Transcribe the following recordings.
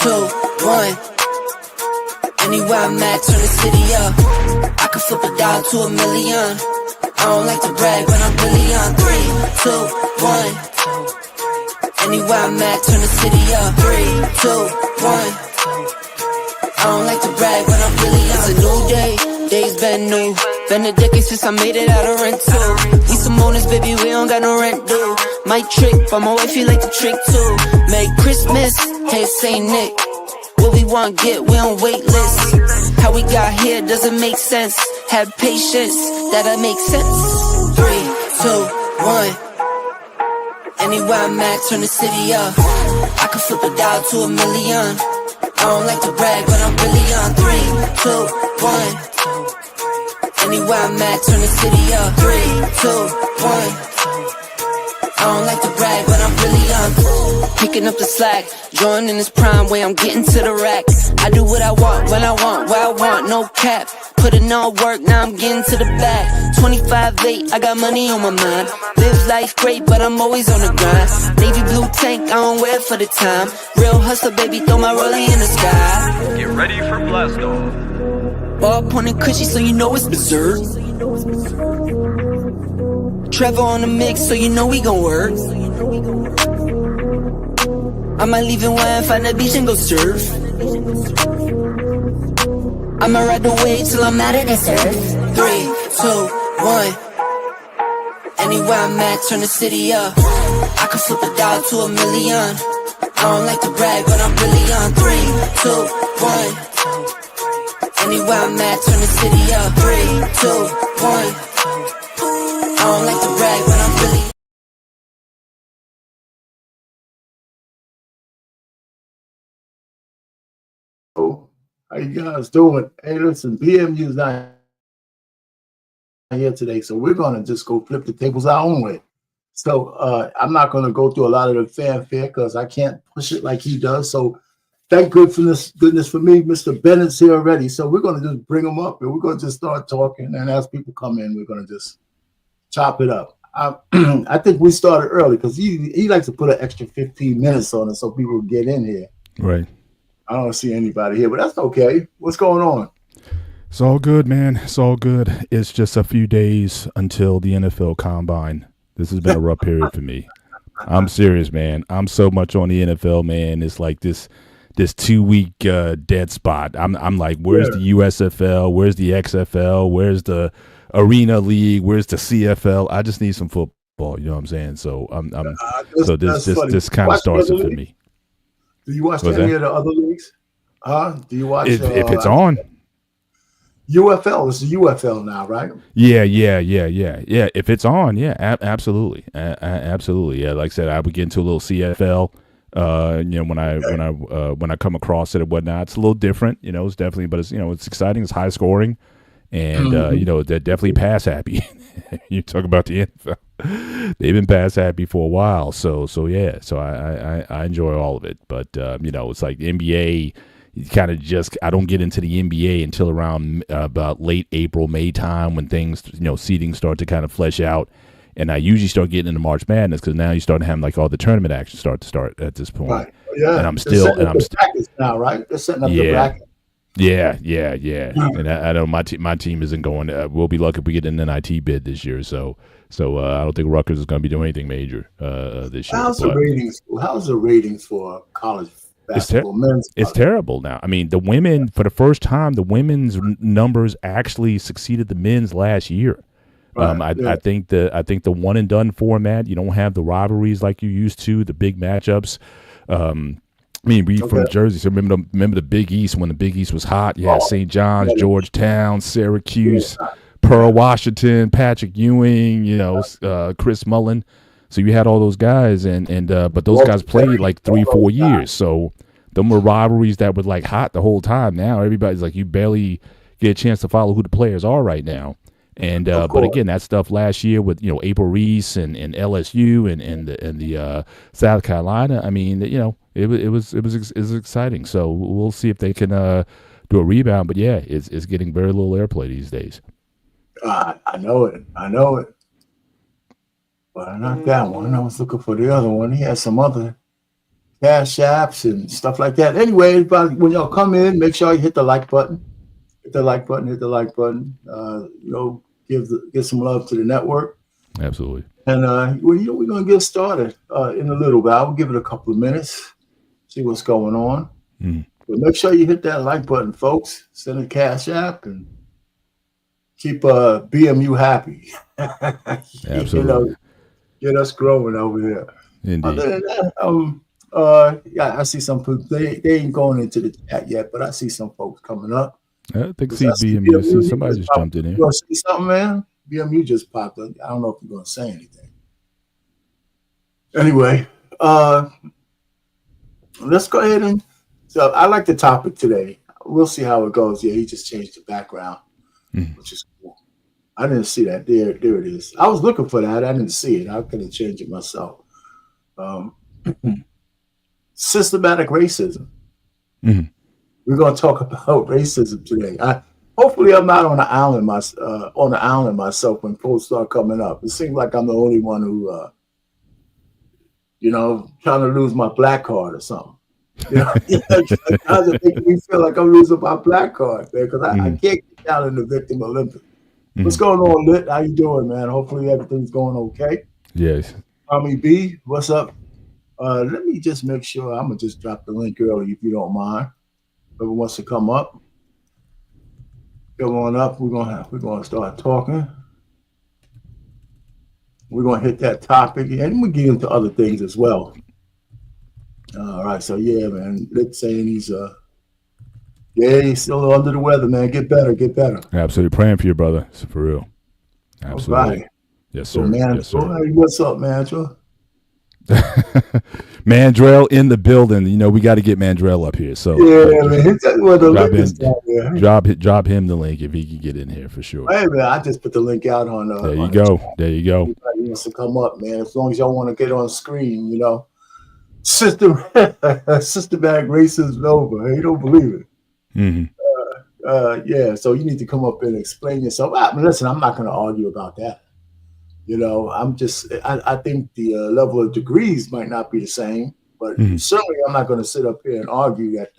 2, 1. Anywhere I'm at, turn the city up. I can flip a dollar to $1 million. I don't like to brag, but I'm really on. 3, 2, 1. Anywhere I'm at, turn the city up. 3, 2, 1. I don't like to brag, but I'm really on. It's a new day, days been new. Been a decade since I made it out of rental. We some owners, baby, we don't got no rent due. Might trick, but my wife, you like to trick too. Merry Christmas, hey, Saint Nick. What we want, get, we on wait list. How we got here doesn't make sense. Have patience, that'll make sense. 3, 2, 1. Anywhere I'm at, turn the city up. I can flip a dollar to $1 million. I don't like to brag, but I'm really on. 3, 2, 1. Anywhere I'm at, turn the city up. 3, 2, 1. I don't like to brag, but I'm really on. Picking up the slack, joining this prime way, I'm getting to the rack. I do what I want, when I want, where I want, no cap. Put in all work, now I'm getting to the back. 25-8, I got money on my mind. Live life great, but I'm always on the grind. Navy blue tank, I don't wear it for the time. Real hustler, baby, throw my rollie in the sky. Get ready for blast off. Ball pointing cushy, so you know it's berserk. Trevor on the mix, so you know we gon' work. I might leave in one, find the beach and go surf. I'ma ride the wave till I'm out of this earth. 3, 2, 1. Anywhere I'm at, turn the city up. I can flip a dollar to $1 million. I don't like to brag, but I'm really on. 3, 2, 1. Anywhere I'm at, turn the city up. 3, 2, 1. I don't like to brag, but I'm really. How you guys doing? Hey, listen, BMU's not here today, so we're gonna just go flip the tables our own way. So I'm not gonna go through a lot of the fanfare because I can't push it like he does. So thank goodness for me, Mr. Bennett's here already. So we're gonna just bring him up and we're gonna just start talking. And as people come in, we're gonna just chop it up. I think we started early because he likes to put an extra 15 minutes on it so people get in here. Right. I don't see anybody here, but that's okay. What's going on? It's all good, man. It's all good. It's just a few days until the NFL Combine. This has been a rough period for me. I'm serious, man. I'm so much on the NFL, man. It's like this 2-week dead spot. I'm like, where's the USFL? Where's the XFL? Where's the Arena League? Where's the CFL? I just need some football. You know what I'm saying? So so this kind of starts it for me. Do you watch any of the other leagues? Do you watch if it's on? UFL. It's the UFL now, right? Yeah. If it's on, yeah, absolutely, absolutely. Yeah, like I said, I would get into a little CFL. When I come across it and whatnot, it's a little different. It's definitely, but it's exciting. It's high scoring, and they're definitely pass happy. You talk about the NFL. They've been pass happy for a while, so yeah. So I enjoy all of it, but it's like the NBA. Kind of I don't get into the NBA until around about late April, May time when things, seeding start to kind of flesh out. And I usually start getting into March Madness because now you start having like all the tournament action start at this point. Right. Yeah. And I'm still now, right? They're setting up the bracket. Yeah. And I know my team isn't going. We'll be lucky if we get an NIT bid this year. So I don't think Rutgers is going to be doing anything major this year. How's the ratings for college basketball? It's terrible now. I mean, the women, for the first time, the women's numbers actually succeeded the men's last year. Right, I think the one and done format, you don't have the rivalries like you used to, the big matchups. We from Jersey, so remember the Big East when the Big East was hot. You had St. John's, Georgetown, Syracuse, Pearl Washington, Patrick Ewing, Chris Mullen. So you had all those guys, but those guys played like 3-4 years. So them were rivalries that were like hot the whole time. Now everybody's like, you barely get a chance to follow who the players are right now. And but again, that stuff last year with April Reese and LSU and the South Carolina. I mean, it was exciting. So we'll see if they can do a rebound. But yeah, it's getting very little airplay these days. I know it. But not that one. I was looking for the other one. He had some other cash apps and stuff like that. Anyway, everybody, when y'all come in, make sure you hit the like button. Hit the like button. Hit the like button. Give some love to the network. Absolutely. And we're gonna get started in a little bit. I'll give it a couple of minutes, see what's going on. But make sure you hit that like button, folks. Send a cash app and keep BMU happy. Absolutely. Get us growing over here. Indeed. Other than that, I see some people. They ain't going into the chat yet, but I see some folks coming up. I think BMU. I see somebody just jumped in here. You want to see something, man? BMU just popped up. I don't know if you're going to say anything. Anyway, let's go ahead and. So I like the topic today. We'll see how it goes. Yeah, he just changed the background, which is cool. I didn't see that. There it is. I was looking for that. I didn't see it. I couldn't change it myself. Systematic racism. We're going to talk about racism today. Hopefully, I'm not on the island myself when folks start coming up. It seems like I'm the only one who, trying to lose my black card or something. It makes me feel like I'm losing my black card, man, because I can't get down in the victim Olympics. What's going on, Lit? How you doing, man? Hopefully everything's going okay. Yes. Tommy B, what's up? Let me just make sure. I'm gonna just drop the link early if you don't mind. Whoever wants to come up, come on up. We're gonna start talking. We're gonna hit that topic, and we get into other things as well. All right, so yeah, man. Let's saying he's still under the weather, man. Get better. Absolutely, praying for you, brother. It's for real. Absolutely. Right. Yes, sir. So, man, yes, sir. What's up, Mandrell? Mandrell in the building. We got to get Mandrell up here. So yeah, man. Hit that with the link is down there. Drop him the link if he can get in here for sure. Hey, man, I just put the link out on. There you go. There you go. Everybody wants to come up, man. As long as y'all want to get on screen, systematic racism is over. You don't believe it. Yeah, so you need to come up and explain yourself. Listen, I'm not going to argue about that. I think the level of degrees might not be the same, but certainly I'm not going to sit up here and argue that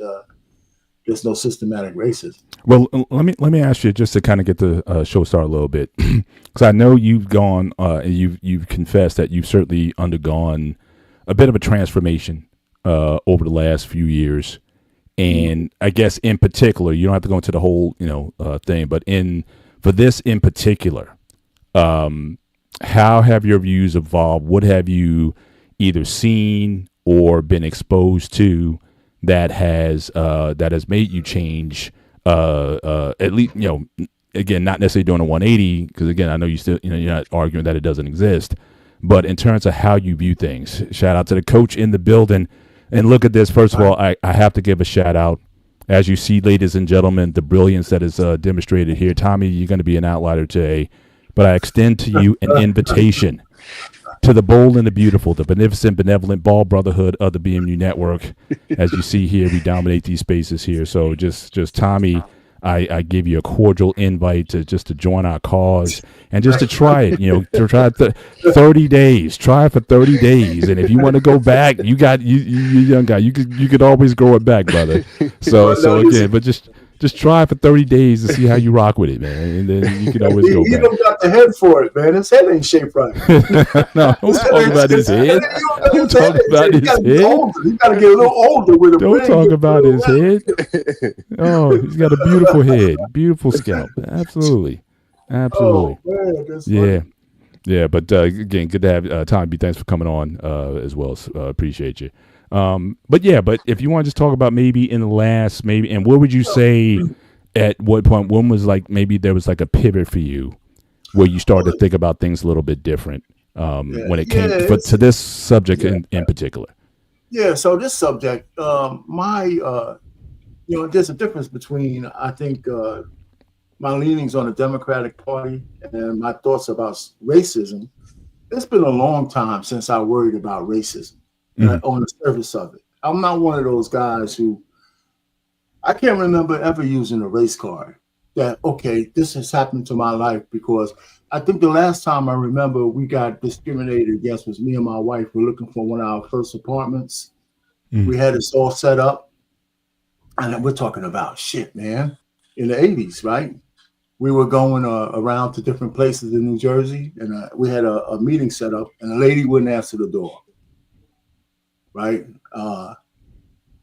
there's no systematic racism. Well, let me ask you just to kind of get the show started a little bit, because I know you've gone and you've confessed that you've certainly undergone a bit of a transformation over the last few years. And I guess in particular, you don't have to go into the whole, thing, but for this in particular, how have your views evolved? What have you either seen or been exposed to that has made you change? At least, again, not necessarily doing a 180, because again, I know you still, you're not arguing that it doesn't exist, but in terms of how you view things. Shout out to the coach in the building. And look at this. First of all, I have to give a shout out. As you see, ladies and gentlemen, the brilliance that is demonstrated here. Tommy, you're going to be an outlier today, but I extend to you an invitation to the bold and the beautiful, the beneficent, benevolent ball brotherhood of the BMU network. As you see here, we dominate these spaces here. So just Tommy, I give you a cordial invite to join our cause and just to try it, to try 30 days, try it for 30 days. And if you want to go back, you young guy, you could always grow it back, brother. So again, but just try it for 30 days to see how you rock with it, man. And then you can always go back. You don't got the head for it, man. His head ain't shaped right. No, don't talk about his head. Don't talk about his head. You got to get a little older with it. Don't talk about his head. Oh, he's got a beautiful head, beautiful scalp. Absolutely. Oh, man, that's funny. Yeah. But again, good to have Tommy B. Thanks for coming on as well. Appreciate you. But if you want to just talk about maybe in the last, and what would you say at what point, when was like, maybe there was like a pivot for you where you started to think about things a little bit different when it came to this subject in particular? Yeah. So this subject, there's a difference between, I think, my leanings on the Democratic Party and my thoughts about racism. It's been a long time since I worried about racism. On the surface of it. I'm not one of those guys who, I can't remember ever using a race card that, okay, this has happened to my life, because I think the last time I remember we got discriminated against was me and my wife were looking for one of our first apartments. We had this all set up, and we're talking about shit, man, in the 80s, right? We were going around to different places in New Jersey, and we had a meeting set up, and a lady wouldn't answer the door, right?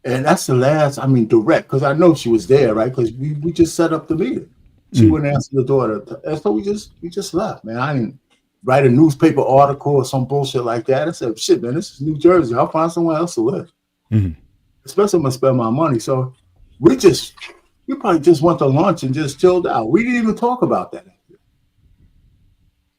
And that's the last, direct, because I know she was there, right? Because we just set up the meeting. She wouldn't answer the door. And so we just left, man. I didn't write a newspaper article or some bullshit like that. I said, shit, man, this is New Jersey. I'll find somewhere else to live. Especially I'm going to spend my money. So we probably just went to lunch and just chilled out. We didn't even talk about that.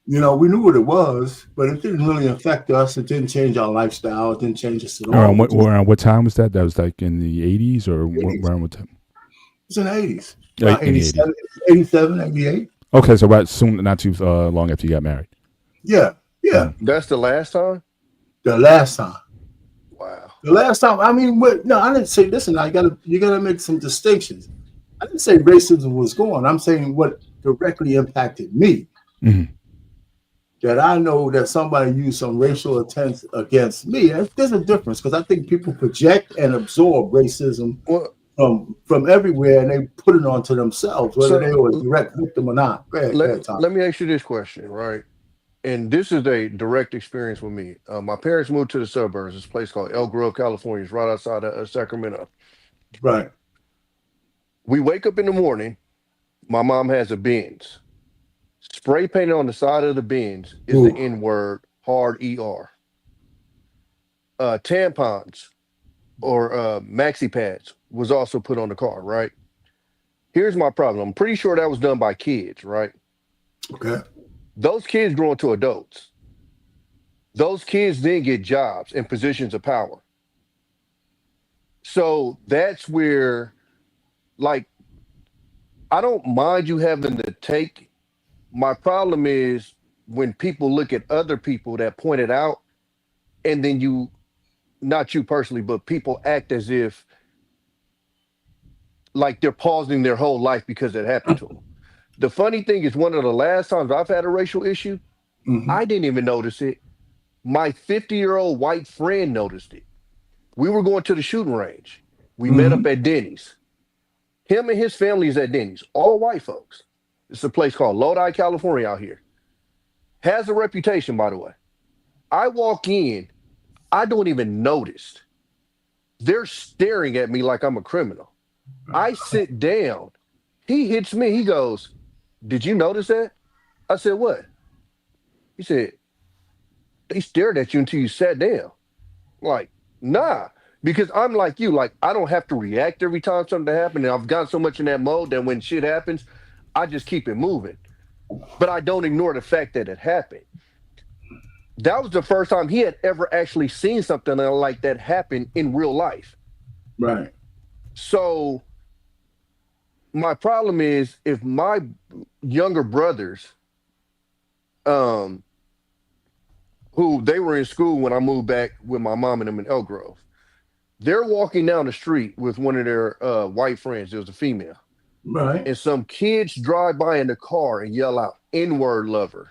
We knew what it was, but it didn't really affect us. It didn't change our lifestyle. It didn't change us at all. Around what time was that? That was like in the 80s or around what time? It was in the 80s. 87, 88. Okay, so right soon, not too long after you got married. Yeah. That's the last time? The last time. Wow. The last time, I didn't say, listen, you gotta make some distinctions. I didn't say racism was gone. I'm saying what directly impacted me. That I know that somebody used some racial intent against me. There's a difference, because I think people project and absorb racism from everywhere, and they put it onto themselves, whether they were a direct victim or not. Go ahead, Tom. Let me ask you this question, right? And this is a direct experience with me. My parents moved to the suburbs, this place called Elk Grove, California. It's right outside of Sacramento. Right. We wake up in the morning, my mom has a Benz. Spray painted on the side of the Benz is the N-word, hard ER. Tampons or maxi pads was also put on the car, right? Here's my problem. I'm pretty sure that was done by kids, right? Okay. Those kids grow into adults. Those kids then get jobs and positions of power. So that's where, like, I don't mind you having to take. My problem is when people look at other people that point it out, and then you, not you personally, but people act as if like they're pausing their whole life because it happened to them. The funny thing is, one of the last times I've had a racial issue, I didn't even notice it. My 50-year-old white friend noticed it. We were going to the shooting range. We met up at Denny's. Him and his family is at Denny's, all white folks. It's a place called Lodi, California out here. Has a reputation, by the way. I walk in, I don't even notice. They're staring at me like I'm a criminal. I sit down. He hits me. He goes, "Did you notice that?" I said, "What?" He said, "They stared at you until you sat down." Like, nah. Because I'm like you, like, I don't have to react every time something happens. And I've gotten so much in that mode that when shit happens, I just keep it moving. But I don't ignore the fact that it happened. That was the first time he had ever actually seen something like that happen in real life. Right. So my problem is, if my younger brothers, who they were in school when I moved back with my mom and them in Elk Grove, they're walking down the street with one of their white friends. It was a female. Right. And some kids drive by in the car and yell out, "N-word lover."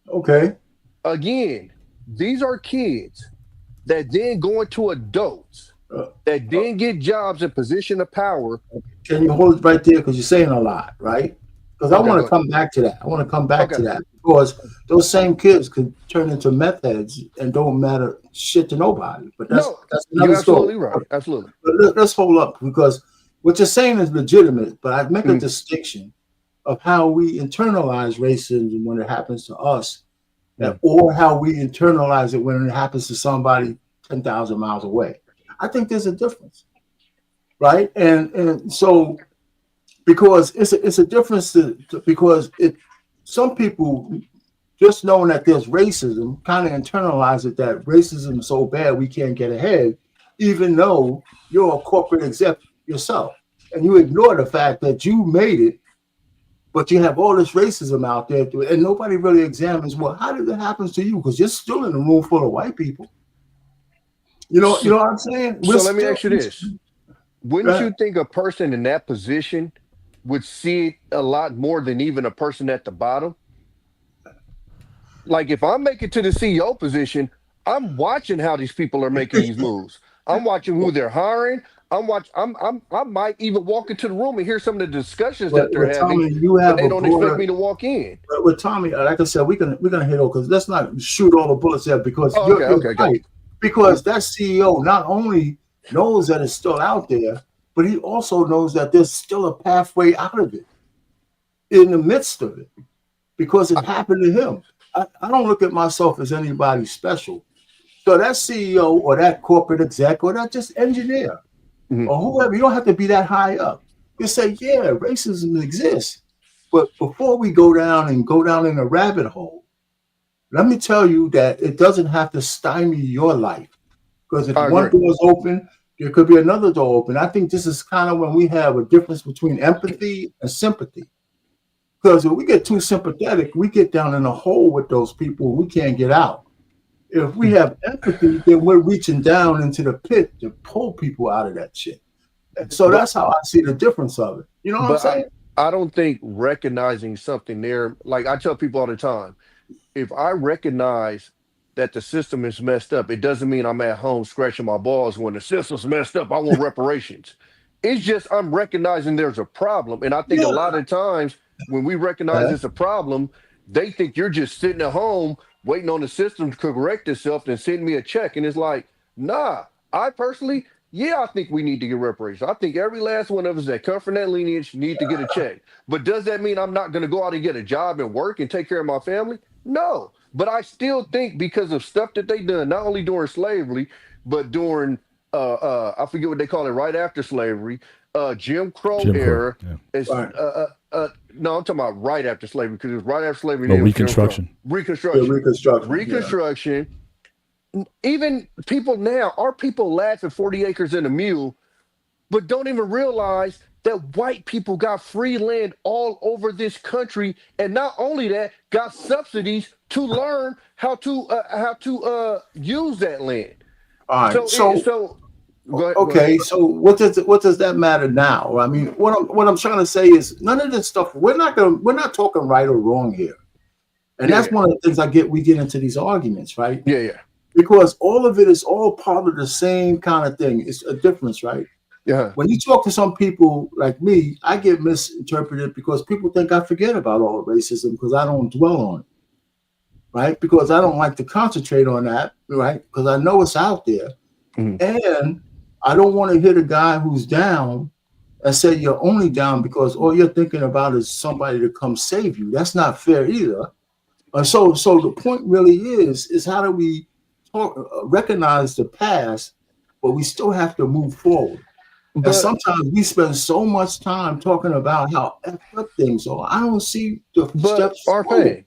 Okay. Again, these are kids that then go into adults that then get jobs in position of power. Can you hold it right there? Because you're saying a lot, right? Because I want to come back to that. I want to come back to that, because those same kids could turn into meth heads and don't matter shit to nobody. But that's another you're absolutely story. Right. Absolutely. But let's hold up, because what you're saying is legitimate, but I make a distinction of how we internalize racism when it happens to us, or how we internalize it when it happens to somebody 10,000 miles away. I think there's a difference, right? And so, because it's a difference because some people, just knowing that there's racism, kind of internalize it that racism is so bad we can't get ahead, even though you're a corporate exec yourself, and you ignore the fact that you made it, but you have all this racism out there, and nobody really examines, well, how did that happen to you? Because you're still in a room full of white people. You know what I'm saying? So let me ask you this. Wouldn't you think a person in that position would see it a lot more than even a person at the bottom? Like, if I make it to the CEO position, I'm watching how these people are making these moves. I'm watching who they're hiring. I might even walk into the room and hear some of the discussions that they're having, Tommy, you but have they a don't expect broader. me to walk in. But with Tommy, like I said, we're gonna hit over because let's not shoot all the bullets there because Oh, you're okay, right. Because that CEO not only knows that it's still out there, but he also knows that there's still a pathway out of it in the midst of it because it happened to him. I don't look at myself as anybody special. So that CEO or that corporate exec or that just engineer or whoever, you don't have to be that high up. You say, yeah, racism exists. But before we go down in a rabbit hole, let me tell you that it doesn't have to stymie your life. Because if I one agree. door is open, there could be another door open. I think this is kind of when we have a difference between empathy and sympathy. Because if we get too sympathetic, we get down in a hole with those people. We can't get out. If we have empathy, then we're reaching down into the pit to pull people out of that shit. And so But that's how I see the difference of it. You know what I'm but saying? I don't think recognizing something there, like I tell people all the time, if I recognize that the system is messed up, it doesn't mean I'm at home scratching my balls when the system's messed up. I want reparations. It's just I'm recognizing there's a problem. And I think a Yeah. lot of times when we recognize it's a problem, they think you're just sitting at home waiting on the system to correct itself and send me a check. And it's like, nah, I personally, yeah, I think we need to get reparations. I think every last one of us that come from that lineage need to get a check. But does that mean I'm not going to go out and get a job and work and take care of my family? No, but I still think because of stuff that they done, not only during slavery, but during I forget what they call it right after slavery, Jim Crow Jim Crow. era. Yeah. It's Right. no, I'm talking about right after slavery because it was right after slavery. No, Then it was Jim Crow. Reconstruction. The Reconstruction. Reconstruction. Reconstruction. Even people now, our people laugh at 40 acres and a mule, but don't even realize that white people got free land all over this country, and not only that, got subsidies to learn how to use that land. All right. So go ahead, Okay, so what does that matter now? I mean, what I'm trying to say is none of this stuff. We're not talking right or wrong here, and that's one of the things we get into these arguments, right? Yeah. Because all of it is all part of the same kind of thing. It's a difference, right? Yeah. When you talk to some people like me, I get misinterpreted because people think I forget about all racism because I don't dwell on it, right? Because I don't like to concentrate on that, right? Because I know it's out there, and I don't want to hit a guy who's down and say you're only down because all you're thinking about is somebody to come save you. That's not fair either. So the point really is how do we recognize the past, but we still have to move forward. But sometimes we spend so much time talking about how effed up things are. I don't see the steps forward.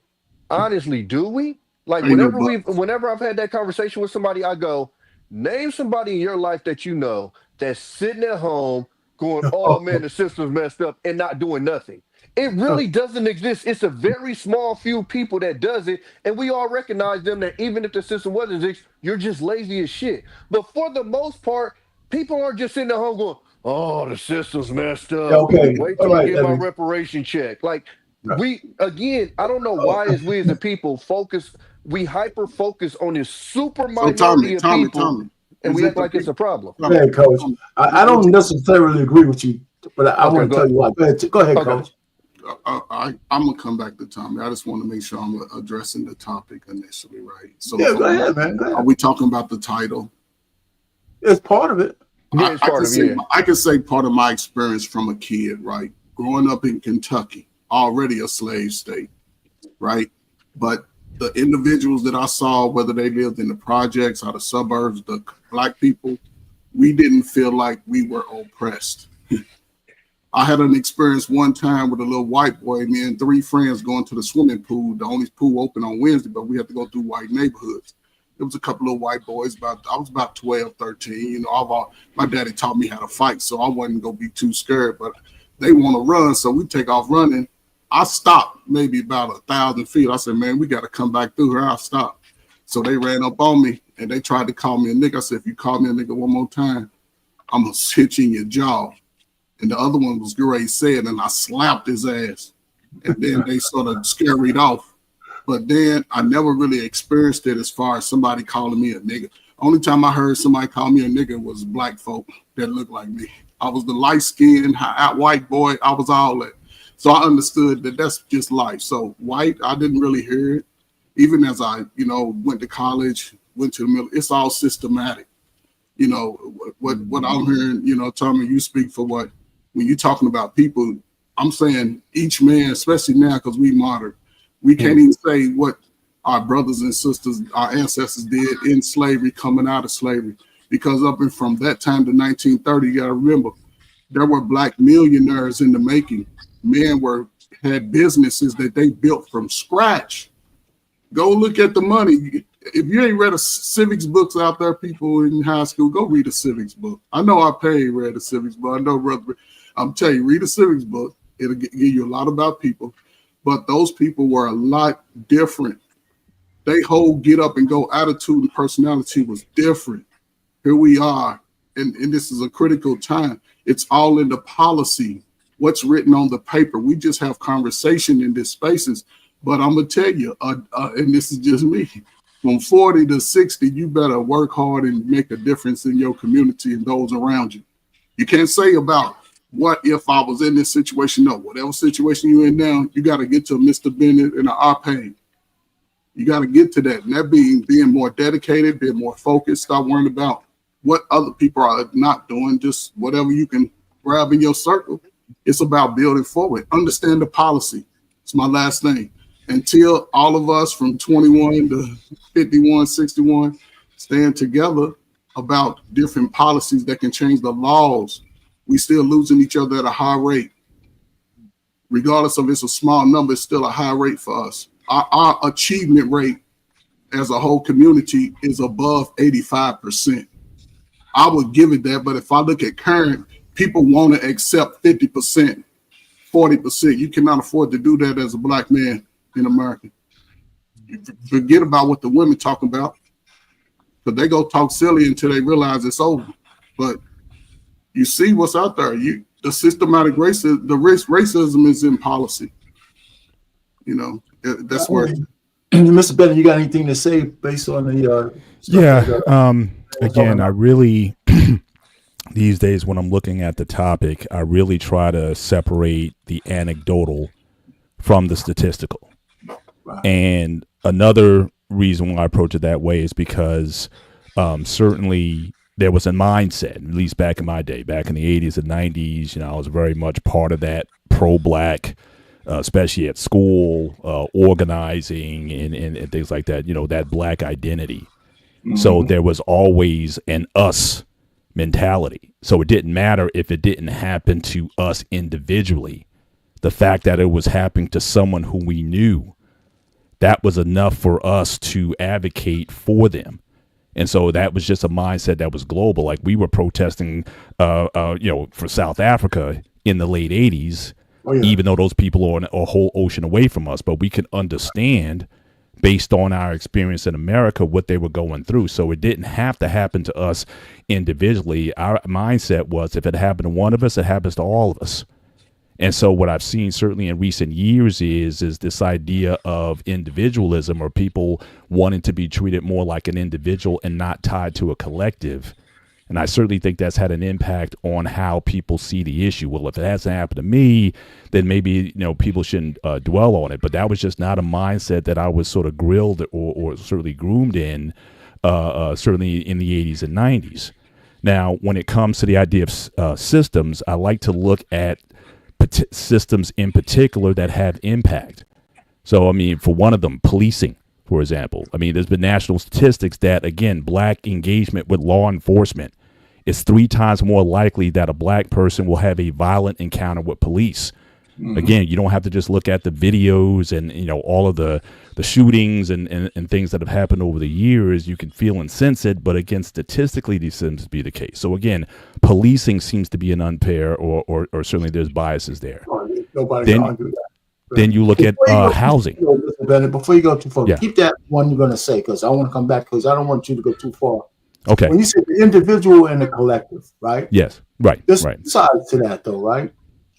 Honestly, do we? Like whenever I've had that conversation with somebody, I go, name somebody in your life that you know that's sitting at home going, oh man, the system's messed up and not doing nothing. It really doesn't exist. It's a very small few people that does it, and we all recognize them that even if the system wasn't exist, you're just lazy as shit. But for the most part, people aren't just sitting at home going, oh, the system's messed up. Wait till I get my reparation check. Like I don't know why as we as a people we hyper focus on this super minority of people, and we act like it's a problem. Go ahead, Coach. I don't necessarily agree with you, but I want to tell you why. Go ahead, Coach. I'm gonna come back to Tommy. I just want to make sure I'm addressing the topic initially, right? So yeah, go ahead, man. Go ahead. Are we talking about the title? It's part of it. I can say part of my experience from a kid, right? Growing up in Kentucky, already a slave state, right? But the individuals that I saw, whether they lived in the projects or the suburbs, the black people, we didn't feel like we were oppressed. I had an experience one time with a little white boy, me and 3 friends going to the swimming pool, the only pool open on Wednesday, but we had to go through white neighborhoods. It was a couple of white boys, I was about 12, 13. You know, my daddy taught me how to fight, so I wasn't going to be too scared, but they want to run, so we take off running. I stopped maybe about 1,000 feet. I said, man, we got to come back through here. I stopped. So they ran up on me, and they tried to call me a nigga. I said, if you call me a nigga one more time, I'm going to hit you in your jaw. And the other one was great said, and I slapped his ass. And then they sort of scurried off. But then I never really experienced it as far as somebody calling me a nigga. Only time I heard somebody call me a nigga was black folk that looked like me. I was the light-skinned, white boy. I was all that. So I understood that that's just life. So white, I didn't really hear it. Even as I, went to college, went to the middle, it's all systematic. What I'm hearing, Tommy, you speak for what, when you're talking about people, I'm saying each man, especially now, because we modern, we can't even say what our brothers and sisters, our ancestors did in slavery, coming out of slavery. Because up and from that time to 1930, you got to remember, there were black millionaires in the making. Men had businesses that they built from scratch. Go look at the money. If you ain't read a civics books out there, people in high school, go read a civics book. I know I read a civics book. I know, brother, I'm telling you, read a civics book. It'll give you a lot about people. But those people were a lot different. They whole get up and go attitude and personality was different. Here we are, and this is a critical time. It's all in the policy, what's written on the paper. We just have conversation in these spaces. But I'm going to tell you, and this is just me, from 40 to 60, you better work hard and make a difference in your community and those around you. You can't say about what if I was in this situation. No, whatever situation you're in now, you got to get to Mr. Bennett and our pain. You got to get to that. And that being more dedicated, being more focused, stop worrying about what other people are not doing, just whatever you can grab in your circle. It's about building forward. Understand the policy. It's my last thing. Until all of us from 21 to 51, 61 stand together about different policies that can change the laws, we still losing each other at a high rate. Regardless of it's a small number, it's still a high rate for us. Our achievement rate as a whole community is above 85%. I would give it that, but if I look at current, people want to accept 50%, 40%. You cannot afford to do that as a black man in America. You forget about what the women talking about, because they go talk silly until they realize it's over. But you see what's out there. The systematic racism, racism is in policy. That's where. Mr. Bennett, you got anything to say based on the? Again, I really these days when I'm looking at the topic, I really try to separate the anecdotal from the statistical. Right. And another reason why I approach it that way is because certainly there was a mindset, at least back in my day, back in the 80s and 90s, I was very much part of that pro-black, especially at school, organizing and things like that, that black identity. Mm-hmm. So there was always an us mentality. So it didn't matter if it didn't happen to us individually. The fact that it was happening to someone who we knew, that was enough for us to advocate for them. And so that was just a mindset that was global. Like we were protesting, for South Africa in the late 80s, even though those people are a whole ocean away from us. But we could understand, based on our experience in America, what they were going through. So it didn't have to happen to us individually. Our mindset was if it happened to one of us, it happens to all of us. And so what I've seen certainly in recent years is this idea of individualism, or people wanting to be treated more like an individual and not tied to a collective. And I certainly think that's had an impact on how people see the issue. Well, if it hasn't happened to me, then maybe, people shouldn't dwell on it. But that was just not a mindset that I was sort of grilled or certainly groomed in, certainly in the 80s and 90s. Now, when it comes to the idea of systems, I like to look at systems in particular that have impact. So, for one of them, policing, for example. There's been national statistics that, again, black engagement with law enforcement is 3 times more likely that a black person will have a violent encounter with police. Mm-hmm. Again, you don't have to just look at the videos and, all of the shootings and things that have happened over the years. You can feel and sense it, but again, statistically, these seems to be the case. So again, policing seems to be an unfair, or certainly there's biases there. Nobody's going to do that. Then you look at housing. Before you go too far, keep that one you're going to say, because I want to come back, because I don't want you to go too far. Okay. When you say the individual and the collective, right? Yes, right. There's right. sides to that, though, right?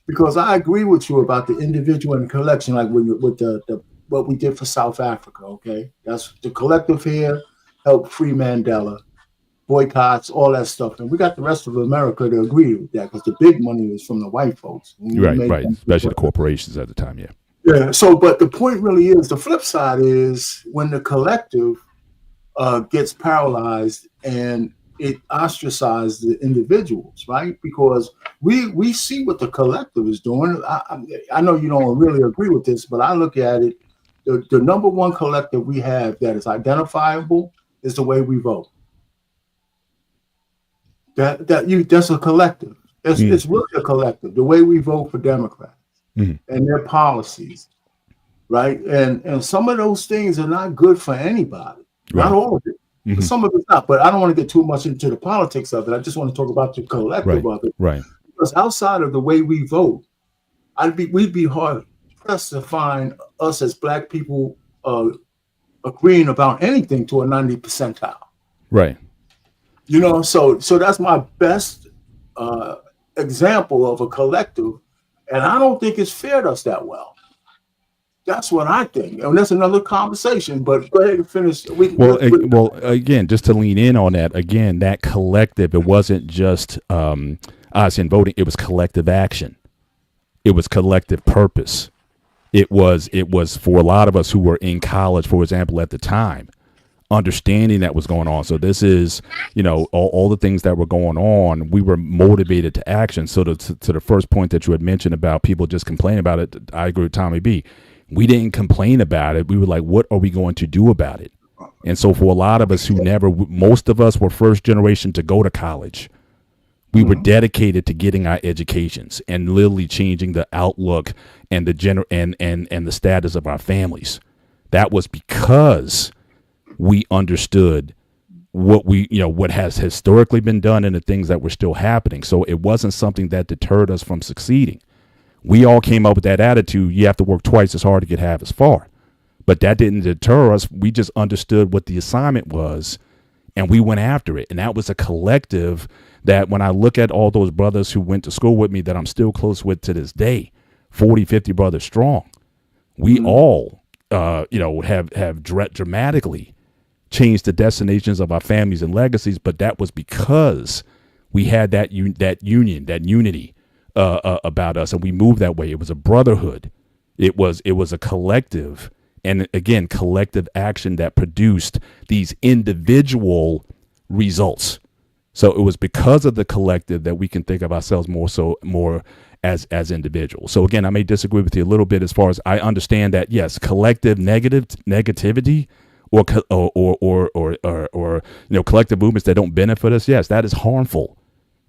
Because I agree with you about the individual and collection, like with the what we did for South Africa, okay? That's the collective here, helped free Mandela, boycotts, all that stuff. And we got the rest of America to agree with that because the big money is from the white folks. Right. Especially the corporations at the time, yeah. Yeah, so, but the point really is, the flip side is when the collective gets paralyzed and it ostracizes the individuals, right? Because we see what the collective is doing. I know you don't really agree with this, but I look at it, the number one collective we have that is identifiable is the way we vote. That's a collective. It's really a collective, the way we vote for Democrats and their policies, right? And some of those things are not good for anybody, not all of it. Some of it's not, but I don't want to get too much into the politics of it. I just want to talk about the collective of it. Right. Because outside of the way we vote, we'd be hard pressed to find us as Black people agreeing about anything to a 90th percentile. Right. You know, so that's my best example of a collective, and I don't think it's fared us that well. That's what I think, and that's another conversation. But go ahead and finish. Well, again, just to lean in on that, again, that collective, it wasn't just us in voting; it was collective action, it was collective purpose. It was for a lot of us who were in college, for example, at the time, understanding that was going on. So this is, all the things that were going on, we were motivated to action. So to the first point that you had mentioned about people just complaining about it, I agree with Tommy B. We didn't complain about it. We were like, what are we going to do about it? And so for a lot of us most of us were first generation to go to college. We were dedicated to getting our educations and literally changing the outlook and the and the status of our families. That was because we understood what has historically been done and the things that were still happening. So it wasn't something that deterred us from succeeding. We all came up with that attitude. You have to work twice as hard to get half as far. But that didn't deter us. We just understood what the assignment was, and we went after it. And that was a collective that when I look at all those brothers who went to school with me that I'm still close with to this day, 40, 50 brothers strong, we all, have dramatically changed the destinations of our families and legacies. But that was because we had that union, that unity about us, and we moved that way. It was a brotherhood. It was a collective, and again, collective action that produced these individual results. So it was because of the collective that we can think of ourselves more as individuals. So again, I may disagree with you a little bit as far as I understand that, yes, collective negativity or collective movements that don't benefit us, yes, that is harmful.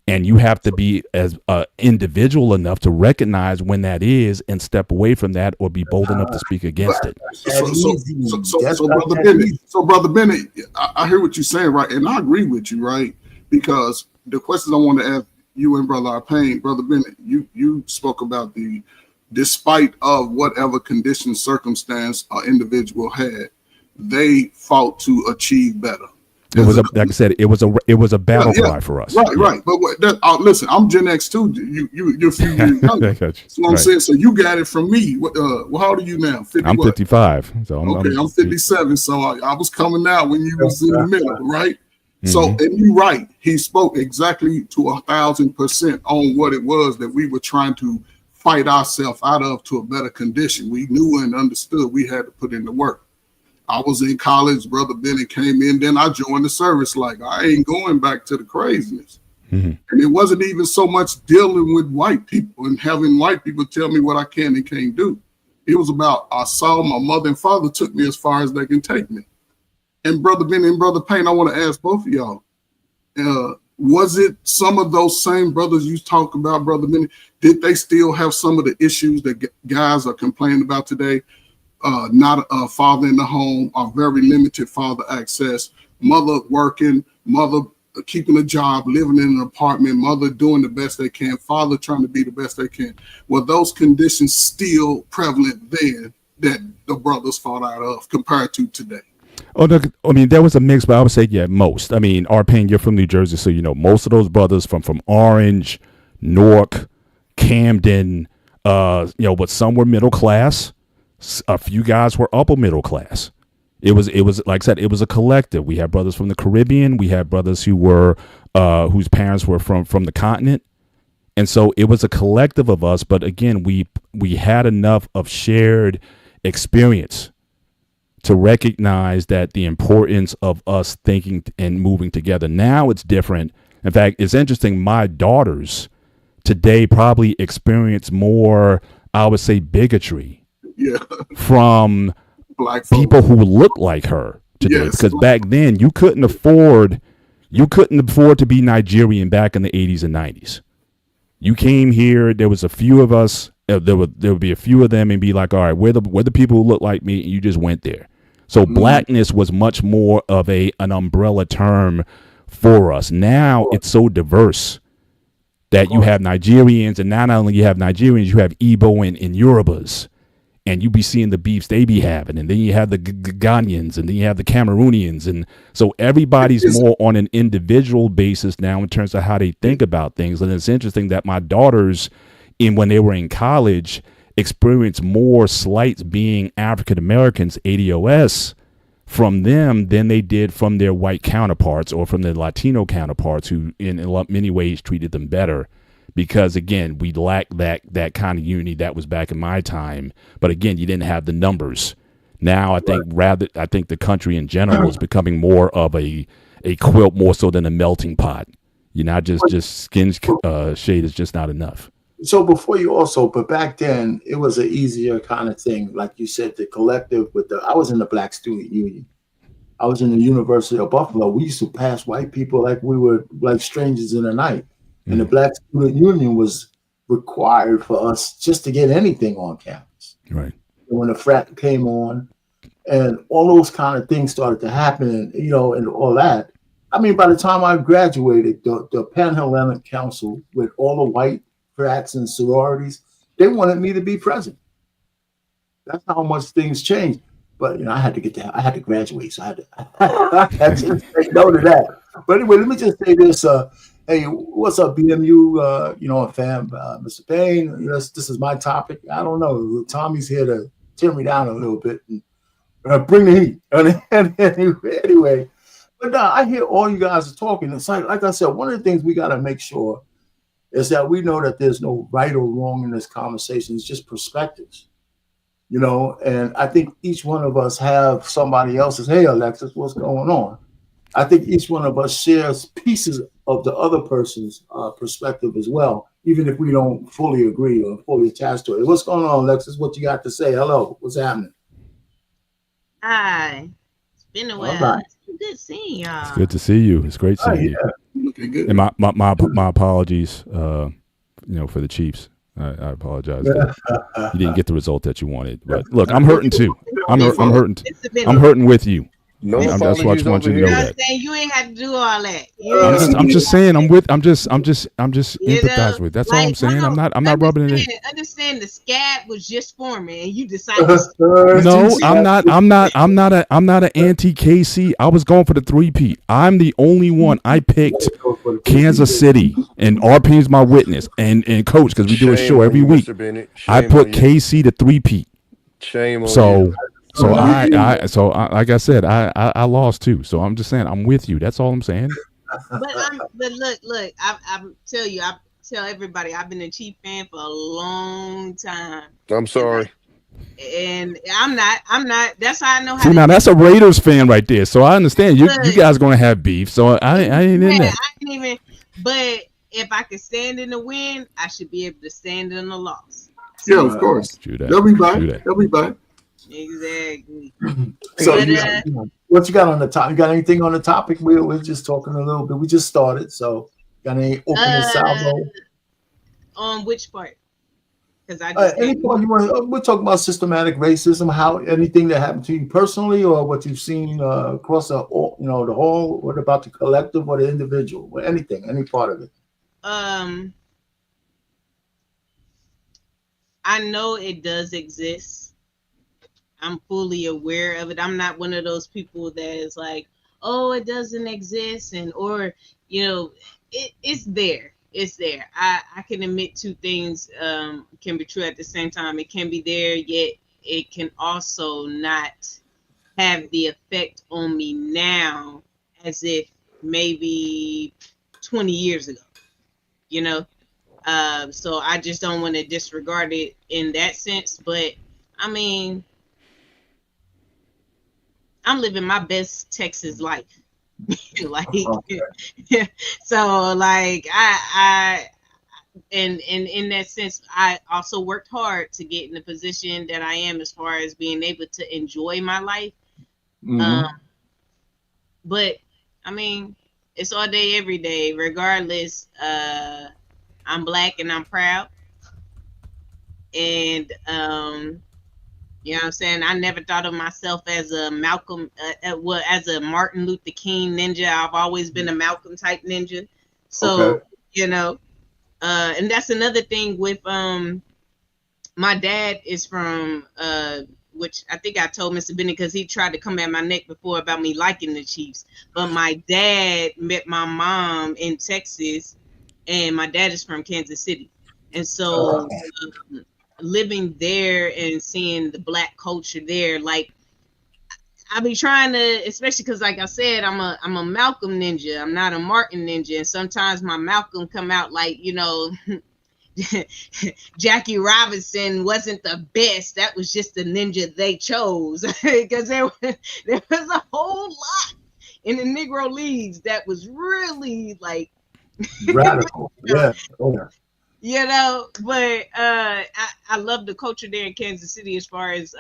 And you have to be as individual enough to recognize when that is and step away from that or be bold enough to speak against it. So Brother Bennett, I hear what you're saying, right? And I agree with you, right? Because the questions I want to ask you and Brother Arpain, Brother Bennett, you spoke about despite of whatever condition, circumstance an individual had, they fought to achieve better. It was like I said, it was a battle cry for us. Right. But listen, I'm Gen X too. You're a few years younger. That's what I'm saying. So you got it from me. How old are you now? 50 I'm 55. So I'm 57. So I was coming out when you was in the middle, right? So, and you're right. He spoke exactly to 1,000% on what it was that we were trying to fight ourselves out of to a better condition. We knew and understood we had to put in the work. I was in college, Brother Bennett came in, then I joined the service. Like, I ain't going back to the craziness. And it wasn't even so much dealing with white people and having white people tell me what I can and can't do. It was about, I saw my mother and father took me as far as they can take me. And Brother Bennett and Brother Payne, I want to ask both of y'all, was it some of those same brothers you talk about, Brother Bennett, did they still have some of the issues that guys are complaining about today? Not a father in the home, or very limited father access, mother working, mother keeping a job, living in an apartment, mother doing the best they can, father trying to be the best they can. Were those conditions still prevalent then that the brothers fought out of compared to today? Oh, no, I mean, there was a mix, but I would say, yeah, most. I mean, Arpain, you're from New Jersey, so most of those brothers from Orange, Newark, Camden, but some were middle class. A few guys were upper middle class. It was like I said, it was a collective. We had brothers from the Caribbean. We had brothers who were whose parents were from the continent. And so it was a collective of us. But again, we had enough of shared experience to recognize that the importance of us thinking and moving together. Now it's different. In fact, it's interesting. My daughters today probably experience more, I would say, bigotry from Black people who look like her today. Because back then you couldn't afford to be Nigerian back in the 80s and 90s. You came here, there was a few of us, there would be a few of them and be like, all right, we're the people who look like me, and you just went there. So blackness was much more of an umbrella term for us. Now it's so diverse that you have Nigerians, and not only you have Nigerians, you have Igbo and Yorubas, and you be seeing the beefs they be having, and then you have the Ghanaians, and then you have the Cameroonians, and so everybody's more on an individual basis now in terms of how they think about things. And it's interesting that my daughters, when they were in college, experienced more slights being African Americans, ADOS, from them than they did from their white counterparts or from their Latino counterparts, who in many ways treated them better. Because again, we lack that kind of unity that was back in my time. But again, you didn't have the numbers. Now I think the country in general is becoming more of a quilt more so than a melting pot. You're not just skin shade is just not enough. So but back then it was an easier kind of thing. Like you said, the collective I was in the Black Student Union. I was in the University of Buffalo. We used to pass white people like we were like strangers in the night. And the Black Student Union was required for us just to get anything on campus. Right. When the frat came on and all those kind of things started to happen, and all that. I mean, by the time I graduated, the Pan-Hellenic Council with all the white frats and sororities, they wanted me to be president. That's how much things changed. But I had to get that. I had to graduate, so I had to say no to that. But anyway, let me just say this. Hey, what's up, BMU? Fam, Mr. Payne. This is my topic. I don't know. Tommy's here to tear me down a little bit and bring the heat. Anyway, but I hear all you guys are talking. It's like I said, one of the things we got to make sure is that we know that there's no right or wrong in this conversation. It's just perspectives, and I think each one of us have somebody else's, hey, Alexis, what's going on? I think each one of us shares pieces of the other person's perspective as well, even if we don't fully agree or fully attach to it. What's going on, Alexis? What you got to say? Hello, what's happening? Hi, it's been a while. Right. It's good seeing y'all. It's good to see you. It's great seeing you. Looking good. And my apologies, for the Chiefs. I apologize. You didn't get the result that you wanted. But look, I'm hurting too. I'm hurting with you. No, I just want you to know that. You ain't have to do all that. I'm just saying. I'm just empathized with. That's all I'm saying. I'm not rubbing it in. Understand the scab was just forming, and you decided. No, I'm not an anti-KC. I was going for the three-peat. I'm the only one. I picked Kansas City, and RP is my witness, and coach, because we do a show every week. I put KC to three-peat. Shame on you. So like I said, I lost too. So I'm just saying I'm with you. That's all I'm saying. But look, I tell everybody I've been a Chief fan for a long time. I'm sorry. And I'm not. That's how I know how. See, now that's a Raiders fan right there. So I understand you guys gonna have beef. So I ain't in that. I can't even. But if I can stand in the win, I should be able to stand in the loss. Yeah, of course. Everybody. Exactly. So, what you got on the top? You got anything on the topic? We're just talking a little bit. We just started. So, got any opening salvo? On which part? Because any part you want? We're talking about systematic racism. How anything that happened to you personally, or what you've seen across the whole. What about the collective or the individual? Or anything, any part of it? I know it does exist. I'm fully aware of it. I'm not one of those people that is like, oh, it doesn't exist, it's there. It's there. I can admit two things can be true at the same time. It can be there, yet it can also not have the effect on me now as if maybe 20 years ago, you know? So I just don't want to disregard it in that sense. But I mean, I'm living my best Texas life. Like, so like I and in that sense, I also worked hard to get in the position that I am as far as being able to enjoy my life. But I mean, it's all day, every day, regardless. I'm Black and I'm proud. And you know what I'm saying? I never thought of myself as a Malcolm, well, as a Martin Luther King ninja. I've always been a Malcolm type ninja. So, you know, and that's another thing with my dad is from which I think I told Mr. Bennett because he tried to come at my neck before about me liking the Chiefs. But my dad met my mom in Texas, and my dad is from Kansas City. And so living there and seeing the Black culture there, like I be trying to, especially because like I said, I'm a Malcolm ninja. I'm not a Martin ninja. And sometimes my Malcolm come out like, you know, Jackie Robinson wasn't the best. That was just the ninja they chose because there was a whole lot in the Negro Leagues that was really like radical. Yeah. You know, but I love the culture there in Kansas City as far as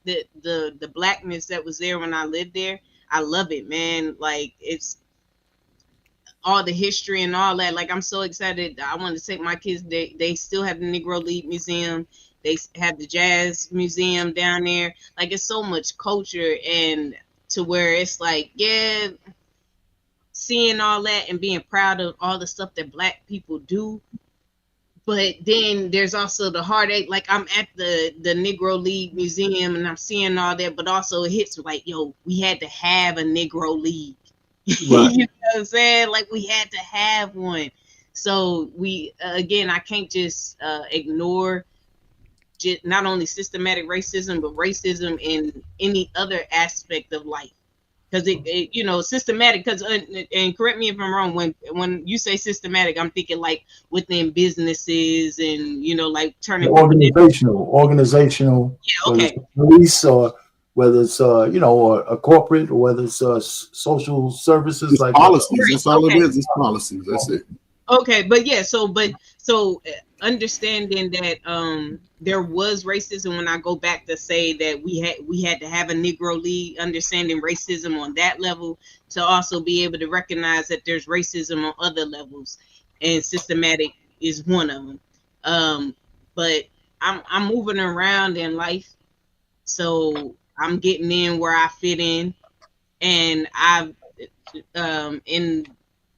the Blackness that was there when I lived there. I love it, man. Like it's all the history and all that. Like I'm so excited. I want to take my kids. They still have the Negro League Museum. They have the Jazz Museum down there. Like it's so much culture, and to where it's like, yeah, seeing all that and being proud of all the stuff that Black people do. But then there's also the heartache. Like I'm at the Negro League Museum and I'm seeing all that, but also it hits like, yo, we had to have a Negro League. Right. You know what I'm saying? Like we had to have one. So we again, I can't just ignore not only systematic racism, but racism in any other aspect of life. Because it you know, systematic. Because and correct me if I'm wrong. When you say systematic, I'm thinking like within businesses and you know, like turning organizational. Yeah, okay. Police or whether it's you know a corporate or whether it's social services, it's like policies. That's all it is. It's policies. That's it. Okay, but yeah, so understanding that there was racism when I go back to say that we had to have a Negro League, understanding racism on that level to also be able to recognize that there's racism on other levels, and systematic is one of them. But I'm moving around in life, so I'm getting in where I fit in, and I've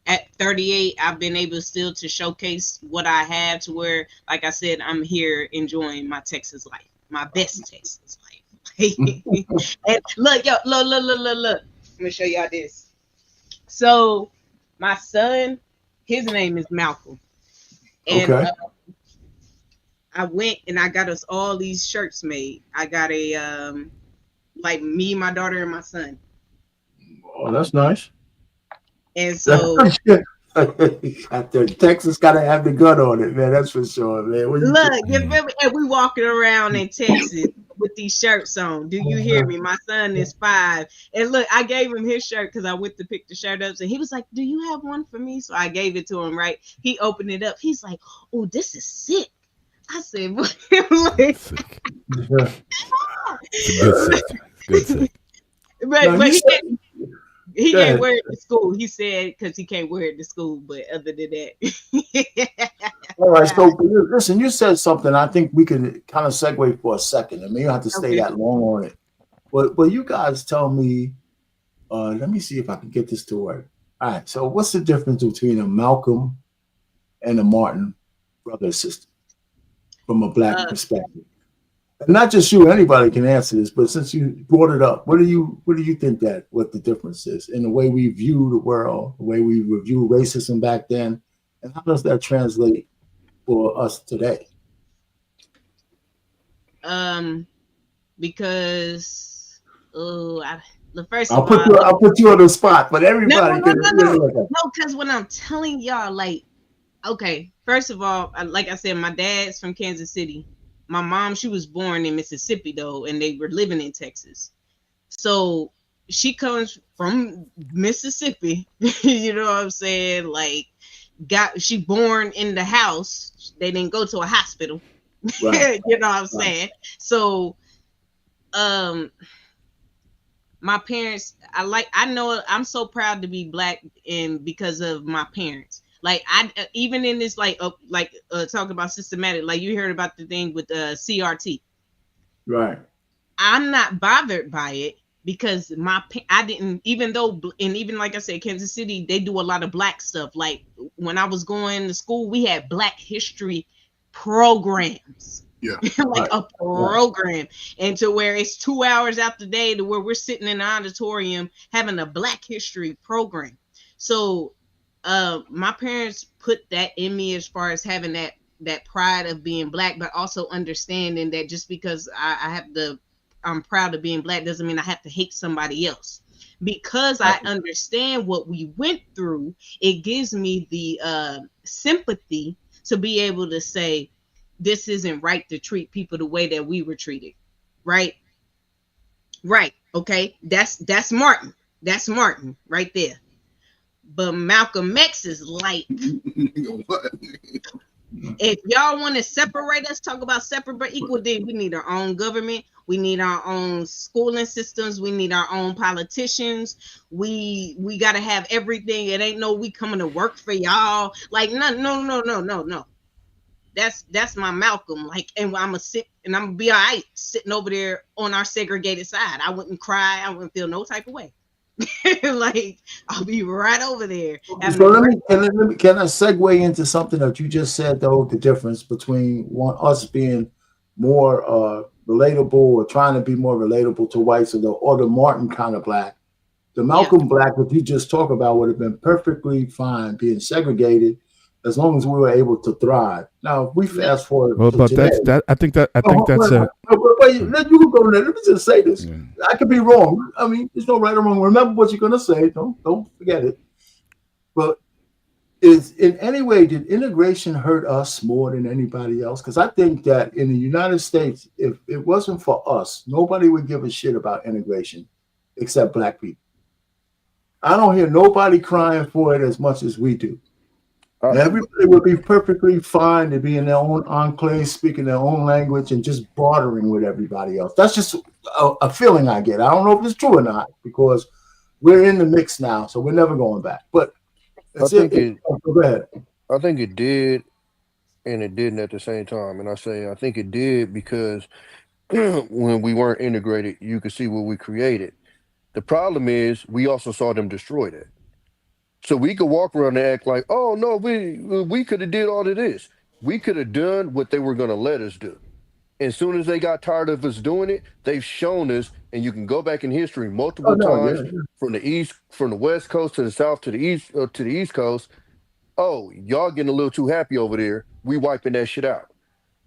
at 38, I've been able still to showcase what I have to where, like I said, I'm here enjoying my Texas life, my best Texas life. And look, yo, look. Let me show y'all this. So my son, his name is Malcolm. And I went and I got us all these shirts made. I got a, like me, my daughter, and my son. Oh, that's nice. And so Texas got to have the gun on it, man. That's for sure, man. Look, and we walking around in Texas with these shirts on. Do you hear me? My son is 5. And look, I gave him his shirt because I went to pick the shirt up. And he was like, do you have one for me? So I gave it to him, right? He opened it up. He's like, oh, this is sick. I said, what? Sick. Good sick. But he can't wear it to school. He said because he can't wear it to school. But other than that. All right. So listen, you said something. I think we can kind of segue for a second. I mean, you don't have to stay that long on it. But you guys tell me, let me see if I can get this to work. All right. So what's the difference between a Malcolm and a Martin, brother and sister, from a Black perspective? And not just you, anybody can answer this, but since you brought it up, what do you think what the difference is in the way we view the world, the way we review racism back then, and how does that translate for us today? because the first I'll of all, I'll put you on the spot, but no, everybody can. because when I'm telling y'all, like, okay, first of all, like I said, my dad's from Kansas City. My mom, she was born in Mississippi though, and they were living in Texas. So she comes from Mississippi. You know what I'm saying? Like, she born in the house. They didn't go to a hospital. Right. You know what I'm saying? So, my parents, I know I'm so proud to be Black, and because of my parents. Like, I even in this, like talk about systematic, like you heard about the thing with CRT. Right. I'm not bothered by it because I didn't, even though, and even like I said, Kansas City, they do a lot of Black stuff. Like when I was going to school, we had Black history programs. Yeah. Like a program, and to where it's 2 hours out the day to where we're sitting in the auditorium having a Black history program. So my parents put that in me as far as having that pride of being Black, but also understanding that just because I'm proud of being Black doesn't mean I have to hate somebody else. Because I understand what we went through, it gives me the sympathy to be able to say, this isn't right to treat people the way that we were treated. Right. Okay. That's Martin. That's Martin right there. But Malcolm X is like, if y'all want to separate us, talk about separate but equal, then we need our own government. We need our own schooling systems. We need our own politicians. We got to have everything. It ain't no we coming to work for y'all. Like, no. That's my Malcolm. Like, and I'm gonna sit and I'm gonna be all right sitting over there on our segregated side. I wouldn't cry. I wouldn't feel no type of way. Like, I'll be right over there. So can I segue into something that you just said though? The difference between us being more relatable or trying to be more relatable to whites, or the Martin kind of Black. The Malcolm Black that you just talked about would have been perfectly fine being segregated, as long as we were able to thrive. Now, if we fast forward, but today, I think that's you can go there. Let me just say this. Yeah. I could be wrong. I mean, there's no right or wrong. Remember what you're gonna say. Don't forget it. But in any way, did integration hurt us more than anybody else? Because I think that in the United States, if it wasn't for us, nobody would give a shit about integration except Black people. I don't hear nobody crying for it as much as we do. Everybody would be perfectly fine to be in their own enclave, speaking their own language, and just bartering with everybody else. That's just a feeling I get. I don't know if it's true or not, because we're in the mix now, so we're never going back. But go ahead. I think it did, and it didn't at the same time. And I think it did because when we weren't integrated, you could see what we created. The problem is we also saw them destroy that. So we could walk around and act like, oh no, we could have did all of this. We could have done what they were going to let us do. And as soon as they got tired of us doing it, they've shown us, and you can go back in history multiple times from the West Coast to the South to the East Coast. Oh, y'all getting a little too happy over there. We wiping that shit out.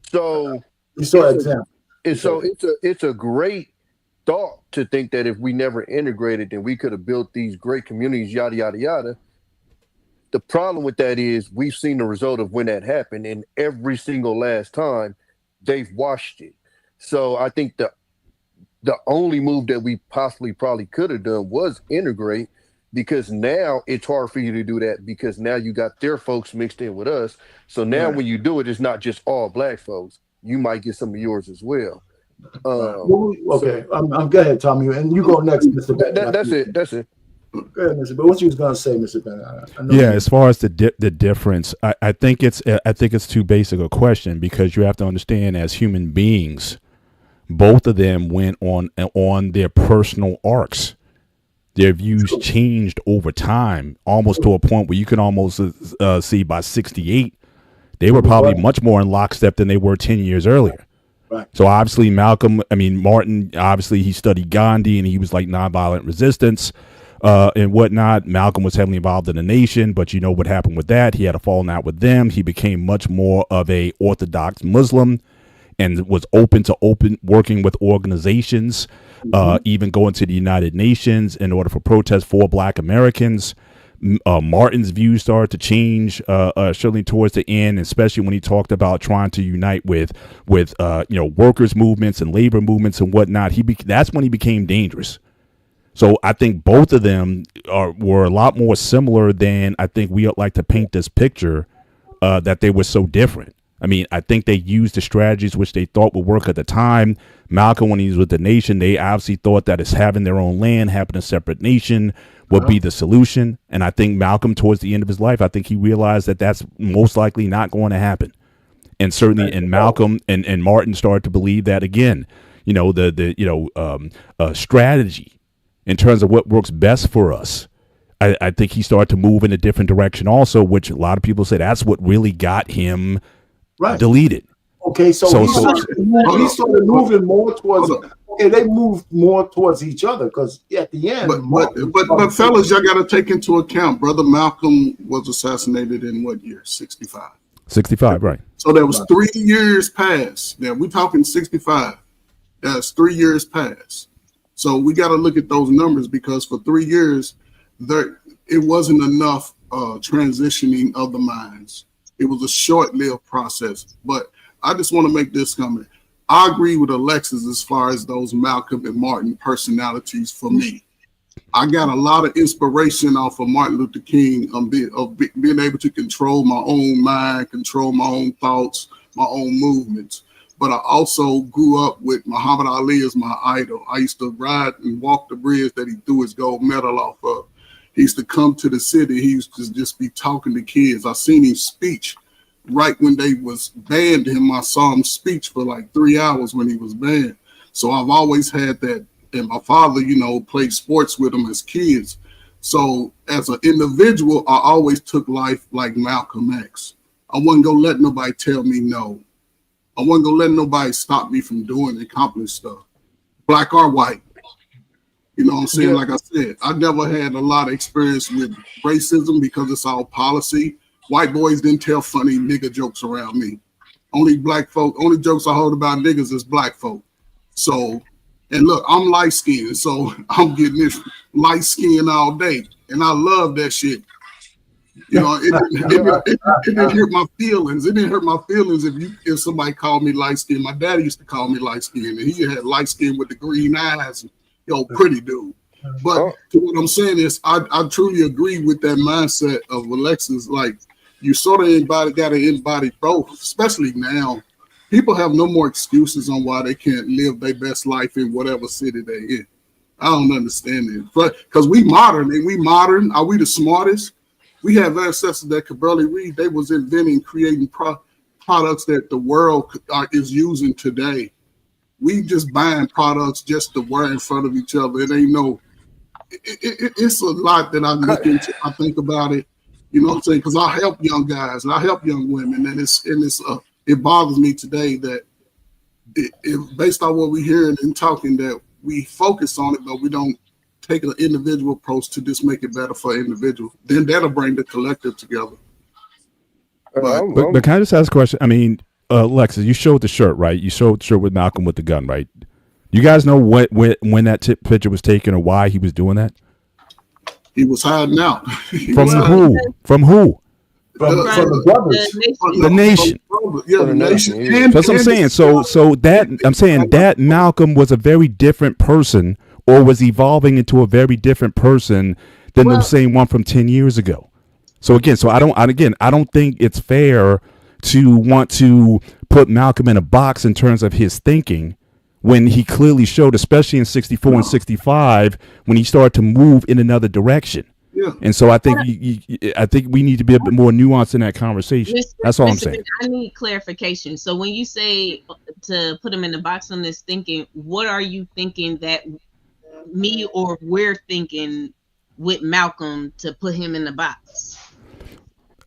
So you saw example. It's a great thought to think that if we never integrated, then we could have built these great communities, yada yada yada. The problem with that is we've seen the result of when that happened, and every single last time they've washed it. So I think the only move that we probably could have done was integrate, because now it's hard for you to do that because now you got their folks mixed in with us. So now when you do it, it's not just all Black folks. You might get some of yours as well. Okay, I'm go ahead, Tommy, and you go next, Mr. Ben. That's it. Go ahead, Mr. Ben. What you was gonna say, Mr. Ben? As far as the difference, I think it's too basic a question, because you have to understand, as human beings, both of them went on their personal arcs. Their views changed over time, almost to a point where you can almost see by 1968, they were probably much more in lockstep than they were 10 years earlier. Right. So obviously Martin, obviously he studied Gandhi and he was like nonviolent resistance and whatnot. Malcolm was heavily involved in the nation, but you know what happened with that. He had a falling out with them. He became much more of a Orthodox Muslim. and was open to working with organizations, even going to the United Nations in order for protests for Black Americans. Martin's views started to change certainly towards the end, especially when he talked about trying to unite with workers movements and labor movements and whatnot. That's when he became dangerous. So I think both of them were a lot more similar than I think we like to paint this picture that they were so different. I mean, I think they used the strategies which they thought would work at the time. Malcolm, when he was with the nation, they obviously thought that it's having their own land, having a separate nation would be the solution. And I think Malcolm, towards the end of his life, I think he realized that that's most likely not going to happen. And certainly, and Malcolm and Martin started to believe that again, strategy in terms of what works best for us. I think he started to move in a different direction also, which a lot of people say that's what really got him deleted. Okay, so he started moving more towards. Okay, they moved more towards each other because at the end. But fellas, y'all got to take into account, Brother Malcolm was assassinated in what year? 65. 65, right? So there was 3 years past. Now we're talking 65. That's 3 years past. So we got to look at those numbers because for 3 years, it wasn't enough transitioning of the minds. It was a short-lived process. But I just want to make this comment. I agree with Alexis as far as those Malcolm and Martin personalities for me. I got a lot of inspiration off of Martin Luther King of being able to control my own mind, control my own thoughts, my own movements. But I also grew up with Muhammad Ali as my idol. I used to ride and walk the bridge that he threw his gold medal off of. He used to come to the city. He used to just be talking to kids. I seen him speech right when they was banned him. I saw him speech for like 3 hours when he was banned. So I've always had that. And my father, played sports with him as kids. So as an individual, I always took life like Malcolm X. I wasn't going to let nobody tell me no. I wasn't going to let nobody stop me from doing and accomplish stuff, black or white. You know what I'm saying? Yeah. Like I said, I never had a lot of experience with racism because it's all policy. White boys didn't tell funny nigga jokes around me. Only jokes I heard about niggas is black folk. So, and look, I'm light skinned, so I'm getting this light skin all day. And I love that shit. It didn't hurt my feelings. It didn't hurt my feelings if somebody called me light skinned. My daddy used to call me light skinned, and he had light skin with the green eyes. Pretty dude. But what I'm saying is, I truly agree with that mindset of Alexis. Like, you sort of got to embody both, especially now. People have no more excuses on why they can't live their best life in whatever city they're in. I don't understand it. But because we modern, are we the smartest? We have ancestors that could barely read. They was inventing, creating products that the world is using today. We just buying products just to wear in front of each other. It ain't no. It's a lot that I look into. I think about it. You know what I'm saying? Because I help young guys and I help young women, and it bothers me today that based on what we're hearing and talking, that we focus on it, but we don't take an individual approach to just make it better for individual. Then that'll bring the collective together. But can I just ask a question? I mean, Alexis, you showed the shirt, right? You showed the shirt with Malcolm with the gun, right? You guys know when that picture was taken or why he was doing that? He was hiding out. From who? From who? From the brothers. The nation. Yeah, the nation. That's what I'm saying. So that Malcolm was a very different person, or was evolving into a very different person than the same one from 10 years ago. So I don't think it's fair to want to put Malcolm in a box in terms of his thinking when he clearly showed, especially in 64 and 65, when he started to move in another direction. Yeah. And so I think we need to be a bit more nuanced in that conversation. That's all I'm saying. I need clarification. So when you say to put him in the box on this thinking, what are you thinking that me or we're thinking with Malcolm to put him in the box?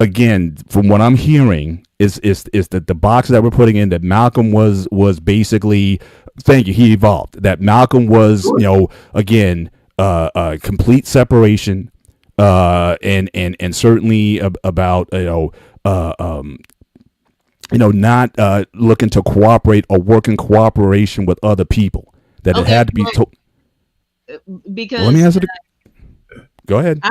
Again, from what I'm hearing is that the box that we're putting in, that Malcolm was basically, he evolved. That Malcolm was, again, complete separation, and certainly about not looking to cooperate or work in cooperation with other people. That it had to be because. Well, let me answer Go ahead.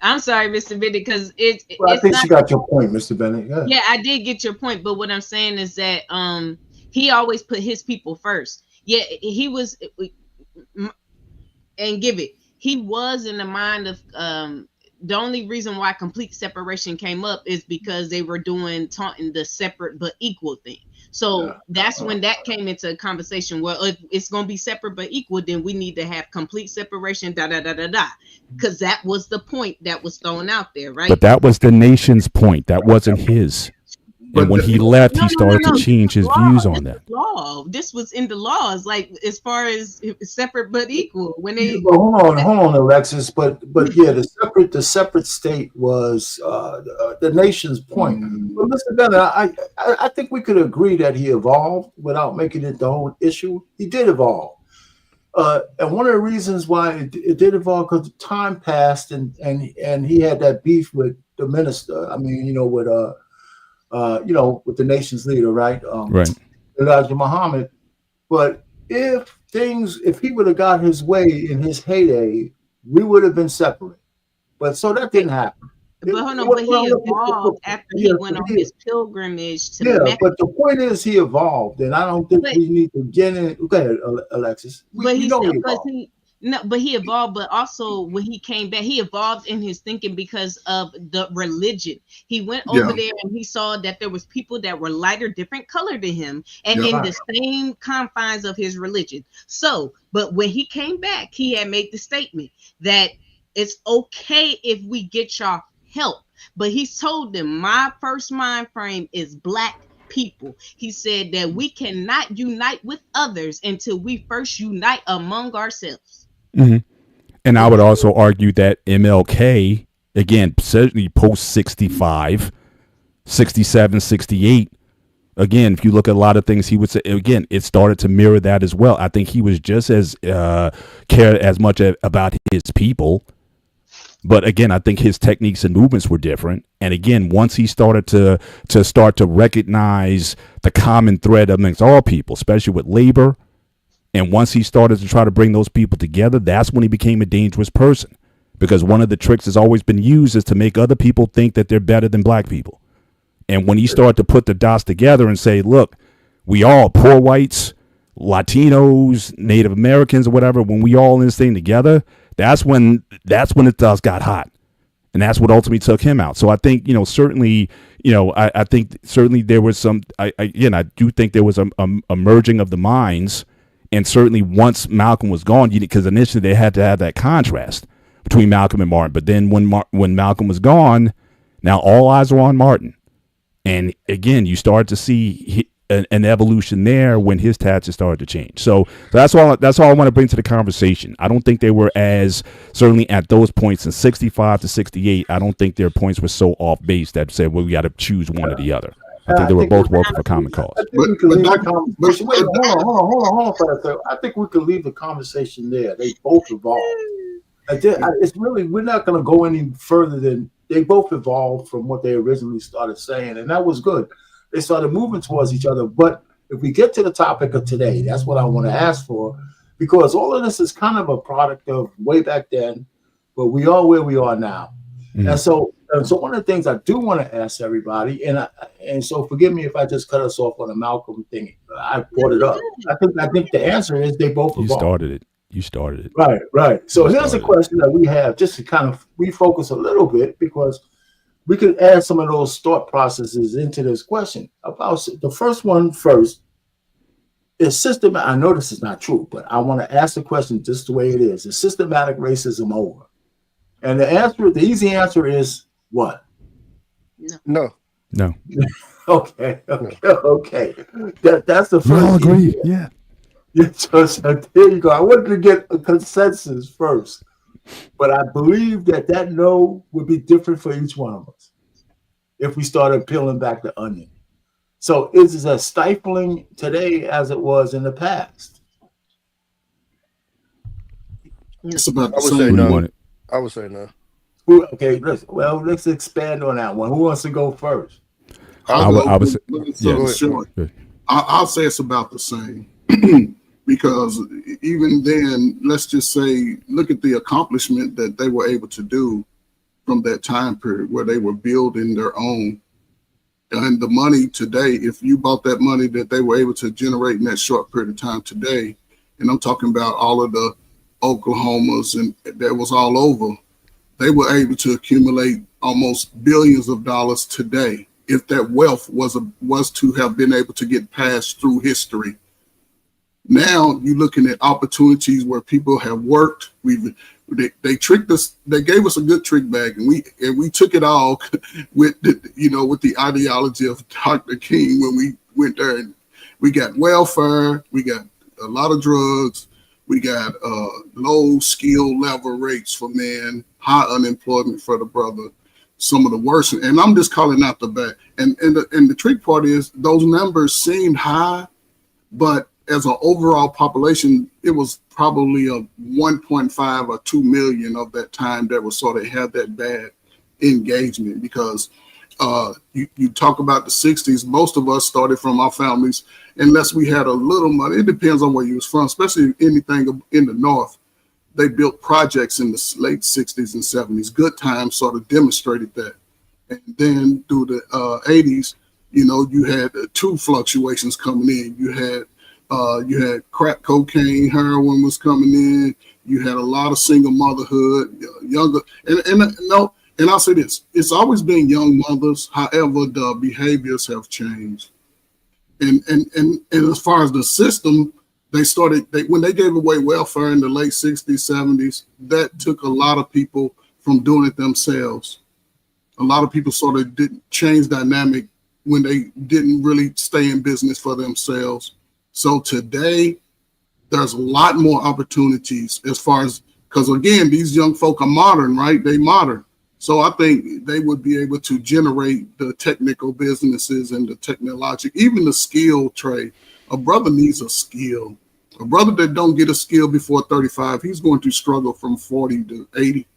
I'm sorry, Mr. Bennett, because I think she got your point, Mr. Bennett. Yeah, I did get your point, but what I'm saying is that he always put his people first. Yeah, he was, and give it. He was in the mind of the only reason why complete separation came up is because they were taunting the separate but equal thing. So that's when that came into a conversation. Well, if it's going to be separate but equal, then we need to have complete separation, because that was the point that was thrown out there, right? But that was the nation's point. That wasn't his. And when he left, he started to change his views on that. Law. This was in the laws, like as far as separate but equal. When they hold on, Alexis. But yeah, the separate state was the nation's point. But Mr. Bennett, I think we could agree that he evolved without making it the whole issue. He did evolve, and one of the reasons why it did evolve because time passed, and he had that beef with the minister. I mean, with with the nation's leader, right? Right. Elijah Muhammad. But if he would have got his way in his heyday, we would have been separate. But so that didn't happen. But hold on, but he evolved after he went on his pilgrimage to Mecca. But the point is he evolved, and I don't think we need to get in. Go ahead, Alexis. But he evolved, but also when he came back, he evolved in his thinking because of the religion. He went over there and he saw that there was people that were lighter, different color than him, and in the same confines of his religion. So, but when he came back, he had made the statement that it's okay if we get y'all help. But he told them, my first mind frame is Black people. He said that we cannot unite with others until we first unite among ourselves. Mm-hmm. And I would also argue that MLK, again, certainly post 65, 67, 68, again, if you look at a lot of things he would say, again, it started to mirror that as well. I think he was just as cared as much about his people. But again, I think his techniques and movements were different. And again, once he started to recognize the common thread amongst all people, especially with labor, and once he started to try to bring those people together, that's when he became a dangerous person. Because one of the tricks that's always been used is to make other people think that they're better than Black people. And when he started to put the dots together and say, look, we all, poor whites, Latinos, Native Americans, or whatever, when we all in this thing together, that's when the dust got hot. And that's what ultimately took him out. So I think, certainly, I think certainly there was some, I do think there was a merging of the minds. And certainly once Malcolm was gone, because initially they had to have that contrast between Malcolm and Martin. But then when Malcolm was gone, now all eyes are on Martin. And again, you start to see an evolution there when his taxes started to change. So that's all I want to bring to the conversation. I don't think they were as, certainly at those points in 65 to 68, I don't think their points were so off base that said, well, we got to choose one or the other. I think they were both working for common cause. Hold on for a second. I think we can leave the conversation there. They both evolved. It's really, we're not going to go any further than they both evolved from what they originally started saying, and that was good. They started moving towards each other. But if we get to the topic of today, that's what I want to ask for, because all of this is kind of a product of way back then, but we are where we are now. Mm-hmm. And so one of the things I do want to ask everybody, and so forgive me if I just cut us off on a Malcolm thing. I brought it up. I think the answer is they both evolved. You started it. Right. So here's a question that we have, just to kind of refocus a little bit, because we could add some of those thought processes into this question. About the first one first is systematic. I know this is not true, but I want to ask the question just the way it is. Is systematic racism over? And the easy answer is what? No. Okay. That's the first. We all agree. Yeah. So there you go. I wanted to get a consensus first, but I believe that no would be different for each one of us if we started peeling back the onion. So is it as stifling today as it was in the past? It's about the same. I would say no. Okay, let's expand on that one. Who wants to go first? I'll say it's about the same. Because even then, let's just say, look at the accomplishment that they were able to do from that time period where they were building their own. And the money today, if you bought that money that they were able to generate in that short period of time today, and I'm talking about all of the Oklahomas and that was all over, they were able to accumulate almost billions of dollars today if that wealth was to have been able to get passed through history. Now you're looking at opportunities where people have worked. They tricked us. They gave us a good trick bag, and we took it all with the ideology of Dr. King when we went there. And we got welfare, we got a lot of drugs, we got low skill level rates for men, high unemployment for the brother, some of the worst. And I'm just calling out the bad. And the trick part is those numbers seemed high, but as an overall population, it was probably a 1.5 or 2 million of that time that was sort of had that bad engagement. Because you talk about the 60s, most of us started from our families, unless we had a little money. It depends on where you was from, especially anything in the North. They built projects in the late 60s and 70s. Good Times sort of demonstrated that. And then through the 80s, you had two fluctuations coming in. You had crack cocaine, heroin was coming in. You had a lot of single motherhood, younger, and I'll say this: it's always been young mothers. However, the behaviors have changed, and as far as the system, when they gave away welfare in the late 60s, 70s, that took a lot of people from doing it themselves. A lot of people sort of didn't change dynamic when they didn't really stay in business for themselves. So today, there's a lot more opportunities as far as, because again, these young folk are modern, right? They modern. So I think they would be able to generate the technical businesses and the technological, even the skill trade. A brother needs a skill. A brother that don't get a skill before 35, he's going to struggle from 40 to 80.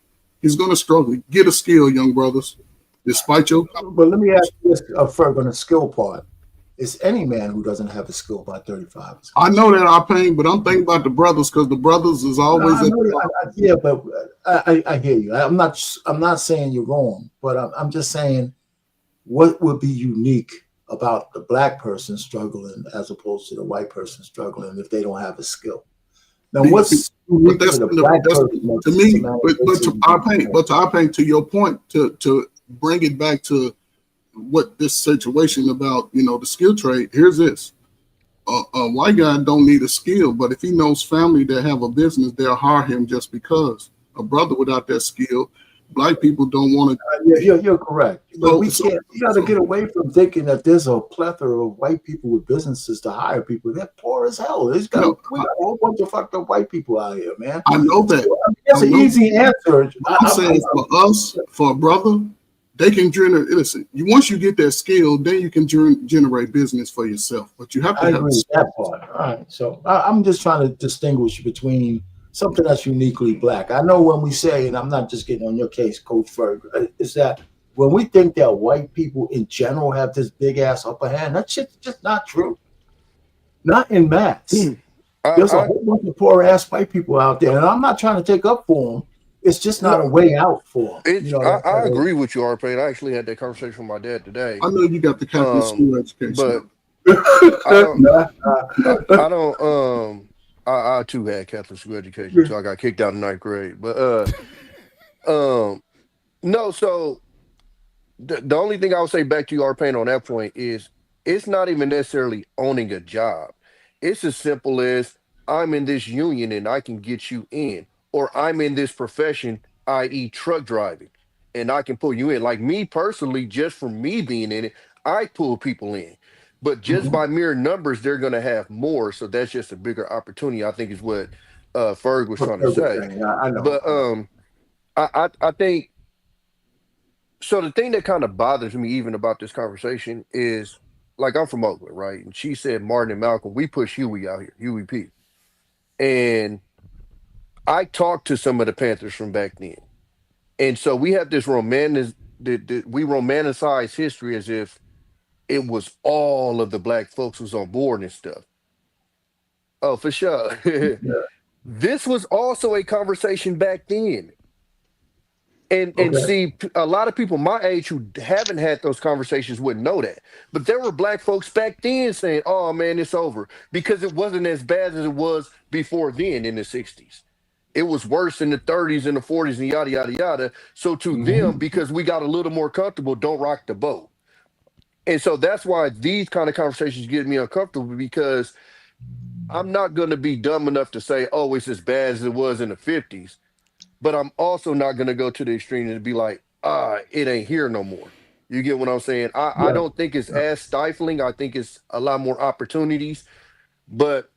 He's going to struggle. Get a skill, young brothers, despite your. But let me ask you this, Ferg, on the skill part. It's any man who doesn't have a skill by 35. I know that our pain, but I'm thinking about the brothers because the brothers is always. Yeah, but I hear you. I'm not saying you're wrong, but I'm just saying what would be unique about the black person struggling as opposed to the white person struggling if they don't have a skill. Now, what's unique to the black person? To me, but to our pain, to your point, to bring it back to what this situation about, the skill trade, here's this. A white guy don't need a skill, but if he knows family that have a business, they'll hire him just because. A brother without that skill, black people don't want to. You're correct. But we got to get away from thinking that there's a plethora of white people with businesses to hire people. They're poor as hell. We got a whole bunch of fucked up white people out here, man. I know that. That's an easy answer. I'm saying for us, for a brother, they can generate. Listen, once you get that skill, then you can generate business for yourself. But you have to have that part. All right. So I'm just trying to distinguish between something that's uniquely black. I know when we say, and I'm not just getting on your case, Coach Ferg, is that when we think that white people in general have this big ass upper hand, that shit's just not true. Not in mass. There's a whole bunch of poor ass white people out there, and I'm not trying to take up for them. It's just not a way out for them. I agree with you, RP. I actually had that conversation with my dad today. I know you got the Catholic school education, but I too had Catholic school education, so I got kicked out in 9th grade. But no. So the only thing I would say back to you, RP, on that point is it's not even necessarily owning a job. It's as simple as I'm in this union and I can get you in. Or I'm in this profession, i.e. truck driving, and I can pull you in. Like me personally, just from me being in it, I pull people in. But just by mere numbers, they're going to have more. So that's just a bigger opportunity, I think, is what Ferg was trying to say. I know. But I think, so the thing that kind of bothers me even about this conversation is, like, I'm from Oakland, right? And she said Martin and Malcolm, we push Huey out here, UEP. And I talked to some of the Panthers from back then. And so we have this we romanticize history as if it was all of the black folks was on board and stuff. Oh, for sure. Yeah. This was also a conversation back then. And Okay. see, a lot of people my age who haven't had those conversations wouldn't know that. But there were black folks back then saying, "Oh man, it's over," because it wasn't as bad as it was before then in the 60s. It was worse in the 30s and the 40s and yada yada yada. So to them, because we got a little more comfortable, don't rock the boat. And so that's why these kind of conversations get me uncomfortable, because I'm not going to be dumb enough to say, "Oh, it's as bad as it was in the 50s." But I'm also not going to go to the extreme and be like, it ain't here no more. You get what I'm saying? I Yeah. don't think it's as stifling. I think it's a lot more opportunities. But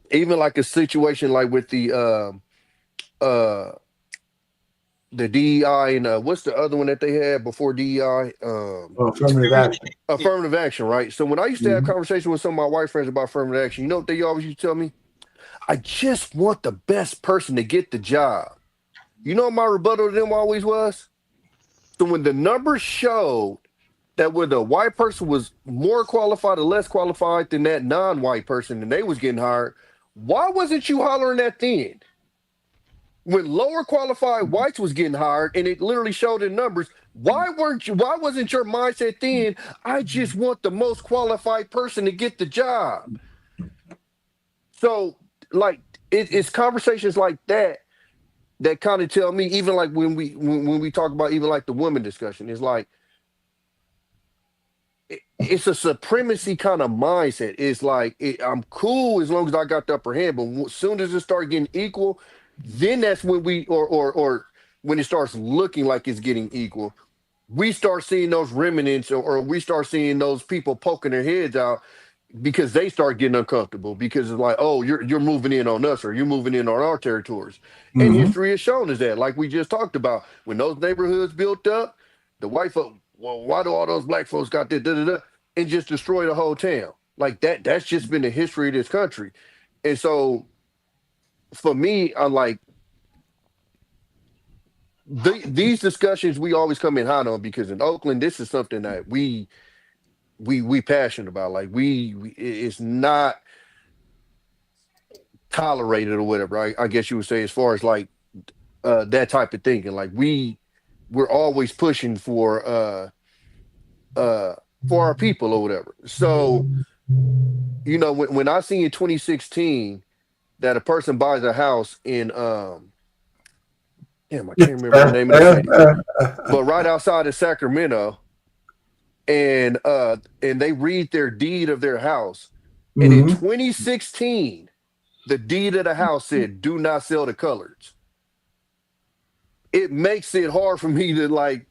even like a situation like with uh the DEI and what's the other one that they had before DEI? Affirmative action. Affirmative action, right? So when I used to have Mhm. conversations with some of my white friends about affirmative action, you know what they always used to tell me? I just want the best person to get the job. You know what my rebuttal to them always was? So when the numbers showed that whether a white person was more qualified or less qualified than that non-white person and they was getting hired, why wasn't you hollering at then? When lower qualified whites was getting hired and it literally showed in numbers, why wasn't your mindset then, I just want the most qualified person to get the job? So like it's conversations like that that kind of tell me, even like when we talk about even like the women discussion, it's like it's a supremacy kind of mindset. It's like I'm cool as long as I got the upper hand, but as soon as it start getting equal, then that's when we or when it starts looking like it's getting equal, we start seeing those remnants, or we start seeing those people poking their heads out because they start getting uncomfortable, because it's like, oh, you're moving in on us, or you're moving in on our territories. And history has shown us that, like we just talked about, when those neighborhoods built up, the white folk, well, why do all those black folks got this, da, da, da, and just destroy the whole town? Like that's just been the history of this country. And so for me, I'm like, these discussions we always come in hot on, because in Oakland, this is something that we passionate about. Like it's not tolerated or whatever. I guess you would say, as far as like that type of thinking. Like we're always pushing for our people or whatever. So you know, when I see in 2016 that a person buys a house in damn, I can't remember the name of the city, but right outside of Sacramento, and they read their deed of their house, and in 2016 the deed of the house said, "Do not sell to coloreds." It makes it hard for me to like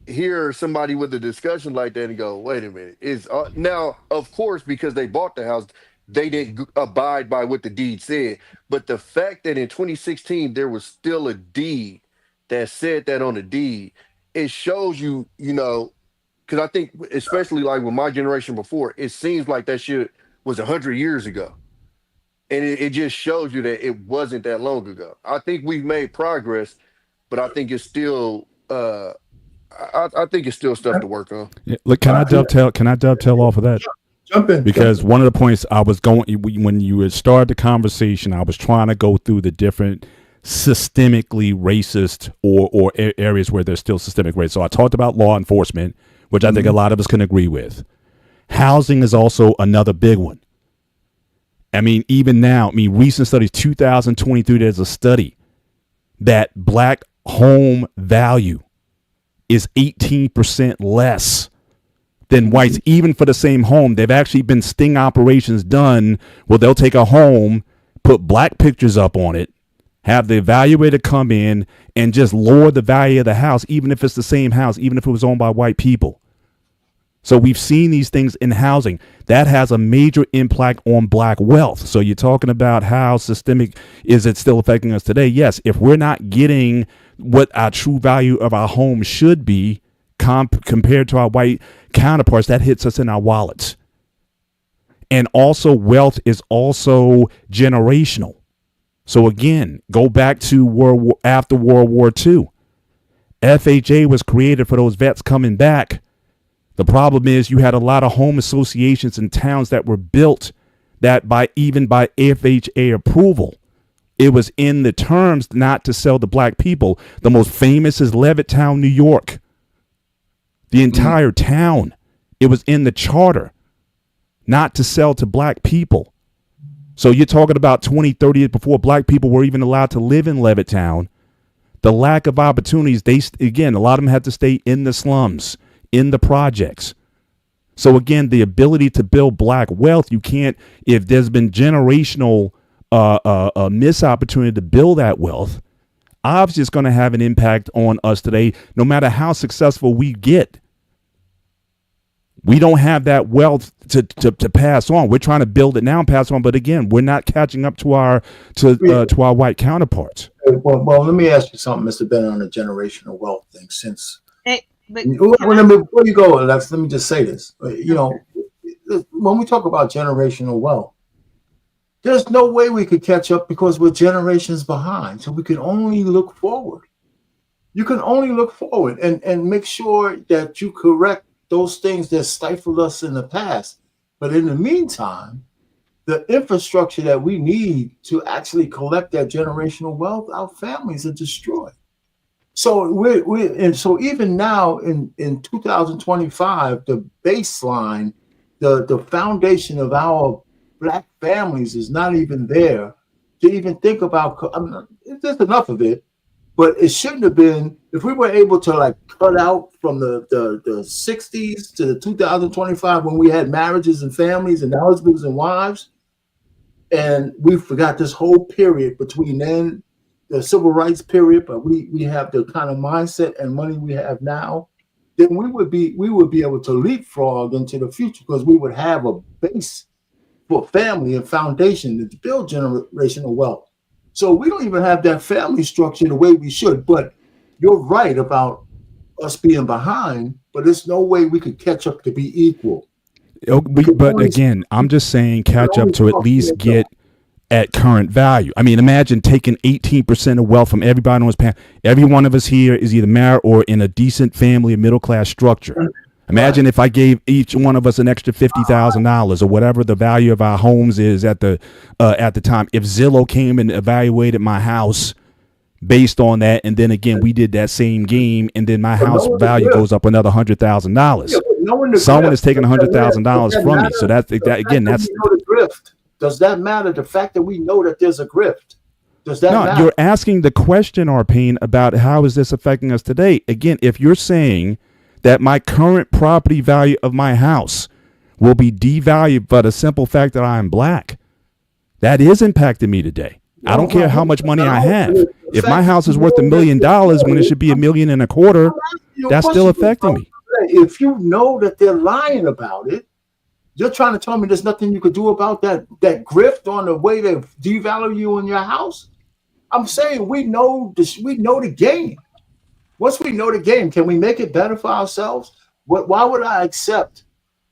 hear somebody with a discussion like that and go, "Wait a minute." Is now, of course, because they bought the house, they didn't abide by what the deed said. But the fact that in 2016 there was still a deed that said that on the deed, it shows you, you know, because I think, especially like with my generation before, it seems like that shit was 100 years ago. And it just shows you that it wasn't that long ago. I think we've made progress, but I think it's still I think it's still stuff to work on. Yeah, look, can I dovetail off of that? Jump in. Because one of the points I was going, when you had started the conversation, I was trying to go through the different systemically racist or areas where there's still systemic racism. So I talked about law enforcement, which I think a lot of us can agree with. Housing is also another big one. I mean, even now, recent studies, 2023, there's a study that black home value is 18% less than whites, even for the same home. They've actually been sting operations done where they'll take a home, put black pictures up on it, have the evaluator come in and just lower the value of the house, even if it's the same house, even if it was owned by white people. So we've seen these things in housing. That has a major impact on black wealth. So you're talking about how systemic is it still affecting us today? Yes, if we're not getting what our true value of our home should be compared to our white counterparts, that hits us in our wallets. And also wealth is also generational. So again, go back to after World War II. FHA was created for those vets coming back The problem is you had a lot of home associations in towns that were built that by FHA approval. It was in the terms not to sell to black people. The most famous is Levittown, New York. The entire town, it was in the charter not to sell to black people. So you're talking about 20, 30 years before black people were even allowed to live in Levittown. The lack of opportunities, a lot of them had to stay in the slums, in the projects. So again, the ability to build black wealth, you can't, if there's been generational missed opportunity to build that wealth, obviously it's going to have an impact on us today, no matter how successful we get. We don't have that wealth to pass on. We're trying to build it now and pass on, but again, we're not catching up to our white counterparts. Well, let me ask you something, Mr. Bennett, on the generational wealth thing. Since before you go, Alex, let me just say this. You know, when we talk about generational wealth, there's no way we could catch up because we're generations behind. So we can only look forward. You can only look forward and make sure that you correct those things that stifled us in the past. But in the meantime, the infrastructure that we need to actually collect that generational wealth, our families are destroyed. So so even now in 2025, the baseline, the foundation of our black families is not even there to even think about. I mean, there's enough of it, but it shouldn't have been. If we were able to like cut out from the 60s to the 2025 when we had marriages and families and husbands and wives, and we forgot this whole period between then, the civil rights period, but we have the kind of mindset and money we have now, then we would be able to leapfrog into the future because we would have a base for family and foundation to build generational wealth. So we don't even have that family structure the way we should. But you're right about us being behind, but there's no way we could catch up to be equal. But again, I'm just saying catch up to at least get at current value. I mean, imagine taking 18% of wealth from everybody on his path. Every one of us here is either married or in a decent family or middle class structure. Imagine if I gave each one of us an extra $50,000 or whatever the value of our homes is at the time. If Zillow came and evaluated my house based on that, and then again we did that same game, and then my house value goes up another $100,000. Someone is taking $100,000 from me. So that's again. That's the grift. Does that matter? The fact that we know that there's a grift. Does that matter? You're asking the question, Arpane, about how is this affecting us today? Again, if you're saying that my current property value of my house will be devalued by the simple fact that I am black, that is impacting me today. I don't care how much money I have. If my house is worth $1 million when it should be $1.25 million, that's still affecting me. If you know that they're lying about it, you're trying to tell me there's nothing you could do about that grift on the way to devalue you in your house? I'm saying we know this. We know the game. Once we know the game, can we make it better for ourselves? Why would I accept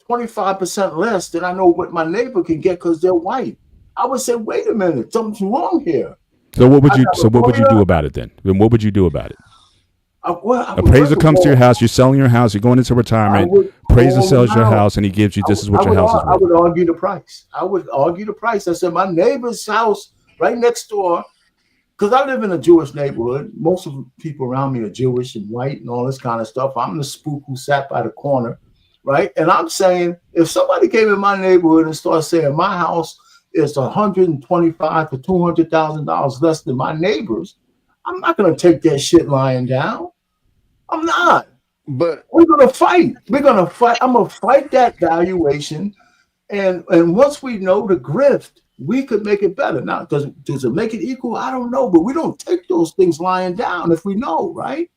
25% less than I know what my neighbor can get because they're white? I would say, wait a minute, something's wrong here. So what would you do about it then? Then what would you do about it? Appraiser comes to your house, you're selling your house, you're going into retirement, appraiser sells your house, and he gives you, this is what your house is worth. I would argue the price. I said, my neighbor's house right next door, because I live in a Jewish neighborhood. Most of the people around me are Jewish and white and all this kind of stuff. I'm the spook who sat by the corner, right? And I'm saying, if somebody came in my neighborhood and started saying my house is $125,000 to $200,000 less than my neighbor's, I'm not going to take that shit lying down. I'm not. But we're going to fight. I'm going to fight that valuation. And once we know the grift, we could make it better. Now, does it make it equal? I don't know, but we don't take those things lying down if we know, right?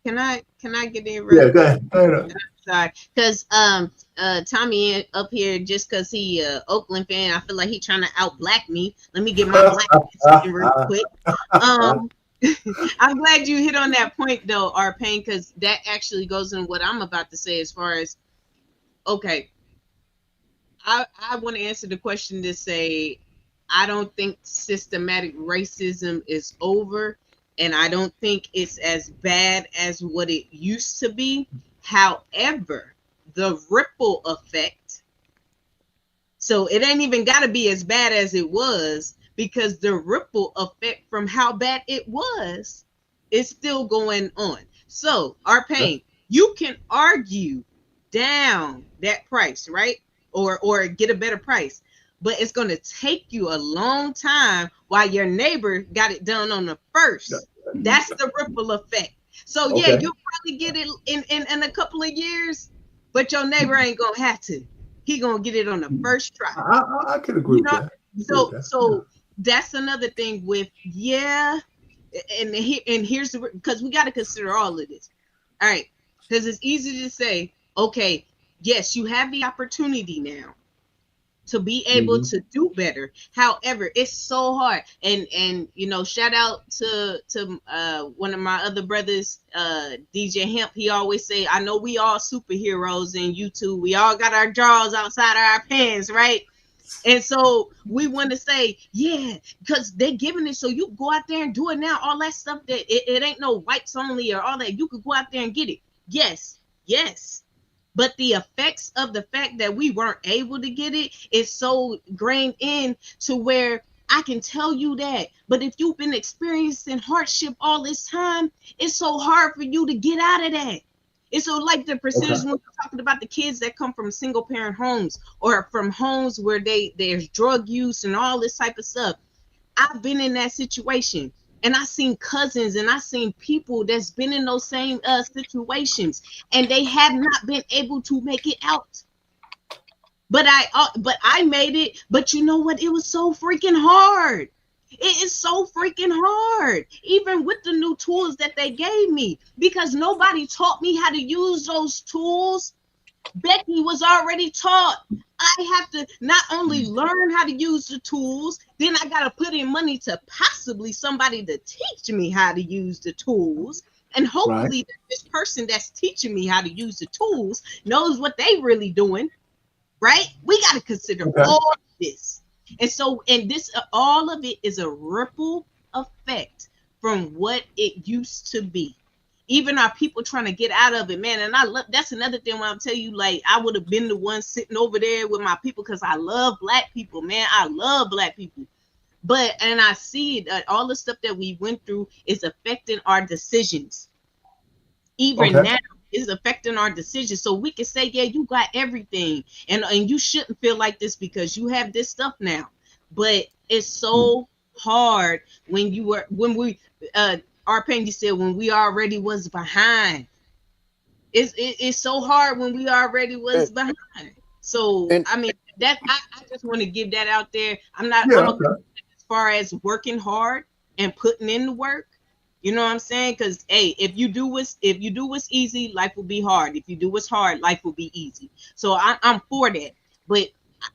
Can I get in? Yeah, go ahead. Sorry, because Tommy up here, just because he Oakland fan, I feel like he trying to out-black me. Let me get my black real quick. I'm glad you hit on that point though, Arpane, because that actually goes in what I'm about to say as far as, okay, I want to answer the question to say, I don't think systematic racism is over, and I don't think it's as bad as what it used to be. However, the ripple effect, so it ain't even got to be as bad as it was, because the ripple effect from how bad it was is still going on. So, our pain, you can argue down that price, right? Or get a better price, but it's going to take you a long time while your neighbor got it done on the first. That's the ripple effect. So yeah, you'll probably get it in a couple of years, but your neighbor ain't gonna have to. He gonna get it on the first try. I can agree with that. So that's another thing with and here's the, because we got to consider all of this. All right, because it's easy to say, okay, yes, you have the opportunity now to be able to do better. However, it's so hard. And you know, shout out to one of my other brothers, DJ Hemp. He always say, I know we all superheroes in YouTube. We all got our jaws outside our pants, right? And so we want to say, yeah, because they're giving it, so you go out there and do it now. All that stuff that it ain't no whites only or all that. You could go out there and get it. Yes. But the effects of the fact that we weren't able to get it is so grained in to where I can tell you that. But if you've been experiencing hardship all this time, it's so hard for you to get out of that. It's so like the percentage when we're talking about the kids that come from single parent homes or from homes where there's drug use and all this type of stuff. I've been in that situation. And I seen cousins and I seen people that's been in those same situations, and they have not been able to make it out. But I made it. But you know what? It was so freaking hard. It is so freaking hard, even with the new tools that they gave me, because nobody taught me how to use those tools. Becky was already taught. I have to not only learn how to use the tools, then I got to put in money to possibly somebody to teach me how to use the tools. And hopefully this person that's teaching me how to use the tools knows what they really doing, right? We got to consider all of this. And so, and this, all of it is a ripple effect from what it used to be. Even our people trying to get out of it, man. And I love, that's another thing when I'm telling you, like, I would have been the one sitting over there with my people because I love Black people, man. I love Black people. But, and I see that all the stuff that we went through is affecting our decisions. Even now is affecting our decisions. So we can say, yeah, you got everything. And you shouldn't feel like this because you have this stuff now. But it's so hard when our Penny said, when we already was behind. It's so hard when we already was behind. So I mean, that I just want to give that out there. I'm as far as working hard and putting in the work. You know what I'm saying? Because hey, if you do what's easy, life will be hard. If you do what's hard, life will be easy. So I'm for that. But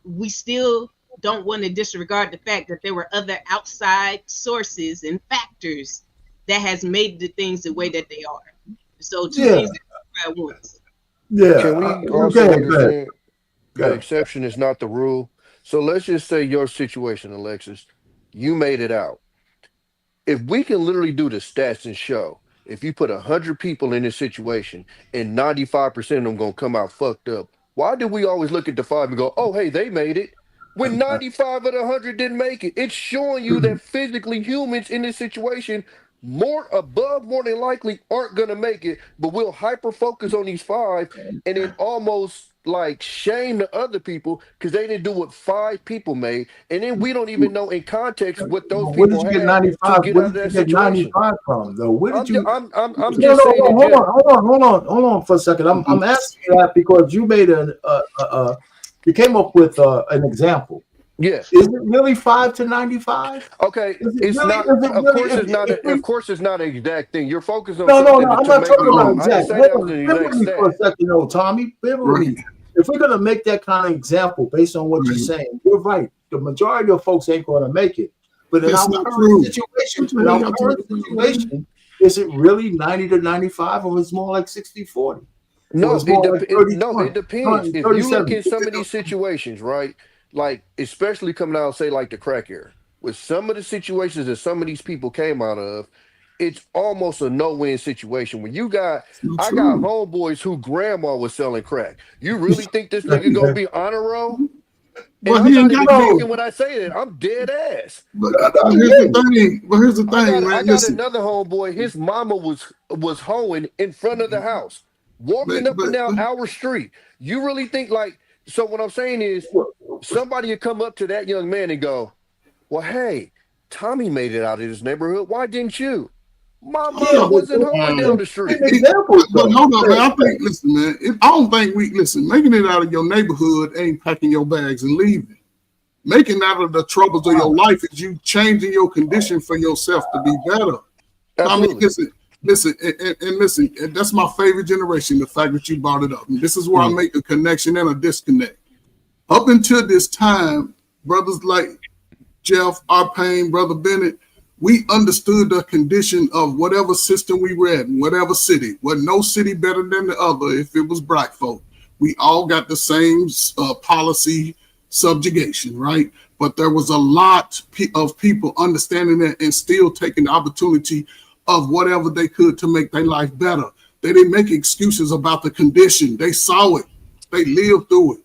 we still don't want to disregard the fact that there were other outside sources and factors that has made the things the way that they are. So two things at once. Yeah. Can we also understand the exception is not the rule? So let's just say your situation, Alexis, you made it out. If we can literally do the stats and show, if you put 100 people in this situation and 95% of them gonna come out fucked up, why do we always look at the 5 and go, oh, hey, they made it? When 95 of the 100 didn't make it, it's showing you that physically humans in this situation more than likely aren't going to make it, but we'll hyper focus on these 5 and then almost like shame the other people because they didn't do what 5 people made, and then we don't even know in context what those people had to get out of that situation. 95 from though? Where did you? I'm just saying. Hold on for a second. I'm asking you that because you made you came up with an example. Yes. Is it really 5 to 95? Okay, it's really, not. Of course, it's not. Of course, it's not an exact thing. You're focused on. No. I'm not talking about exact. I didn't say that was an exact stat. For a second, Tommy. If we're gonna make that kind of example based on what you're saying, you're right. The majority of folks ain't gonna make it. But in our current situation, is it really 90 to 95, or is it more like 60-40? No, it depends. If you look at some of these situations, right? Like, especially coming out, say, like the crack era, with some of the situations that some of these people came out of, it's almost a no-win situation. When I got True. homeboys who grandma was selling crack. You really think this nigga gonna be honor roll? And But I'm he not ain't even got geeking no. when I say that. I'm dead ass. But here's the thing. But here's the thing, I man. got Listen, another homeboy. His mama was hoeing in front of the house, walking up and down but our street. You really think like so? What I'm saying is, somebody would come up to that young man and go, "Well, hey, Tommy made it out of this neighborhood. Why didn't you?" My Yeah, mama but wasn't hoeing down the street. examples, But though. hold on, man. I think, listen, man. I don't think making it out of your neighborhood ain't packing your bags and leaving. Making out of the troubles of your life is you changing your condition for yourself to be better. I mean, Absolutely. listen, and that's my favorite generation, the fact that you brought it up. And this is where I make a connection and a disconnect. Up until this time, brothers like Jeff, Arpain, Brother Bennett, we understood the condition of whatever system we were in, whatever city. Was no city better than the other if it was black folk. We all got the same policy subjugation, right? But there was a lot of people understanding that and still taking the opportunity of whatever they could to make their life better. They didn't make excuses about the condition. They saw it. They lived through it.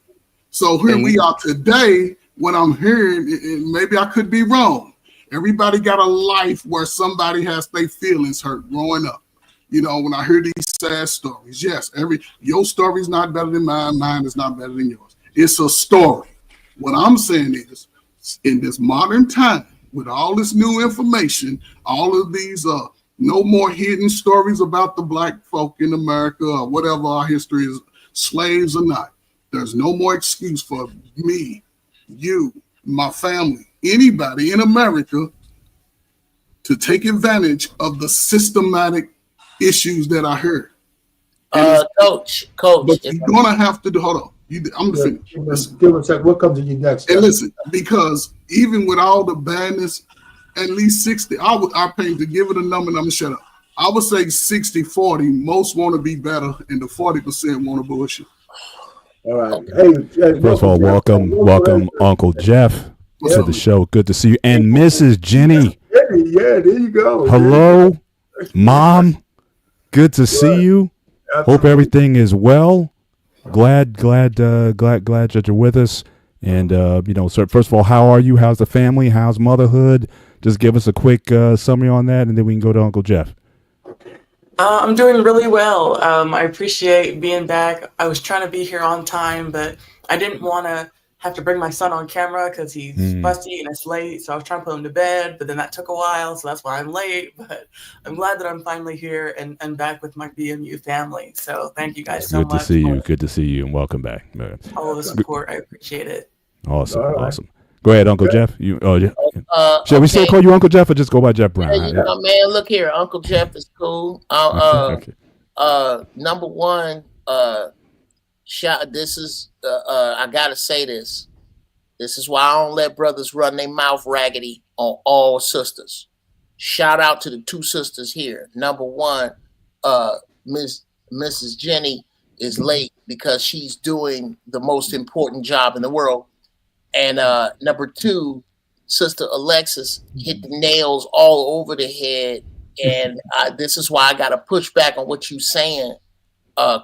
So here we are today. What I'm hearing, and maybe I could be wrong, everybody got a life where somebody has their feelings hurt growing up. You know, when I hear these sad stories, yes, your story's not better than mine. Mine is not better than yours. It's a story. What I'm saying is, in this modern time, with all this new information, all of these no more hidden stories about the black folk in America or whatever our history is, slaves or not. There's no more excuse for me, you, my family, anybody in America to take advantage of the systematic issues that I heard. Coach. But you're gonna have to hold on. I'm gonna finish. Give us a second. What comes in you next? And listen, because even with all the badness, at least 60, I paid to give it a number and I'm gonna shut up. I would say 60-40. Most want to be better, and the 40% want to bullshit. All right. Hey, first of all, welcome, Uncle Jeff to the show. Good to see you, and Mrs. Jenny. Yeah, there you go. Hello, Mom. Good to see you. Hope everything is well. Glad that you're with us. And so first of all, how are you? How's the family? How's motherhood? Just give us a quick summary on that, and then we can go to Uncle Jeff. I'm doing really well. I appreciate being back. I was trying to be here on time, but I didn't want to have to bring my son on camera because he's busty and it's late. So I was trying to put him to bed, but then that took a while. So that's why I'm late. But I'm glad that I'm finally here and back with my BMU family. So thank you guys so much. Good to see you, and welcome back. All the support. I appreciate it. Awesome. Go ahead, Uncle Jeff. Shall we still okay. call you Uncle Jeff or just go by Jeff Brown? Man, look here. Uncle Jeff is cool. Okay. Number one, this is I gotta say this. This is why I don't let brothers run their mouth raggedy on all sisters. Shout out to the two sisters here. Number one, Mrs. Jenny is late because she's doing the most important job in the world. And number two, Sister Alexis hit the nails all over the head. And this is why I got to push back on what you're saying,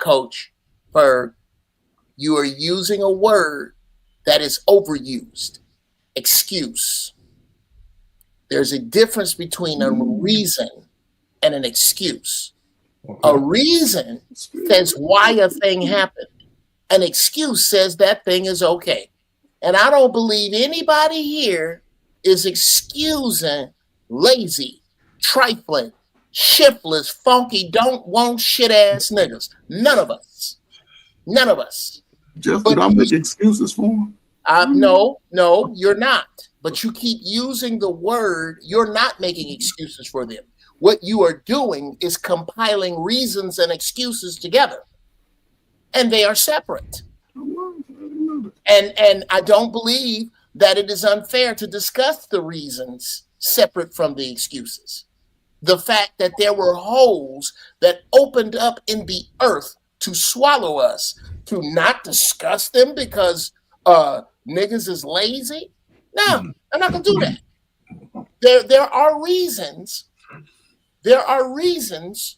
Coach. For you are using a word that is overused. Excuse. There's a difference between a reason and an excuse. Okay. A reason says why a thing happened. An excuse says that thing is okay. And I don't believe anybody here is excusing lazy, trifling, shiftless, funky, don't want shit ass niggas. None of us. Jeff, did I make excuses for him? No, you're not. But you keep using the word, you're not making excuses for them. What you are doing is compiling reasons and together. And they are separate. And I don't believe that it is unfair to discuss the reasons separate from the excuses. The fact that there were holes that opened up in the earth to swallow us, to not discuss them because niggas is lazy. No, I'm not gonna do that. There are reasons there are reasons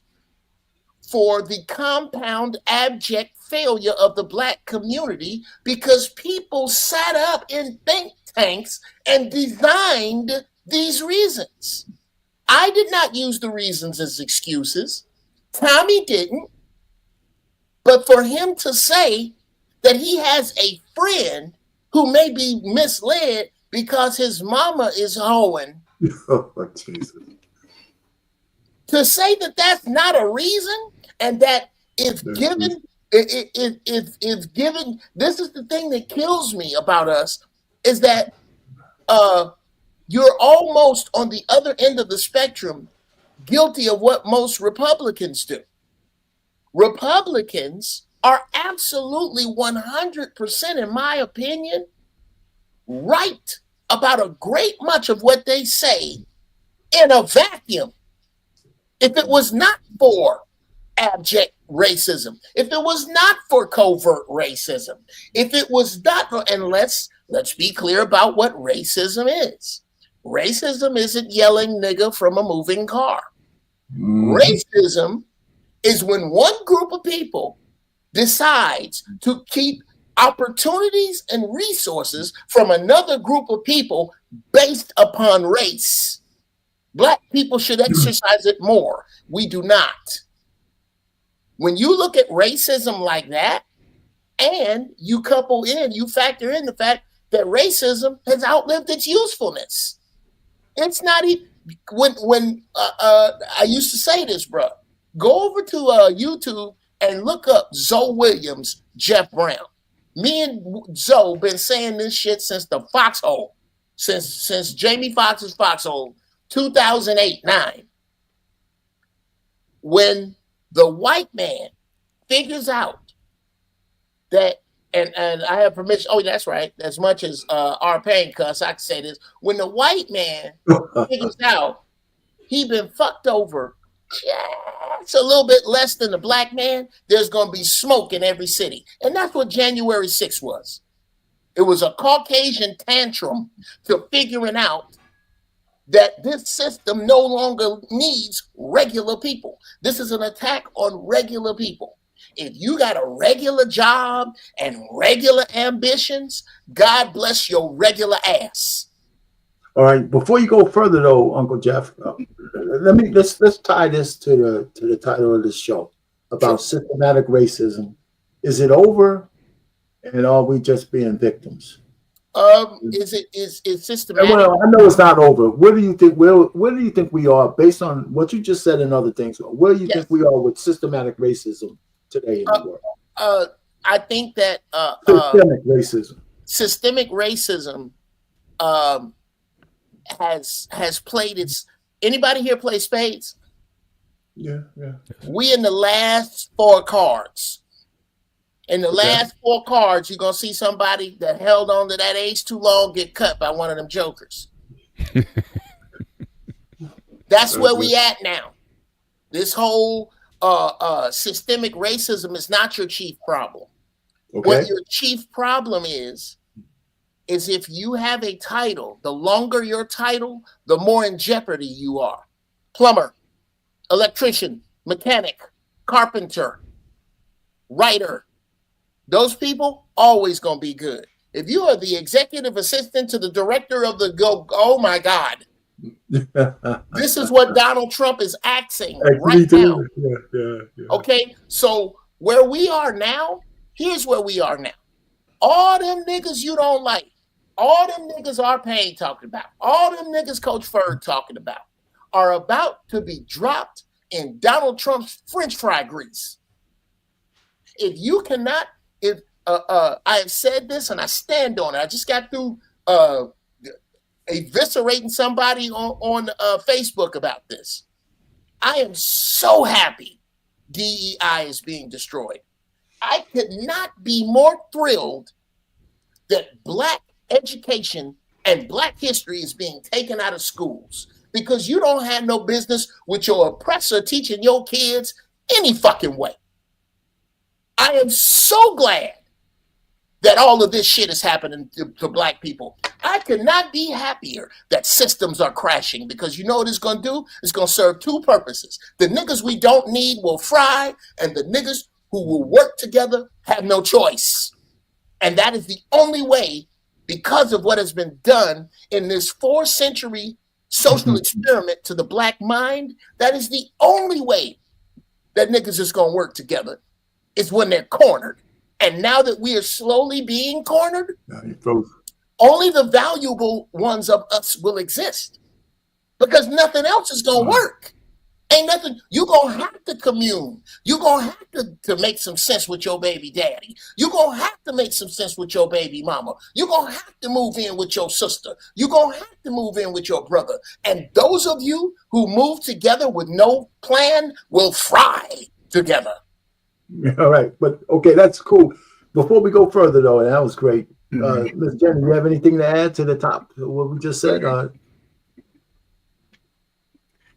for the compound abject failure of the Black community because people sat up in think tanks and designed these reasons. I did not use the reasons as excuses. Tommy didn't. But for him to say that he has a friend who may be misled because his mama is hoeing, Oh, Jesus. to say that that's not a reason and that if given, if given, this is the thing that kills me about us, is that you're almost on the other end of the spectrum guilty of what most Republicans do. Republicans are absolutely 100%, in my opinion, right about a great much of what they say in a vacuum. If it was not for abject racism, if it was not for covert racism, if it was not for, and let's be clear about what racism is. Racism isn't yelling nigga from a moving car. Racism is when one group of people decides to keep opportunities and resources from another group of people based upon race. Black people should exercise it more. We do not. When you look at racism like that, and you factor in the fact that racism has outlived its usefulness. It's not even, when I used to say this, bro, go over to YouTube and look up Zoe Williams, Jeff Brown. Me and Zoe been saying this shit since the foxhole, since Jamie Foxx's foxhole, 2008-9. When the white man figures out that, and I have permission, oh, that's right, as much as our pain cuss, I can say this. When the white man figures out he been fucked over just a little bit less than the black man, there's going to be smoke in every city. And that's what January 6th was. It was a Caucasian tantrum to figuring out that this system no longer needs regular people. This is an attack on regular people. If you got a regular job and regular ambitions, God bless your regular ass. All right. Before you go further, though, Uncle Jeff, let's tie this to the title of this show about systematic racism. Is it over, and are we just being victims? Is systematic? Well, I know it's not over. Where do you think? Where do you think we are, based on what you just said and other things? Where do you think we are with systematic racism today in the world? I think that systemic racism has played its. Anybody here play spades? Yeah. We in the last 4 cards. In the last 4 cards, you're gonna see somebody that held on to that ace too long get cut by one of them jokers. That's where we at now. This whole systemic racism is not your chief problem. Okay. What your chief problem is if you have a title, the longer your title, the more in jeopardy you are. Plumber, electrician, mechanic, carpenter, writer. Those people always gonna be good. If you are the executive assistant to the director of oh my God. This is what Donald Trump is axing right now. Yeah. Okay, so where we are now, here's where we are now. All them niggas you don't like, all them niggas our Payne talking about, all them niggas Coach Ferg talking about, are about to be dropped in Donald Trump's French fry grease. If you cannot, I have said this and I stand on it. I just got through eviscerating somebody on Facebook about this. I am so happy DEI is being destroyed. I could not be more thrilled that Black education and Black history is being taken out of schools, because you don't have no business with your oppressor teaching your kids any fucking way. I am so glad that all of this shit is happening to Black people. I could not be happier that systems are crashing, because you know what it's going to do? It's going to serve two purposes. The niggas we don't need will fry, and the niggas who will work together have no choice. And that is the only way, because of what has been done in this 4th-century social experiment to the black mind, that is the only way that niggas is going to work together, is when they're cornered. And now that we are slowly being cornered, only the valuable ones of us will exist, because nothing else is going to work. Ain't nothing. You're going to have to commune. You're going to have to make some sense with your baby daddy. You're going to have to make some sense with your baby mama. You're going to have to move in with your sister. You're going to have to move in with your brother. And those of you who move together with no plan will fry together. All right. But okay, that's cool. Before we go further, though, and that was great. Ms. Jenny, you have anything to add to the top of what we just said?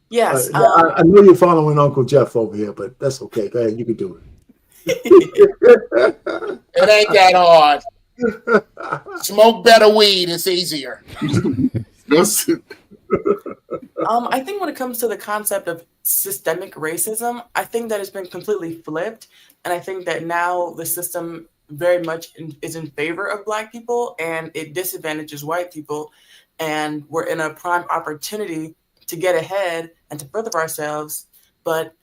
Yes. I know you're following Uncle Jeff over here, but that's okay. Go ahead, you can do it. It ain't that hard. Smoke better weed, it's easier. That's it. I think when it comes to the concept of systemic racism, I think that it's been completely flipped. And I think that now the system very much is in favor of Black people, and it disadvantages white people. And we're in a prime opportunity to get ahead and to further ourselves. But,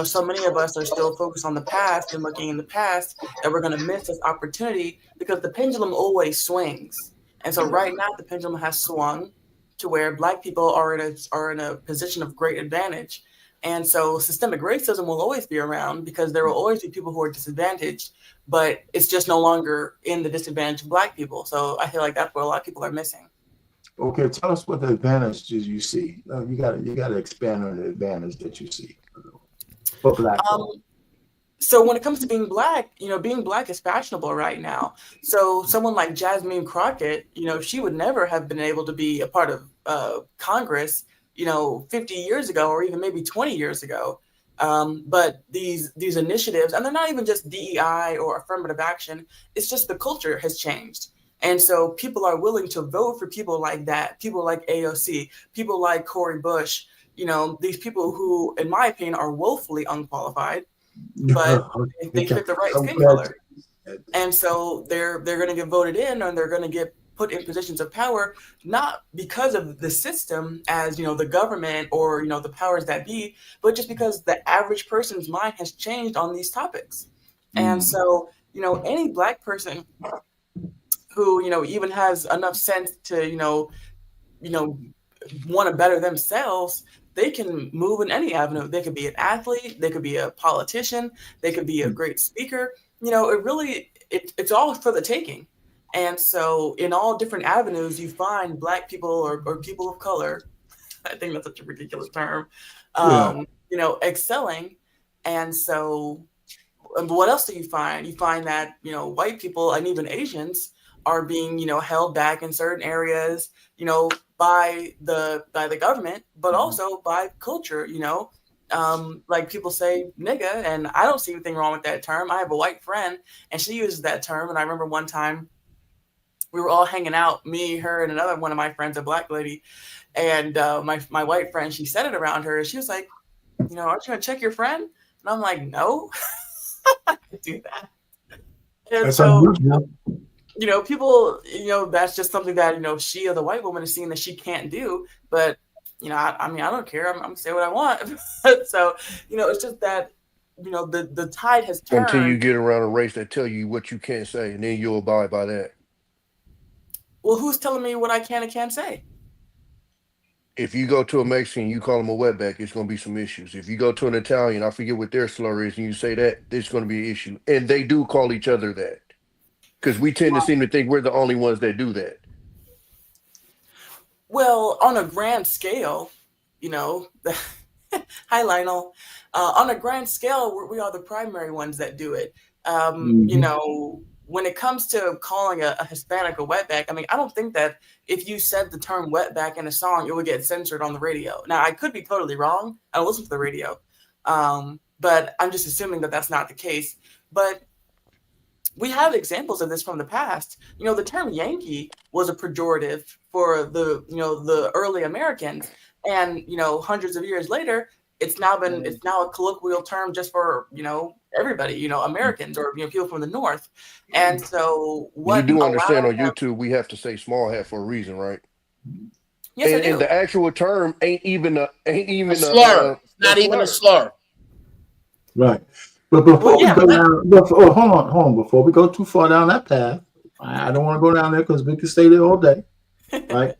so many of us are still focused on the past and looking in the past that we're going to miss this opportunity, because the pendulum always swings. And so right now the pendulum has swung to where Black people are in a position of great advantage. And so systemic racism will always be around, because there will always be people who are disadvantaged, but it's just no longer in the disadvantage of Black people. So I feel like that's what a lot of people are missing. Okay, tell us what the advantages you see. You got to expand on the advantage that you see for Black people. So when it comes to being Black, being Black is fashionable right now. So someone like Jasmine Crockett, she would never have been able to be a part of Congress, 50 years ago, or even maybe 20 years ago. But these initiatives, and they're not even just DEI or affirmative action, it's just the culture has changed. And so people are willing to vote for people like that, people like AOC, people like Cori Bush, these people who, in my opinion, are woefully unqualified, but they fit the right skin color. And so they're going to get voted in, and they're going to get put in positions of power, not because of the system as, the government or, the powers that be, but just because the average person's mind has changed on these topics. And so, any Black person who, even has enough sense to, want to better themselves, they can move in any avenue. They could be an athlete, they could be a politician, they could be a great speaker. It's all for the taking. And so in all different avenues, you find Black people or people of color, I think that's such a ridiculous term, excelling. And so what else do you find? You find that, white people and even Asians are being, held back in certain areas, by the government, but also by culture, like people say nigga, and I don't see anything wrong with that term. I have a white friend and she uses that term. And I remember one time we were all hanging out, me, her, and another one of my friends, a Black lady. And my white friend, she said it around her. And she was like, aren't you going to check your friend? And I'm like, no, I can't do that. And that's so, unusual. People, that's just something that, she, or the white woman, is seeing that she can't do. But, I don't care. I'm going to say what I want. So, it's just that, the tide has turned. Until you get around a race that tell you what you can't say, and then you'll abide by that. Well, who's telling me what I can and can't say? If you go to a Mexican, you call them a wetback, it's going to be some issues. If you go to an Italian, I forget what their slur is, and you say that, there's going to be an issue. And they do call each other that. Because we tend to seem to think we're the only ones that do that. Well, on a grand scale, hi, Lionel. On a grand scale, we are the primary ones that do it. When it comes to calling a Hispanic a wetback, I don't think that if you said the term wetback in a song, it would get censored on the radio. Now, I could be totally wrong. I don't listen to the radio. But I'm just assuming that that's not the case. But we have examples of this from the past. The term Yankee was a pejorative for the early Americans, and hundreds of years later, it's now a colloquial term just for everybody, Americans or people from the North. And so you do understand on YouTube we have to say small hat for a reason, right? Yes, I do. And the actual term ain't even a slur. Not even a slur. Right. But before we go down, hold on. Before we go too far down that path, I don't want to go down there because we can stay there all day. Right?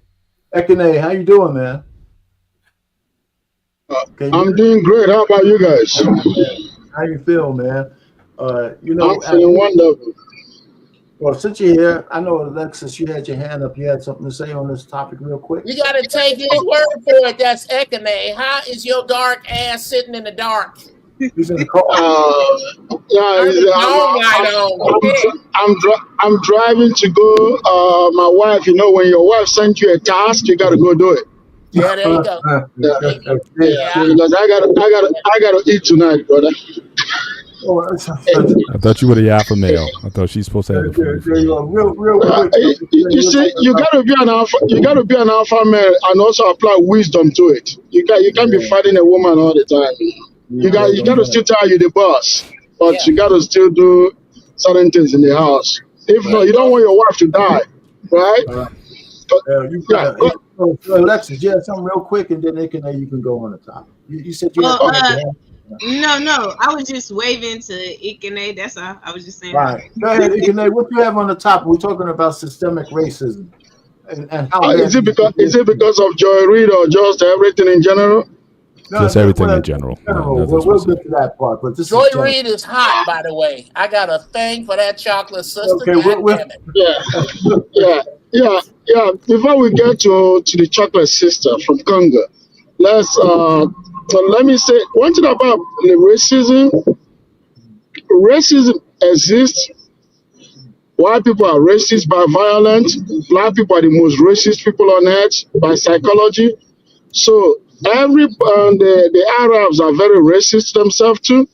Ekene, how you doing, man? I'm doing great. How about you guys? How you feel, man? I'm feeling wonderful. Well, since you're here, I know, Alexis, you had your hand up. You had something to say on this topic real quick? You got to take his word for it. That's Ekene. How is your dark ass sitting in the dark? He's in the car. I'm driving to go. My wife, when your wife sent you a task, you got to go do it. Yeah, there you go. Because I gotta eat tonight, brother. I thought you were the alpha male. I thought she's supposed to have the food. You see, you gotta be an alpha. You gotta be an alpha male and also apply wisdom to it. You can't be fighting a woman all the time. You gotta still tell you the boss, but you gotta still do certain things in the house. If not, you don't want your wife to die, right? Alexis, yeah, something real quick, and then you can go on the top. You said you had No, I was just waving to Ikene. That's all. I was just saying. Right. Go ahead, Ikene. What you have on the top? We're talking about systemic racism, and how is it because of Joy Reid or just everything in general? Just everything in general. We'll get to that part. But Joy Reid is hot, by the way. I got a thing for that chocolate sister. Okay, yeah. Before we get to the chocolate sister from Congo, let me say one thing about the racism. Racism exists. White people are racist by violence. Black people are the most racist people on earth by psychology. So the Arabs are very racist themselves too.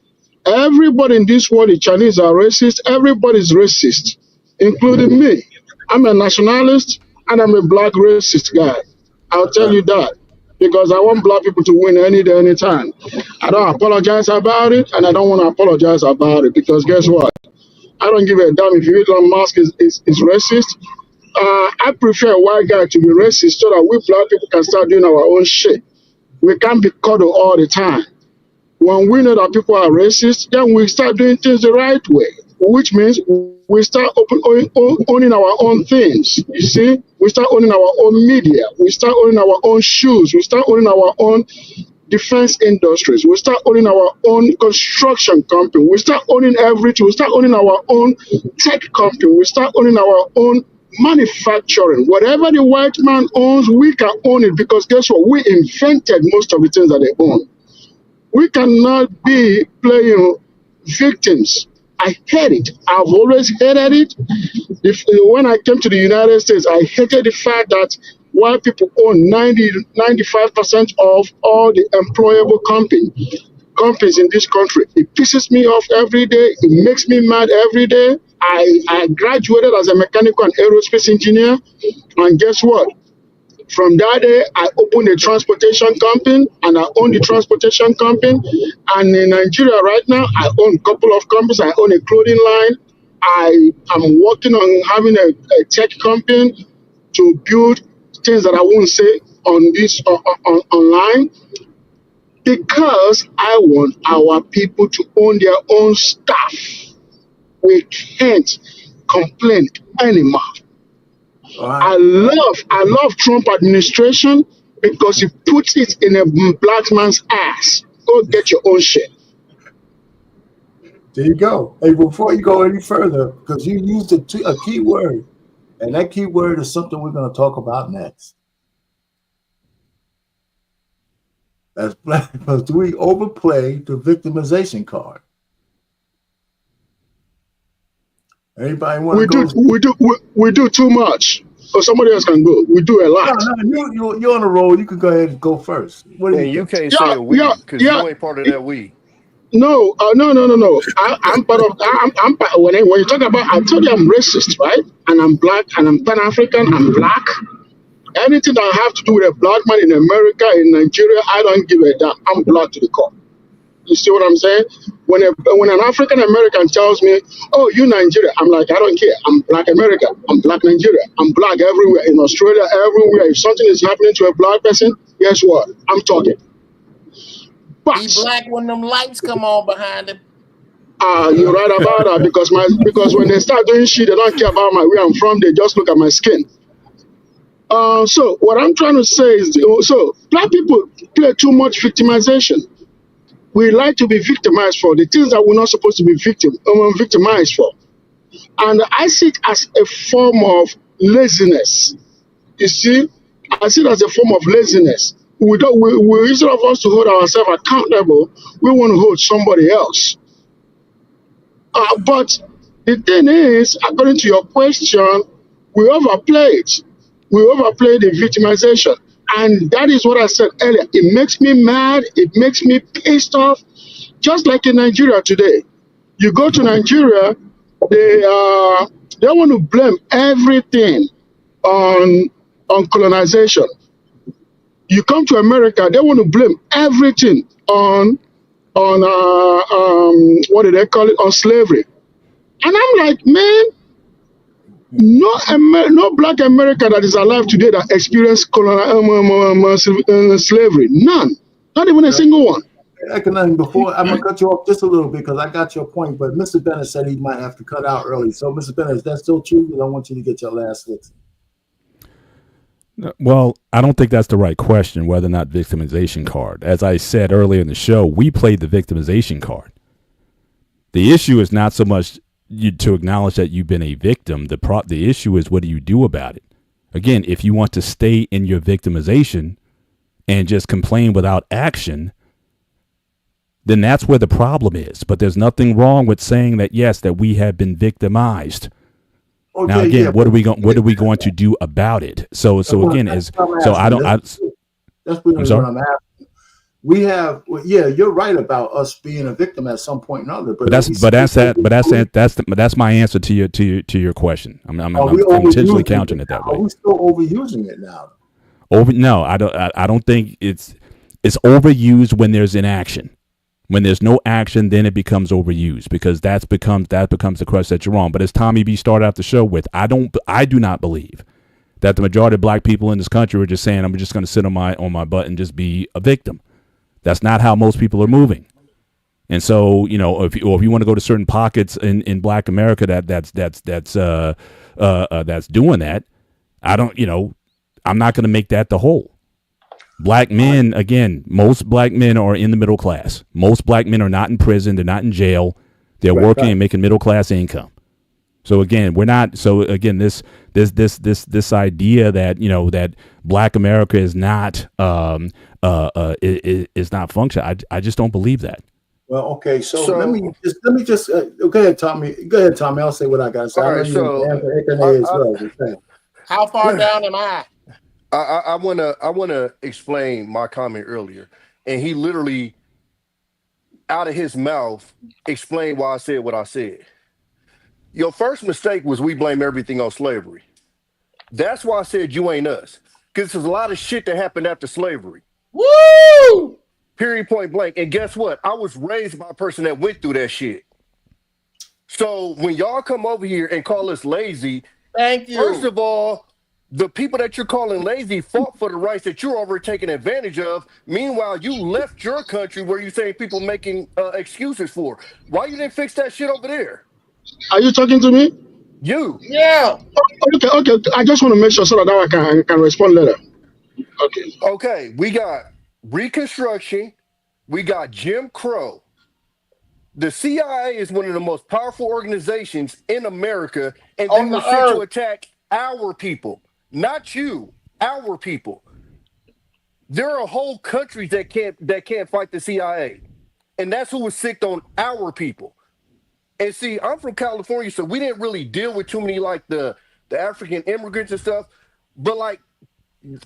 Everybody in this world, the Chinese are racist. Everybody's racist, including me. I'm a nationalist and I'm a black racist guy. I'll tell you that because I want black people to win any day, anytime. I don't apologize about it, and I don't want to apologize about it because guess what? I don't give a damn if Elon Musk is racist. I prefer a white guy to be racist so that we black people can start doing our own shit. We can't be cuddled all the time. When we know that people are racist, then we start doing things the right way, which means we start owning our own things. You see, we start owning our own media. We start owning our own shoes. We start owning our own defense industries. We start owning our own construction company. We start owning everything. We start owning our own tech company. We start owning our own manufacturing. Whatever the white man owns, we can own it because guess what? We invented most of the things that they own. We cannot be playing victims. I hate it. I've always hated it. When I came to the United States, I hated the fact that white people own 95% of all the employable companies in this country. It pisses me off every day. It makes me mad every day. I graduated as a mechanical and aerospace engineer, and guess what? From that day, I opened a transportation company, and I own the transportation company. And in Nigeria right now, I own a couple of companies. I own a clothing line. I am working on having a tech company to build things that I won't say on this online, because I want our people to own their own stuff. We can't complain anymore. I love Trump administration because he puts it in a black man's ass. Go get your own shit. There you go. Hey, before you go any further, because you used a key word, and that key word is something we're going to talk about next. That's black, because do we overplay the victimization card? Anybody want to go? We do too much. So somebody else can go. We do a lot. No, you're on a roll. You can go ahead and go first. What do you can't say a we because you ain't part of that we. No, no. I'm part of. When you talk about, I told you I'm racist, right? And I'm black, and I'm Pan African. I'm black. Anything that have to do with a black man in America, in Nigeria, I don't give a damn. I'm black to the core. You see what I'm saying? When an African American tells me, "Oh, you Nigeria," I'm like, I don't care. I'm black America. I'm black Nigeria. I'm black everywhere in Australia, everywhere. If something is happening to a black person, guess what? I'm talking. But He black when them lights come on behind him. You're right about that because when they start doing shit, they don't care about where I'm from. They just look at my skin. So what I'm trying to say is, so black people play too much victimization. We like to be victimized for the things that we're not supposed to be victimized for, and I see it as a form of laziness. You see, I see it as a form of laziness. We don't. We instead of us to hold ourselves accountable, we want to hold somebody else. But the thing is, according to your question, we overplayed. We overplayed the victimization. And that is what I said earlier. It makes me mad. It makes me pissed off. Just like in Nigeria today. You go to Nigeria, they want to blame everything on colonization. You come to America, they want to blame everything on what do they call it, on slavery. And I'm like, man, no black American that is alive today that experienced slavery. None. Not even a single one. Before I'm gonna cut you off just a little bit because I got your point, but Mr. Bennett said he might have to cut out early. So, Mr. Bennett, is that still true? Because I want you to get your last licks. Well, I don't think that's the right question, whether or not victimization card. As I said earlier in the show, we played the victimization card. The issue is not so much to acknowledge that you've been a victim. The issue is, what do you do about it? Again, if you want to stay in your victimization and just complain without action, then that's where the problem is. But there's nothing wrong with saying that, yes, that we have been victimized. Okay, now again, what are we going to do about it? So again, I'm sorry. I'm asking. We have, you're right about us being a victim at some point or another. But that's my answer to your question. I'm intentionally countering it that way. Are we still overusing it now? No, I don't think it's overused when there's inaction. When there's no action, then it becomes overused, because that becomes the crutch that you're on. But as Tommy B started out the show with, I do not believe that the majority of black people in this country are just saying, I'm just going to sit on my butt and just be a victim. That's not how most people are moving. And so, if you want to go to certain pockets in Black America that's doing that, I'm not going to make that the whole. Black men, again, most black men are in the middle class. Most black men are not in prison. They're not in jail. They're working and making middle class income. So again, we're not. So again, this idea that that Black America is not is not functioning. I just don't believe that. Well, okay. So let me just go ahead, Tommy. Go ahead, Tommy. I'll say what I got to say. All right, how far down am I? I wanna explain my comment earlier, and he literally, out of his mouth, explained why I said what I said. Your first mistake was we blame everything on slavery. That's why I said you ain't us, because there's a lot of shit that happened after slavery. Woo! Period, point blank. And guess what? I was raised by a person that went through that shit. So when y'all come over here and call us lazy, thank you. First of all, the people that you're calling lazy fought for the rights that you're over taking advantage of. Meanwhile, you left your country where you saying people making excuses for. Why you didn't fix that shit over there? Are you talking to me? You. Yeah. Okay. I just want to make sure so that I can respond later. Okay. We got Reconstruction. We got Jim Crow. The CIA is one of the most powerful organizations in America, and they were sent to attack our people. Not you, our people. There are whole countries that can't fight the CIA, and that's who was sicked on our people. And see, I'm from California, so we didn't really deal with too many like the African immigrants and stuff. But like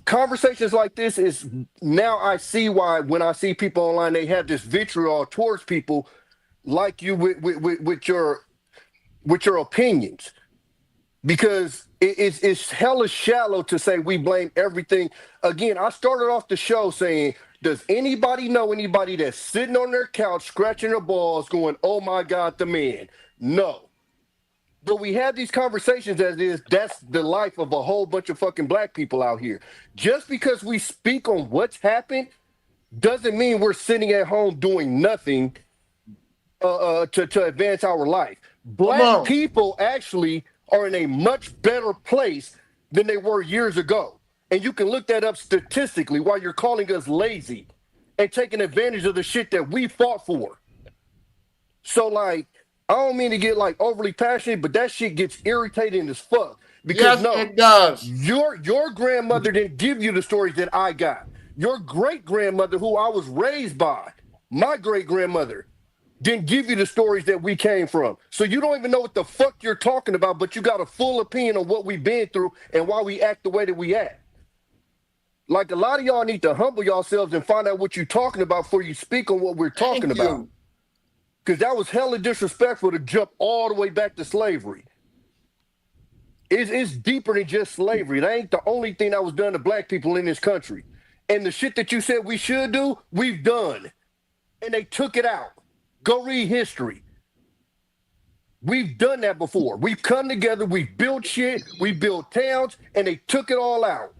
conversations like this is now I see why when I see people online, they have this vitriol towards people like you with your opinions, because it's hella shallow to say we blame everything. Again, I started off the show saying, does anybody know anybody that's sitting on their couch scratching their balls going, oh my God, the man? No. But we have these conversations as is. That's the life of a whole bunch of fucking black people out here. Just because we speak on what's happened doesn't mean we're sitting at home doing nothing to advance our life. Black people actually are in a much better place than they were years ago. And you can look that up statistically while you're calling us lazy and taking advantage of the shit that we fought for. So, like, I don't mean to get, like, overly passionate, but that shit gets irritating as fuck. Because, yes, it does. Your grandmother didn't give you the stories that I got. Your great-grandmother, who I was raised by, my great-grandmother, didn't give you the stories that we came from. So you don't even know what the fuck you're talking about, but you got a full opinion on what we've been through and why we act the way that we act. Like, a lot of y'all need to humble yourselves and find out what you're talking about before you speak on what we're talking about. Because that was hella disrespectful to jump all the way back to slavery. It's deeper than just slavery. That ain't the only thing that was done to black people in this country. And the shit that you said we should do, we've done. And they took it out. Go read history. We've done that before. We've come together, we've built shit, we built towns, and they took it all out.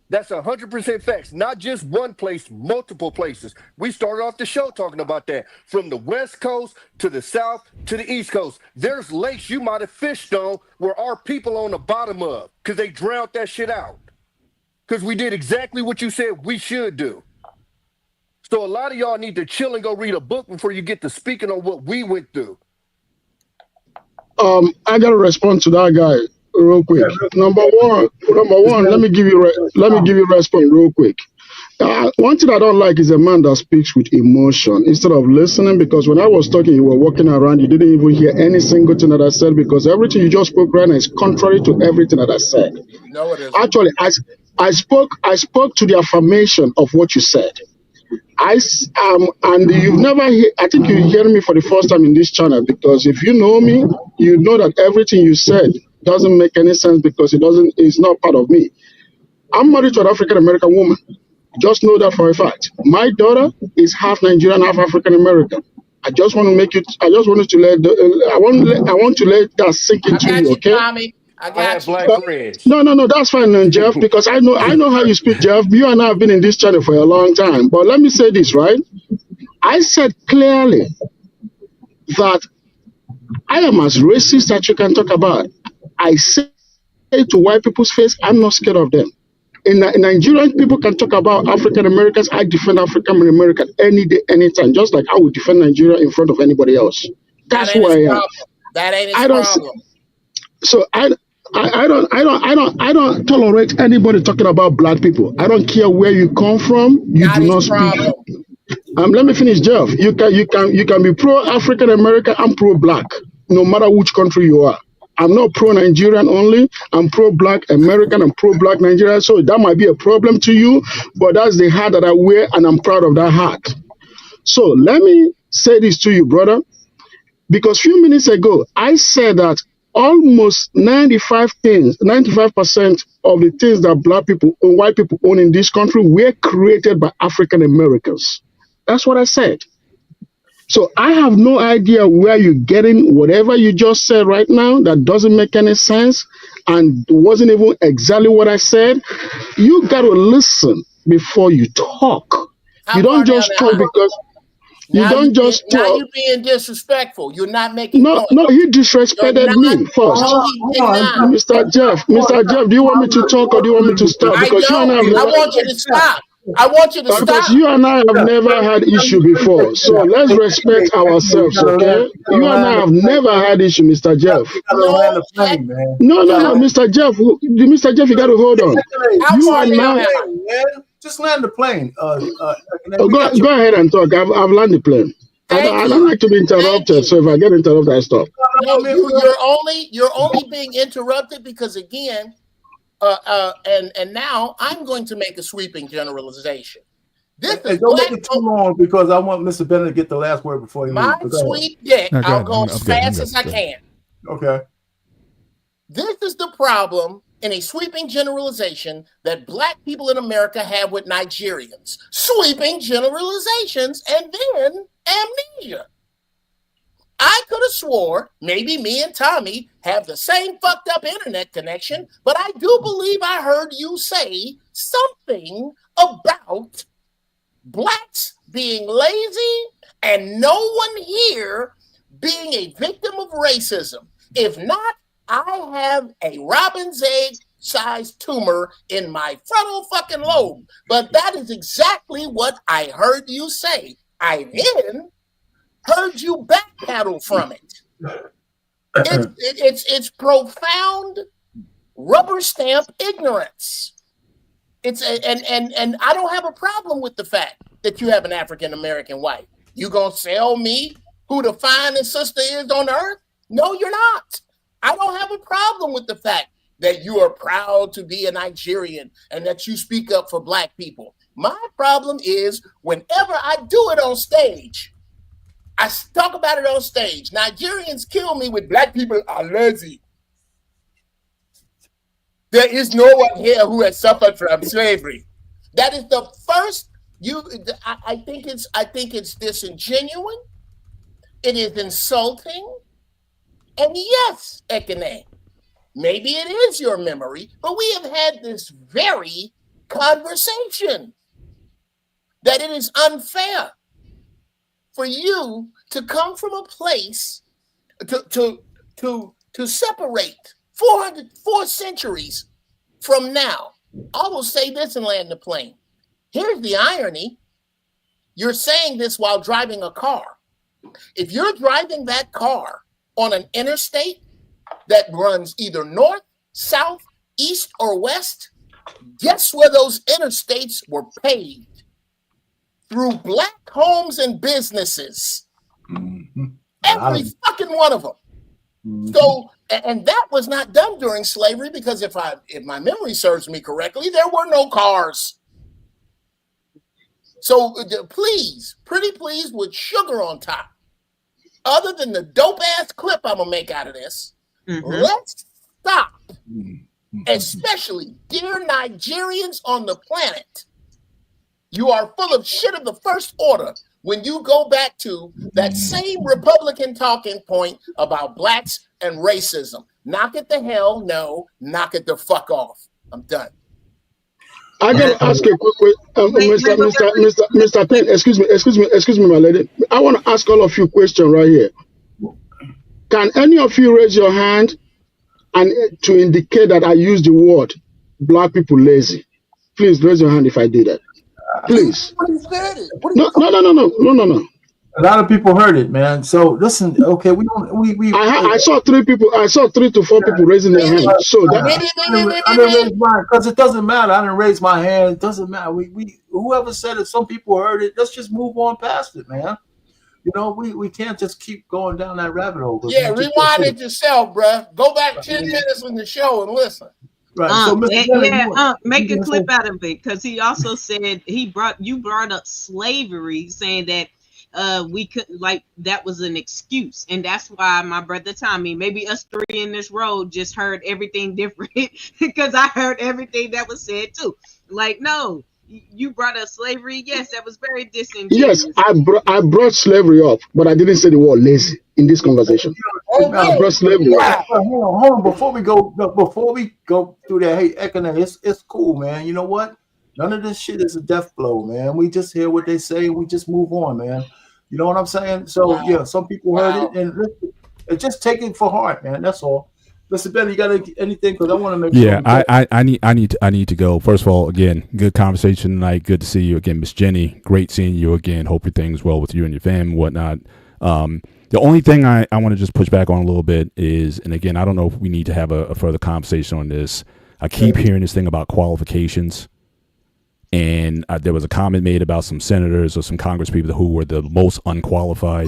That's 100% facts. Not just one place, multiple places. We started off the show talking about that. From the West Coast to the South to the East Coast. There's lakes you might have fished on where our people on the bottom of, because they drowned that shit out. Because we did exactly what you said we should do. So a lot of y'all need to chill and go read a book before you get to speaking on what we went through. I gotta respond to that guy real quick. Number one, let me give you response real quick. One thing I don't like is a man that speaks with emotion instead of listening, because when I was talking, you were walking around, you didn't even hear any single thing that I said, because everything you just spoke right now is contrary to everything that I said. No, it isn't. Actually, I spoke to the affirmation of what you said. And you've never I think you're hearing me for the first time in this channel, because if you know me, you know that everything you said doesn't make any sense, because it's not part of me. I'm married to an African American woman. Just know that for a fact. My daughter is half Nigerian, half African American. I want to let that sink into you, okay? Tommy. I got black friends. No, that's fine, Jeff, because I know how you speak, Jeff. You and I have been in this channel for a long time. But let me say this, right? I said clearly that I am as racist that you can talk about. I say to white people's face, I'm not scared of them. In Nigerian, people can talk about African Americans. I defend African Americans any day, anytime, just like I would defend Nigeria in front of anybody else. That's who I am. That ain't his problem. So I don't tolerate anybody talking about black people. I don't care where you come from. You do not speak. Let me finish, Jeff. You can be pro African American and pro black, no matter which country you are. I'm not pro Nigerian only. I'm pro black American and pro black Nigerian. So that might be a problem to you, but that's the hat that I wear, and I'm proud of that hat. So let me say this to you, brother, because a few minutes ago I said that almost 95% of the things that black people and white people own in this country were created by African Americans. That's what I said. So I have no idea where you're getting whatever you just said right now that doesn't make any sense and wasn't even exactly what I said. You got to listen before you talk. You don't just talk because... You don't just talk. Now you're being disrespectful. You're not making No, he disrespected me first. Mr. Jeff, do you want me to talk or do you want me to stop? Because I want you to stop. I want you to stop. Because you and I have never had issue before. So let's respect ourselves, okay? You and I have never had issue, Mr. Jeff. No, Mr. Jeff, you got to hold on. You and I... Just land the plane. Go ahead and talk. I've landed the plane. I don't like to be interrupted, so if I get interrupted, I stop. No, you're only being interrupted because, again, and now I'm going to make a sweeping generalization. This is don't make it too long because I want Mr. Bennett to get the last word before he my leaves. sweet dick. I'll go as fast as I can. Okay. This is the problem in a sweeping generalization that Black people in America have with Nigerians. Sweeping generalizations and then amnesia. I could have swore maybe me and Tommy have the same fucked up internet connection, but I do believe I heard you say something about Blacks being lazy and no one here being a victim of racism. If not, I have a robin's egg sized tumor in my frontal fucking lobe. But that is exactly what I heard you say. I then heard you backpedal from it. It's profound rubber stamp ignorance. And I don't have a problem with the fact that you have an African American wife. You gonna tell me who the finest sister is on earth? No, you're not. I don't have a problem with the fact that you are proud to be a Nigerian and that you speak up for Black people. My problem is whenever I do it on stage, I talk about it on stage. Nigerians kill me with Black people are lazy. There is no one here who has suffered from slavery. That is the first. I think it's disingenuous. It is insulting. And yes, Ekene, maybe it is your memory, but we have had this very conversation that it is unfair for you to come from a place to separate 4 centuries from now. I will say this and land the plane. Here's the irony. You're saying this while driving a car. If you're driving that car on an interstate that runs either north, south, east, or west, guess where those interstates were paved? Through Black homes and businesses. Mm-hmm. Every fucking one of them. Mm-hmm. So, and that was not done during slavery because if my memory serves me correctly, there were no cars. So please, pretty please with sugar on top. Other than the dope ass clip I'm gonna make out of this, let's stop. Especially dear Nigerians on the planet. You are full of shit of the first order when you go back to that same Republican talking point about Blacks and racism. Knock it the hell no, knock it the fuck off. I'm done. I gotta ask a quick question, Mr. Penn. Excuse me, my lady. I want to ask all of you a question right here. Can any of you raise your hand and to indicate that I use the word Black people lazy? Please raise your hand if I did that. Please. No. A lot of people heard it, man. So listen, okay, I saw 3 to 4 people raising their hands. So that I didn't raise mine because it doesn't matter. I didn't raise my hand. It doesn't matter. We whoever said it, some people heard it. Let's just move on past it, man. You know, we can't just keep going down that rabbit hole. Yeah, rewind it yourself, bruh. Go back 10 minutes in the show and listen. Right. So make a clip out of it because he also said you brought up slavery, saying that we couldn't, like, that was an excuse, and that's why my brother Tommy, maybe us 3 in this road, just heard everything different because I heard everything that was said too. Like, no, you brought up slavery. Yes, that was very disingenuous. Yes, I brought slavery up, but I didn't say the word lazy in this conversation. I brought slavery up. Hold on. Before we go through that, hey, Ekene, it's cool, man. You know what? None of this shit is a death blow, man. We just hear what they say. We just move on, man. You know what I'm saying? So yeah, some people heard it and just take it for heart, man. That's all. Mr. Ben, you got anything? Because I want to make sure. Yeah, I need to go. First of all, again, good conversation tonight. Good to see you again, Miss Jenny. Great seeing you again. Hope everything's well with you and your family and whatnot. The only thing I want to just push back on a little bit is, and again, I don't know if we need to have a further conversation on this. I keep hearing this thing about qualifications. And there was a comment made about some senators or some Congress people who were the most unqualified.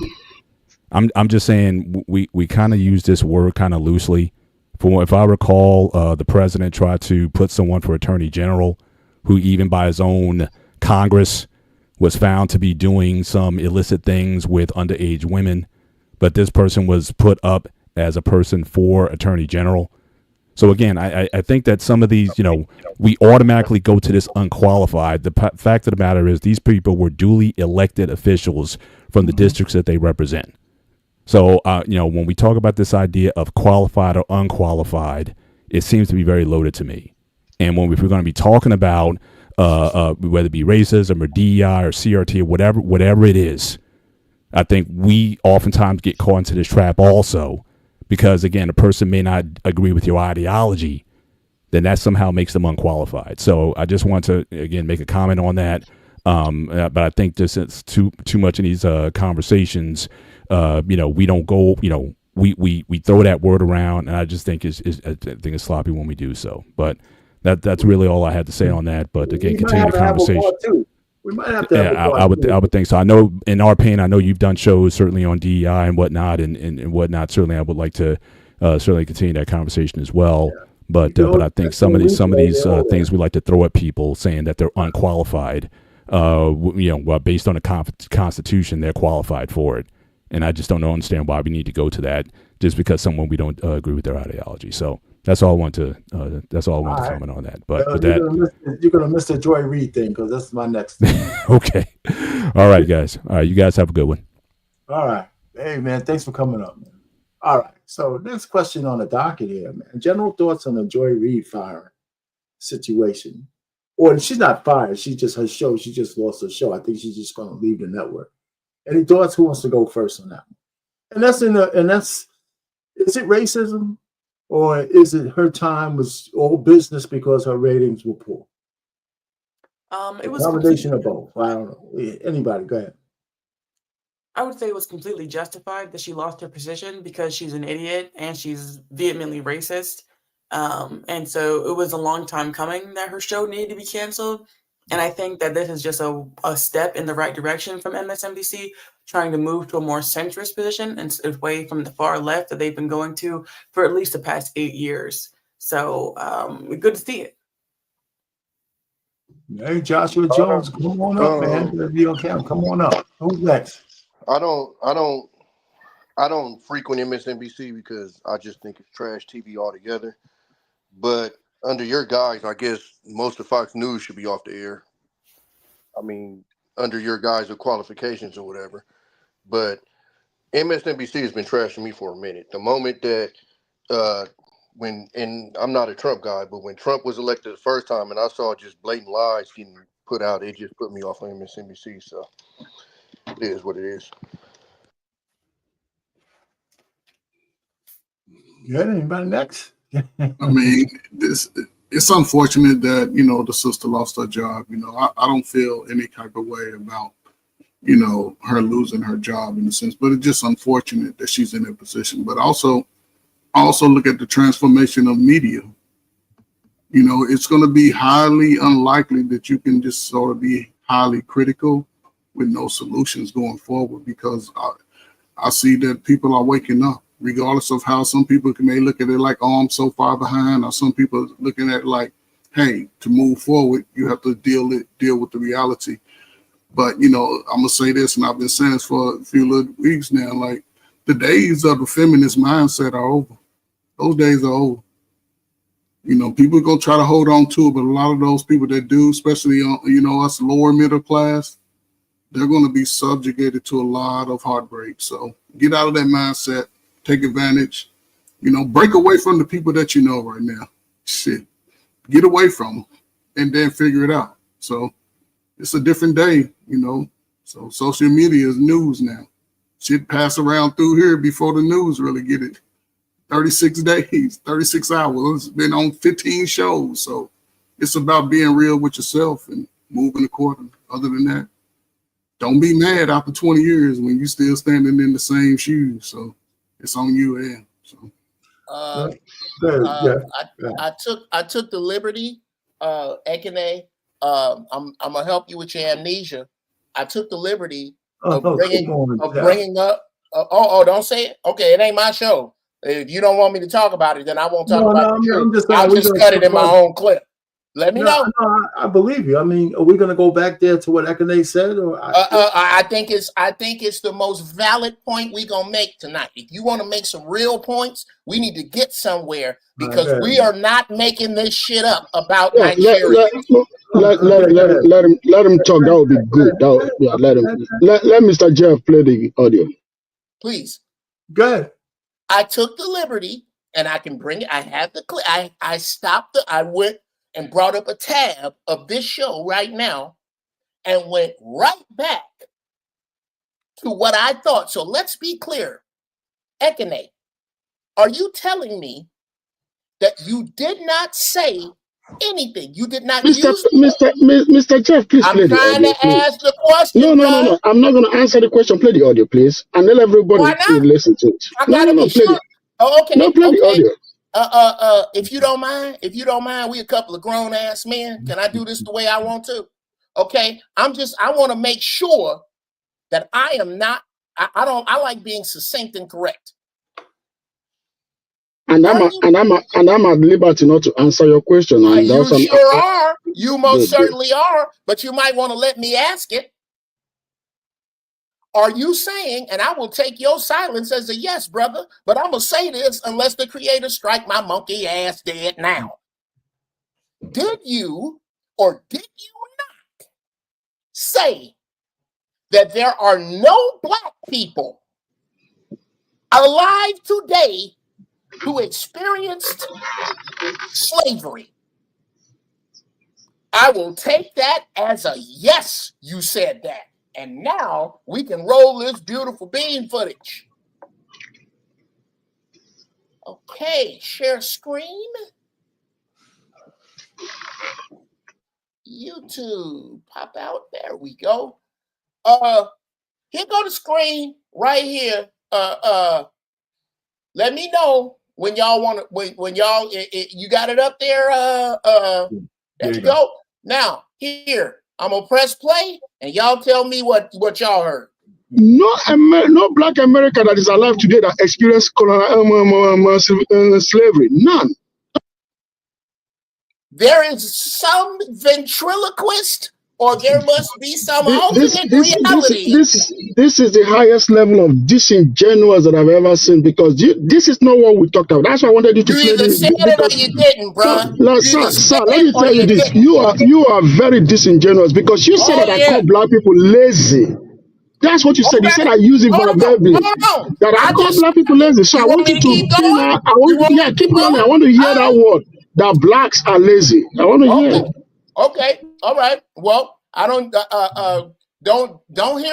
I'm just saying we kind of use this word kind of loosely. If I recall, the president tried to put someone for attorney general who even by his own Congress was found to be doing some illicit things with underage women. But this person was put up as a person for attorney general. So again, I think that some of these, we automatically go to this unqualified. The fact of the matter is these people were duly elected officials from the districts that they represent. So, when we talk about this idea of qualified or unqualified, it seems to be very loaded to me. And if we're going to be talking about whether it be racism or DEI or CRT or whatever it is, I think we oftentimes get caught into this trap also because, again, a person may not agree with your ideology, then that somehow makes them unqualified. So I just want to, again, make a comment on that. But I think this is too much in these conversations. We don't go, we throw that word around, and I just think it's sloppy when we do so. But that's really all I had to say on that. But again, continue the conversation. We might have to have a part I would think so. I know, in our opinion, I know you've done shows certainly on DEI and whatnot and whatnot. Certainly, I would like to certainly continue that conversation as well. Yeah. But I think some of these things we like to throw at people, saying that they're unqualified. Based on the Constitution, they're qualified for it. And I just don't understand why we need to go to that just because someone we don't agree with their ideology. So that's all I want to comment on that. But you're gonna miss the Joy Reid thing because that's my next thing. Okay. All right, guys. All right, you guys have a good one. All right. Hey man, thanks for coming up, man. All right. So next question on the docket here, man. General thoughts on the Joy Reid firing situation. Or she's not fired. She just her show. She just lost her show. I think she's just going to leave the network. Any thoughts? Who wants to go first on that one? And that's is it racism, or is it her time was all business because her ratings were poor? It was a combination of both. I don't know. Anybody, go ahead. I would say it was completely justified that she lost her position because she's an idiot and she's vehemently racist. And so it was a long time coming that her show needed to be canceled. And I think that this is just a step in the right direction from MSNBC, trying to move to a more centrist position and away from the far left that they've been going to for at least the past 8 years. So good to see it. Hey, Joshua Jones, come on up, man. Be on camera. Come on up. Who's next? I don't frequent MSNBC because I just think it's trash TV altogether. But under your guise, I guess most of Fox News should be off the air. I mean, under your guise of qualifications or whatever. But MSNBC has been trashing me for a minute. The moment that and I'm not a Trump guy, but when Trump was elected the first time and I saw just blatant lies getting put out, it just put me off of MSNBC. So it is what it is. You had anybody next? I mean, it's unfortunate that, the sister lost her job. I don't feel any type of way about, her losing her job in a sense, but it's just unfortunate that she's in that position. But also look at the transformation of media. It's going to be highly unlikely that you can just sort of be highly critical with no solutions going forward, because I see that people are waking up, regardless of how some people may look at it like, oh, I'm so far behind, or some people looking at it like, hey, to move forward, you have to deal with the reality. But, I'm going to say this, and I've been saying this for a few little weeks now, like, the days of the feminist mindset are over. Those days are over. People are going to try to hold on to it, but a lot of those people that do, especially, us lower middle class, they're going to be subjugated to a lot of heartbreak. So get out of that mindset. Take advantage, break away from the people that you know right now. Shit, get away from them and then figure it out. So it's a different day, So social media is news now. Shit pass around through here before the news really get it. 36 days, 36 hours. It's been on 15 shows. So it's about being real with yourself and moving accordingly. Other than that, don't be mad after 20 years when you still standing in the same shoes. So it's on you, Ed. So. I took the liberty, Ekene. I'm gonna help you with your amnesia. I took the liberty of bringing up. Don't say it. Okay, it ain't my show. If you don't want me to talk about it, then I won't talk No, about no, the truth. I'm just saying, I'll just cut it in my own clip. Let me know. No, I believe you. I mean, are we going to go back there to what Ekene said? Or I think it's the most valid point we're gonna make tonight. If you want to make some real points, we need to get somewhere because we are not making this shit up about Nigeria. Let him talk. That would be good. Let Mr. Jeff play the audio. Please. Good. I took the liberty, and I can bring it. I have the clip. I stopped I went and brought up a tab of this show right now and went right back to what I thought. So let's be clear. Ekene, are you telling me that you did not say anything? You did not Mr. Jeff, please play the audio. I'm trying to ask the question. No. I'm not going to answer the question. Play the audio, please. And let everybody listen to it. I gotta be sure. Oh, okay. No, play the audio. If you don't mind, we a couple of grown ass men. Can I do this the way I want to? Okay. I want to make sure that I am not, I like being succinct and correct. And I'm at liberty not to answer your question. And you sure are. You most certainly are, but you might want to let me ask it. Are you saying, and I will take your silence as a yes, brother, but I'm going to say this unless the creator strike my monkey ass dead now. Did you or did you not say that there are no black people alive today who experienced slavery? I will take that as a yes, you said that. And now we can roll this beautiful bean footage. Okay, share screen. YouTube, pop out. There we go. Here go the screen right here. Let me know when y'all want to. When y'all, you got it up there. There you go. Now here, I'm gonna press play, and y'all tell me what y'all heard. No black American that is alive today that experienced slavery. None. There is some ventriloquist, or there must be some alternate reality. This is the highest level of disingenuous that I've ever seen, because this is not what we talked about. That's why I wanted you to play this. You either said it or you didn't, bro. Sir, let me tell you this. You are very disingenuous, because you said that I call black people lazy. That's what you said. You said I use it verbally. That I call black people lazy. So I want you to keep going. Keep going. I want to hear that word. That blacks are lazy. I want to hear it. Okay. All right. Well, I don't hear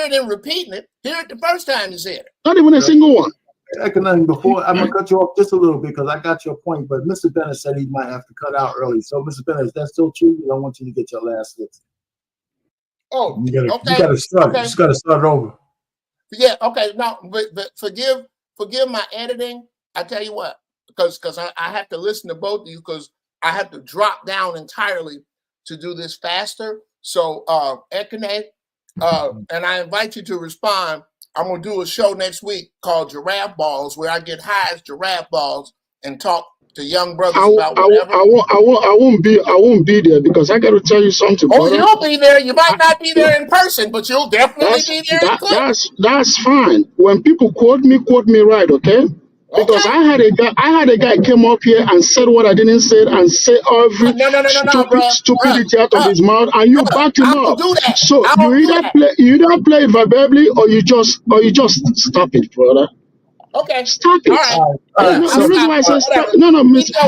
it and repeating it. Hear it the first time you said it. Not even a single one. Before I'm gonna cut you off just a little bit because I got your point, but Mr. Bennett said he might have to cut out early. So, Mr. Bennett, is that still true? I want you to get your last list. Oh, you gotta start. Okay. You just gotta start over. Yeah. Okay. No, but forgive my editing. I tell you what, because I have to listen to both of you, because I have to drop down entirely to do this faster. So, Ekene, and I invite you to respond. I'm gonna do a show next week called Giraffe Balls, where I get high as giraffe balls and talk to young brothers about whatever. I won't be there, because I got to tell you something. Oh, brother. You'll be there. You might not be there in person, but you'll definitely be there in clip. That's fine. When people quote me right, okay? Because I had a guy came up here and said what I didn't say, and say every stupidity out of his mouth, and you backed him up. So you either play it verbally, or you just stop it, brother. Okay. Stop it. All right. The reason why I said stop. Mr.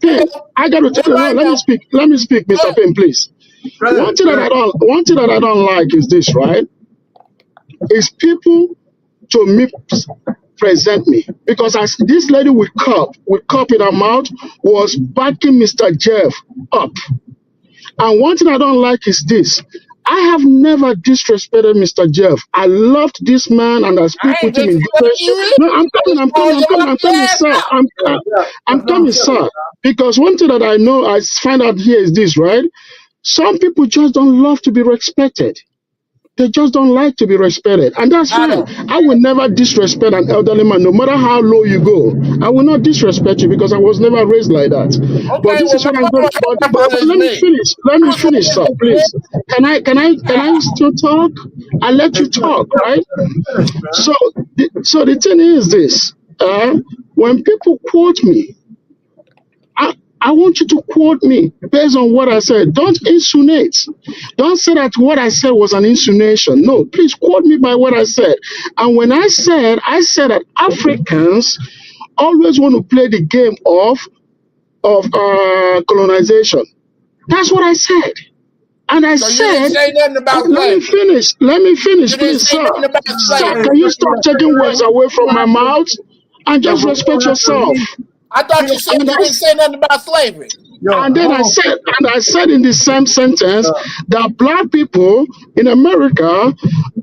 Payne. I got to tell you. Let me speak, Mr. Payne, please. One thing that I don't like is this, right? Is people to present me, because as this lady with cup in her mouth was backing Mr. Jeff up. And one thing I don't like is this. I have never disrespected Mr. Jeff. I loved this man, and I speak with him in different. No, I'm coming, sir. Because one thing that I know, I find out here is this, right? Some people just don't love to be respected. They just don't like to be respected. And that's fine. I will never disrespect an elderly man, no matter how low you go. I will not disrespect you because I was never raised like that. But this is what I'm going to but let me finish. Let me finish, sir, please. Can I still talk? I let you talk, right? So the thing is this. When people quote me, I want you to quote me based on what I said. Don't insinuate. Don't say that what I said was an insinuation. No, please quote me by what I said. And when I said that Africans always want to play the game of colonization. That's what I said. And I said, you didn't say nothing about slavery. Let me finish, please, sir. Sir, can you stop taking words away from my mouth and just respect yourself? I thought you said you didn't say nothing about slavery. And then I said in the same sentence that black people in America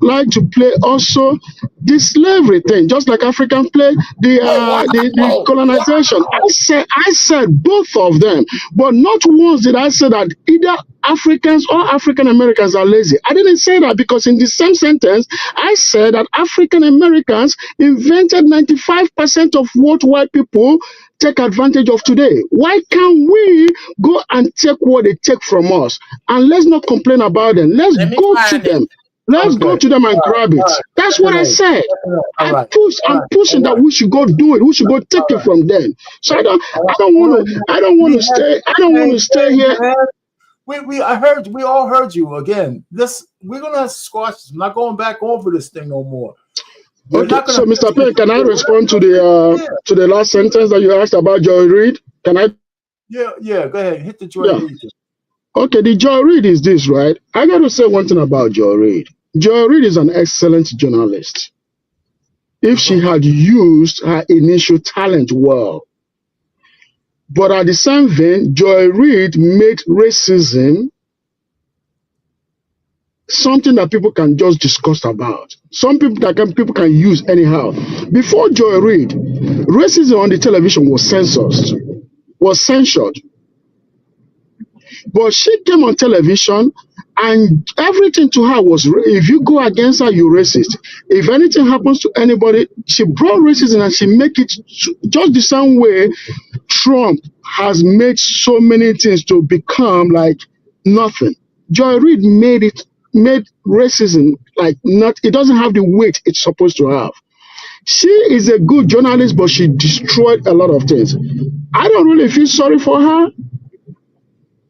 like to play also the slavery thing, just like Africans play the colonization. I said both of them, but not once did I say that either Africans or African Americans are lazy. I didn't say that because in the same sentence, I said that African Americans invented 95% of what white people take advantage of today. Why can't we go and take what they take from us? And let's not complain about them. Let's go to them. Let's go to them and grab it. That's what I said. I'm pushing that we should go do it. We should go take it from them. So I don't want to stay here. We all heard you again. We're gonna squash this. I'm not going back over this thing no more. Okay, so Mr. Payne, can I respond to the last sentence that you asked about Joy Reid? Can I? Yeah, go ahead. Hit the Joy Reid. Okay, the Joy Reid is this, right? I got to say one thing about Joy Reid. Joy Reid is an excellent journalist. If she had used her initial talent well. But at the same vein, Joy Reid made racism something that people can just discuss about. People can use anyhow. Before Joy Reid, racism on the television was censored. But she came on television and everything to her was, if you go against her, you're racist. If anything happens to anybody, she brought racism and she make it just the same way Trump has made so many things to become like nothing. Joy Reid made racism like not, it doesn't have the weight it's supposed to have. She is a good journalist, but she destroyed a lot of things. I don't really feel sorry for her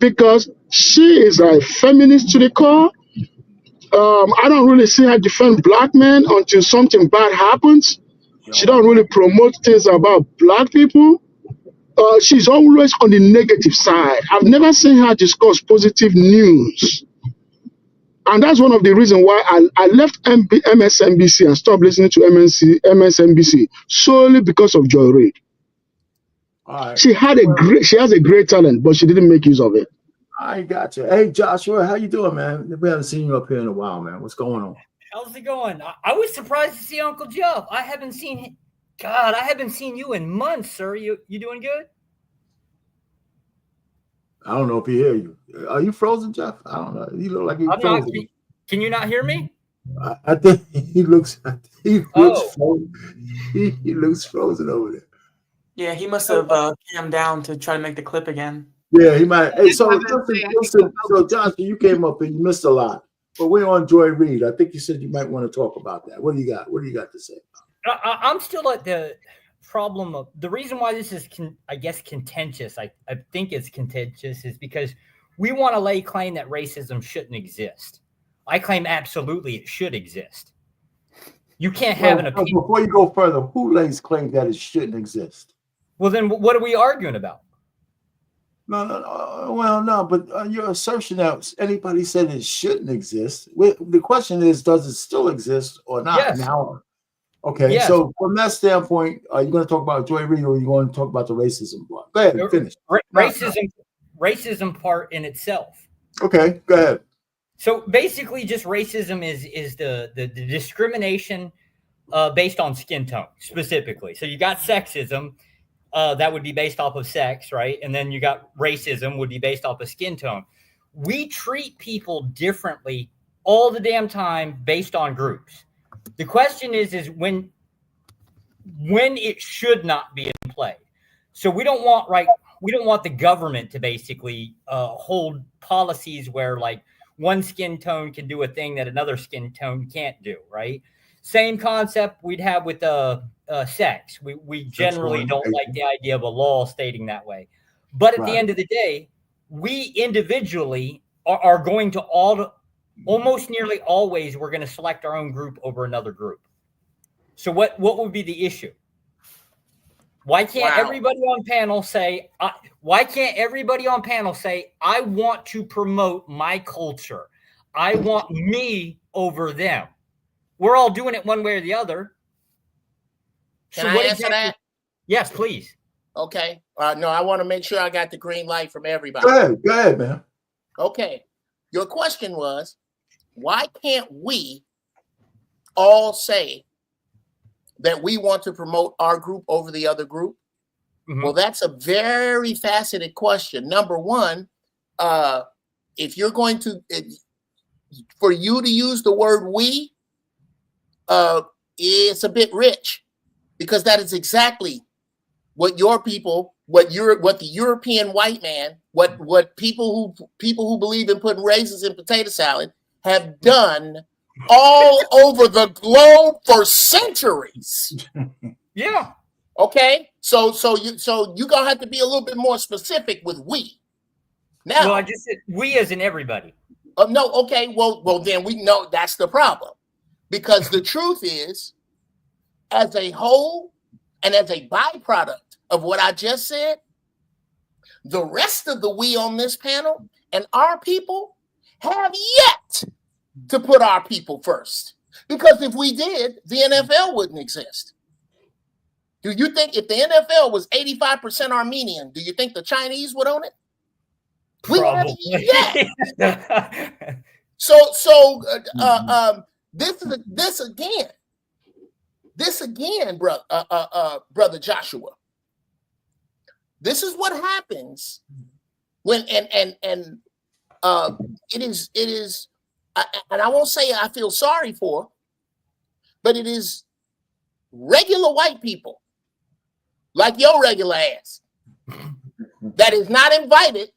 because she is a feminist to the core. I don't really see her defend black men until something bad happens. She don't really promote things about black people. She's always on the negative side. I've never seen her discuss positive news. And that's one of the reasons why I left MSNBC and stopped listening to MSNBC solely because of Joy Reid. Right. She has a great talent, but she didn't make use of it. I got you. Hey, Joshua, how you doing, man? We haven't seen you up here in a while, man. What's going on? How's it going? I was surprised to see Uncle Jeff. I haven't seen you in months, sir. You doing good? I don't know if he hear you. Are you frozen, Jeff? I don't know. You look like you're frozen. Can you not hear me? I think he looks frozen. He looks frozen over there. Yeah, he must have calmed down to try to make the clip again. Yeah, he might. Hey, so listen, so Joshua, you came up and you missed a lot. But we're on Joy Reid. I think you said you might want to talk about that. What do you got? What do you got to say? I'm still at the problem of the reason why this is, I guess, contentious. I think it's contentious is because we want to lay claim that racism shouldn't exist. I claim absolutely it should exist. You can't have an opinion. Before you go further, who lays claim that it shouldn't exist? Well, then what are we arguing about? No. Well, no, but your assertion that anybody said it shouldn't exist. The question is, does it still exist or not? Yes. Now, okay. Yes. So from that standpoint, are you going to talk about Joy Reid or are you going to talk about the racism part? Go ahead and finish. Racism part in itself. Okay, go ahead. So basically, just racism is the discrimination based on skin tone specifically. So you got sexism. That would be based off of sex, right? And then you got racism would be based off of skin tone. We treat people differently all the damn time based on groups. The question is when it should not be in play. So we don't want the government to basically hold policies where like one skin tone can do a thing that another skin tone can't do, right? Same concept we'd have with sex. We generally don't like the idea of a law stating that way. But at the end of the day, we individually are going to almost nearly always, we're going to select our own group over another group. So what would be the issue? Why can't everybody on panel say, I want to promote my culture. I want me over them. We're all doing it one way or the other. Can I answer that? Yes, please. Okay. No, I want to make sure I got the green light from everybody. Go ahead, man. Okay. Your question was, why can't we all say that we want to promote our group over the other group? Mm-hmm. Well, that's a very faceted question. Number one, if you're going to, for you to use the word we, it's a bit rich, because that is exactly what your people, what the European white man, what people who believe in putting raisins in potato salad have done all over the globe for centuries. Yeah. Okay. So you're gonna have to be a little bit more specific with we. Now, well, I just said we as in everybody. No. Okay. Well, then we know that's the problem, because the truth is, as a whole and as a byproduct of what I just said, the rest of the we on this panel and our people have yet to put our people first. Because if we did, the NFL wouldn't exist. Do you think if the NFL was 85% Armenian, do you think the Chinese would own it? Probably. Yeah. This again, brother Joshua. This is what happens when it is, and I won't say I feel sorry for, but it is regular white people like your regular ass that is not invited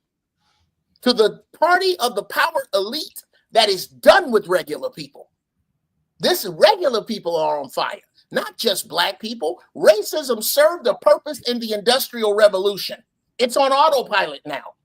to the party of the power elite that is done with regular people. This regular people are on fire, not just black people. Racism served a purpose in the Industrial Revolution. It's on autopilot now.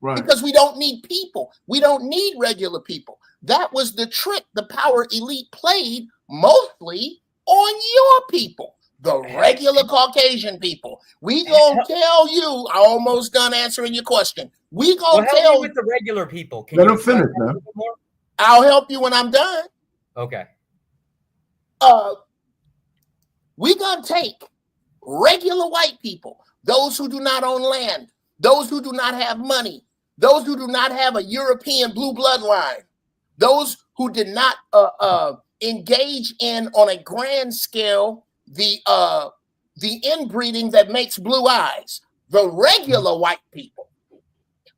Right. Because we don't need people. We don't need regular people. That was the trick the power elite played mostly on your people, the regular Caucasian people. We gonna tell you, I almost done answering your question. We gonna tell you with the regular people. Can let them finish, man. I'll help you when I'm done. Okay. We gonna take regular white people, those who do not own land, those who do not have money, those who do not have a European blue bloodline, those who did not engage in on a grand scale the inbreeding that makes blue eyes, the regular white people.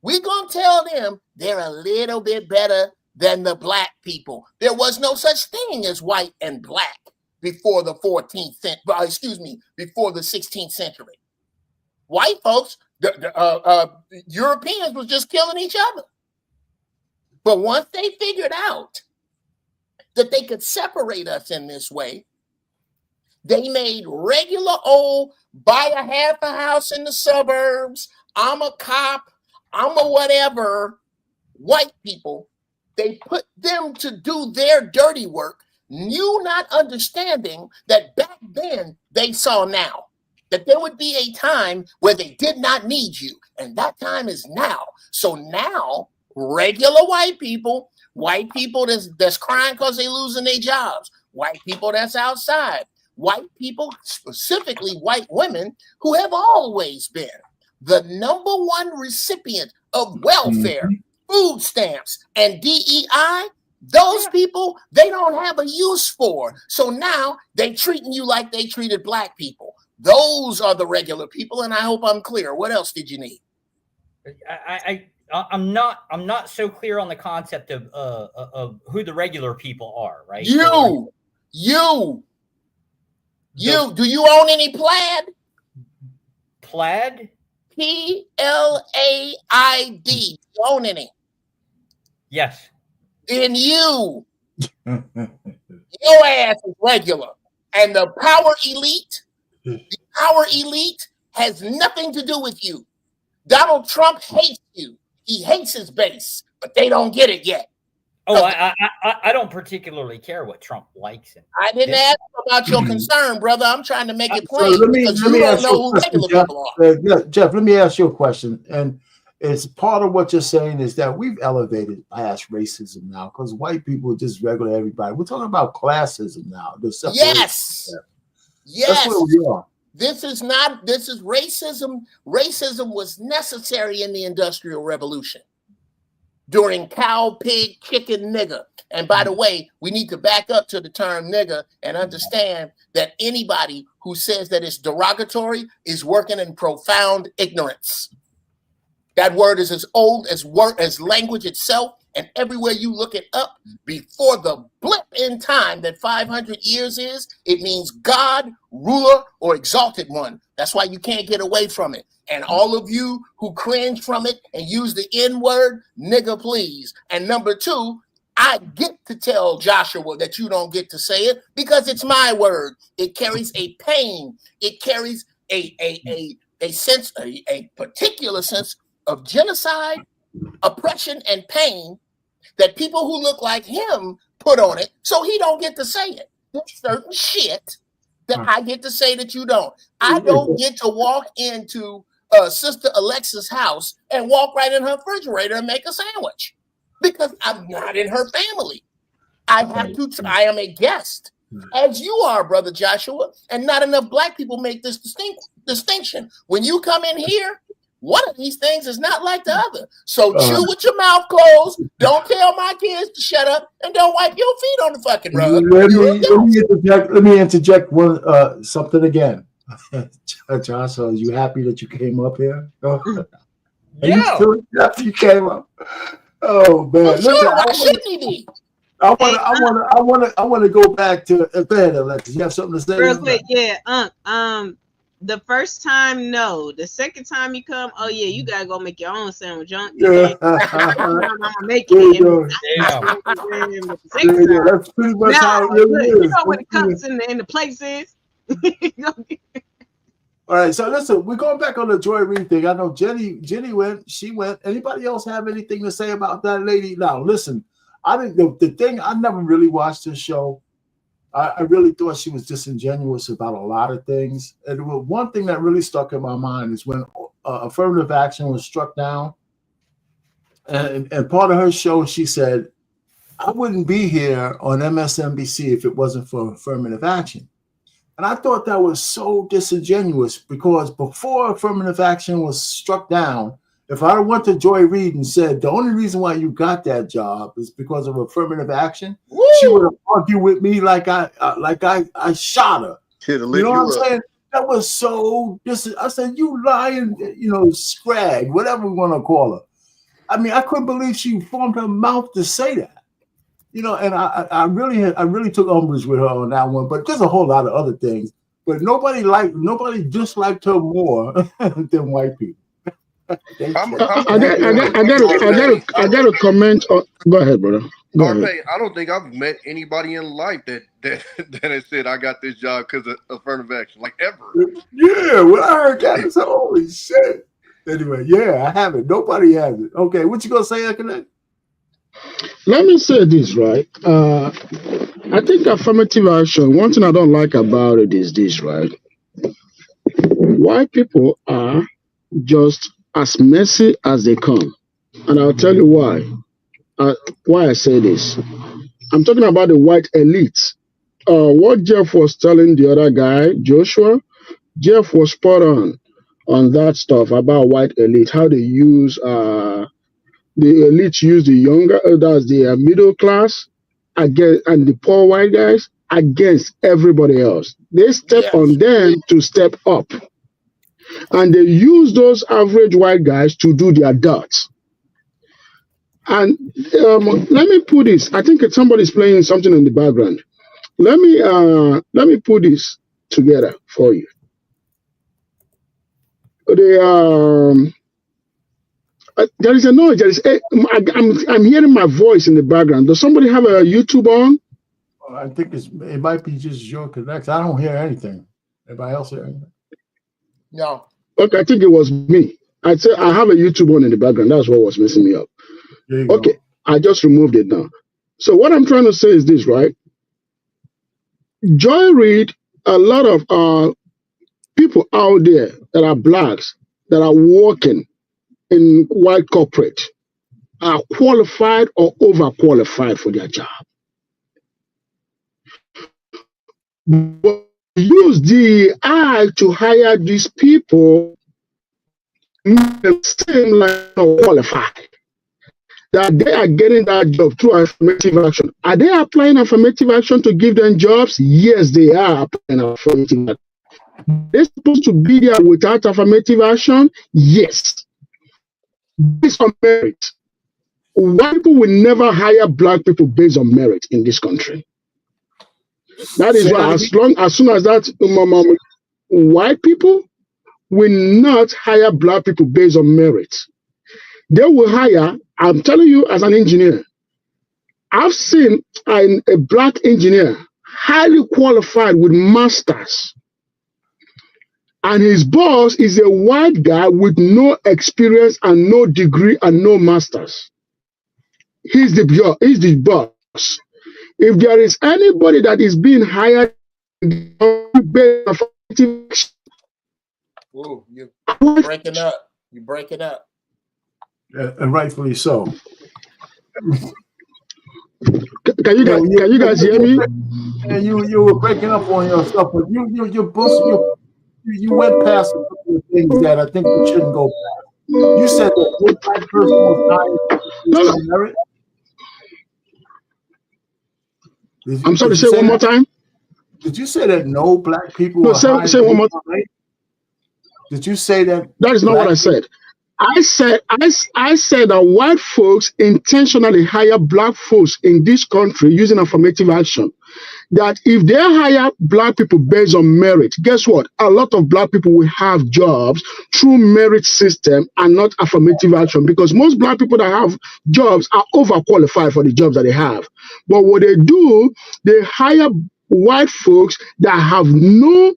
We're gonna tell them they're a little bit better than the black people. There was no such thing as white and black before the before the 16th century. White folks, Europeans was just killing each other. But once they figured out that they could separate us in this way, they made regular old buy half a house in the suburbs, I'm a cop, I'm a whatever, white people. They put them to do their dirty work, you not understanding that back then they saw now that there would be a time where they did not need you, and that time is now. So now regular white people that's crying because they losing their jobs, white people that's outside, white people, specifically white women, who have always been the number one recipient of welfare, food stamps, and DEI, those people, they don't have a use for. So now they treating you like they treated black people. Those are the regular people, and I hope I'm clear. What else did you need? I'm not so clear on the concept of who the regular people are, right? You. Do you own any plaid? Plaid? PLAID. Do you own any? Yes. Then you. Your ass is regular. And the power elite has nothing to do with you. Donald Trump hates you. He hates his base, but they don't get it yet. Oh, I don't particularly care what Trump likes. I didn't ask about your concern, brother. I'm trying to make it plain So let me don't know who regular people are. Jeff, let me ask you a question. And it's part of what you're saying is that we've elevated past racism now because white people are just regular everybody. We're talking about classism now. Yes. That's where we are. This is racism. Racism was necessary in the Industrial Revolution during cow, pig, chicken, nigger. And by the way, we need to back up to the term nigger and understand that anybody who says that it's derogatory is working in profound ignorance. That word is as old as language itself. And everywhere you look it up, before the blip in time that 500 years is, it means God, ruler, or exalted one. That's why you can't get away from it. And all of you who cringe from it and use the N-word, nigga, please. And number two, I get to tell Joshua that you don't get to say it because it's my word. It carries a pain. It carries a sense, a particular sense of genocide, oppression, and pain that people who look like him put on it, so he don't get to say it. There's certain shit that I get to say that you don't. I don't get to walk into Sister Alexa's house and walk right in her refrigerator and make a sandwich because I'm not in her family. I am a guest, as you are, Brother Joshua, and not enough black people make this distinction. When you come in here, one of these things is not like the other. So chew with your mouth closed. Don't tell my kids to shut up, and don't wipe your feet on the fucking rug. Let me interject one something again. Josh, are you happy that you came up here? Yeah. You came up. Oh man, listen, I want to go back to go ahead, Alexis. You have something to say? Real quick, yeah. The first time, no. The second time you come, oh yeah, you gotta go make your own sandwich. I'm gonna make it. That's pretty much how it really is. You know what it comes in the places. All right, so listen, we're going back on the Joy Reid thing. I know Jenny went, she went. Anybody else have anything to say about that lady? Now, listen, I think the thing, I never really watched this show. I really thought she was disingenuous about a lot of things. And one thing that really stuck in my mind is when affirmative action was struck down. And part of her show, she said, I wouldn't be here on MSNBC if it wasn't for affirmative action. And I thought that was so disingenuous because before affirmative action was struck down, if I went to Joy Reid and said, the only reason why you got that job is because of affirmative action, she would have argued with me like I shot her. You know what I'm saying? That was so I said, you lying, scrag, whatever we want to call her. I mean, I couldn't believe she formed her mouth to say that. And I really took umbrage with her on that one, but there's a whole lot of other things. But nobody disliked her more than white people. I got to comment on. Go ahead, brother. I don't think I've met anybody in life that has said I got this job because of affirmative action, like ever. Yeah, when I heard that, I said, holy shit. Anyway, yeah, I haven't. Nobody has it. Okay, what you gonna say, Akane? Let me say this, right? I think affirmative action, one thing I don't like about it is this, right? White people are just as messy as they come. And I'll tell you why. Why I say this. I'm talking about the white elite. What Jeff was telling the other guy, Joshua, Jeff was spot on that stuff about white elite, how they use the elite use the younger, that's the middle class against, and the poor white guys against everybody else. They step on them to step up. And they use those average white guys to do their dirt. And let me put this. I think somebody's playing something in the background. Let me put this together for you. There is a noise. I'm hearing my voice in the background. Does somebody have a YouTube on? I think it might be just your connection. I don't hear anything. Everybody else hear anything? No. Okay, I think it was me. I said I have a YouTube on in the background. That's what was messing me up. Okay, I just removed it now. So what I'm trying to say is this, right? Joy Reid, a lot of people out there that are blacks that are working in white corporate are qualified or overqualified for their job. But use DEI to hire these people make them seem like not qualified. That they are getting that job through affirmative action. Are they applying affirmative action to give them jobs? Yes, they are applying affirmative action. They're supposed to be there without affirmative action? Yes. Based on merit. White people will never hire black people based on merit in this country. That is why as soon as that white people will not hire black people based on merit. They will hire, I'm telling you as an engineer, I've seen a black engineer, highly qualified with masters, and his boss is a white guy with no experience and no degree and no masters. He's the boss. If there is anybody that is being hired, Whoa, you're breaking up. You're breaking up. And rightfully so. Can you guys hear me? And you were breaking up on yourself, but you went past a couple of things that I think we shouldn't go past. You said that no black person was hired on merit. I'm sorry, say one more time. Did you say that no black people were hired? Say one more time. Did you say that? That is not what I said. I said that white folks intentionally hire black folks in this country using affirmative action. That if they hire black people based on merit, guess what? A lot of black people will have jobs through merit system and not affirmative action, because most black people that have jobs are overqualified for the jobs that they have. But what they do, they hire white folks that have no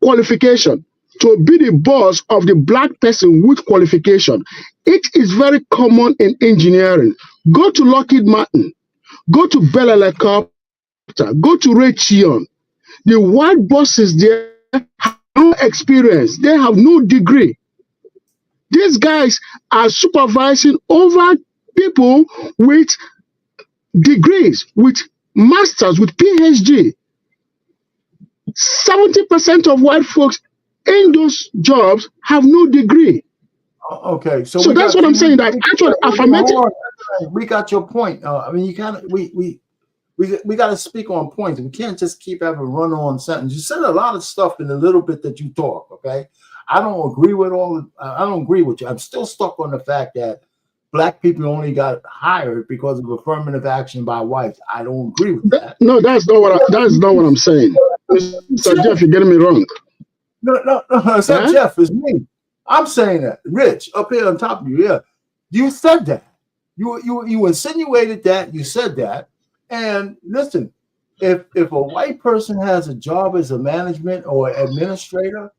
qualification to be the boss of the black person with qualification. It is very common in engineering. Go to Lockheed Martin, go to Bell Helicopter, go to Raytheon. The white bosses there have no experience. They have no degree. These guys are supervising over people with degrees, with masters, with PhD. 70% of white folks in those jobs have no degree. Okay, so that's what I'm saying. That actually affirmative. We got your point. I mean, you kind of we got to speak on points. We can't just keep having run-on sentence. You said a lot of stuff in a little bit that you talk. Okay, I don't agree with I don't agree with you. I'm still stuck on the fact that black people only got hired because of affirmative action by whites. I don't agree with that. No, that's not what I'm saying. Mr. Jeff, you're getting me wrong. No, it's not Jeff, it's me. I'm saying that. Rich, up here on top of you, yeah. You said that. You insinuated that, you said that. And listen, if a white person has a job as a management or administrator,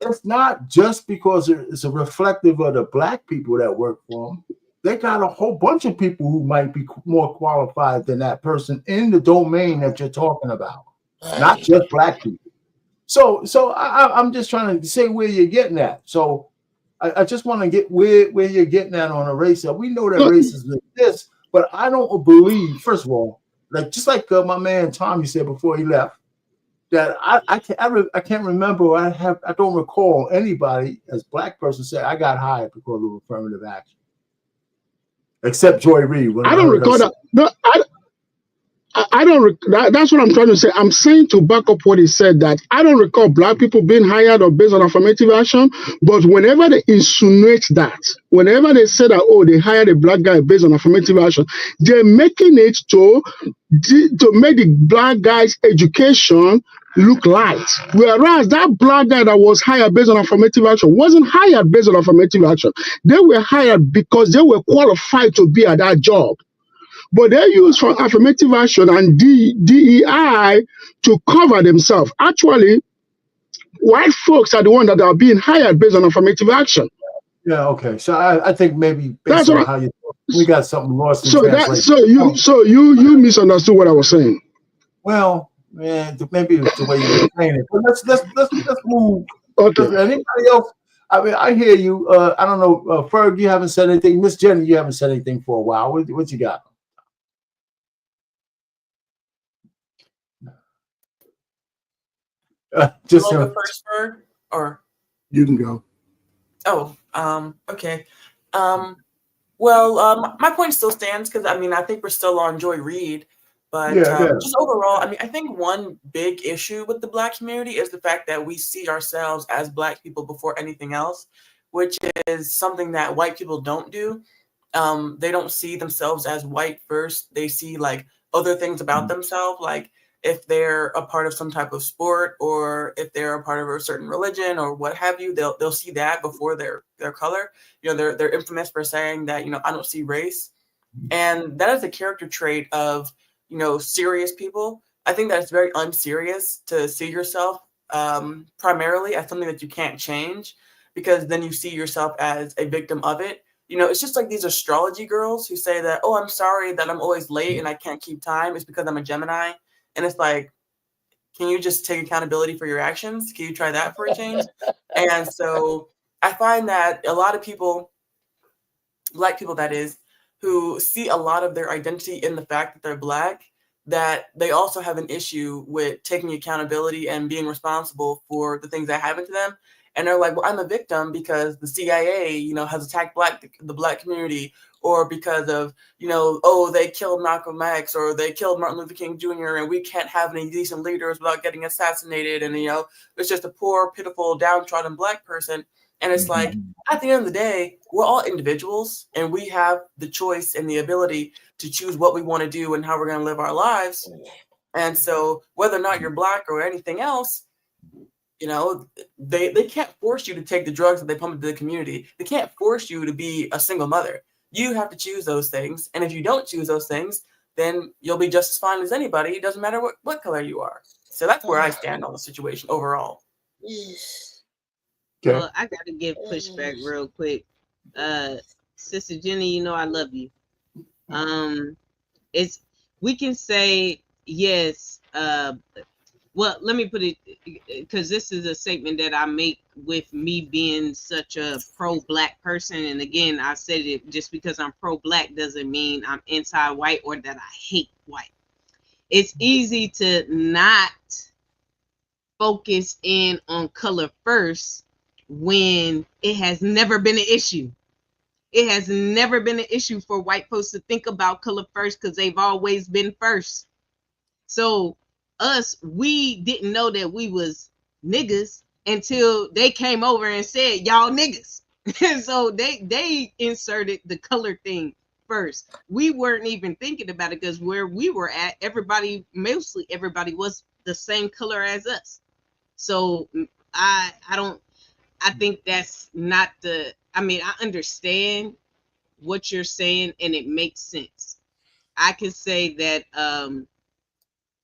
it's not just because it's a reflective of the black people that work for them. They got a whole bunch of people who might be more qualified than that person in the domain that you're talking about. Not just black people. So I'm just trying to say where you're getting at. So I just want to get where you're getting at on a race. We know that racism exists, but I don't believe, first of all, like just like my man Tommy said before he left, that I can't remember. I don't recall anybody as black person said I got hired because of affirmative action, except Joy Reid. I don't recall that. No, I don't. That's what I'm trying to say. I'm saying to back up what he said, that I don't recall black people being hired or based on affirmative action. But whenever they insinuate that, whenever they say that, oh, they hired a black guy based on affirmative action, they're making it to make the black guy's education look light. Whereas that black guy that was hired based on affirmative action wasn't hired based on affirmative action. They were hired because they were qualified to be at that job. But they use for affirmative action and DEI to cover themselves. Actually, white folks are the ones that are being hired based on affirmative action. Yeah, okay. So I think maybe based That's on how we got something lost in translation. So you misunderstood what I was saying. Well, man, maybe it's the way you were saying it. But let's move. Okay. Does anybody else? I mean, I hear you. I don't know, Ferg, you haven't said anything. Miss Jenny, you haven't said anything for a while. What you got? Just go first, Ferg, or you can go. Oh, okay. Well, my point still stands because I think we're still on Joy Reid, but just overall, I think one big issue with the Black community is the fact that we see ourselves as Black people before anything else, which is something that white people don't do. They don't see themselves as white first. They see like other things about themselves, like if they're a part of some type of sport or if they're a part of a certain religion or what have you, they'll see that before their color. They're infamous for saying that, I don't see race. And that is a character trait of, serious people. I think that it's very unserious to see yourself primarily as something that you can't change, because then you see yourself as a victim of it. It's just like these astrology girls who say that, oh, I'm sorry that I'm always late and I can't keep time. It's because I'm a Gemini. And it's like, can you just take accountability for your actions? Can you try that for a change? And so I find that a lot of people, Black people that is, who see a lot of their identity in the fact that they're Black, that they also have an issue with taking accountability and being responsible for the things that happen to them. And they're like, well, I'm a victim because the CIA, has attacked the Black community, or because of, oh, they killed Malcolm X or they killed Martin Luther King Jr. and we can't have any decent leaders without getting assassinated. And, it's just a poor, pitiful, downtrodden Black person. And it's like, at the end of the day, we're all individuals and we have the choice and the ability to choose what we want to do and how we're going to live our lives. And so whether or not you're Black or anything else, they can't force you to take the drugs that they pump into the community. They can't force you to be a single mother. You have to choose those things. And if you don't choose those things, then you'll be just as fine as anybody. It doesn't matter what color you are. So that's where I stand on the situation overall. Okay. Well, I got to give pushback real quick. Sister Jenny, I love you. We can say yes. Well, let me put it, because this is a statement that I make with me being such a pro-Black person. And again, I said it, just because I'm pro-Black doesn't mean I'm anti-white or that I hate white. It's easy to not focus in on color first when it has never been an issue. It has never been an issue for white folks to think about color first because they've always been first. So we didn't know that we was niggas until they came over and said, y'all niggas. So they inserted the color thing first. We weren't even thinking about it because where we were at, mostly everybody was the same color as us. So I think that's not I understand what you're saying and it makes sense. I can say that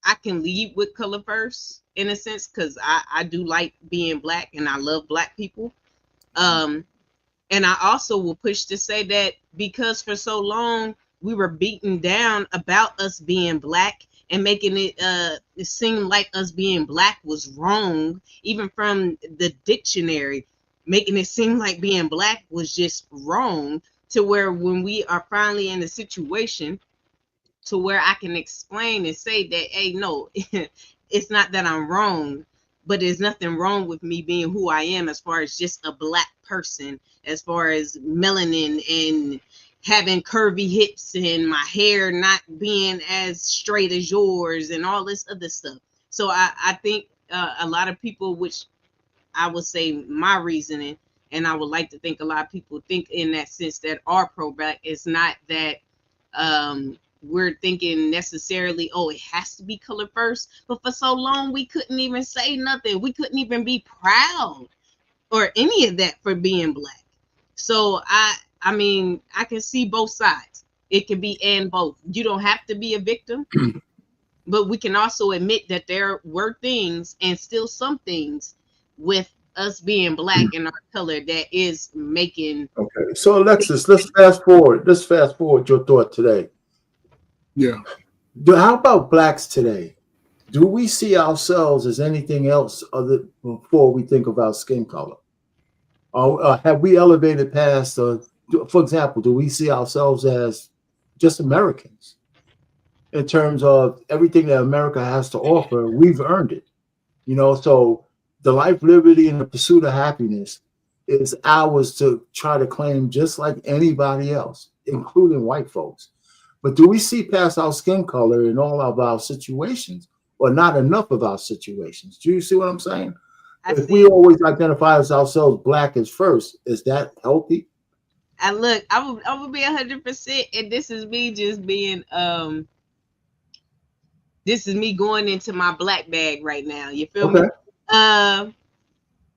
I can lead with color first in a sense, because I do like being Black and I love Black people. And I also will push to say that because for so long we were beaten down about us being Black and making it seem like us being Black was wrong, even from the dictionary, making it seem like being Black was just wrong, to where when we are finally in a situation to where I can explain and say that, hey, no, it's not that I'm wrong, but there's nothing wrong with me being who I am as far as just a Black person, as far as melanin and having curvy hips and my hair not being as straight as yours and all this other stuff. So I think a lot of people, which I would say my reasoning, and I would like to think a lot of people think in that sense that are pro-black, is not that we're thinking necessarily, oh, it has to be color first. But for so long, we couldn't even say nothing. We couldn't even be proud or any of that for being black. So I mean, I can see both sides. It can be and both. You don't have to be a victim, but we can also admit that there were things and still some things with us being black and our color that is making. Okay, so Alexis, let's fast forward. Let's fast forward your thought today. Yeah. How about blacks today? Do we see ourselves as anything else other before we think about skin color? Or have we elevated past, for example, do we see ourselves as just Americans? In terms of everything that America has to offer, we've earned it. You know, so the life, liberty, and the pursuit of happiness is ours to try to claim just like anybody else, including white folks. But do we see past our skin color in all of our situations, or not enough of our situations? Do you see what I'm saying? If we always identify as ourselves black as first, is that healthy? I would be 100%, and this is me just being this is me going into my black bag right now. You feel me? I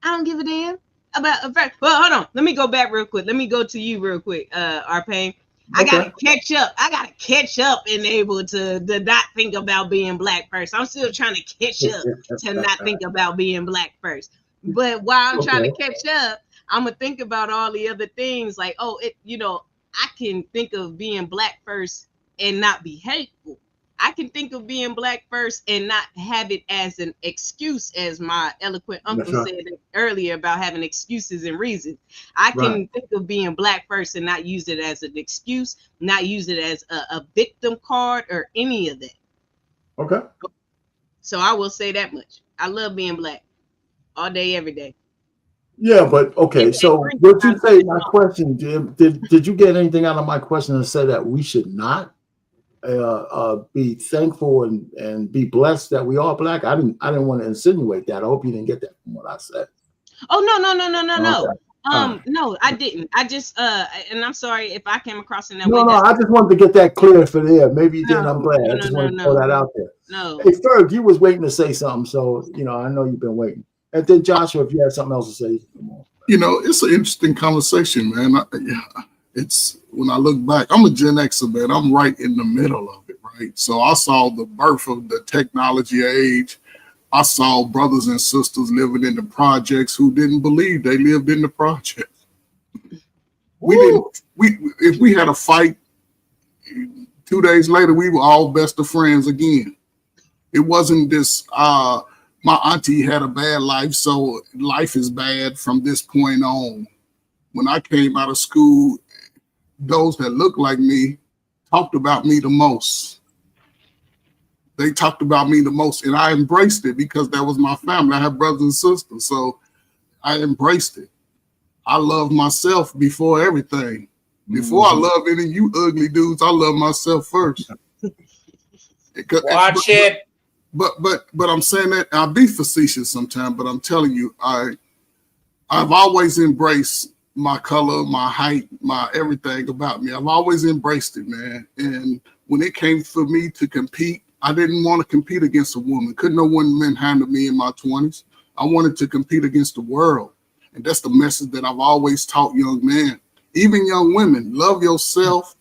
don't give a damn about. Well, hold on. Let me go back real quick. Let me go to you real quick, Arpain. I gotta catch up. I gotta catch up and able to not think about being black first. I'm still trying to catch up to not think about being black first. But while I'm trying to catch up, I'm gonna think about all the other things like, oh, I can think of being black first and not be hateful. I can think of being black first and not have it as an excuse, as my eloquent uncle said earlier about having excuses and reasons. I can think of being black first and not use it as an excuse, not use it as a victim card or any of that. Okay. So I will say that much. I love being black all day, every day. Yeah, but okay. So would you say my question, Jim, did you get anything out of my question to say that we should not be thankful and be blessed that we are black? I didn't want to insinuate that. I hope you didn't get that from what I said. Oh no. Okay. No, I didn't. I just and I'm sorry if I came across in that way. No, I just wanted to get that clear for there. Maybe you didn't. I'm glad. I just wanted to throw that out there. No. Hey, Ferg, you was waiting to say something, so I know you've been waiting. And then Joshua, if you had something else to say, come on. It's an interesting conversation, man. It's when I look back, I'm a Gen Xer, man. I'm right in the middle of it, right? So I saw the birth of the technology age. I saw brothers and sisters living in the projects who didn't believe they lived in the projects. If we had a fight, 2 days later, we were all best of friends again. It wasn't this, my auntie had a bad life, so life is bad from this point on. When I came out of school, those that looked like me talked about me the most. They talked about me the most, and I embraced it because that was my family. I have brothers and sisters, so I embraced it. I love myself before everything. Before I love any of you ugly dudes, I love myself first. Watch it. But I'm saying that, I'll be facetious sometimes, but I'm telling you, I've always embraced my color, my height, my everything about me. I've always embraced it, man. And when it came for me to compete, I didn't want to compete against a woman. Couldn't no one man handle me in my 20s. I wanted to compete against the world. And that's the message that I've always taught young men, even young women. Love yourself,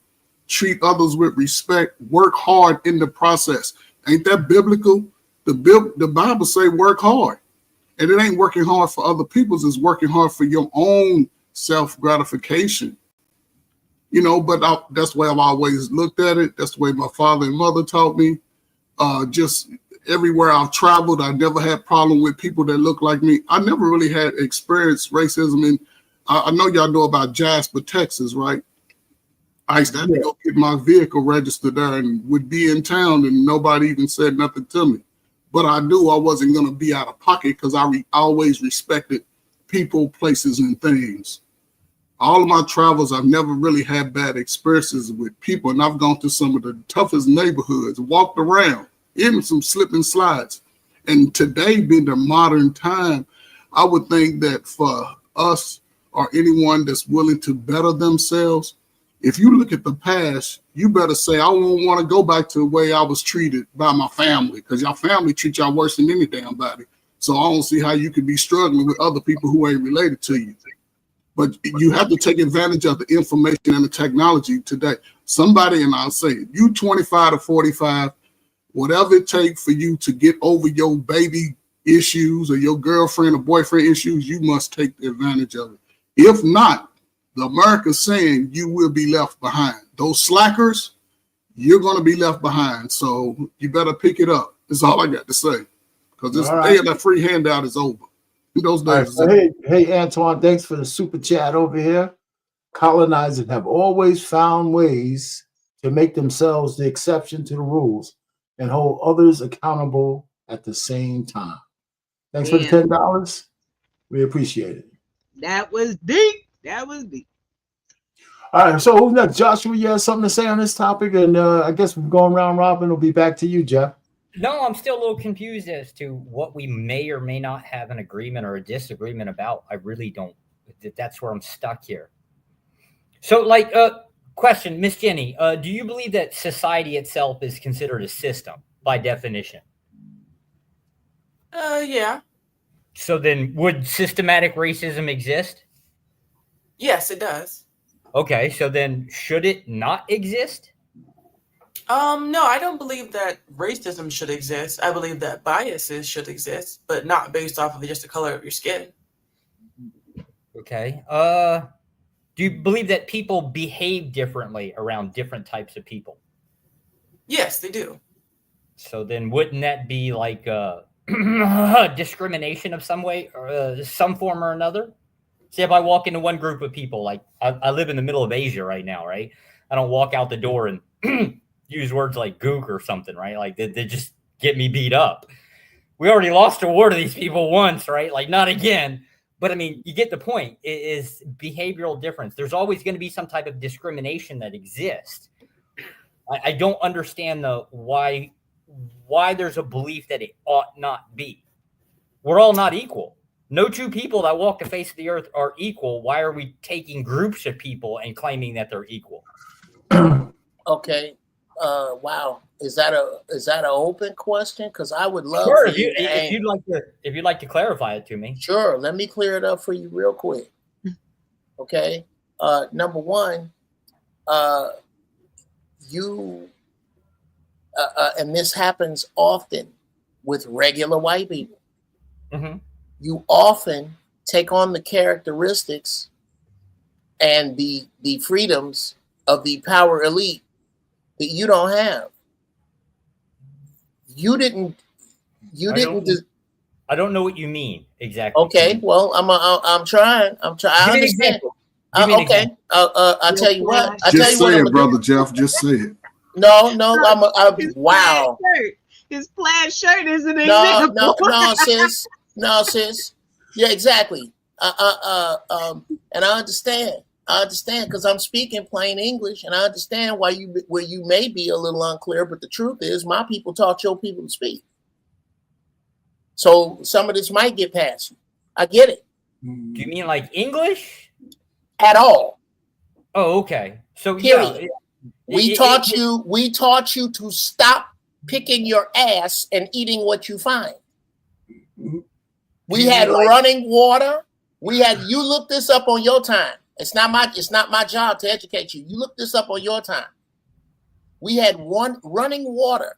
treat others with respect, work hard in the process. Ain't that biblical? The Bible say work hard. And it ain't working hard for other people's, it's working hard for your own self-gratification. But that's the way I've always looked at it. That's the way my father and mother taught me. Just everywhere I've traveled, I never had problem with people that look like me. I never really had experienced racism. I know y'all know about Jasper, Texas, right? I used to have to go get my vehicle registered there and would be in town and nobody even said nothing to me. But I knew I wasn't going to be out of pocket because I always respected people, places, and things. all of my travels, I've never really had bad experiences with people, and I've gone through some of the toughest neighborhoods, walked around, even some slip and slides. And today, being the modern time, I would think that for us or anyone that's willing to better themselves, if you look at the past, you better say, I won't want to go back to the way I was treated by my family, because your family treats y'all worse than any damn body. So I don't see how you could be struggling with other people who ain't related to you. But you have to take advantage of the information and the technology today. Somebody, and I'll say it, you 25 to 45, whatever it takes for you to get over your baby issues or your girlfriend or boyfriend issues, you must take advantage of it. If not, the America's saying you will be left behind. Those slackers, you're going to be left behind. So you better pick it up. That's all I got to say. Because this day of that free handout is over. Those days. Right. Hey, Antoine, thanks for the super chat over here. Colonizers have always found ways to make themselves the exception to the rules and hold others accountable at the same time. Thanks for the $10. We appreciate it. That was deep. That was deep. All right, so who's next? Joshua, you have something to say on this topic? And I guess we're going round robin. We'll be back to you, Jeff. No, I'm still a little confused as to what we may or may not have an agreement or a disagreement about. I really don't. That's where I'm stuck here. So, like, question, Miss Jenny, do you believe that society itself is considered a system by definition? Yeah. So then would systematic racism exist? Yes, it does. Okay, so then should it not exist? No, I don't believe that racism should exist. I believe that biases should exist, but not based off of just the color of your skin. Okay. Do you believe that people behave differently around different types of people? Yes, they do. So then wouldn't that be like discrimination of some way or some form or another? See, if I walk into one group of people, like I live in the middle of Asia right now, right? I don't walk out the door and use words like gook or something, right? Like they just get me beat up. We already lost a war to these people once, right? Like not again. But I mean, you get the point. It is behavioral difference. There's always going to be some type of discrimination that exists. I don't understand why there's a belief that it ought not be. We're all not equal. No two people that walk the face of the earth are equal. Why are we taking groups of people and claiming that they're equal? Okay. Wow. Is that an open question? Because I would love sure, for you if you'd like to clarify it to me. Sure. Let me clear it up for you real quick. Okay. Number one, you and this happens often with regular white people. Mm-hmm. You often take on the characteristics and the freedoms of the power elite that you don't have. I don't know what you mean exactly. Okay, well, I'm trying. I understand. Okay. I'll tell you what. Just say it, brother Jeff. Just say it. No. I'll be wow. His plaid shirt is an example. No, sis. Yeah, exactly. And I understand. Because I'm speaking plain English, and I understand where you may be a little unclear. But the truth is, my people taught your people to speak. So some of this might get past you. I get it. Do you mean like English? At all? Oh, okay. So period. Yeah, we taught you to stop picking your ass and eating what you find. We had running water. You look this up on your time. It's not my job to educate you. You look this up on your time. We had running water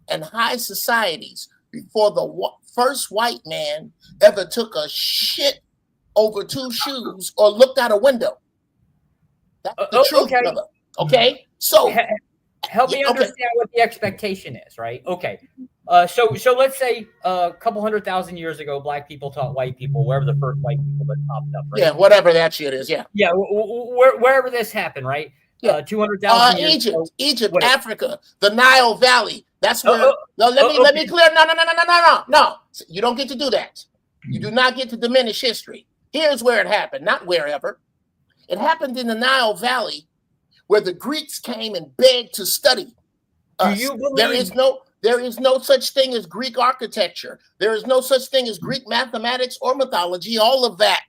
and high societies before the first white man ever took a shit over two shoes or looked out a window. That's the truth, okay. brother. Okay, so help me understand what the expectation is, right? Okay, so let's say a couple 100,000 years ago, black people taught white people, wherever the first white people that popped up, right? Yeah, whatever that shit is, yeah. Yeah, wherever this happened, right? Yeah. 200,000 years ago. Egypt, Africa, the Nile Valley. That's where. Let me clear. No. You don't get to do that. You do not get to diminish history. Here's where it happened, not wherever. It happened in the Nile Valley, where the Greeks came and begged to study us. Do you believe there is no such thing as Greek architecture. There is no such thing as Greek mathematics or mythology. All of that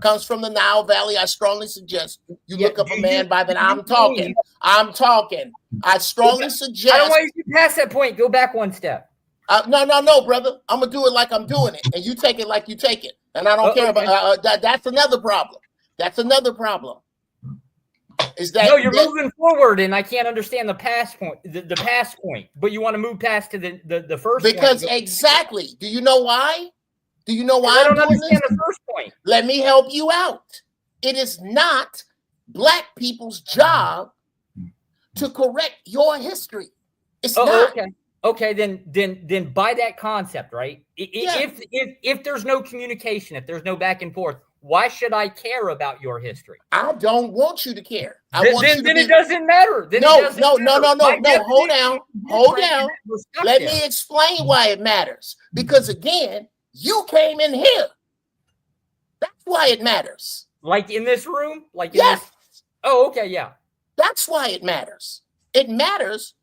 comes from the Nile Valley. I strongly suggest you look up a man by the name. I'm talking. I strongly suggest. I don't want you to pass that point. Go back one step. No, brother. I'm gonna do it like I'm doing it, and you take it like you take it. And I don't care about that. That's another problem. That's another problem. Is that you're moving forward, and I can't understand the past point. The past point, but you want to move past to the first. Because point. Exactly. Do you know why? Do you know why? I don't understand the first point. Let me help you out. It is not Black people's job to correct your history. It's not. Okay, then by that concept, right? If there's no communication, if there's no back and forth, why should I care about your history? I don't want you to care. Then it doesn't matter. No. Hold down. Let me explain why it matters. Because again, you came in here. That's why it matters. Like in this room? Yes. Oh, okay, yeah. That's why it matters. It matters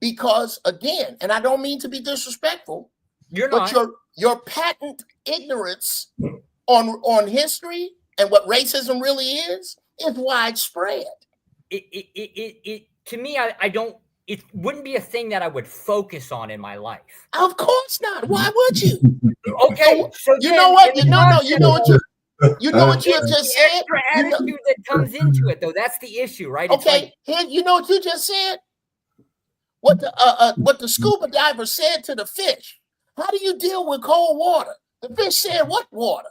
because, again, and I don't mean to be disrespectful, but your patent ignorance on history and what racism really is widespread. To me, I don't. It wouldn't be a thing that I would focus on in my life. Of course not. Why would you? Okay, so you know what? You know what you just said. Extra attitude that comes into it, though. That's the issue, right? Okay, here, you know what you just said? What the scuba diver said to the fish. How do you deal with cold water? The fish said, "What water?"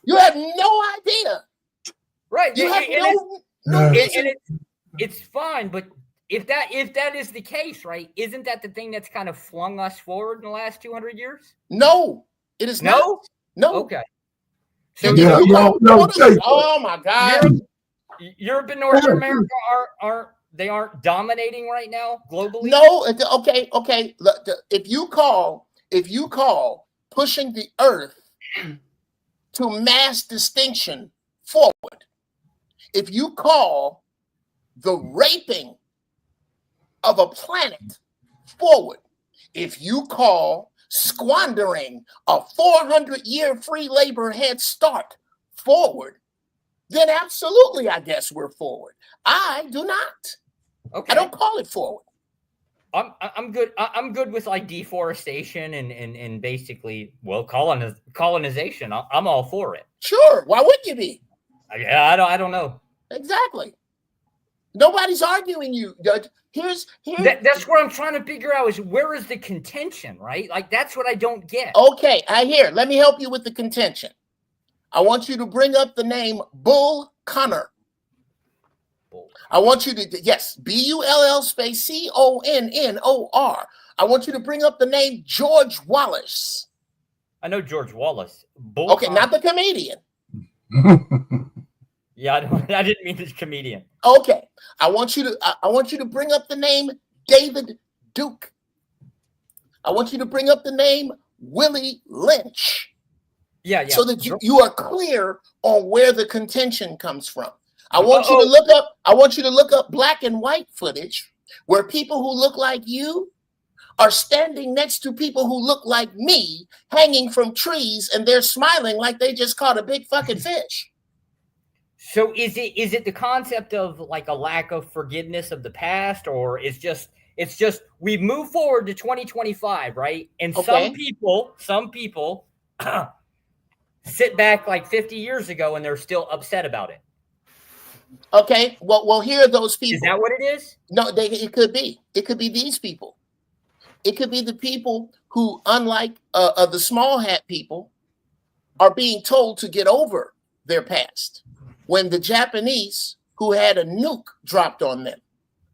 You have no idea. Right. You have no it's fine, but if that is the case, right, isn't that the thing that's kind of flung us forward in the last 200 years? No, it is not. No. Okay. So oh my God. Europe and North America aren't dominating right now globally? No, okay. If you call pushing the earth to mass distinction forward, if you call the raping of a planet forward, if you call squandering a 400-year free labor head start forward, then absolutely, I guess we're forward. I do not. Okay. I don't call it forward. I'm good. I'm good with like deforestation and basically, well, colonization. I'm all for it. Sure. Why wouldn't you be? I don't know. Exactly. Nobody's arguing you. Here's that's what I'm trying to figure out is where is the contention, right? Like that's what I don't get. Okay, let me help you with the contention. I want you to bring up the name Bull Connor. I want you to, yes, Bull space Connor. I want you to bring up the name George Wallace. I know George Wallace. Okay, not the comedian. Yeah, I didn't mean this comedian. Okay, I want you to bring up the name David Duke. I want you to bring up the name Willie Lynch. Yeah. So that you are clear on where the contention comes from. I want you to look up black and white footage where people who look like you are standing next to people who look like me hanging from trees and they're smiling like they just caught a big fucking fish. So is it the concept of like a lack of forgiveness of the past, or it's just we've moved forward to 2025, right? And some people sit back like 50 years ago and they're still upset about it. Okay, well, here are those people. Is that what it is? No, it could be. It could be these people. It could be the people who, unlike the small hat people, are being told to get over their past when the Japanese who had a nuke dropped on them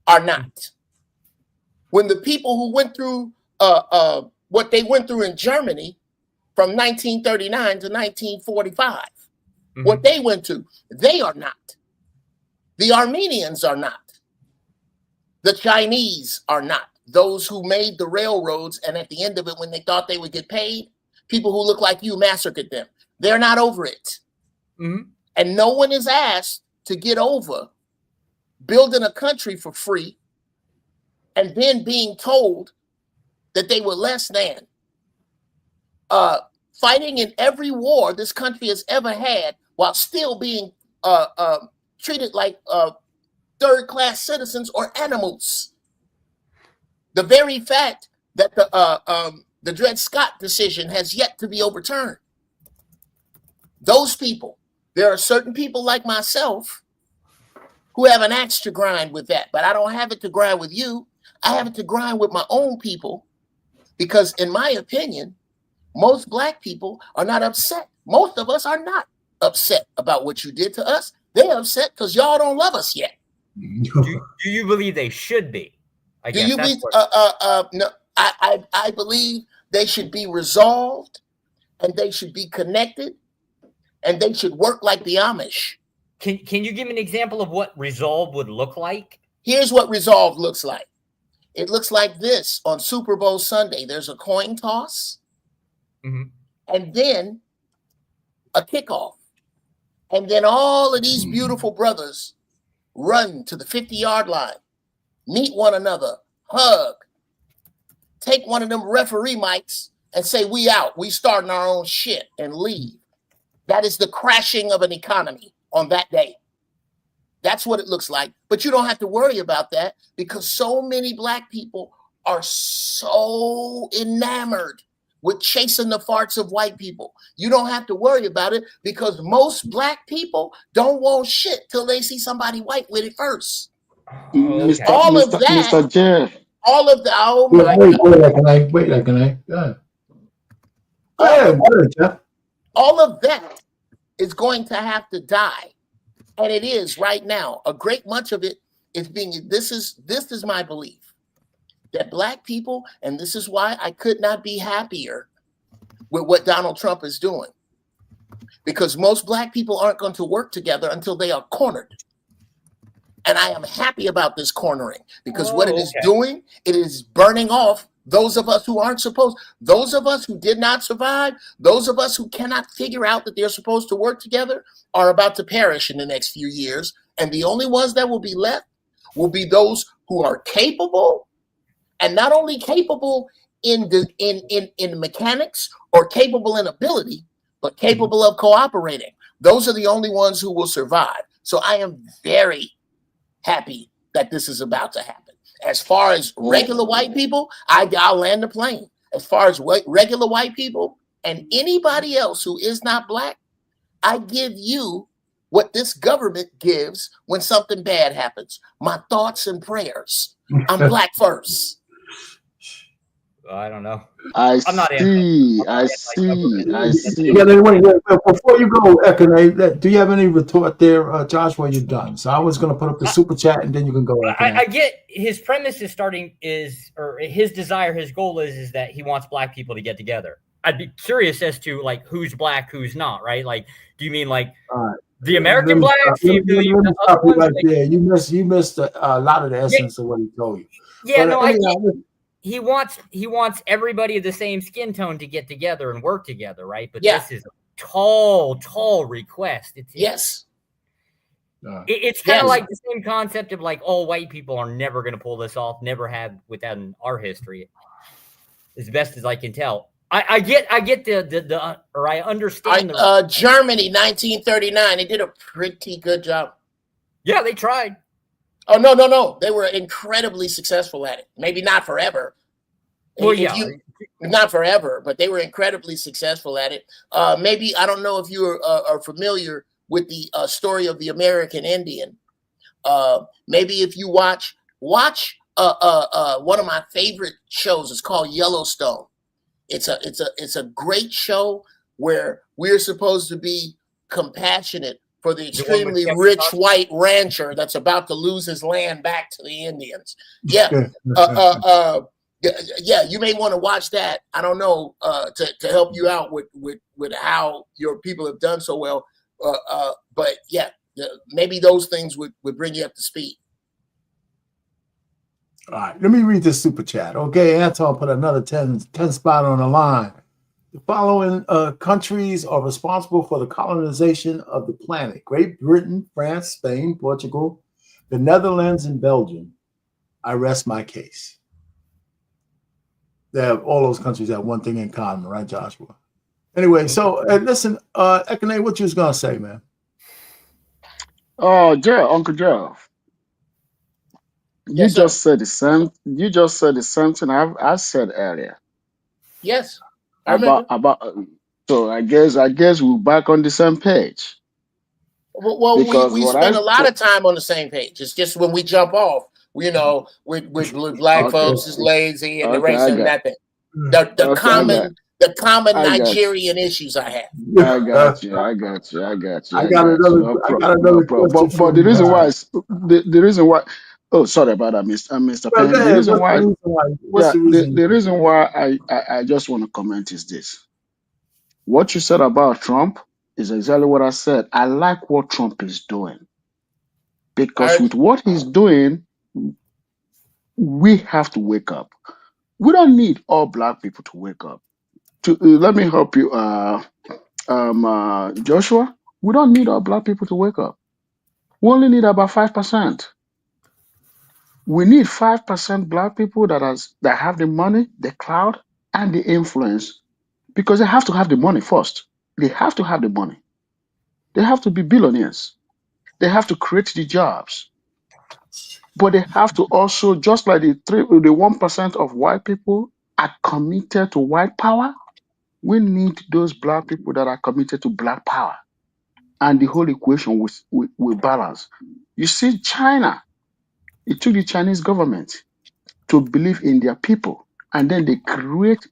are not. When the people who went through what they went through in Germany from 1939 to 1945, what they went to, they are not. The Armenians are not. The Chinese are not. Those who made the railroads, and at the end of it, when they thought they would get paid, people who look like you massacred them. They're not over it. Mm-hmm. And no one is asked to get over building a country for free and then being told that they were less than. Fighting in every war this country has ever had while still being treated like third-class citizens or animals. The very fact that the Dred Scott decision has yet to be overturned. Those people, there are certain people like myself who have an axe to grind with that, but I don't have it to grind with you. I have it to grind with my own people because, in my opinion, most Black people are not upset. Most of us are not upset about what you did to us. They're upset because y'all don't love us yet. Do you believe they should be? Do you believe? No, I believe they should be resolved, and they should be connected, and they should work like the Amish. Can you give me an example of what resolve would look like? Here's what resolve looks like. It looks like this on Super Bowl Sunday. There's a coin toss, and then a kickoff, and then all of these beautiful brothers run to the 50-yard line, meet one another, hug, take one of them referee mics and say, we out, we starting our own shit, and leave. That is the crashing of an economy on that day. That's what it looks like. But you don't have to worry about that because so many Black people are so enamored with chasing the farts of white people. You don't have to worry about it because most Black people don't want shit till they see somebody white with it first. Mr. All of Mr. that, Mr. J. all of the, oh Wait, my wait, God. wait a minute. Go ahead, Jeff. All of that is going to have to die. And it is right now. A great much of it is being, this is my belief, that Black people, and this is why I could not be happier with what Donald Trump is doing. Because most Black people aren't going to work together until they are cornered. And I am happy about this cornering because what it is doing, it is burning off those of us who aren't supposed, those of us who did not survive, those of us who cannot figure out that they're supposed to work together are about to perish in the next few years. And the only ones that will be left will be those who are capable, and not only capable in mechanics or capable in ability, but capable of cooperating. Those are the only ones who will survive. So I am very happy that this is about to happen. As far as regular white people, I'll land the plane. As far as regular white people and anybody else who is not Black, I give you what this government gives when something bad happens. My thoughts and prayers. I'm Black first. I don't know. I see. Yeah, before you go, Ekene, do you have any retort there, Josh, while you're done? So I was going to put up the super chat and then you can go. I get his premise or his desire, his goal is that he wants Black people to get together. I'd be curious as to like who's Black, who's not, right? Like, do you mean like the American Blacks? Do you believe the other ones? Right there. You missed a lot of the essence of what he told you. Yeah, but, I get. He wants everybody of the same skin tone to get together and work together, right? But this is a tall request. It's kind of like the same concept of like all white people are never going to pull this off, never have within our history, as best as I can tell. I get I understand. Germany, 1939, they did a pretty good job. Yeah, they tried. Oh, no. They were incredibly successful at it. Maybe not forever. Well, not forever, but they were incredibly successful at it. Maybe, I don't know if you are familiar with the story of the American Indian. Maybe if you watch one of my favorite shows, it's called Yellowstone. It's a great show where we're supposed to be compassionate for the extremely rich white rancher that's about to lose his land back to the Indians. Yeah. You may want to watch that. I don't know, to help you out with how your people have done so well. But yeah, maybe those things would bring you up to speed. All right, let me read this super chat. Okay, Anton put another 10 spot on the line. The following countries are responsible for the colonization of the planet: Great Britain, France, Spain, Portugal, the Netherlands, and Belgium. I rest my case. All those countries have one thing in common, right, Joshua? Anyway, so listen, Ekene, what you was gonna say, man? Oh, Joe, Uncle Joe, you Yes, sir. just said the same. You just said the same thing I said earlier Yes, I remember. about. So I guess we're back on the same page. Well, Because we what spend I a lot of time on the same page. It's just when we jump off, with black okay, folks is lazy and the okay, racism and that thing. The okay, common I got you. Nigerian issues I have. I got you. I got you. I got you. I I got got you. another. No I problem. got No another problem. question for But the you. reason why is the reason why. Oh, sorry about that, Mr. Well, go Penn. The ahead. reason What's the why, reason why? What's yeah, the reason? the reason why I just want to comment is this. What you said about Trump is exactly what I said. I like what Trump is doing because I with what he's doing, we have to wake up. We don't need all black people to wake up. Let me help you, Joshua. We don't need all black people to wake up. We only need about 5%. We need 5% black people that have the money, the clout, and the influence, because they have to have the money first. They have to have the money. They have to be billionaires. They have to create the jobs. But they have to also, just like the 1% of white people are committed to white power, we need those black people that are committed to black power. And the whole equation will balance. You see, China, it took the Chinese government to believe in their people, and then they create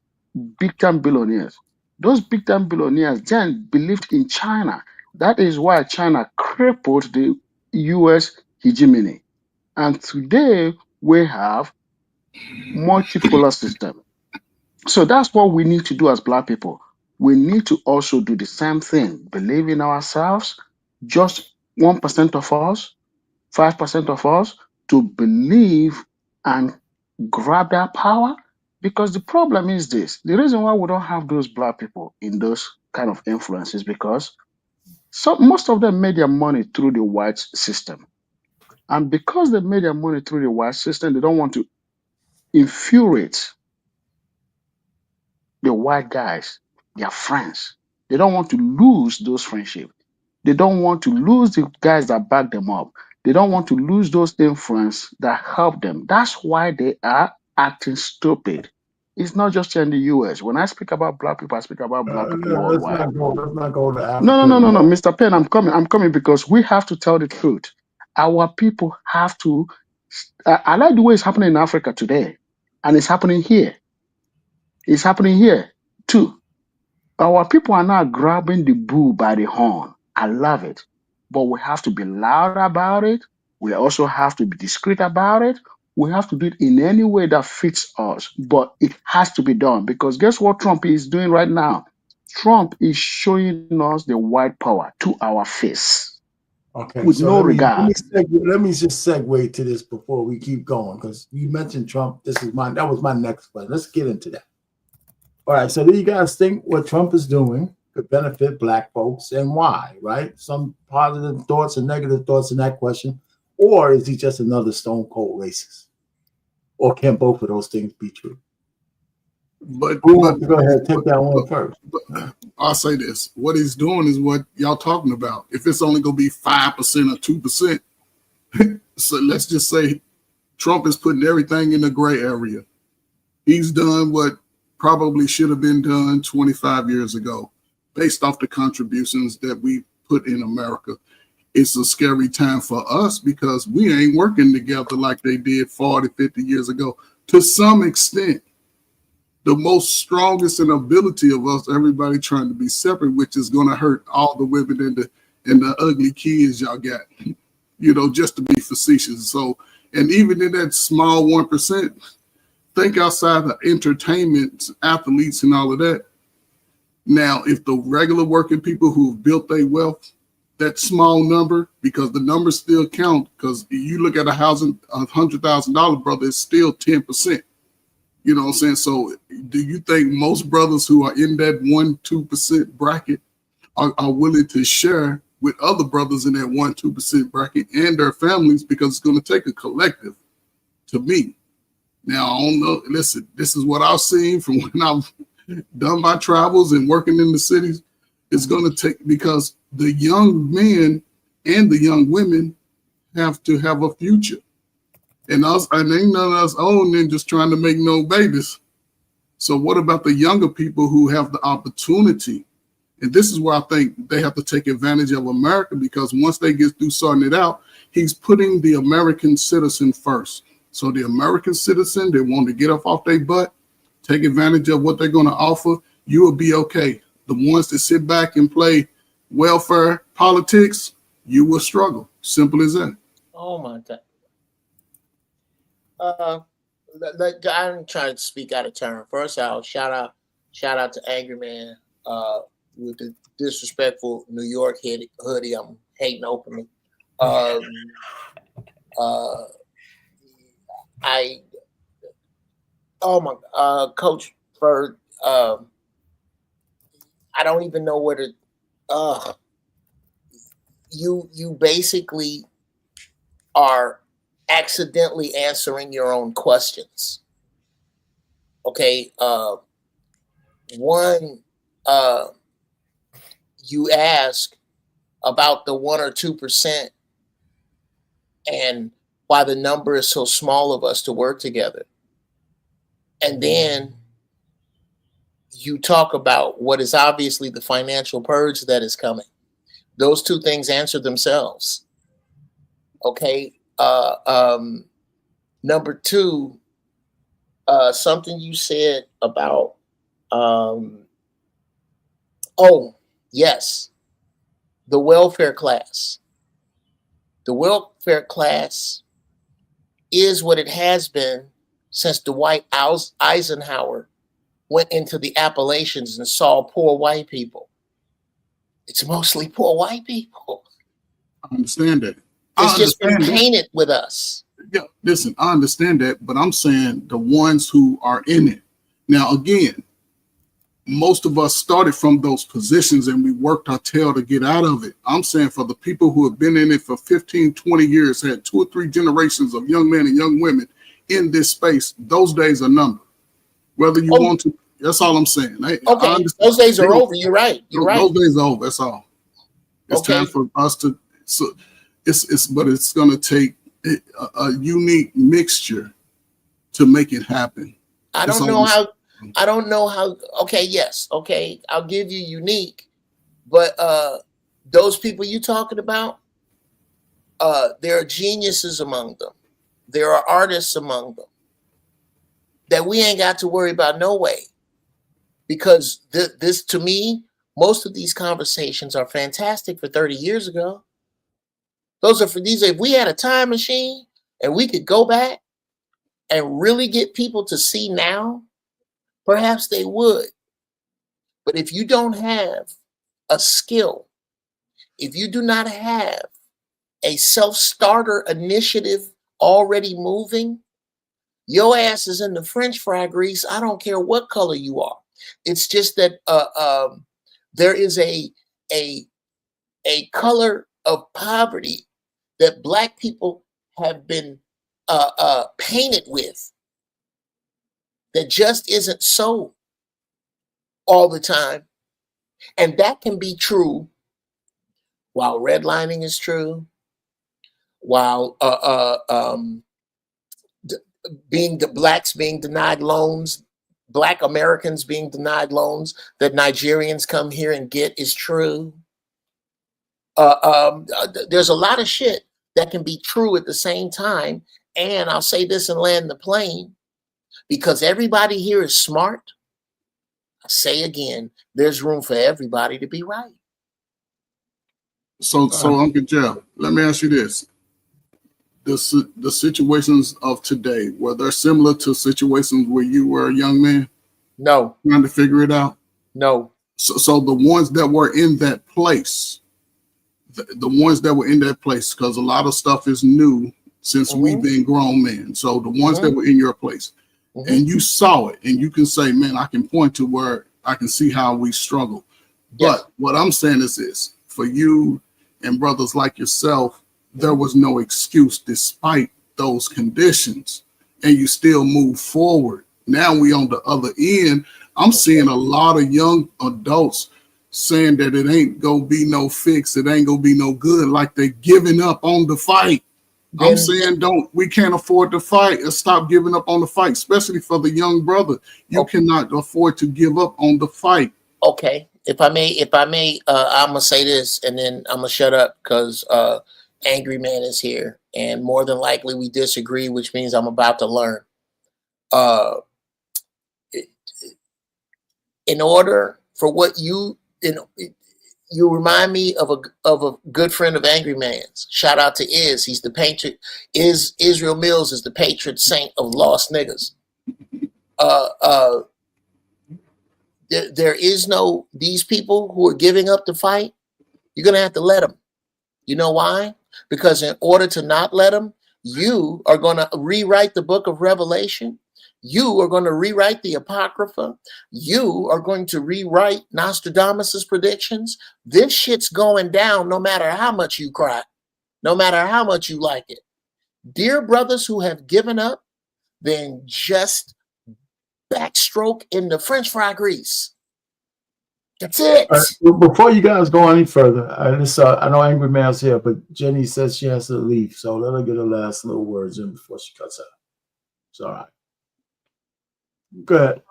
big time billionaires. Those big time billionaires then believed in China. That is why China crippled the US hegemony. And today we have multipolar system. So that's what we need to do as black people. We need to also do the same thing. Believe in ourselves. Just 1% of us, 5% of us to believe and grab that power. Because the problem is this: the reason why we don't have those black people in those kind of influences because most of them made their money through the white system. And because they made their money through the white system, they don't want to infuriate the white guys, their friends. They don't want to lose those friendships. They don't want to lose the guys that back them up. They don't want to lose those influence that help them. That's why they are acting stupid. It's not just in the US. When I speak about black people, I speak about black people Let's worldwide. not go. Let's not go to No, Africa. no, no, no, no, Mr. Penn, I'm coming. I'm coming because we have to tell the truth. Our people have to. I like the way it's happening in Africa today, and it's happening here. It's happening here too. Our people are now grabbing the bull by the horn. I love it. But we have to be loud about it. We also have to be discreet about it. We have to do it in any way that fits us. But it has to be done because guess what Trump is doing right now? Trump is showing us the white power to our face Okay, with so no let me regard. let me just segue to this before we keep going because you mentioned Trump. That was my next question. Let's get into that. All right, so do you guys think what Trump is doing could benefit black folks and why? Right? Some positive thoughts and negative thoughts in that question, or is he just another stone cold racist? Or can both of those things be true? But Go ahead, take that one first. I'll say this: what he's doing is what y'all talking about. If it's only going to be 5% or 2%, so let's just say Trump is putting everything in the gray area. He's done what probably should have been done 25 years ago, based off the contributions that we put in America. It's a scary time for us because we ain't working together like they did 40, 50 years ago. To some extent, the most strongest in ability of us, everybody trying to be separate, which is going to hurt all the women and the ugly kids y'all got, just to be facetious. So, and even in that small 1%, think outside the entertainment, athletes and all of that. Now, if the regular working people who've built their wealth, that small number, because the numbers still count, because you look at $100,000, brother, it's still 10%. You know what I'm saying? So do you think most brothers who are in that 1-2% bracket are willing to share with other brothers in that 1-2% bracket and their families, because it's going to take a collective to me. Now, I don't know. Listen, this is what I've seen from when I've done my travels and working in the cities. It's going to take, because the young men and the young women have to have a future. And ain't none of us old ninjas trying to make no babies. So what about the younger people who have the opportunity? And this is where I think they have to take advantage of America, because once they get through sorting it out, he's putting the American citizen first. So the American citizen, they want to get off their butt, take advantage of what they're going to offer. You will be okay. The ones that sit back and play welfare politics, you will struggle. Simple as that. Oh my God. I'm trying to speak out of turn. First, I'll shout out to Angry Man with the disrespectful New York hoodie. I'm hating openly. Coach Bird, I don't even know where to. You basically are accidentally answering your own questions. Okay. One, you ask about the 1 or 2% and why the number is so small of us to work together. And then you talk about what is obviously the financial purge that is coming. Those two things answer themselves. Okay. Number two, something you said about, yes, the welfare class. The welfare class is what it has been since Dwight Eisenhower went into the Appalachians and saw poor white people. It's mostly poor white people. I understand that. It's just been painted with us. Yeah, listen, I understand that, but I'm saying the ones who are in it. Now, again, most of us started from those positions and we worked our tail to get out of it. I'm saying for the people who have been in it for 15, 20 years, had 2 or 3 generations of young men and young women in this space, those days are numbered. Whether you want to, that's all I'm saying. Okay, those days are over. You're right. You're right. Those days are over. That's all. It's time for us to. So but it's going to take a unique mixture to make it happen. I don't know how. Okay, yes. Okay, I'll give you unique, but those people you talking about, there are geniuses among them. There are artists among them that we ain't got to worry about no way, because this to me, most of these conversations are fantastic for 30 years ago. Those are for these. If we had a time machine and we could go back and really get people to see now, perhaps they would. But if you don't have a skill, if you do not have a self-starter initiative already moving, your ass is in the French fry grease. I don't care what color you are. It's just that there is a color of poverty that Black people have been painted with that just isn't so all the time. And that can be true while redlining is true, while being the Blacks being denied loans, Black Americans being denied loans that Nigerians come here and get is true. There's a lot of shit that can be true at the same time. And I'll say this and land the plane, because everybody here is smart. I say again, there's room for everybody to be right. So Uncle Jeff, let me ask you this. The situations of today, were they similar to situations where you were a young man? No. Trying to figure it out? No. So the ones that were in that place, the ones that were in that place, because a lot of stuff is new since we've been grown men. So the ones that were in your place, and you saw it, and you can say, man, I can point to where I can see how we struggle. Yes. But what I'm saying is this, for you and brothers like yourself, there was no excuse despite those conditions, and you still move forward. Now we on the other end. I'm seeing a lot of young adults saying that it ain't gonna be no fix, it ain't gonna be no good, like they giving up on the fight. I'm saying we can't afford to fight and stop giving up on the fight, especially for the young brother. You cannot afford to give up on the fight. Okay. If I may, I'm gonna say this and then I'm gonna shut up because Angry Man is here, and more than likely we disagree, which means I'm about to learn. In order for what you remind me of a good friend of Angry Man's. Shout out to he's the patron. Israel Mills is the patron saint of lost niggas. There is no, these people who are giving up the fight, you're gonna have to let them. You know why? Because in order to not let them, you are gonna rewrite the book of Revelation. You are going to rewrite the Apocrypha. You are going to rewrite Nostradamus' predictions. This shit's going down no matter how much you cry, no matter how much you like it. Dear brothers who have given up, then just backstroke in the French fry grease. That's it. Before you guys go any further, I know Angry Man's here, but Jenny says she has to leave, so let her get her last little words in before she cuts out. It's all right. Go ahead.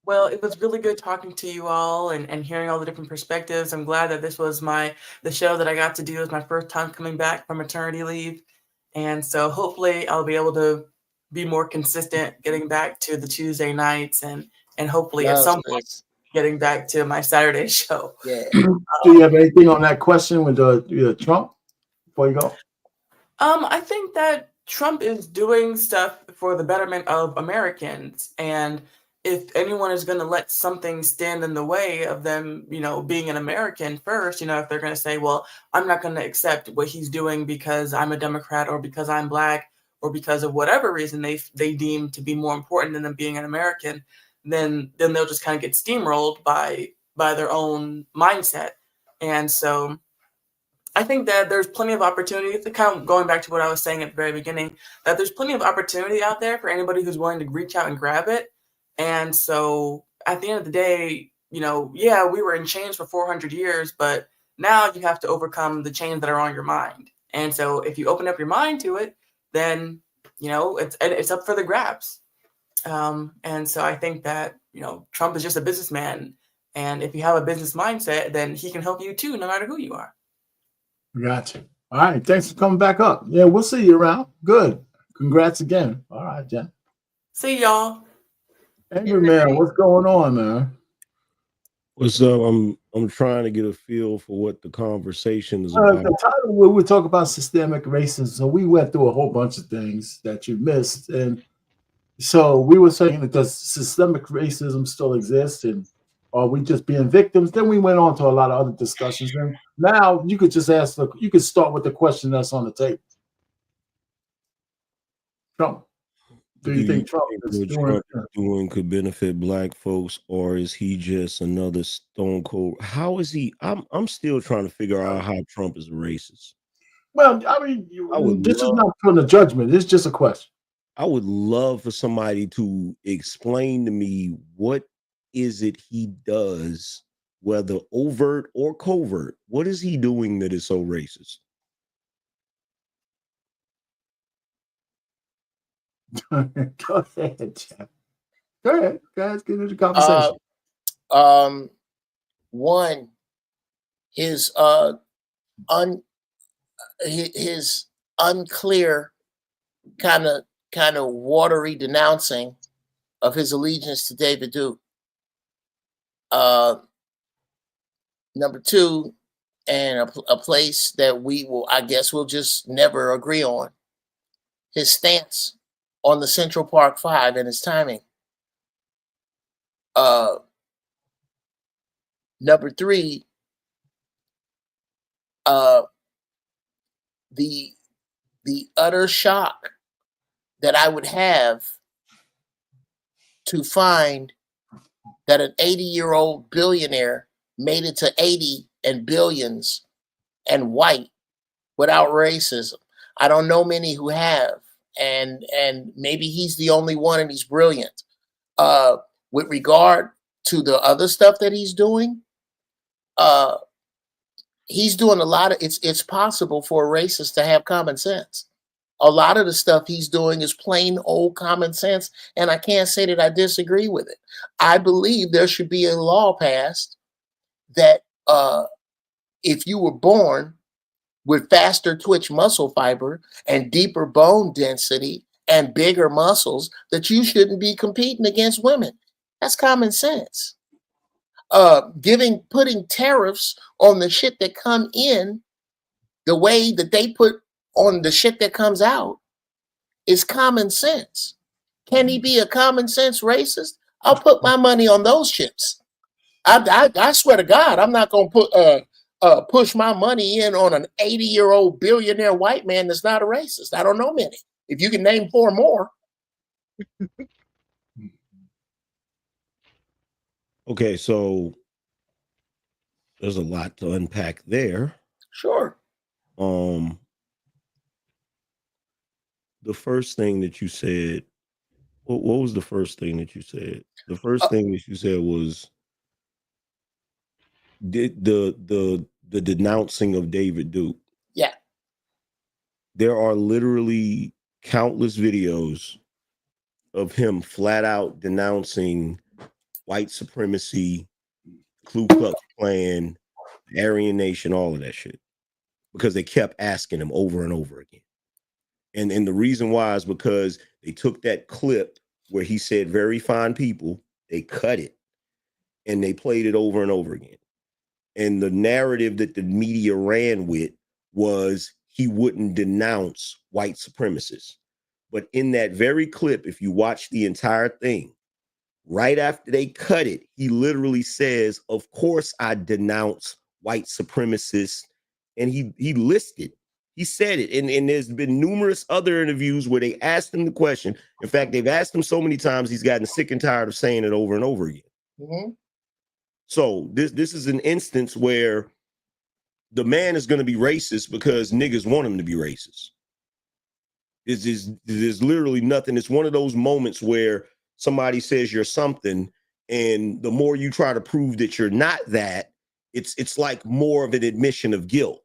Well, it was really good talking to you all and hearing all the different perspectives. I'm glad that this was the show that I got to do. It was my first time coming back from maternity leave. And so hopefully I'll be able to be more consistent getting back to the Tuesday nights and hopefully at some point getting back to my Saturday show. Yeah. Do you have anything on that question with Trump before you go? I think that Trump is doing stuff for the betterment of Americans. And if anyone is going to let something stand in the way of them, being an American first, if they're going to say, well, I'm not going to accept what he's doing because I'm a Democrat or because I'm Black or because of whatever reason they deem to be more important than them being an American, then they'll just kind of get steamrolled by their own mindset. And so I think that there's plenty of opportunity, kind of going back to what I was saying at the very beginning, that there's plenty of opportunity out there for anybody who's willing to reach out and grab it. And so at the end of the day, we were in chains for 400 years, but now you have to overcome the chains that are on your mind. And so if you open up your mind to it, then, it's up for the grabs. And so I think that, Trump is just a businessman. And if you have a business mindset, then he can help you too, no matter who you are. Gotcha. All right. Thanks for coming back up. Yeah, we'll see you around. Good. Congrats again. All right, Jen. See y'all. Angry Man, what's going on, man? What's up? I'm trying to get a feel for what the conversation is about. The title where we talk about systemic racism. So we went through a whole bunch of things that you missed, and so we were saying that does systemic racism still exist, and are we just being victims? Then we went on to a lot of other discussions. And now you could just you could start with the question that's on the table. Trump. Do you think Trump is doing could benefit Black folks, or is he just another stone cold? How is he? I'm still trying to figure out how Trump is a racist. Well, I mean, this is not from the judgment. It's just a question. I would love for somebody to explain to me what is it he does, whether overt or covert. What is he doing that is so racist? Go ahead, Jeff. Go ahead, guys. Get into the conversation. One, his unclear kind of watery denouncing of his allegiance to David Duke. Number two, and a place that we'll just never agree on, his stance on the Central Park Five and his timing. Number three, the utter shock that I would have to find that an 80-year-old billionaire made it to 80 and billions and white without racism. I don't know many who have, and maybe he's the only one, and he's brilliant. With regard to the other stuff that he's doing a lot of it's possible for a racist to have common sense. A lot of the stuff he's doing is plain old common sense, and I can't say that I disagree with it. I believe there should be a law passed that if you were born with faster twitch muscle fiber and deeper bone density and bigger muscles, that you shouldn't be competing against women. That's common sense. Putting tariffs on the shit that come in the way that they put on the shit that comes out is common sense. Can he be a common sense racist? I'll put my money on those chips. I swear to God, I'm not going to push my money in on an 80-year-old billionaire white man that's not a racist. I don't know many. If you can name 4 more. Okay, so there's a lot to unpack there. Sure. The first thing that you said, what was the first thing that you said? The first thing that you said was the denouncing of David Duke. Yeah. There are literally countless videos of him flat out denouncing white supremacy, Ku Klux Klan, Aryan Nation, all of that shit, because they kept asking him over and over again. And the reason why is because they took that clip where he said very fine people, they cut it, and they played it over and over again. And the narrative that the media ran with was he wouldn't denounce white supremacists. But in that very clip, if you watch the entire thing, right after they cut it, he literally says, of course I denounce white supremacists. And he listed, he said it. And there's been numerous other interviews where they asked him the question. In fact, they've asked him so many times, he's gotten sick and tired of saying it over and over again. Mm-hmm. So this is an instance where the man is going to be racist because niggas want him to be racist. There's literally nothing. It's one of those moments where somebody says you're something, and the more you try to prove that you're not that, it's like more of an admission of guilt.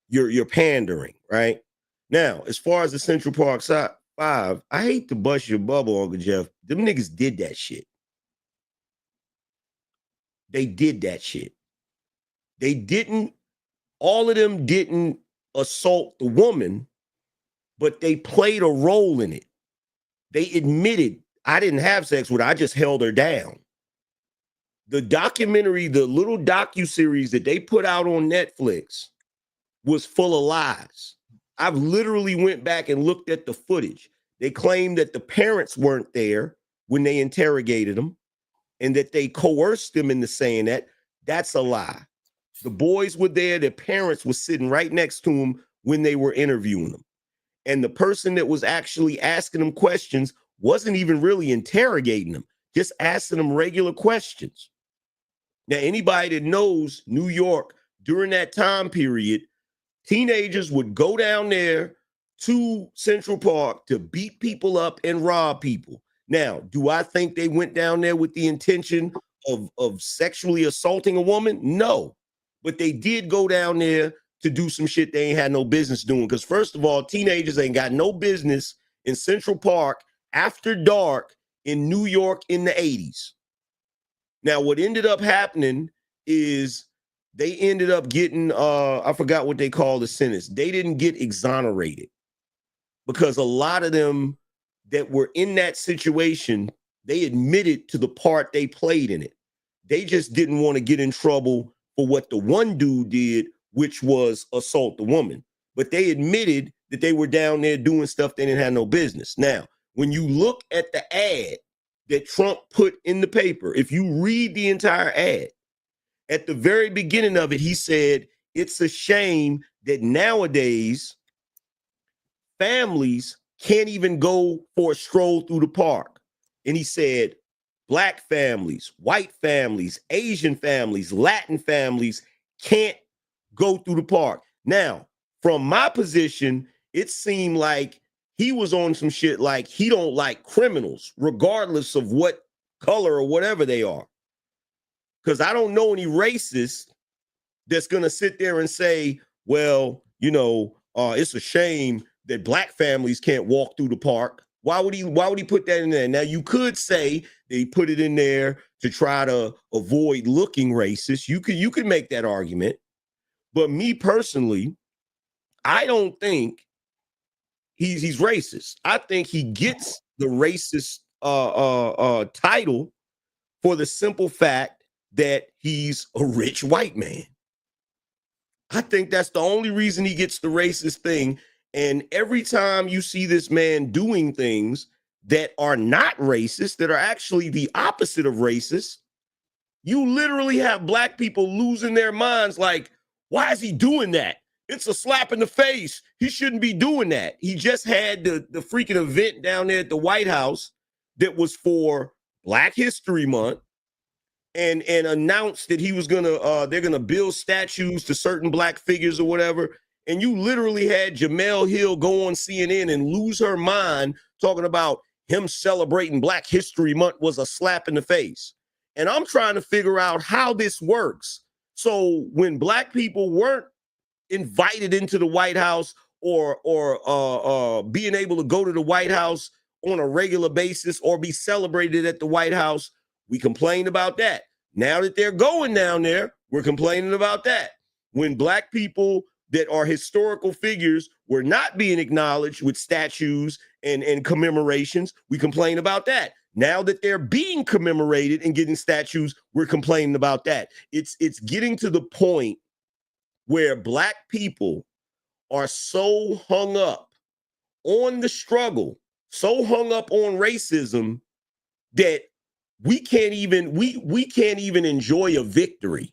You're pandering, right? Now, as far as the Central Park 5, I hate to bust your bubble, Uncle Jeff. Them niggas did that shit. They did that shit. All of them didn't assault the woman, but they played a role in it. They admitted, I didn't have sex with her, I just held her down. The documentary, the little docuseries that they put out on Netflix was full of lies. I've literally went back and looked at the footage. They claimed that the parents weren't there when they interrogated them and that they coerced them into saying that. That's a lie. The boys were there. Their parents were sitting right next to them when they were interviewing them. And the person that was actually asking them questions wasn't even really interrogating them, just asking them regular questions. Now, anybody that knows New York during that time period, teenagers would go down there to Central Park to beat people up and rob people. Now, do I think they went down there with the intention of sexually assaulting a woman? No. But they did go down there to do some shit they ain't had no business doing. Because first of all, teenagers ain't got no business in Central Park after dark in New York in the 80s. Now, what ended up happening is they ended up getting, I forgot what they call the sentence. They didn't get exonerated because a lot of them that were in that situation, they admitted to the part they played in it. They just didn't want to get in trouble for what the one dude did, which was assault the woman. But they admitted that they were down there doing stuff they didn't have no business. Now, when you look at the ad that Trump put in the paper, if you read the entire ad, at the very beginning of it, he said, it's a shame that nowadays families can't even go for a stroll through the park. and he said, Black families, white families, Asian families, Latin families can't go through the park. Now, from my position, it seemed like he was on some shit like he don't like criminals, regardless of what color or whatever they are. Because I don't know any racist that's going to sit there and say, well, it's a shame that Black families can't walk through the park. Why would he put that in there? Now, you could say that he put it in there to try to avoid looking racist. You could make that argument. But me personally, I don't think he's racist. I think he gets the racist title for the simple fact that he's a rich white man. I think that's the only reason he gets the racist thing. And every time you see this man doing things that are not racist, that are actually the opposite of racist, you literally have Black people losing their minds like, why is he doing that? It's a slap in the face. He shouldn't be doing that. He just had the freaking event down there at the White House that was for Black History Month, and announced that he was they're gonna build statues to certain Black figures or whatever. And you literally had Jamel Hill go on CNN and lose her mind talking about him celebrating Black History Month was a slap in the face. And I'm trying to figure out how this works. So when Black people weren't invited into the White House or being able to go to the White House on a regular basis or be celebrated at the White House, we complained about that. Now that they're going down there, we're complaining about that. When Black people that are historical figures were not being acknowledged with statues and commemorations, we complain about that. Now that they're being commemorated and getting statues, we're complaining about that. It's getting to the point where Black people are so hung up on the struggle, so hung up on racism that we can't even enjoy a victory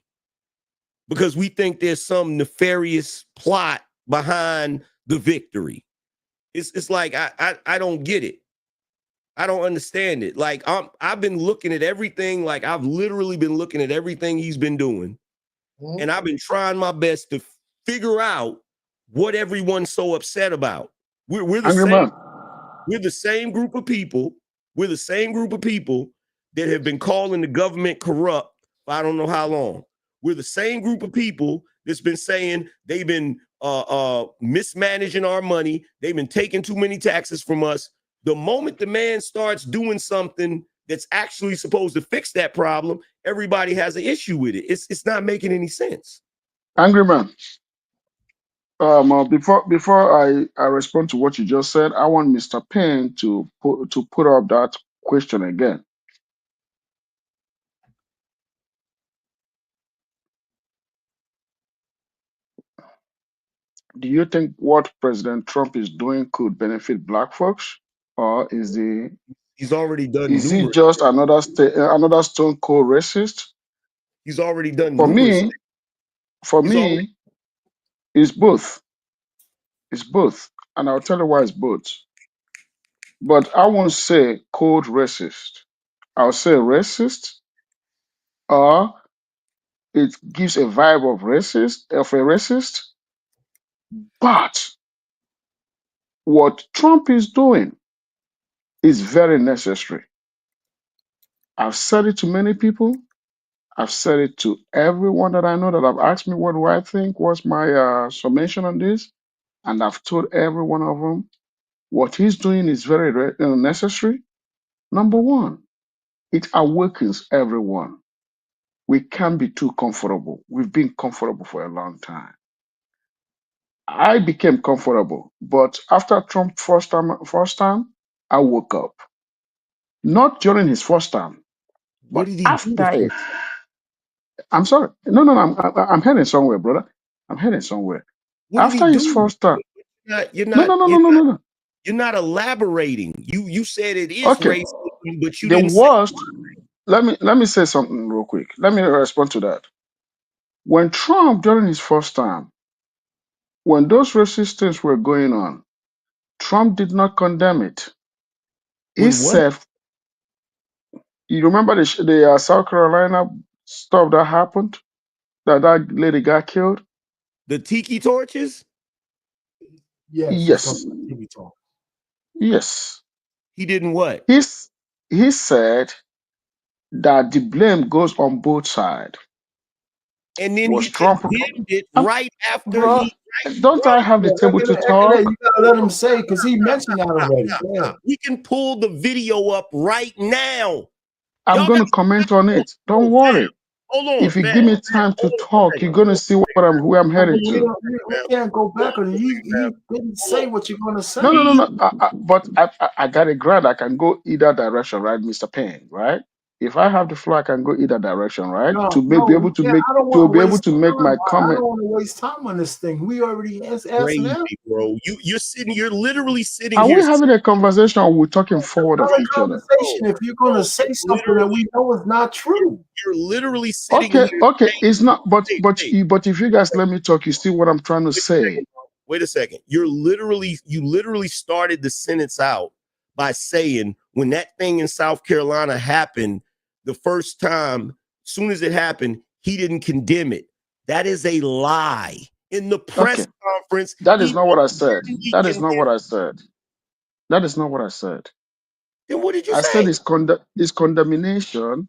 because we think there's some nefarious plot behind the victory. It's like I don't get it. I don't understand it. Like I've been looking at everything. Like I've literally been looking at everything he's been doing, and I've been trying my best to figure out what everyone's so upset about. We're the same. We're the same group of people. We're the same group of people that have been calling the government corrupt for I don't know how long. We're the same group of people that's been saying they've been mismanaging our money. They've been taking too many taxes from us. The moment the man starts doing something that's actually supposed to fix that problem, everybody has an issue with it. It's not making any sense. Angry man. Before I respond to what you just said, I want Mr. Payne to put up that question again. Do you think what President Trump is doing could benefit Black folks, or is he's already done? Is he just another stone cold racist? He's already done. For me, it's both. It's both, and I'll tell you why it's both. But I won't say cold racist. I'll say racist, or it gives a vibe of a racist. But what Trump is doing is very necessary. I've said it to many people. I've said it to everyone that I know that have asked me what do I think was my summation on this. And I've told every one of them what he's doing is very necessary. Number one, it awakens everyone. We can't be too comfortable. We've been comfortable for a long time. I became comfortable, but after Trump first time, I woke up. Not during his first time, but after it. I'm sorry. No. I'm heading somewhere, brother. I'm heading somewhere. After his first time. You're not elaborating. You said it is racism, but you didn't. Let me say something real quick. Let me respond to that. When Trump, during his first time, when those racist things were going on, Trump did not condemn it. He said, You remember the South Carolina stuff that happened? That lady got killed? The tiki torches? Yes, he's Yes. talking about TV talk. Yes. He didn't what? He said that the blame goes on both sides. And then Was he Trump? condemned it right after Bro, he. Don't I have the table to talk? You gotta let him say because he mentioned that already. Yeah. We can pull the video up right now. I'm Y'all going got to comment on it. Don't fam. worry. Hold on, If you fam. give me time to talk, you're going to see where I'm headed We, to. we can't go back on it. He didn't say what you're gonna say. No. But I got a grant. I can go either direction, right, Mr. Payne, right? If I have the floor, I can go either direction, right? No, To be we able to can't. make I don't want to waste time. my I comment. don't want to waste time on this thing. We already asked Crazy, him. bro. You're literally sitting Are here. we having a conversation or we're talking forward Not of a each other? conversation if you're gonna say You're something that we know is not true. You're literally sitting here. Okay, it's not. But Hey, if you guys let me talk, you see what I'm trying to say. wait a second. You literally started the sentence out by saying when that thing in South Carolina happened the first time, soon as it happened, he didn't condemn it. That is a lie. In the press conference, That is he not what I said. openly That is not condemned. what I said. That is not what I said. Then what did you I said say? his condemnation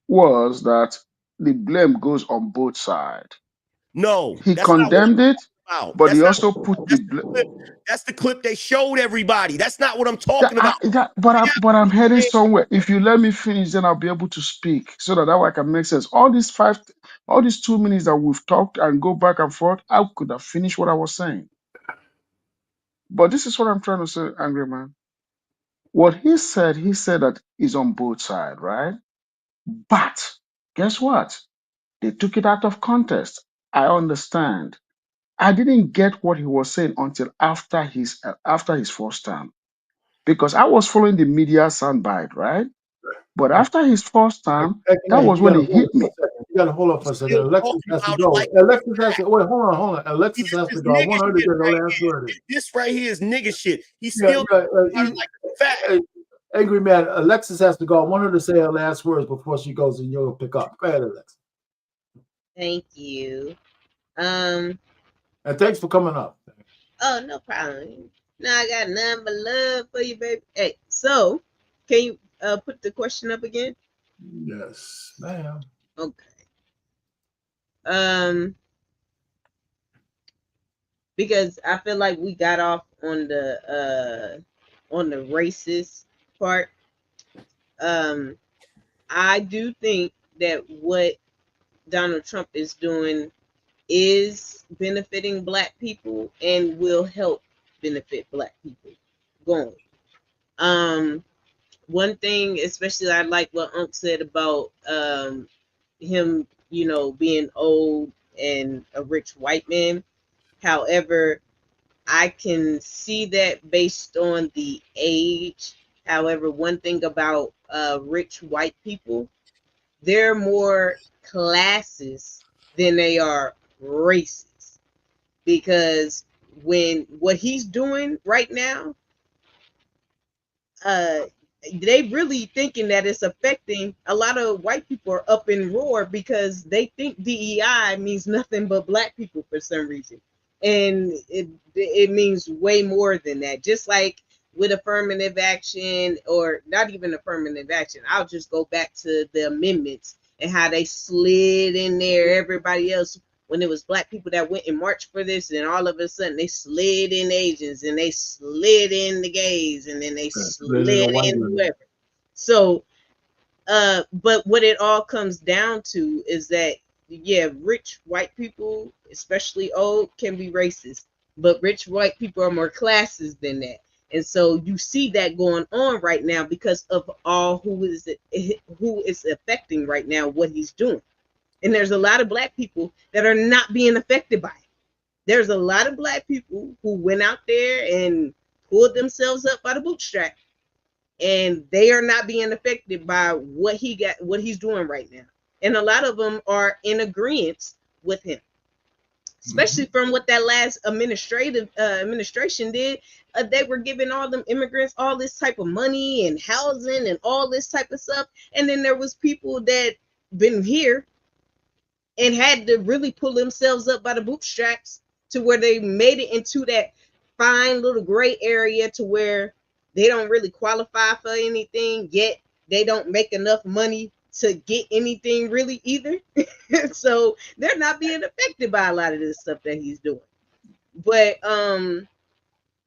was that the blame goes on both sides. No, He that's not what condemned it, I'm talking about. but That's he not. also put the blame. That's the clip they showed everybody. That's not what I'm talking about. But I'm heading somewhere. If you let me finish, then I'll be able to speak so that way I can make sense. All these 2 minutes that we've talked and go back and forth, I could have finished what I was saying. But this is what I'm trying to say, angry man. What he said that is on both sides, right? But guess what? They took it out of context. I understand. I didn't get what he was saying until after his first time, because I was following the media soundbite, right? But after his first time, that was when it hit me. You gotta hold up for a second. Still Alexis talking has to about it go. like Alexis has to wait. Hold on. Alexis has to this go. I nigga want her to shit get the right last here. word in. This right here is nigga shit. He's Yeah, still talking about it like a fact. Angry man, Alexis has to go. I want her to say her last words before she goes, and you'll pick up. Go ahead, Alexis. Thank you. And thanks for coming up. Oh, no problem. Now I got nothing but love for you, baby. Hey, so can you put the question up again? Yes, ma'am. Okay. Because I feel like we got off on the racist part. I do think that what Donald Trump is doing is benefiting Black people and will help benefit Black people going. One thing, especially I like what Unc said about him, being old and a rich white man. However, I can see that based on the age. However, one thing about rich white people, they're more classes than they are races. Because what he's doing right now, they really thinking that it's affecting a lot of white people are up in roar because they think DEI means nothing but Black people for some reason. And it means way more than that. Just like with affirmative action, or not even affirmative action, I'll just go back to the amendments and how they slid in there. Everybody else, when it was Black people that went and marched for this, and all of a sudden they slid in Asians, and they slid in the gays, and then they slid in whoever. So, but what it all comes down to is that, yeah, rich white people, especially old, can be racist, but rich white people are more classes than that. And so you see that going on right now because of all who is affecting right now what he's doing. And there's a lot of Black people that are not being affected by it. There's a lot of Black people who went out there and pulled themselves up by the bootstrap, and they are not being affected by what he's doing right now. And a lot of them are in agreement with him, especially from what that last administration did. they were giving all them immigrants all this type of money and housing and all this type of stuff. And then there was people that been here and had to really pull themselves up by the bootstraps to where they made it into that fine little gray area to where they don't really qualify for anything, yet they don't make enough money to get anything really either. So they're not being affected by a lot of this stuff that he's doing. But I,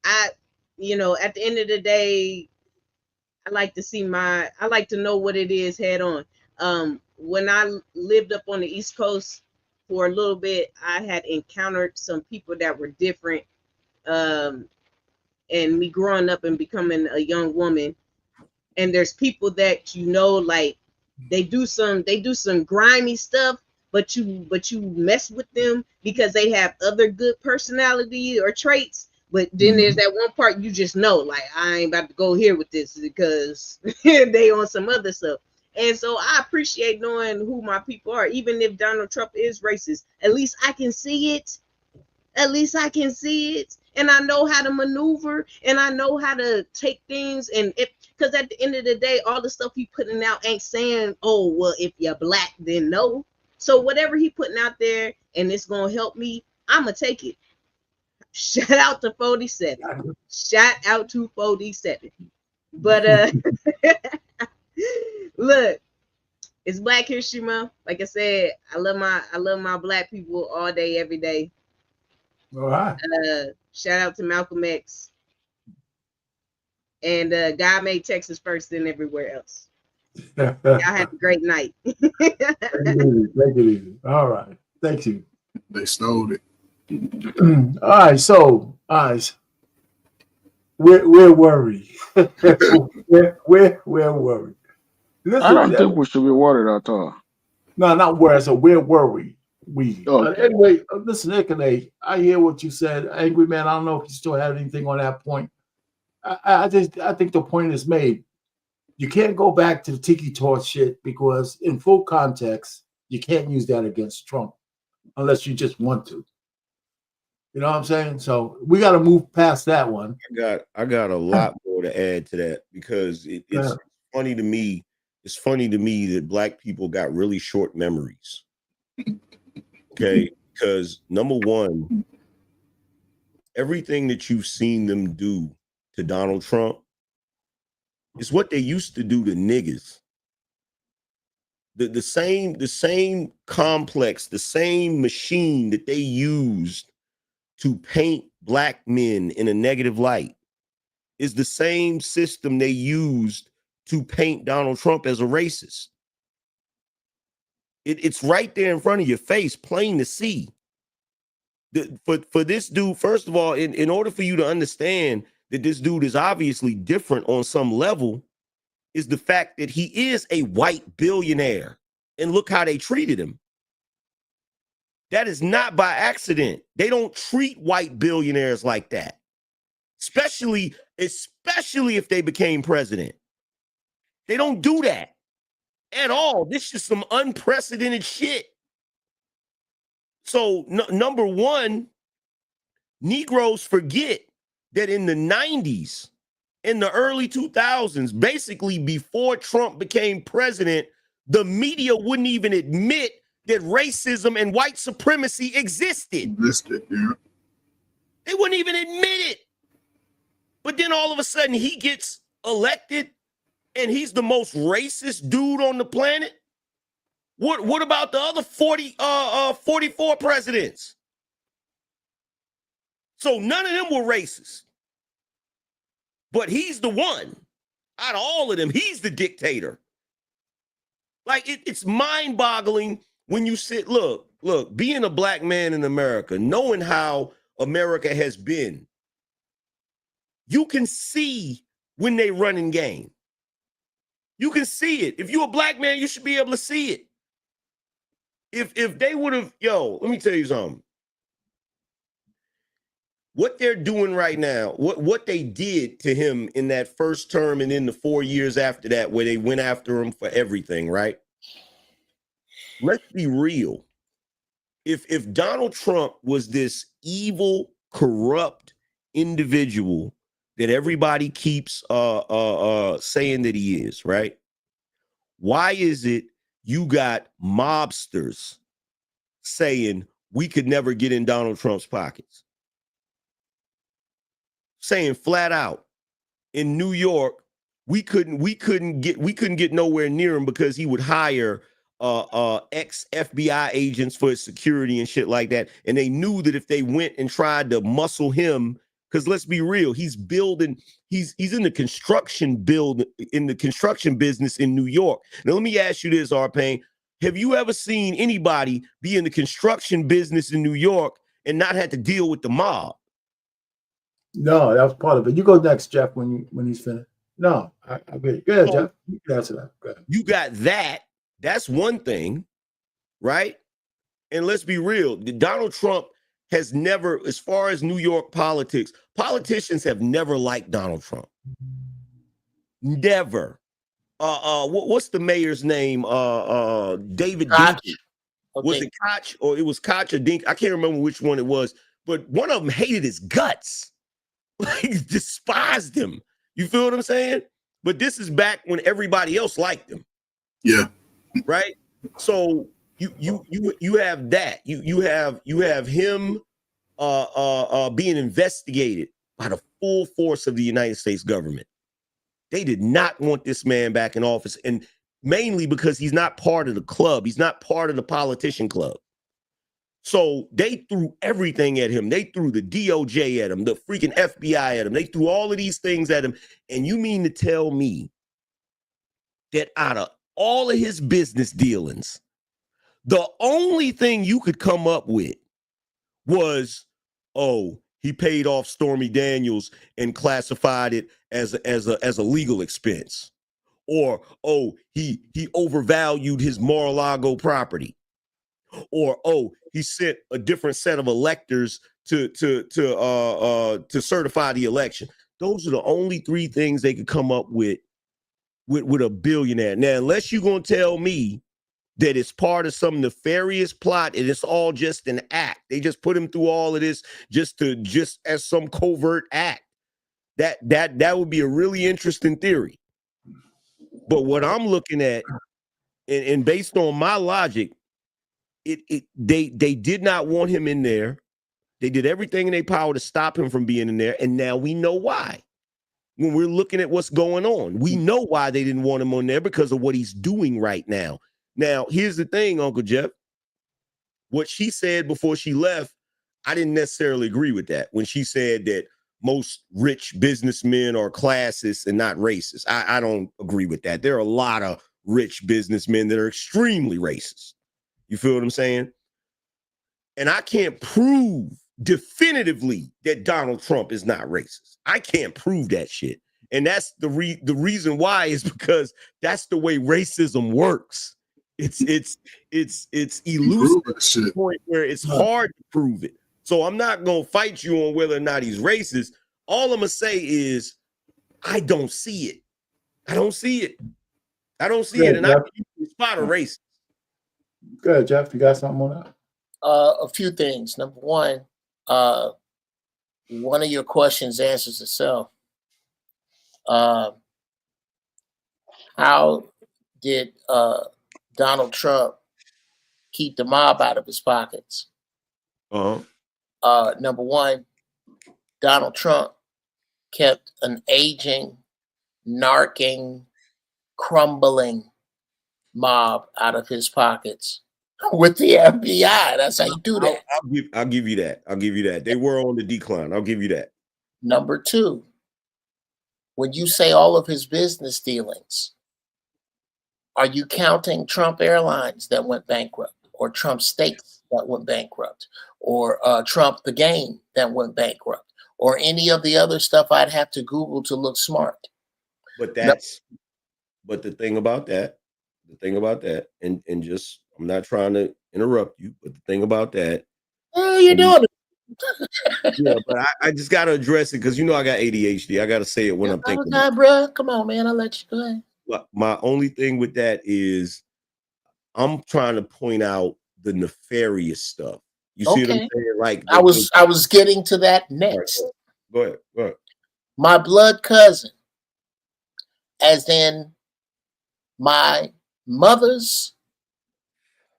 at the end of the day, I like to know what it is head on. When I lived up on the East Coast for a little bit, I had encountered some people that were different. And me growing up and becoming a young woman, and there's people that like they do some grimy stuff, but you mess with them because they have other good personality or traits. But then there's that one part you just know, like, I ain't about to go here with this because they on some other stuff. And so I appreciate knowing who my people are, even if Donald Trump is racist. At least I can see it. And I know how to maneuver, and I know how to take things. And because at the end of the day, all the stuff he putting out ain't saying, oh, well, if you're black, then no. So whatever he putting out there and it's going to help me, I'm going to take it. Shout out to 47. But look, it's Black History Month. Like I said, I love my black people all day, every day. All right. Shout out to Malcolm X. And God made Texas first, then everywhere else. Y'all have a great night. Take it easy. All right. Thank you. They stole it. All right. So, we're worried. we're worried. Listen, I don't think we should be worried at all. No, not worried. So we're worried. Okay. Anyway, listen, Nick, I hear what you said. Angry Man, I don't know if you still have anything on that point. I think the point is made. You can't go back to the tiki torch shit because in full context, you can't use that against Trump unless you just want to. You know what I'm saying? So we got to move past that one. I got a lot more to add to that because it's funny to me. It's funny to me that black people got really short memories. Okay, because number one, everything that you've seen them do to Donald Trump is what they used to do to niggas. The same complex, the same machine that they used to paint black men in a negative light is the same system they used to paint Donald Trump as a racist. It's right there in front of your face, plain to see. For this dude, first of all, in order for you to understand that this dude is obviously different on some level, is the fact that he is a white billionaire. And look how they treated him. That is not by accident. They don't treat white billionaires like that, especially if they became president. They don't do that at all. This is some unprecedented shit. So number one, Negroes forget that in the 90s, in the early 2000s, basically before Trump became president, the media wouldn't even admit that racism and white supremacy existed. Yeah. They wouldn't even admit it. But then all of a sudden he gets elected and he's the most racist dude on the planet. What about the other 44 presidents? So none of them were racist. But he's the one. Out of all of them, he's the dictator. Like, it's mind-boggling when you sit, look, being a black man in America, knowing how America has been, you can see when they running game. You can see it. If you're a black man, you should be able to see it. If they would have, let me tell you something. What they're doing right now, what they did to him in that first term and in the 4 years after that, where they went after him for everything, right? Let's be real. If Donald Trump was this evil, corrupt individual that everybody keeps saying that he is, right? Why is it you got mobsters saying we could never get in Donald Trump's pockets? Saying flat out, in New York, we couldn't get nowhere near him because he would hire ex FBI agents for his security and shit like that. And they knew that if they went and tried to muscle him, because let's be real, he's in the construction business in New York. Now let me ask you this, R-Pain. Have you ever seen anybody be in the construction business in New York and not had to deal with the mob? No, that was part of it. You go next, Jeff, when he's finished. No, I agree. Go ahead, Jeff. You can answer that. Go ahead. You got that. That's one thing, right? And let's be real. Donald Trump has never, as far as New York politicians have never liked Donald Trump. Never. What's the mayor's name? David Dink. Okay. Was it Koch or it was Koch or Dink? I can't remember which one it was, but one of them hated his guts. Like despised him. You feel what I'm saying? But this is back when everybody else liked him. Yeah. Right? So you have that. You have him being investigated by the full force of the United States government. They did not want this man back in office, and mainly because he's not part of the club. He's not part of the politician club. So they threw everything at him. They threw the DOJ at him, the freaking FBI at him. They threw all of these things at him. And you mean to tell me that out of all of his business dealings, the only thing you could come up with was, oh, he paid off Stormy Daniels and classified it as a legal expense. Or, oh, he overvalued his Mar-a-Lago property. Or, oh, he sent a different set of electors to certify the election. Those are the only three things they could come up with a billionaire. Now, unless you're going to tell me that it's part of some nefarious plot and it's all just an act. They just put him through all of this just as some covert act. That would be a really interesting theory. But what I'm looking at, and based on my logic, they did not want him in there. They did everything in their power to stop him from being in there. And now we know why. When we're looking at what's going on, we know why they didn't want him on there, because of what he's doing right now. Now, here's the thing, Uncle Jeff. What she said before she left, I didn't necessarily agree with that. When she said that most rich businessmen are classist and not racist. I don't agree with that. There are a lot of rich businessmen that are extremely racist. You feel what I'm saying? And I can't prove definitively that Donald Trump is not racist. I can't prove that shit. And that's the reason why is because that's the way racism works. It's elusive to the point where it's hard to prove it. So I'm not going to fight you on whether or not he's racist. All I'm going to say is I don't see it. I don't see it. I don't see it. And Jeff, I can spot a racist. Good, Jeff. You got something on that? A few things. Number one of your questions answers itself. How did Donald Trump keep the mob out of his pockets? Number one, Donald Trump kept an aging, narking, crumbling mob out of his pockets with the FBI. That's how you do that. I'll give you that. I'll give you that. They were on the decline. I'll give you that. Number two, when you say all of his business dealings, are you counting Trump Airlines that went bankrupt, or Trump Steaks that went bankrupt, or Trump the Game that went bankrupt, or any of the other stuff I'd have to Google to look smart? But the thing about that, and just, I'm not trying to interrupt you, but the thing about that. Oh, you're doing it. Yeah, but I just got to address it because, I got ADHD. I got to say it when I'm thinking. Oh, God, bro. Come on, man. I'll let you go ahead. My only thing with that is I'm trying to point out the nefarious stuff. You see what I'm saying? Like I was getting to that next. Right, go ahead. My blood cousin, as in my mother's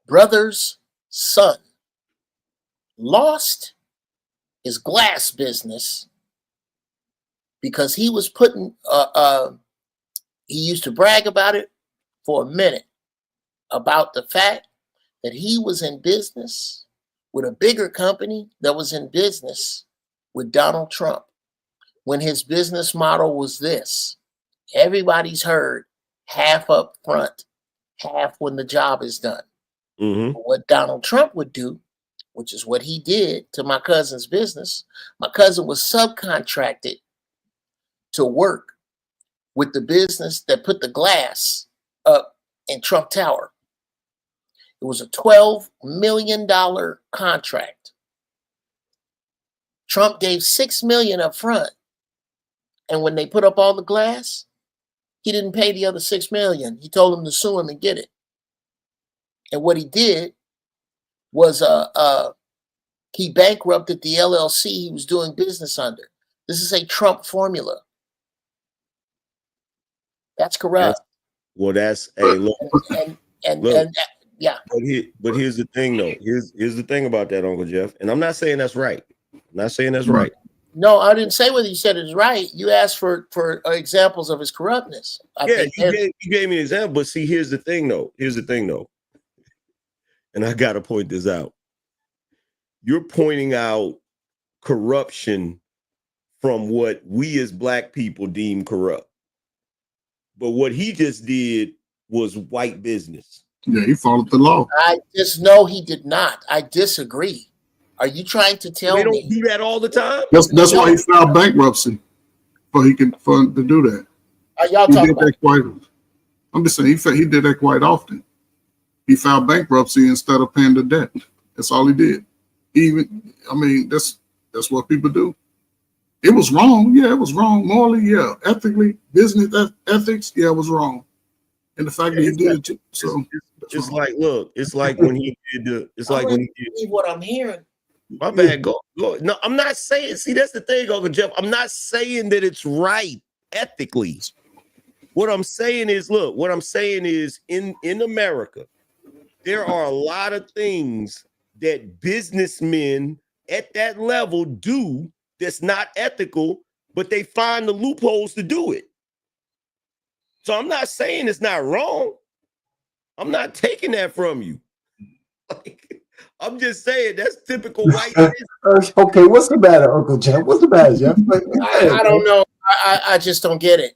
brother's son, lost his glass business because he was putting, he used to brag about it for a minute, about the fact that he was in business with a bigger company that was in business with Donald Trump, when his business model was this: everybody's heard half up front, half when the job is done. What Donald Trump would do, which is what he did to my cousin's business, my cousin was subcontracted to work with the business that put the glass up in Trump Tower. It was a $12 million contract. Trump gave $6 million up front. And when they put up all the glass, he didn't pay the other $6 million. He told them to sue him and get it. And what he did was he bankrupted the LLC he was doing business under. This is a Trump formula. That's corrupt. That's hey, look. And yeah. But here's the thing, though. Here's the thing about that, Uncle Jeff. And I'm not saying that's right. I'm not saying that's right. No, I didn't say whether you said it's right. You asked for examples of his corruptness. You gave me an example. But see, here's the thing, though. And I got to point this out. You're pointing out corruption from what we as Black people deem corrupt. But what he just did was white business. Yeah, he followed the law. I just know he did not. I disagree. Are you trying to tell me? They don't do that all the time? That's why he filed bankruptcy, for to do that. Y'all talking about? I'm just saying he did that quite often. He filed bankruptcy instead of paying the debt. That's all he did. That's what people do. It was wrong. Yeah, it was wrong. Morally, yeah. Ethically, business ethics, yeah, it was wrong. And the fact that he did it too. So it's like, look, it's like when he did what I'm hearing. My bad. Go. No, I'm not saying. See, that's the thing, Uncle Jeff. I'm not saying that it's right ethically. What I'm saying is, in America, there are a lot of things that businessmen at that level do that's not ethical, but they find the loopholes to do it. So I'm not saying it's not wrong. I'm not taking that from you. I'm just saying that's typical white. Okay, what's the matter, Uncle Jeff? What's the matter, Jeff? I don't know. I just don't get it.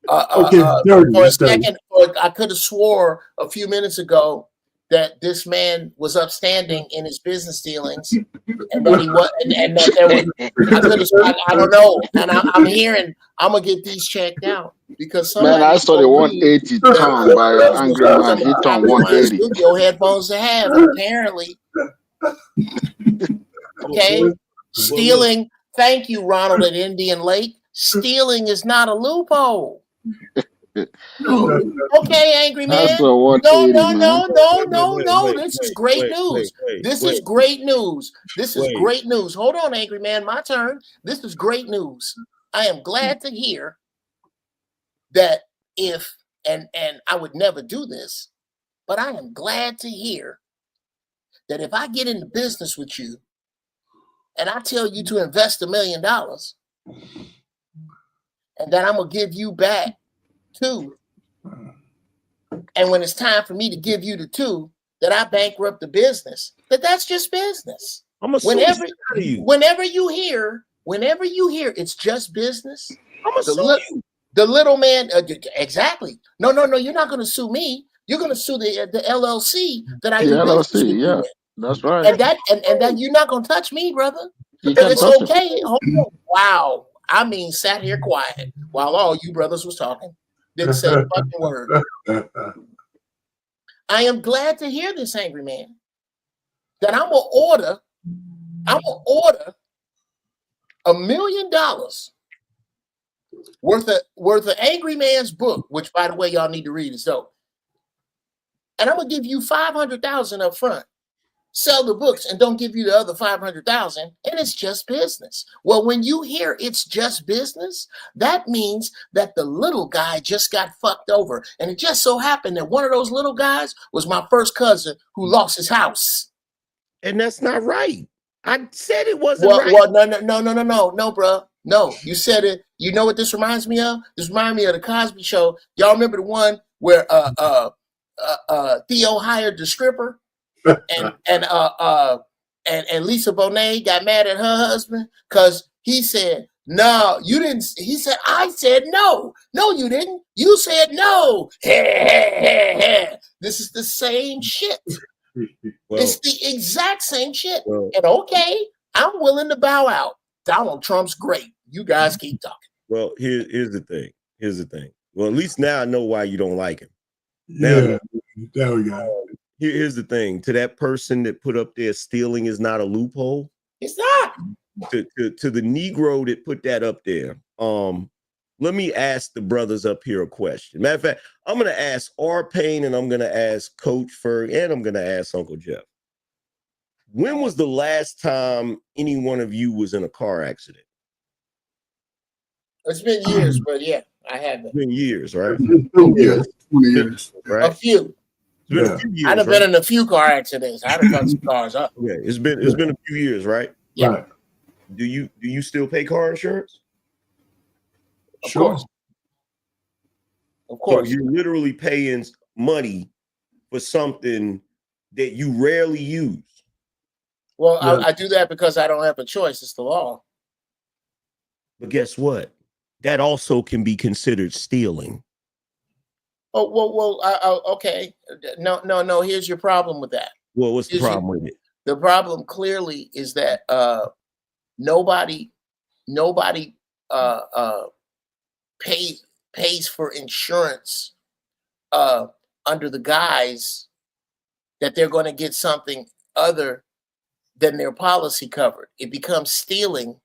For a second, I could have swore a few minutes ago that this man was upstanding in his business dealings, and that he was, and that there was. I don't know, and I'm hearing I'm gonna get these checked out because I saw the 180 ton by an angry man. He turned 180. Studio headphones to have apparently. Okay, stealing. Thank you, Ronald at Indian Lake. Stealing is not a loophole. Okay, angry man. No. This is great news. This is great news. Hold on, angry man. My turn. This is great news. I am glad to hear that and I would never do this, but I am glad to hear that if I get into business with you and I tell you to invest $1 million and that I'm gonna give you back 2, and when it's time for me to give you the 2, that I bankrupt the business, that's just business. Whenever you hear it's just business, the little man, exactly. No, you're not going to sue me. You're going to sue the LLC that I do business with. Yeah, that's right. And that you're not going to touch me, brother. Because it's okay. Hold on. Wow. I mean, sat here quiet while all you brothers was talking. Didn't say a fucking word. I am glad to hear this, angry man, that I'm gonna order $1 million worth of Angry Man's book, which, by the way, y'all need to read it. So, and I'm gonna give you $500,000 up front sell the books and don't give you the other 500,000, and it's just business. Well, when you hear it's just business, that means that the little guy just got fucked over. And it just so happened that one of those little guys was my first cousin who lost his house. And that's not right. I said it wasn't right. Well, no, bro. No, you said it. You know what this reminds me of? This reminds me of the Cosby Show. Y'all remember the one where Theo hired the stripper? And Lisa Bonet got mad at her husband because he said, no, you didn't. He said, I said no. No, you didn't. You said no. This is the same shit. Well, it's the exact same shit. Well, and okay, I'm willing to bow out. Donald Trump's great. You guys keep talking. Well, here's the thing. Here's the thing. Well, at least now I know why you don't like him. Now, there we go. Here's the thing. To that person that put up there, stealing is not a loophole. It's not. To the Negro that put that up there. Let me ask the brothers up here a question. Matter of fact, I'm going to ask R. Payne, and I'm going to ask Coach Ferg, and I'm going to ask Uncle Jeff. When was the last time any one of you was in a car accident? It's been years, but yeah, I have been. It's been years, right? 20 years. Right? A few. A few years, I'd have been in a few car accidents. I'd have cut some cars up. Okay, it's been a few years, right? Yeah. Right. Do you still pay car insurance? Of course. Of course. So you're literally paying money for something that you rarely use. Well, yeah. I do that because I don't have a choice. It's the law. But guess what? That also can be considered stealing. Oh, well, okay. No. Here's your problem with that. Well, what's the problem with it? The problem clearly is that nobody pays for insurance under the guise that they're going to get something other than their policy covered. It becomes stealing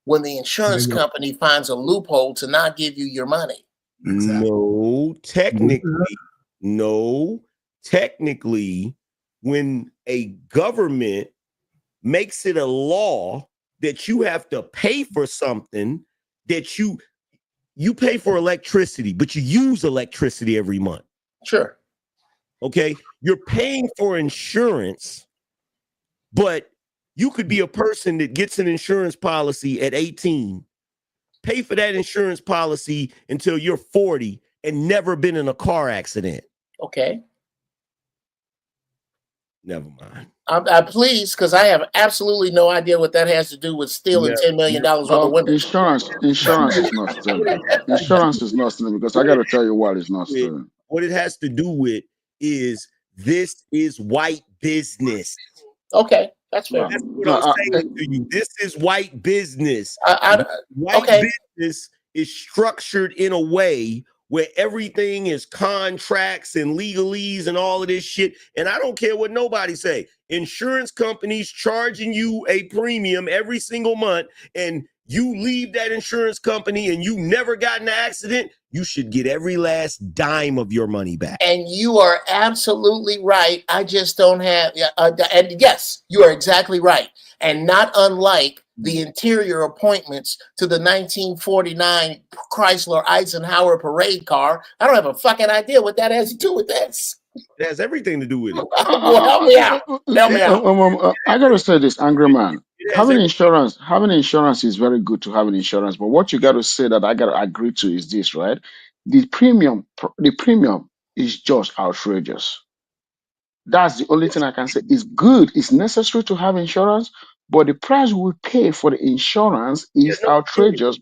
when the insurance company finds a loophole to not give you your money. Exactly. No, technically, when a government makes it a law that you have to pay for something that you pay for electricity, but you use electricity every month. Sure. Okay. You're paying for insurance, but you could be a person that gets an insurance policy at 18, pay for that insurance policy until you're 40 and never been in a car accident. Okay. Never mind. I'm pleased because I have absolutely no idea what that has to do with stealing $10 million worth of women. Insurance is not stealing. Insurance is not stealing because I got to tell you why it's not stealing. What it has to do with is this is white business. Okay, that's fair. That's what I'm saying to you. This is white business. Business is structured in a way where everything is contracts and legalese and all of this shit. And I don't care what nobody say. Insurance companies charging you a premium every single month, and you leave that insurance company and you never got in an accident, you should get every last dime of your money back. And you are absolutely right. I just don't have, and yes, you are exactly right. And not unlike the interior appointments to the 1949 Chrysler Eisenhower parade car, I don't have a fucking idea what that has to do with this. It has everything to do with it. Well, help me out. Help me out. I gotta say this, angry man. Having insurance is very good to have an insurance, but what you got to say that I got to agree to is this, right? The premium is just outrageous. That's the only thing I can say. It's good, it's necessary to have insurance, but the price we pay for the insurance is outrageous.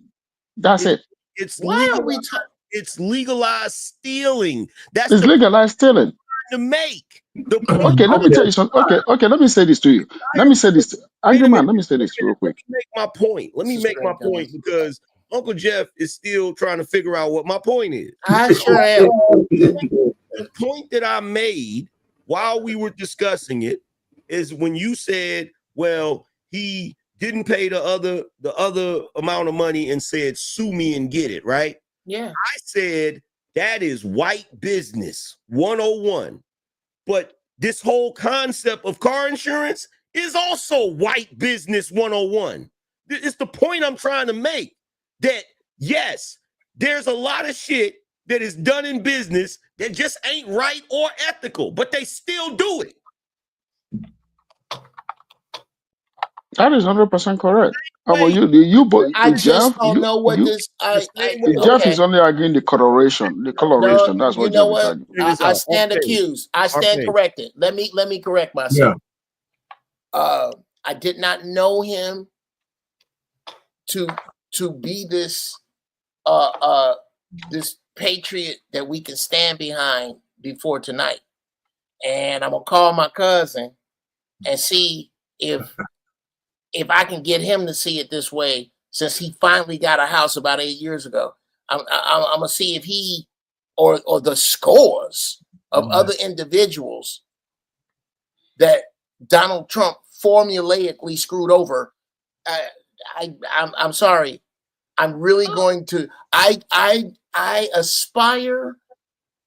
That's it. It's legalized stealing. It's legalized stealing. To make. Okay, let me tell you something. Okay, let me say this to you. Let me say this. Angry man, let me say this real quick. Let me make my point because Uncle Jeff is still trying to figure out what my point is. I sure am. The point that I made while we were discussing it is when you said, well, he didn't pay the other amount of money and said, sue me and get it, right? Yeah. I said, that is white business 101. But this whole concept of car insurance is also white business 101. It's the point I'm trying to make, that yes, there's a lot of shit that is done in business that just ain't right or ethical, but they still do it. That is 100% correct. How about you? I just Jeff? don't know what this. Jeff is only arguing the coloration. The coloration. No, That's you what know Jeff is what? arguing. I stand accused. I stand corrected. Let me correct myself. I did not know him to be this this patriot that we can stand behind before tonight. And I'm gonna call my cousin and see if I can get him to see it this way, since he finally got a house about 8 years ago. I'm gonna see if he or the scores of other individuals that Donald Trump formulaically screwed over. I'm sorry. I'm really going to. I aspire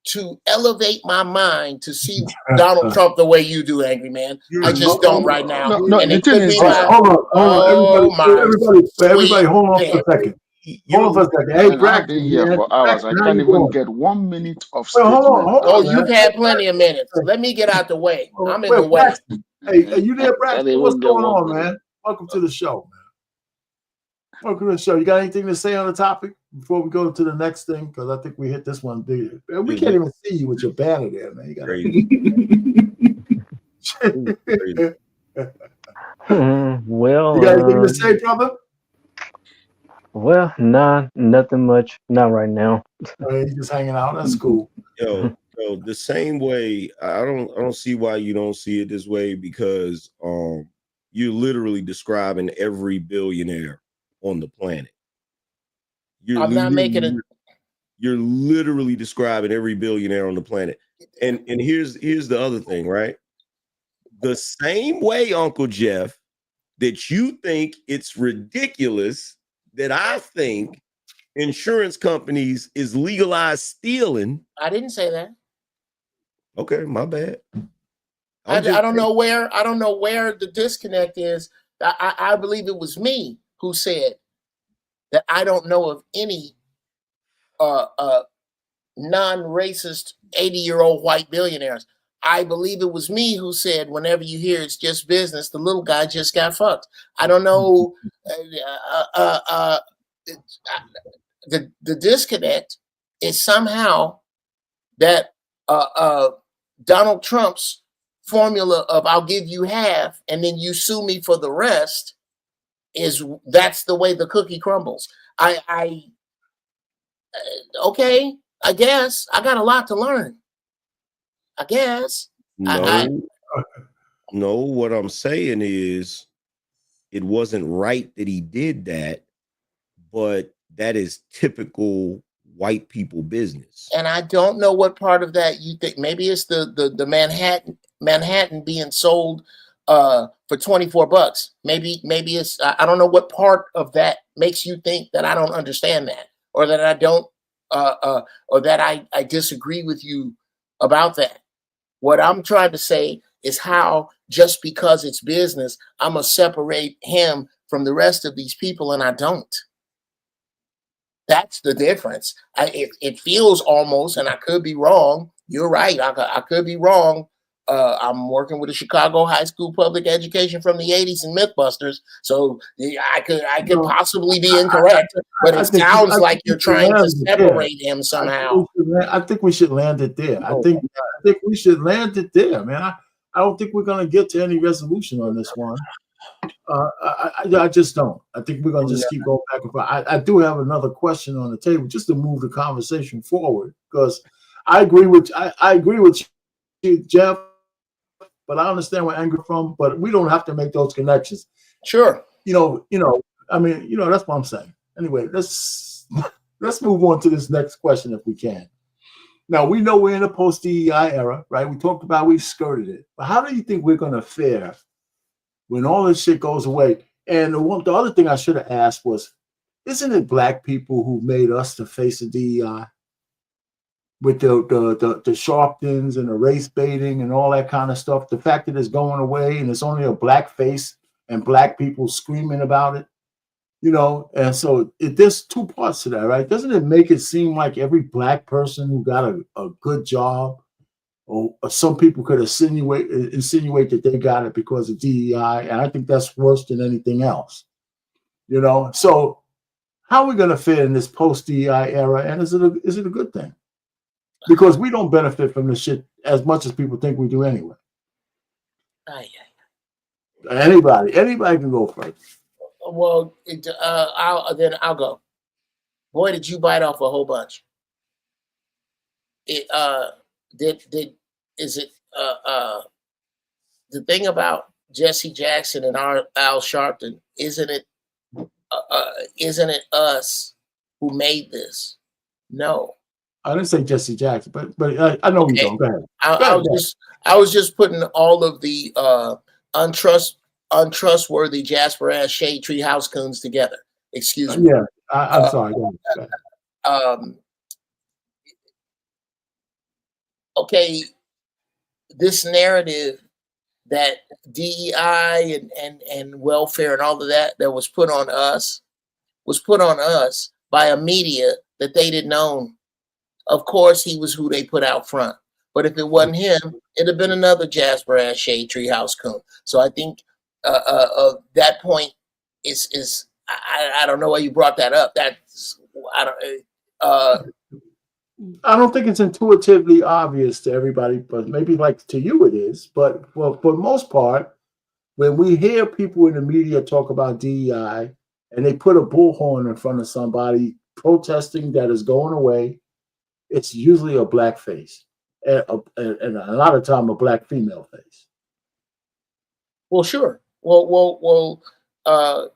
to elevate my mind to see Donald Trump the way you do, Angry Man. I just don't right now. No, and the it thing could is, be my, Everybody, hold on for a second. Hold on for a second. Hey, man, I've been here for hours. I can't even get 1 minute of statement. Oh, you've had plenty of minutes. Let me get out the way. I'm in the way. Hey, are you there, Braxton? What's going on, man? Welcome to the show, man. Welcome to the show. You got anything to say on the topic before we go to the next thing? Because I think we hit this one big. We can't even see you with your banner there, man. You Well, you got anything to say, brother? Well, nah, nothing much. Not right now. You're just hanging out. That's cool. Yo, the same way. I don't see why you don't see it this way, because you're literally describing every billionaire on the planet. I'm not making it. You're literally describing every billionaire on the planet. And here's the other thing, right? The same way, Uncle Jeff, that you think it's ridiculous that I think insurance companies is legalized stealing. I didn't say that. Okay, my bad. I don't know where the disconnect is. I believe it was me who said that I don't know of any non-racist 80-year-old white billionaires. I believe it was me who said, whenever you hear it's just business, the little guy just got fucked. I don't know. The disconnect is somehow that Donald Trump's formula of I'll give you half and then you sue me for the rest that's the way the cookie crumbles. Okay, I guess I got a lot to learn. I guess. No, what I'm saying is it wasn't right that he did that, but that is typical white people business. And I don't know what part of that you think. Maybe it's the Manhattan being sold for $24. Maybe it's I don't know what part of that makes you think that I don't understand that, or that I don't or that I disagree with you about that. What I'm trying to say is how just because it's business, I'm gonna separate him from the rest of these people, and I don't. That's the difference. It feels almost, and I could be wrong. You're right. I could be wrong. I'm working with a Chicago high school public education from the 80s and Mythbusters, so I could possibly be incorrect. But it sounds like you're trying to separate him somehow. I think we should land it there. I think we should land it there, man. I don't think we're gonna get to any resolution on this one. I just don't. I think we're gonna just keep going back and forth. I do have another question on the table just to move the conversation forward, because I agree with you, Jeff, but I understand where Angry from. But we don't have to make those connections. Sure. I mean, that's what I'm saying. Anyway, let's move on to this next question if we can. Now, we know we're in a post-DEI era, right? We talked about we've skirted it, but how do you think we're gonna fare when all this shit goes away? And the other thing I should have asked was, isn't it black people who made us to face the DEI? with the Sharptons and the race baiting and all that kind of stuff. The fact that it's going away and it's only a black face and black people screaming about it, you know. And so there's two parts to that, right? Doesn't it make it seem like every black person who got a good job, or some people could insinuate that they got it because of DEI, and I think that's worse than anything else, you know. So how are we going to fit in this post-DEI era, and is it a good thing? Because we don't benefit from this shit as much as people think we do anyway. Anybody can go first. Well, I'll go. Boy, did you bite off a whole bunch. The thing about Jesse Jackson and Al Sharpton, isn't it us who made this? No. I didn't say Jesse Jackson, but I know we don't. Go ahead. I was just putting all of the untrustworthy Jasper ass shade tree house coons together. Excuse me. Yeah, I'm sorry. Go ahead. Okay, this narrative that DEI and welfare and all of that was put on us by a media that they didn't own. Of course, he was who they put out front. But if it wasn't him, it'd have been another Jasper ass shade tree house coon. So I think that point is I don't know why you brought that up. I don't think it's intuitively obvious to everybody, but maybe like to you it is. But for the most part, when we hear people in the media talk about DEI and they put a bullhorn in front of somebody protesting that is going away, it's usually a black face, and a lot of time a black female face. Well, sure. Well. Doesn't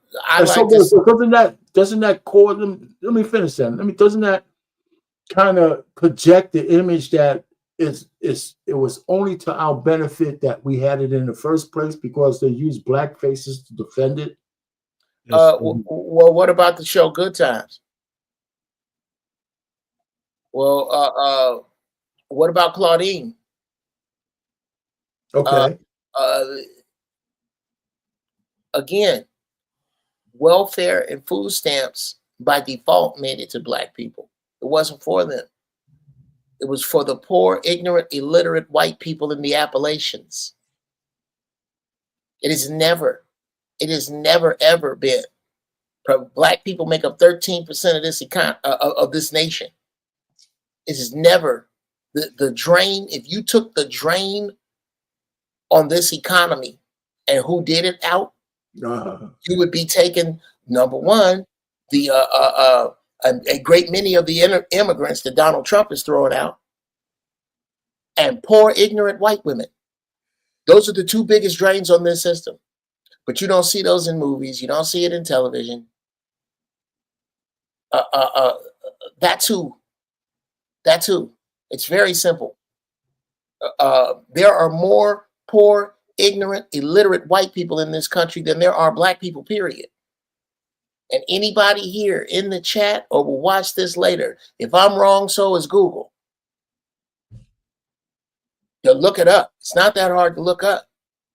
that cause them? Let me finish that. Doesn't that kind of project the image that it was only to our benefit that we had it in the first place because they used black faces to defend it? Well, what about the show Good Times? Well, what about Claudine? Okay. Again, welfare and food stamps by default made it to black people. It wasn't for them. It was for the poor, ignorant, illiterate white people in the Appalachians. It has never ever been. Black people make up 13% of this nation. It is never the drain. If you took the drain on this economy and who did it out, you would be taking, number one, a great many of the immigrants that Donald Trump is throwing out, and poor, ignorant white women. Those are the two biggest drains on this system. But you don't see those in movies. You don't see it in television. That's who. It's very simple. There are more poor, ignorant, illiterate white people in this country than there are black people, period. And anybody here in the chat or will watch this later, if I'm wrong, so is Google. You'll look it up. It's not that hard to look up.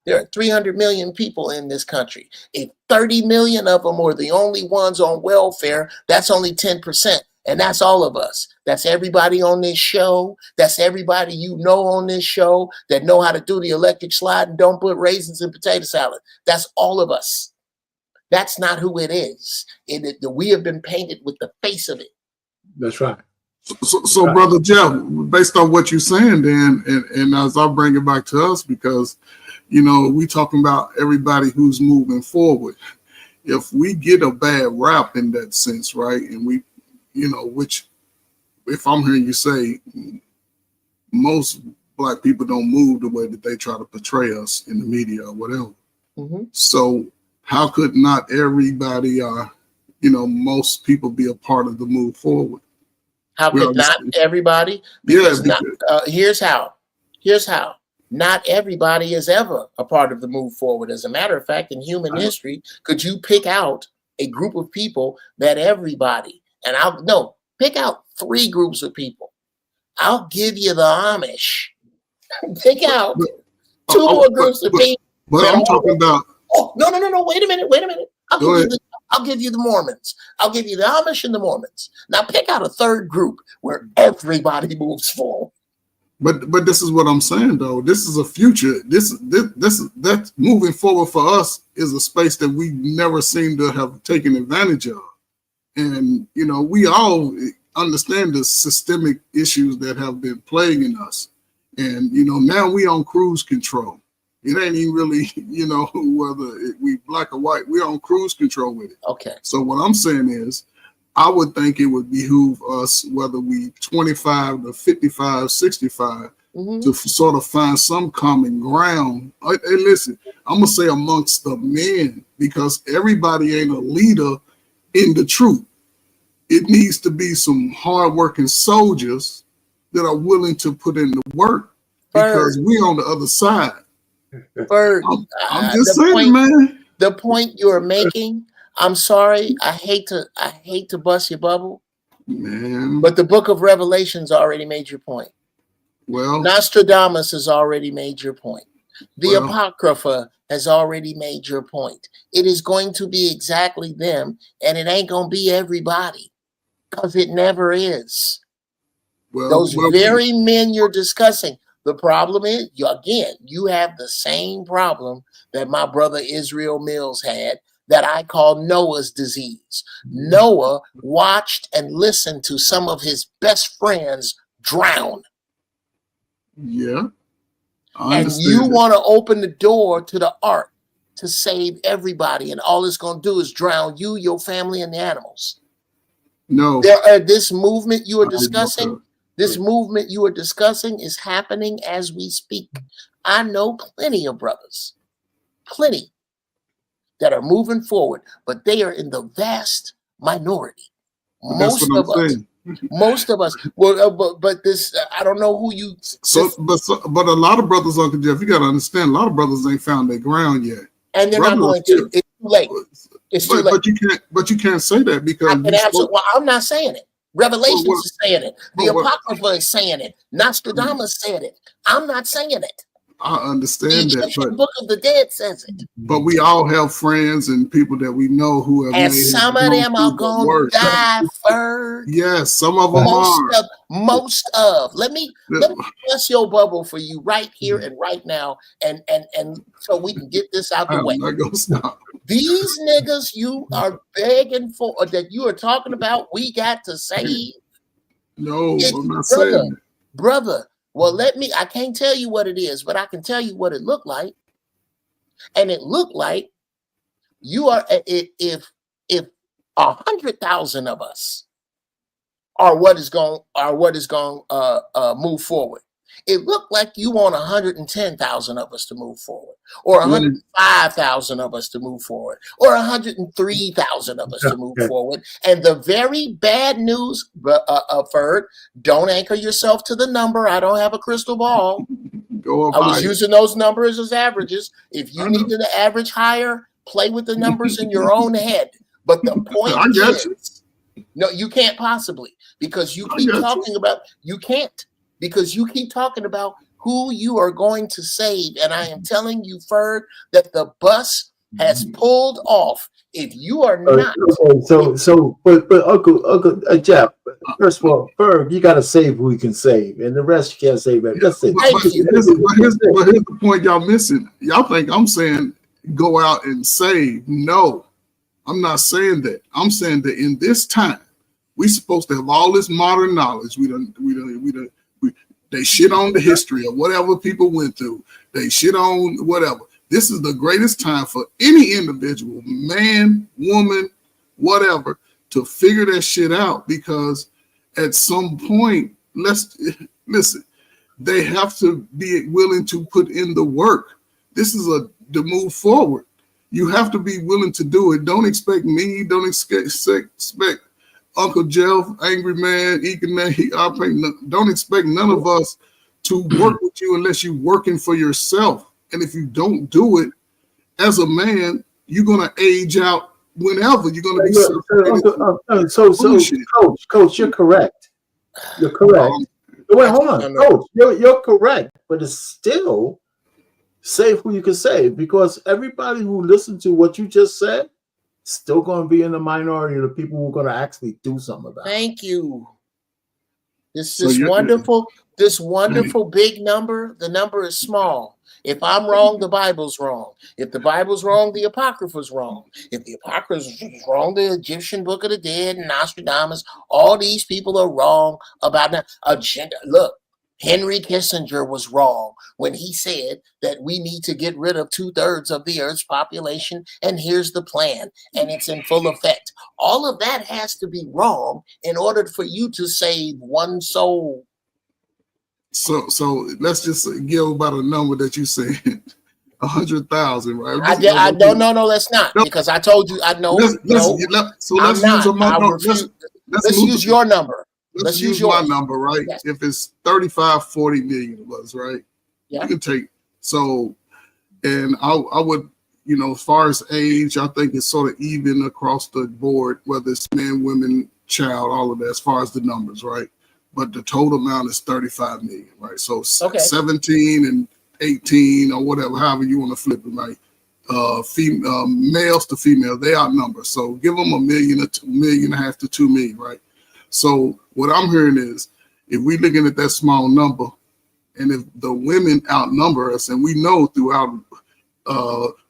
There are 300 million people in this country. If 30 million of them were the only ones on welfare, that's only 10%. And that's all of us. That's everybody on this show. That's everybody you know on this show that know how to do the electric slide and don't put raisins in potato salad. That's all of us. That's not who it is. We have been painted with the face of it. That's right. So right. Brother Jeff, based on what you're saying then, and as I bring it back to us, because, you know, we talking about everybody who's moving forward. If we get a bad rap in that sense, right, and we, you know, which if I'm hearing you say, most black people don't move the way that they try to portray us in the media or whatever. Mm-hmm. So how could not everybody, most people be a part of the move forward? How could not everybody? Because here's how. Not everybody is ever a part of the move forward. As a matter of fact, in human history, could you pick out a group of people that everybody, pick out 3 groups of people I'll give you the Amish. Pick out two more groups of people. But I'm talking about. Oh, no. Wait a minute. I'll give you the Mormons. I'll give you the Amish and the Mormons. Now pick out a third group where everybody moves forward. But this is what I'm saying though. This is a future. That moving forward for us is a space that we never seem to have taken advantage of. And we all understand the systemic issues that have been plaguing us. And now we on cruise control. It ain't even really, whether we black or white, we're on cruise control with it. Okay. So what I'm saying is, I would think it would behoove us, whether we 25 to 55, 65, to sort of find some common ground. Hey, listen, I'm going to say amongst the men, because everybody ain't a leader in the truth. It needs to be some hardworking soldiers that are willing to put in the work, because we on the other side. Bird, I'm just saying, man. The point you're making, I'm sorry, I hate to bust your bubble, man, but the book of Revelations already made your point. Well, Nostradamus has already made your point. The Apocrypha has already made your point. It is going to be exactly them, and it ain't going to be everybody, because it never is. Those very men you're discussing. The problem is, you have the same problem that my brother Israel Mills had, that I call Noah's disease. Noah watched and listened to some of his best friends drown. Yeah. And you want to open the door to the ark to save everybody, and all it's going to do is drown you, your family, and the animals. No. This movement you are discussing, is happening as we speak. I know plenty of brothers, that are moving forward, but they are in the vast minority. Most of us. Well, but this, I don't know who you. But a lot of brothers, Uncle Jeff, you got to understand, a lot of brothers ain't found their ground yet, and they're not going to. It's too late. It's too late. But you can't say that, because well, I'm not saying it. Revelations is saying it. The Apocrypha is saying it. Nostradamus said it. I'm not saying it. I understand that, but the Book of the Dead says it. But we all have friends and people that we know who have. And some of them are going to die first. Yes, some of them are. Most of. Let me press your bubble for you right here and right now, and so we can get this out the way. I'm not gonna stop. These niggas you are begging for, or that you are talking about, we got to save. No, I'm not saying that. Brother. Well, I can't tell you what it is, but I can tell you what it looked like. And it looked like you are, if 100,000 of us are what is going to move forward. It looked like you want 110,000 of us to move forward, or 105,000 of us to move forward, or 103,000 of us to move forward. And the very bad news, Ferg, don't anchor yourself to the number. I don't have a crystal ball. I was using those numbers as averages. If you need to average higher, play with the numbers in your own head. But the point is, no, you can't possibly, because you keep talking about, because you keep talking about who you are going to save. And I am telling you, Ferg, that the bus has pulled off. If you are not. But Uncle Jeff, first of all, Ferg, you got to save who you can save, and the rest you can't save. That's it. But here's the point y'all missing. Y'all think I'm saying go out and save. No, I'm not saying that. I'm saying that in this time, we're supposed to have all this modern knowledge. They shit on the history of whatever people went through. They shit on whatever. This is the greatest time for any individual, man, woman, whatever, to figure that shit out, because at some point, listen, they have to be willing to put in the work. This is to move forward. You have to be willing to do it. Don't expect me. Don't expect Uncle Jeff, Angry Man, Egan Man. Don't expect none of us to work with you unless you're working for yourself. And if you don't do it as a man, you're gonna age out whenever. You're gonna be Coach, you're correct. You're correct. Wait, hold on. No, you're correct, but it's still save who you can save, because everybody who listened to what you just said still going to be in the minority of the people who are going to actually do something about it. Thank you. This wonderful big number. The number is small. If I'm wrong, the Bible's wrong. If the Bible's wrong, the Apocrypha's wrong. If the Apocrypha's wrong, the Egyptian Book of the Dead and Nostradamus, all these people are wrong about that agenda. Look, Henry Kissinger was wrong when he said that we need to get rid of 2/3 of the Earth's population, and here's the plan, and it's in full effect. All of that has to be wrong in order for you to save one soul. So let's just give about a number that you said, 100,000, right? No, let's not, because I told you I know. Let's use your number. Let's use my number, right? Yes. If it's 35, 40 million of us, right? Yeah. You can take so, and I would, as far as age, I think it's sort of even across the board, whether it's men, women, child, all of that, as far as the numbers, right? But the total amount is 35 million, right? So 17 and 18 or whatever, however you want to flip it, right? Males to females, they outnumber. So give them 1 million or 2.5 million to 2 million, right? So what I'm hearing is, if we're looking at that small number, and if the women outnumber us, and we know throughout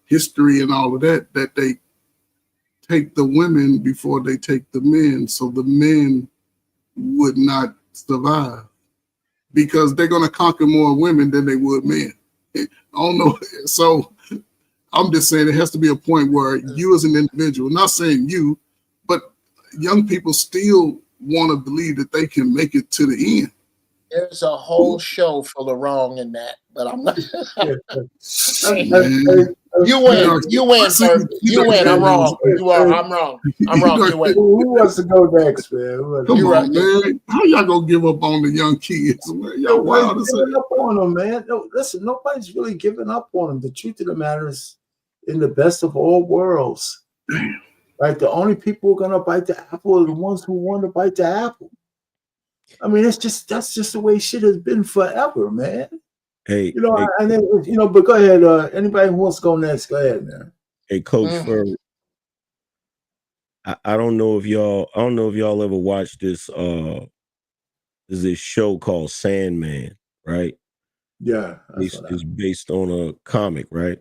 history and all of that, that they take the women before they take the men, so the men would not survive because they're going to conquer more women than they would men. I don't know. So I'm just saying it has to be a point where you as an individual, not saying you, but young people still want to believe that they can make it to the end. There's a whole show full of wrong in that, but I'm not. You win. You win, sir. You win. I'm wrong. You are. I'm wrong. I'm wrong. You win. Who wants to go next, man? Come on, man. How y'all gonna give up on the young kids? Y'all wild as hell. Giving up on them, man. No, listen, nobody's really giving up on them. The truth of the matter is, in the best of all worlds, right? The only people who are gonna bite the apple are the ones who want to bite the apple. I mean, that's just the way shit has been forever, man. Hey, and then but go ahead. Anybody who wants to go next, go ahead, man. Hey, Coach Furley, I don't know if y'all ever watched this. There's this show called Sandman, right? Yeah, it's based on a comic, right?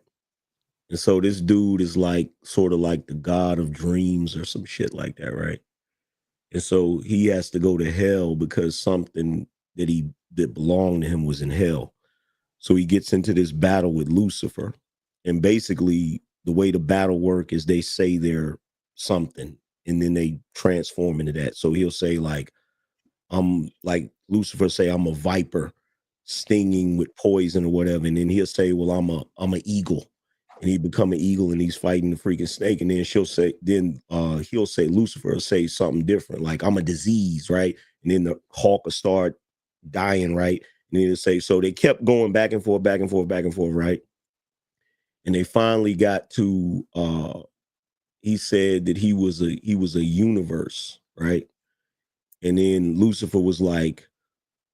And so this dude is like sort of like the god of dreams or some shit like that, right? And so he has to go to hell because something that belonged to him was in hell. So he gets into this battle with Lucifer. And basically the way the battle work is they say they're something and then they transform into that. So he'll say like Lucifer say, I'm a viper stinging with poison or whatever. And then he'll say, well, I'm an eagle. And he become an eagle and he's fighting the freaking snake. And then he'll say, Lucifer will say something different, like I'm a disease, right? And then the hawk will start dying, right? And then he'll say, so they kept going back and forth, right? And they finally got to he said that he was a universe, right? And then Lucifer was like,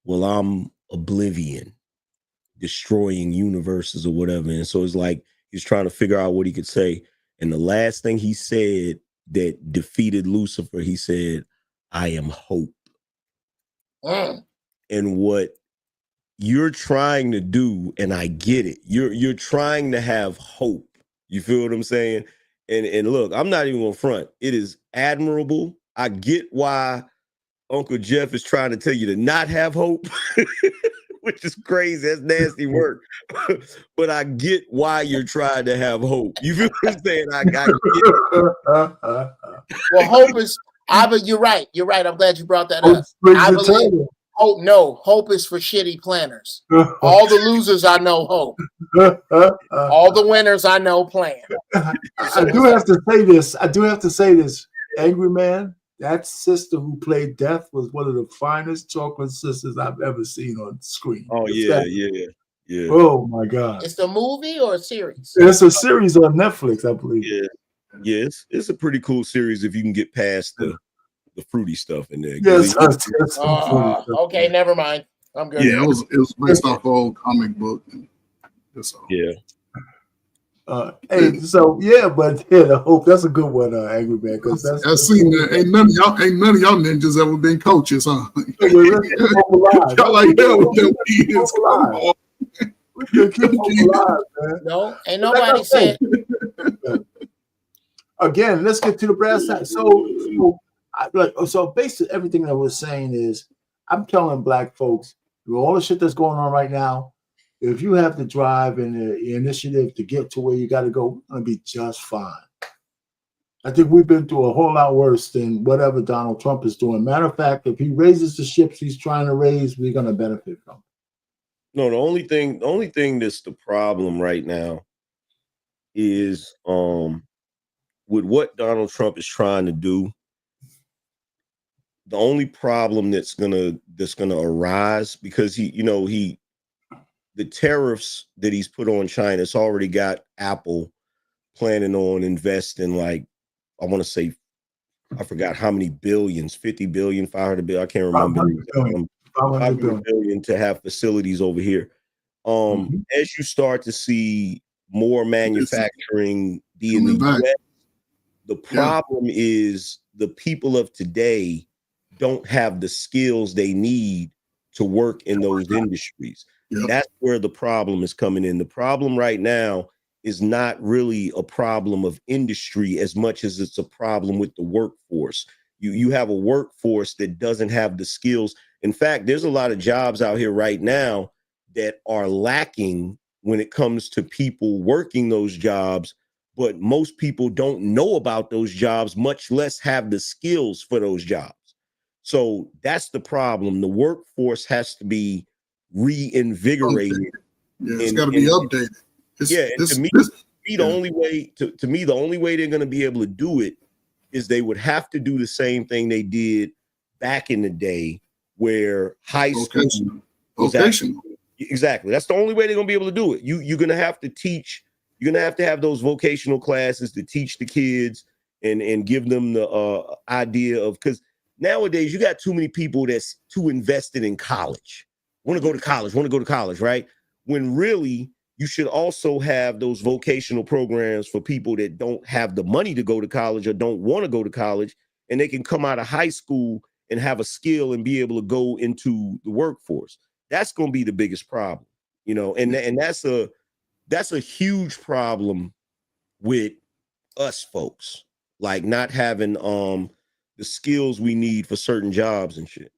well, I'm oblivion, destroying universes or whatever. And so it's like he's trying to figure out what he could say. And the last thing he said that defeated Lucifer, he said, I am hope. And what you're trying to do, and I get it, you're trying to have hope. You feel what I'm saying? And look, I'm not even gonna front. It is admirable. I get why Uncle Jeff is trying to tell you to not have hope. Which is crazy. That's nasty work. But I get why you're trying to have hope. You feel what I'm saying? I get it. Well, hope is, you're right. You're right. I'm glad you brought that up. I believe hope is for shitty planners. All the losers I know hope. All the winners I know plan. I do have to say this. Angry Man, that sister who played Death was one of the finest chocolate sisters I've ever seen on screen. Oh, yeah. Oh, my God. It's a movie or a series? It's a series on Netflix, I believe. Yeah, it's a pretty cool series if you can get past the fruity stuff in there. Yes. Okay, never mind. I'm good. Yeah, it was based off old comic book. Yeah. Hey, so yeah, but yeah, I hope that's a good one, Angry Man, because I seen that. Ain't none of y'all ninjas ever been coaches, huh? Y'all like hell with them kids. Come on. Keep them alive, man. No, ain't nobody said. Again, let's get to the brass tacks. So basically everything that we're saying is, I'm telling black folks, with all the shit that's going on right now, if you have the drive and the initiative to get to where you got to go, we're going to be just fine. I think we've been through a whole lot worse than whatever Donald Trump is doing. Matter of fact, if he raises the ships he's trying to raise, we're going to benefit from it. No, the only thing that's the problem right now is with what Donald Trump is trying to do. The only problem that's gonna arise, because the tariffs that he's put on China, it's already got Apple planning on investing, like, I want to say, I forgot how many billions, 50 billion, 500 billion, I can't remember. 500 billion to have facilities over here. As you start to see more manufacturing be in the US, the problem is the people of today don't have the skills they need to work in those industries. That's where the problem is coming in. The problem right now is not really a problem of industry as much as it's a problem with the workforce. You have a workforce that doesn't have the skills. In fact, there's a lot of jobs out here right now that are lacking when it comes to people working those jobs, but most people don't know about those jobs, much less have the skills for those jobs. So that's the problem. The workforce has to be reinvigorated. It's got to be updated. To me, the only way they're going to be able to do it is they would have to do the same thing they did back in the day, where high school was vocational. Exactly. That's the only way they're going to be able to do it. You're going to have to teach. You're going to have those vocational classes to teach the kids and give them the idea of, because nowadays you got too many people that's too invested in college. Want to go to college, right? When really you should also have those vocational programs for people that don't have the money to go to college or don't want to go to college, and they can come out of high school and have a skill and be able to go into the workforce. That's going to be the biggest problem, and that's a huge problem with us folks, like not having the skills we need for certain jobs and shit.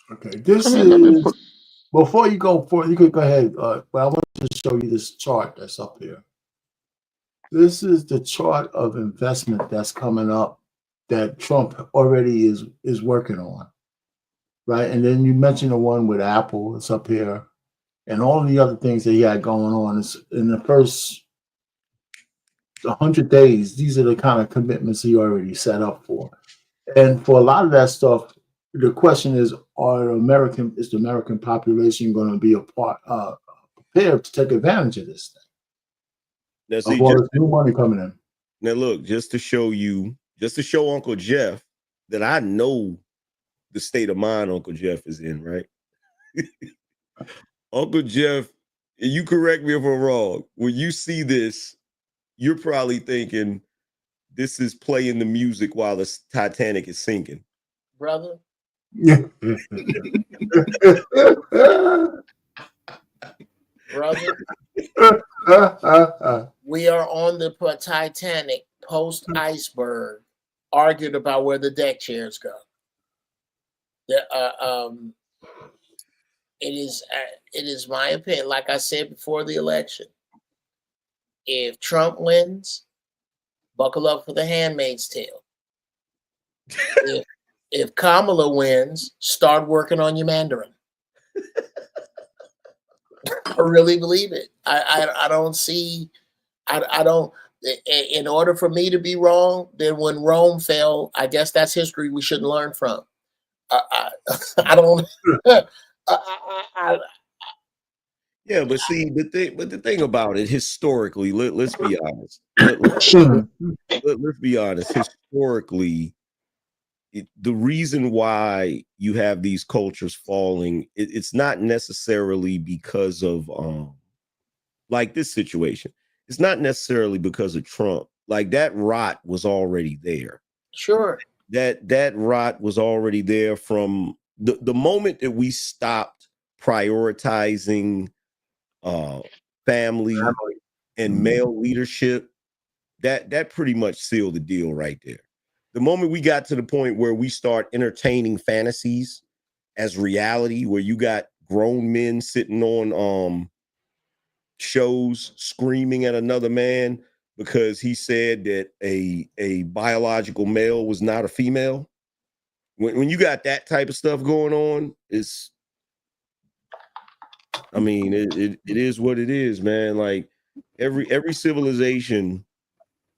Okay, before you go forward, you could go ahead, but I want to show you this chart that's up here. This is the chart of investment that's coming up that Trump already is working on, right? And then you mentioned the one with Apple, it's up here, and all the other things that he had going on. Is in the first 100 days, these are the kind of commitments he already set up for. And for a lot of that stuff, the question is, is the American population going to be prepared to take advantage of this thing? Now, see, this new money coming in. Now, look, just to show Uncle Jeff that I know the state of mind Uncle Jeff is in, right? Uncle Jeff, you correct me if I'm wrong. When you see this, you're probably thinking this is playing the music while the Titanic is sinking. Brother. Brother. We are on the Titanic post-iceberg, arguing about where the deck chairs go. It is my opinion, like I said before the election, if Trump wins, buckle up for the Handmaid's Tale. If Kamala wins, start working on your Mandarin. I really believe it. I don't see. I don't. In order for me to be wrong, then when Rome fell, I guess that's history we shouldn't learn from. I don't. Yeah, but see, the thing about it, historically, let's be honest. Let's be honest. Historically, the reason why you have these cultures falling, it's not necessarily because of like this situation. It's not necessarily because of Trump. Like that rot was already there. Sure. That rot was already there from the moment that we stopped prioritizing family and male leadership. That pretty much sealed the deal right there. The moment we got to the point where we start entertaining fantasies as reality, where you got grown men sitting on shows screaming at another man because he said that a biological male was not a female. When you got that type of stuff going on, it is what it is, man. Like every civilization,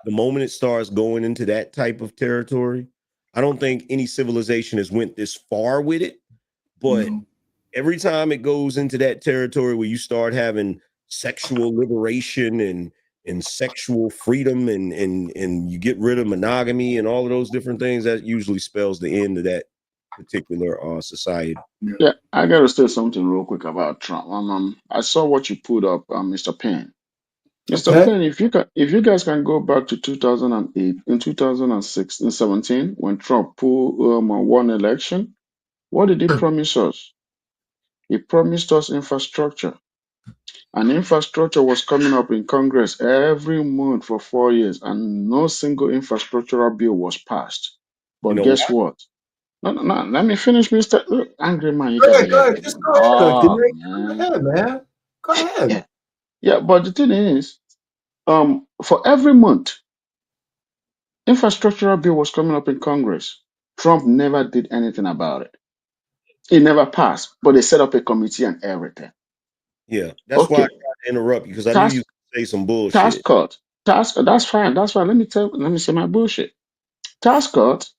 the moment it starts going into that type of territory, I don't think any civilization has went this far with it, but every time it goes into that territory where you start having sexual liberation and sexual freedom and you get rid of monogamy and all of those different things, that usually spells the end of that particular society. Yeah, I gotta say something real quick about Trump. I saw what you put up, Mr. Penn. Mr. Penn, if you guys can go back to 2008, in 2006, and 17, when Trump won election, what did he promise us? He promised us infrastructure. And infrastructure was coming up in Congress every month for 4 years, and no single infrastructural bill was passed. But guess what? No, let me finish, Mr. Angry Man. You gotta let me. Just go ahead. Go ahead, man. Go ahead. Yeah, but the thing is, for every month, infrastructural bill was coming up in Congress. Trump never did anything about it. It never passed, but they set up a committee and everything. Yeah, that's why I tried to interrupt you, because I knew you could say some bullshit. Task cut. That's fine. That's fine. Let me say my bullshit. Task cut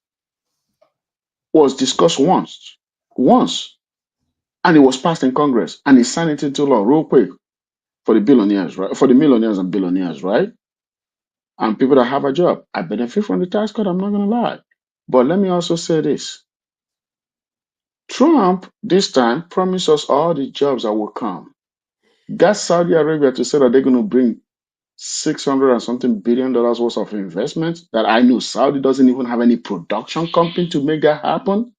was discussed once, and it was passed in Congress, and he signed it into law real quick for the billionaires, right? For the millionaires and billionaires, right? And people that have a job. I benefit from the tax cut, I'm not gonna lie. But let me also say this. Trump this time promised us all the jobs that will come. Got Saudi Arabia to say that they're gonna bring $600 and something billion worth of investment that I know Saudi doesn't even have any production company to make that happen.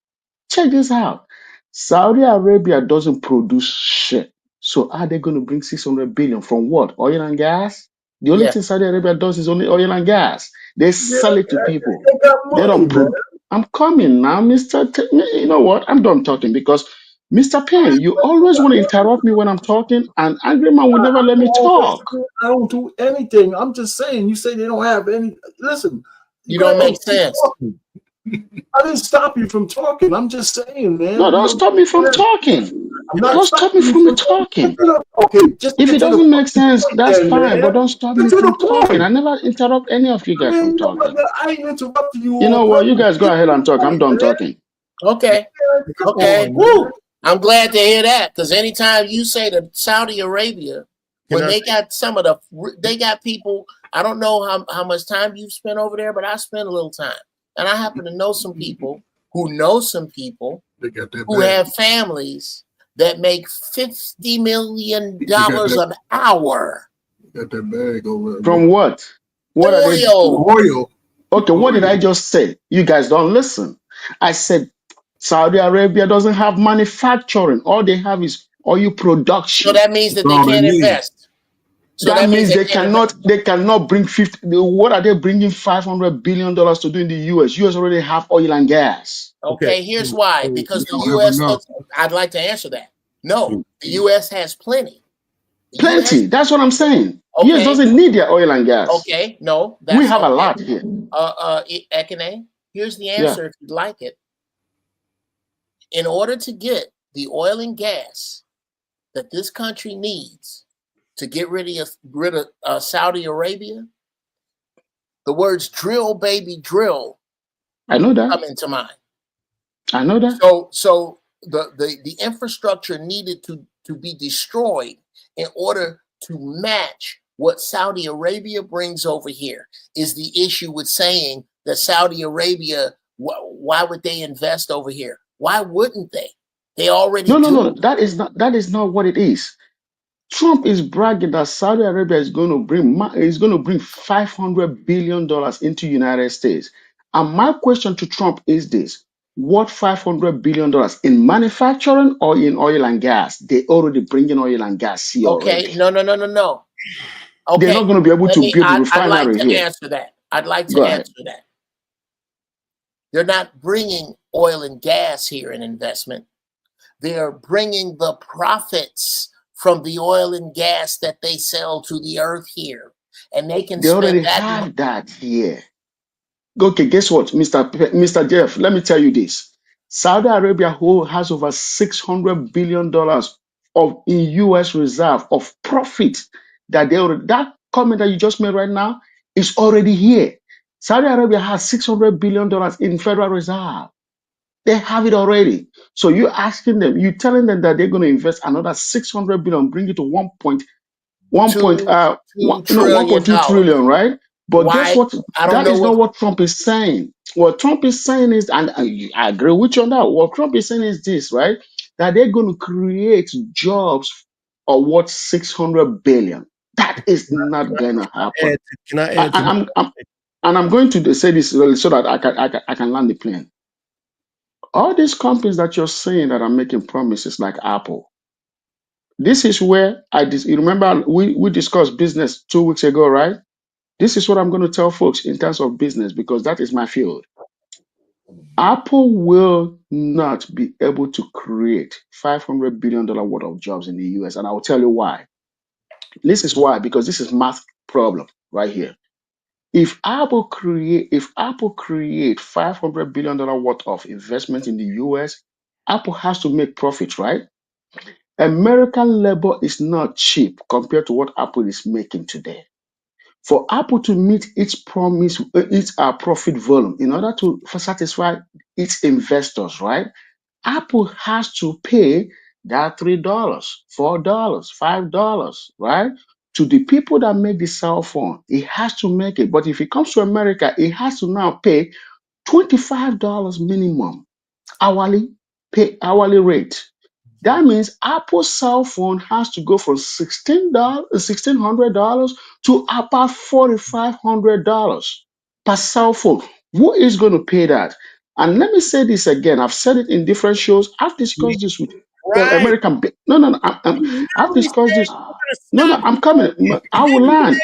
Check this out. Saudi Arabia doesn't produce shit. So are they going to bring 600 billion from what? Oil and gas? The only thing Saudi Arabia does is only oil and gas. They sell it to people. They don't produce. I'm coming now, Mr. You know what? I'm done talking because Mr. Penn, you always want to interrupt me when I'm talking, and Angry Man will never let me talk. I don't do anything. I'm just saying. You say they don't have any. Listen, you don't make sense. I didn't stop you from talking. I'm just saying, man. No, don't stop me from talking. Don't stop me from talking. Okay, just if it doesn't make sense, that's fine. But don't stop me from talking. I never interrupt any of you guys from talking. I ain't interrupted you. You know what? You guys go ahead and talk. I'm done talking. Okay. Okay. Woo. I'm glad to hear that, because anytime you say that Saudi Arabia, when they got they got people, I don't know how much time you've spent over there, but I spent a little time. And I happen to know some people who know some people who have families that make $50 million an hour. Got that bag over there. From what? What oil. Are they? Oil. Okay, what did I just say? You guys don't listen. I said Saudi Arabia doesn't have manufacturing. All they have is oil production. So that means that they can't invest. So that means they cannot bring 50. What are they bringing $500 billion to do in the US? US already have oil and gas. Okay, here's why. Because the US, I'd like to answer that. No, the US has plenty. Plenty. That's what I'm saying. Okay. US doesn't need their oil and gas. Okay, no. We have a lot here. Ekene, here's the answer if you'd like it. In order to get the oil and gas that this country needs to get rid of Saudi Arabia, the words drill, baby, drill. I know that. Come into mind. I know that. So the infrastructure needed to be destroyed in order to match what Saudi Arabia brings over here is the issue with saying that Saudi Arabia Why would they invest over here? Why wouldn't they? They already No. That is not what it is. Trump is bragging that Saudi Arabia is going to bring $500 billion into United States. And my question to Trump is this: what $500 billion in manufacturing or in oil and gas? They already bring in oil and gas here Okay, already. no. Okay, They're not going to be able to build a I'd like refinery to here. answer that. I'd like to Go ahead. answer that. They're not bringing oil and gas here in investment. They're bringing the profits from the oil and gas that they sell to the earth here, and they can They spend already that. have that here. Okay, guess what, Mr. Jeff? Let me tell you this. Saudi Arabia has over $600 billion in U.S. reserve of profit that comment that you just made right now is already here. Saudi Arabia has $600 billion in Federal Reserve. They have it already. So you're telling them that they're going to invest another $600 billion, bring it to $1.2 trillion, right? But guess what? That is not what Trump is saying. What Trump is saying is, and I agree with you on that. What Trump is saying is this, right? That they're going to create jobs of what $600 billion. That is not going to happen. Can I add to I'm going to say this so that I can land the plane. All these companies that you're saying that are making promises like Apple, this is where you remember we discussed business 2 weeks ago, right? This is what I'm going to tell folks in terms of business because that is my field. Apple will not be able to create $500 billion worth of jobs in the US. And I will tell you why. This is why, because this is math problem right here. If Apple create $500 billion worth of investment in the US, Apple has to make profit, right? American labor is not cheap compared to what Apple is making today. For Apple to meet its promise, its profit volume, in order to satisfy its investors, right? Apple has to pay that $3, $4, $5, right? To the people that make the cell phone, it has to make it. But if it comes to America, it has to now pay $25 minimum hourly rate. That means Apple cell phone has to go from $1,600 to about $4,500 per cell phone. Who is going to pay that? And let me say this again. I've said it in different shows. I've discussed this with American. No. I've discussed this. No. I'm coming. I will land.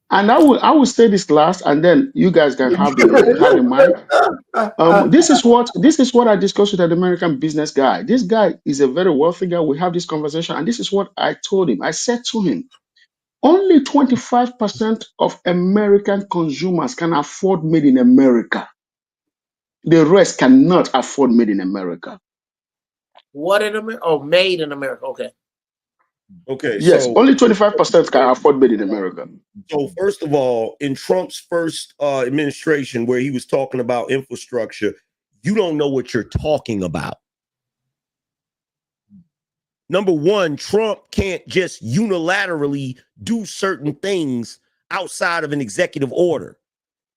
And I will say this last, and then you guys can have the mic. This is what I discussed with an American business guy. This guy is a very wealthy guy. We have this conversation, and this is what I told him. I said to him, only 25% of American consumers can afford made in America. The rest cannot afford made in America. What in America? Oh, made in America. Okay. Okay. Yes, so only 25% can afford made in America. So first of all, in Trump's first administration, where he was talking about infrastructure, you don't know what you're talking about. Number one, Trump can't just unilaterally do certain things outside of an executive order.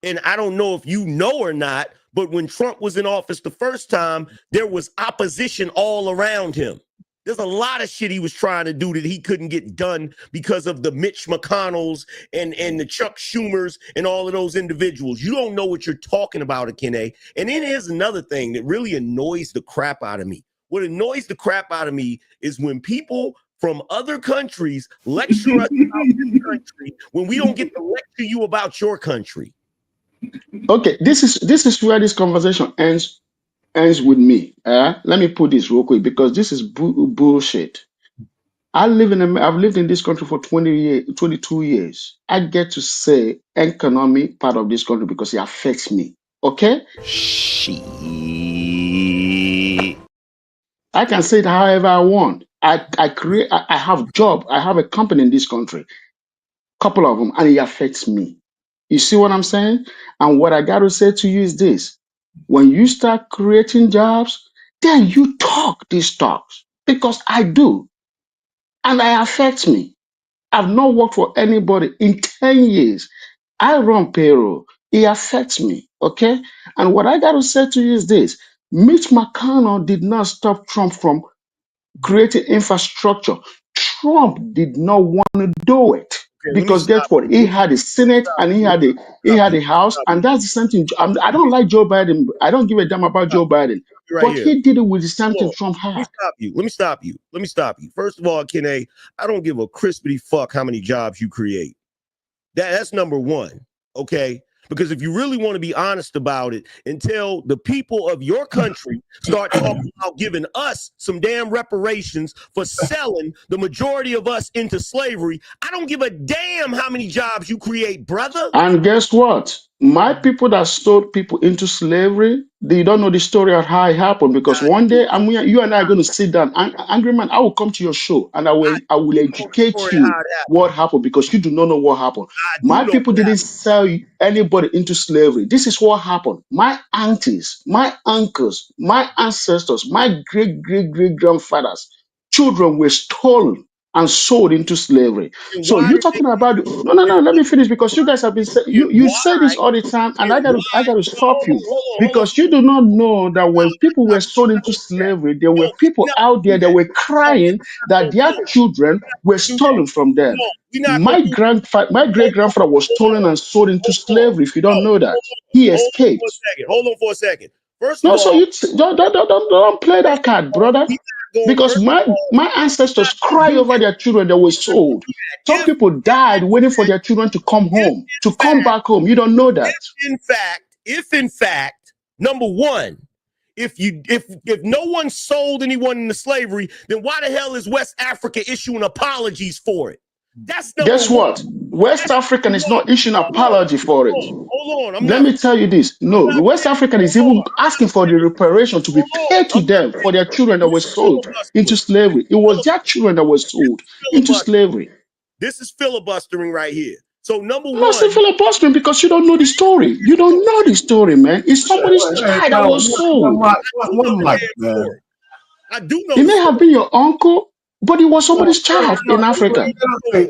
And I don't know if you know or not, but when Trump was in office the first time, there was opposition all around him. There's a lot of shit he was trying to do that he couldn't get done because of the Mitch McConnells and the Chuck Schumers and all of those individuals. You don't know what you're talking about, Akene. And then here's another thing that really annoys the crap out of me. What annoys the crap out of me is when people from other countries lecture us about this country when we don't get to lecture you about your country. Okay, this is where this conversation ends with me. Let me put this real quick because this is bullshit. I've lived in this country for 22 years. I get to say economic part of this country because it affects me. Okay? Shit. I can say it however I want. I have job. I have a company in this country. Couple of them, and it affects me. You see what I'm saying? And what I got to say to you is this. When you start creating jobs, then you talk these talks because I do. And it affects me. I've not worked for anybody in 10 years. I run payroll. It affects me. Okay? And what I got to say to you is this. Mitch McConnell did not stop Trump from creating infrastructure. Trump did not want to do it. Okay, let me Because guess stop what? you. He had the Senate and he had the House, and that's the same thing. I don't like Joe Biden. I don't give a damn about Joe Biden. Right But here. he did it with the same thing Hold on. Trump Let me had. stop you. Let me stop you. First of all, Kenny, I don't give a crispity fuck how many jobs you create. That's number one. Okay. Because if you really want to be honest about it, until the people of your country start talking about giving us some damn reparations for selling the majority of us into slavery, I don't give a damn how many jobs you create, brother. And guess what? My people that sold people into slavery, they don't know the story of how it happened. Because one day, you and I are going to sit down. Angry Man, I will come to your show and I will educate you what happened, because you do not know what happened. My people didn't sell anybody into slavery. This is what happened. My aunties, my uncles, my ancestors, my great-great-great-grandfathers, children were stolen and sold into slavery. So you're talking about no. Let me finish, because you guys have been you say this all the time, and I got to stop you, because you do not know that when people were sold into slavery, there were people out there that were crying that their children were stolen from them. My great grandfather was stolen and sold into slavery. If you don't know that, he escaped. Hold on for a second. First of No, so all, you don't play that card, brother. Because my ancestors cry over their children that were sold. Some people died waiting for their children to come home, to come back home. You don't know that. If in fact, number one, if no one sold anyone into slavery, then why the hell is West Africa issuing apologies for it? That's number Guess one. what? West African is not issuing apology for it. Hold on. Let me tell you this. No, the West African is even asking for the reparation to be paid to them for their children that were sold into slavery. It was their children that were sold into slavery. This is filibustering right here. So number I'm one, not saying filibustering because you don't know the story. You don't know the story, man. It's somebody's child that was sold. I do know. It may have been your uncle, but it was somebody's child in Africa.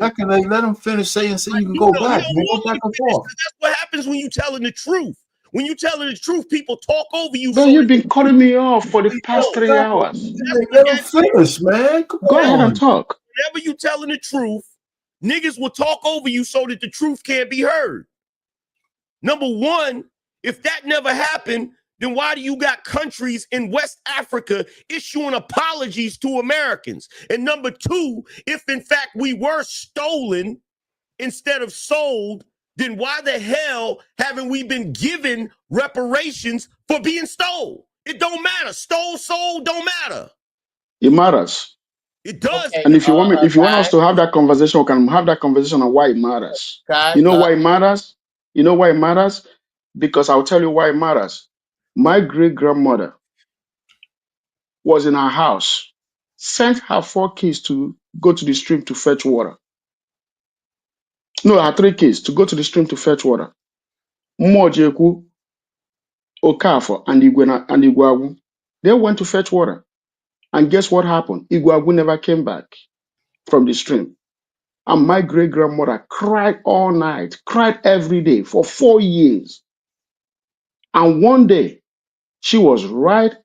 I can let him finish saying so you can go back. Go back and forth. That's what happens when you're telling the truth. When you're telling the truth, people talk over you. But you've been cutting me off for the past 3 hours. Let him finish, man. Go ahead and talk. Whenever you telling the truth, niggas will talk over you so that the truth can't be heard. Number one, if that never happened, then why do you got countries in West Africa issuing apologies to Americans? And number two, if in fact we were stolen instead of sold, then why the hell haven't we been given reparations for being stole? It don't matter. Stole, sold, don't matter. It matters. It does. And if you want us to have that conversation, we can have that conversation on why it matters. You know why it matters? You know why it matters? Because I'll tell you why it matters. My great-grandmother was in her house, sent her 4 kids to go to the stream to fetch water. No, her 3 kids to go to the stream to fetch water. Mojeku, Okafor, and Igwagu. They went to fetch water. And guess what happened? Igwagu never came back from the stream. And my great-grandmother cried all night, cried every day for 4 years. And one day, she was right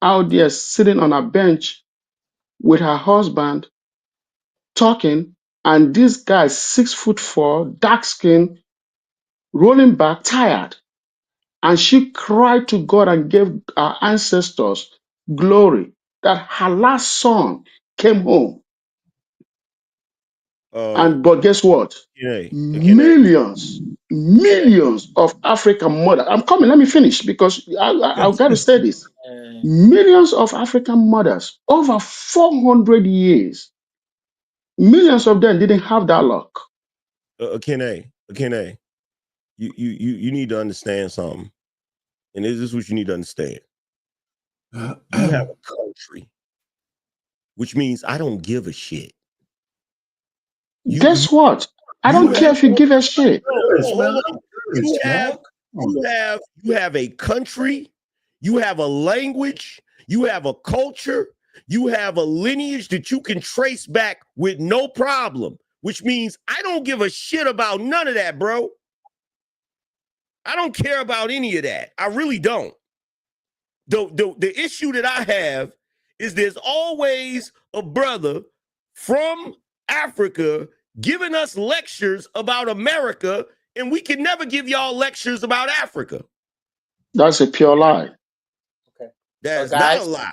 out there sitting on a bench with her husband talking, and this guy, 6'4", dark skin, rolling back, tired. And she cried to God and gave our ancestors glory that her last son came home. But guess what? Millions of African mothers. I'm coming. Let me finish because I've got to say this. Millions of African mothers over 400 years. Millions of them didn't have that luck. Akene, you need to understand something, and this is what you need to understand. You have a country, which means I don't give a shit. Guess what? I don't care if you give a shit. You have a country, you have a language, you have a culture, you have a lineage that you can trace back with no problem, which means I don't give a shit about none of that, bro. I don't care about any of that. I really don't. The issue that I have is there's always a brother from Africa giving us lectures about America, and we can never give y'all lectures about Africa. That's a pure lie. Okay. That's guys, not a lie.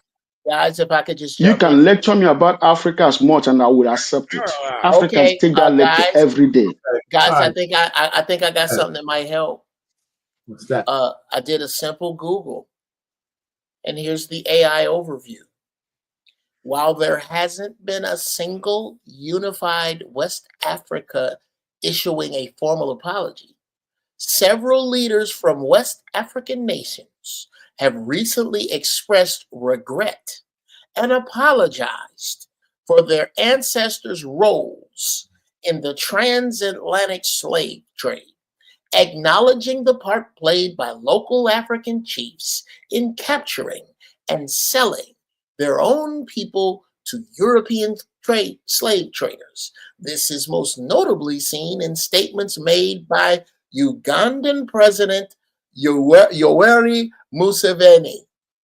Guys, if I could just You can lecture me about Africa as much, and I will accept it. Africans take that lecture every day. Guys, I think I got something that might help. What's that? I did a simple Google, and here's the AI overview. While there hasn't been a single unified West Africa issuing a formal apology, several leaders from West African nations have recently expressed regret and apologized for their ancestors' roles in the transatlantic slave trade, acknowledging the part played by local African chiefs in capturing and selling their own people to European slave traders. This is most notably seen in statements made by Ugandan President Yoweri Museveni,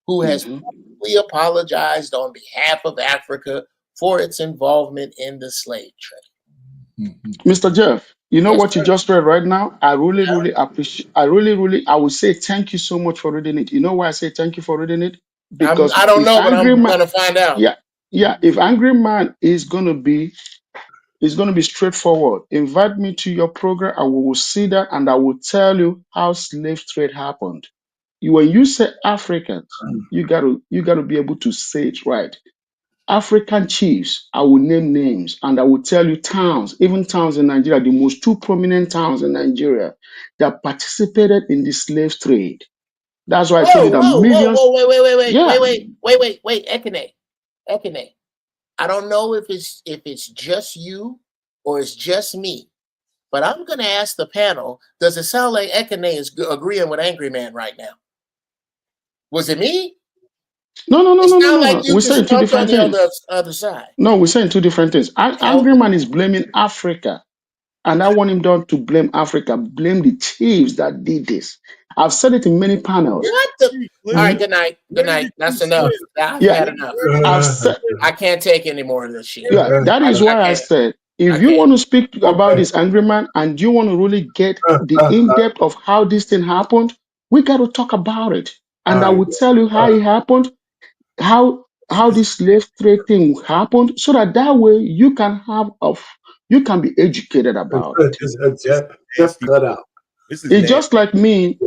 who has publicly apologized on behalf of Africa for its involvement in the slave trade. Mr. Jeff, you know what you just read right now? I really appreciate. I would say thank you so much for reading it. You know why I say thank you for reading it? Because I don't know, but I'm going to find out. Yeah. If Angry Man is going to be straightforward, invite me to your program and we will see that, and I will tell you how slave trade happened. When you say Africans, you got to be able to say it right. African chiefs, I will name names and I will tell you towns, even towns in Nigeria, the most two prominent towns in Nigeria that participated in the slave trade. That's why I told you that millions. Wait, Ekene. I don't know if it's just you or it's just me, but I'm going to ask the panel, does it sound like Ekene is agreeing with Angry Man right now? Was it me? No. Like we're saying two different things. Other side. No, we're saying two different things. Angry Man is blaming Africa, and I want him done to blame Africa, blame the chiefs that did this. I've said it in many panels. What the? All right, good night. That's enough. I've had enough. I can't take any more of this shit. Yeah, that is why I said, if you want to speak about this Angry Man and you want to really get the in-depth of how this thing happened, we got to talk about it. And I will tell you how it happened, how this slave trade thing happened, so that way you can be educated about it. Just cut out. It's just like me.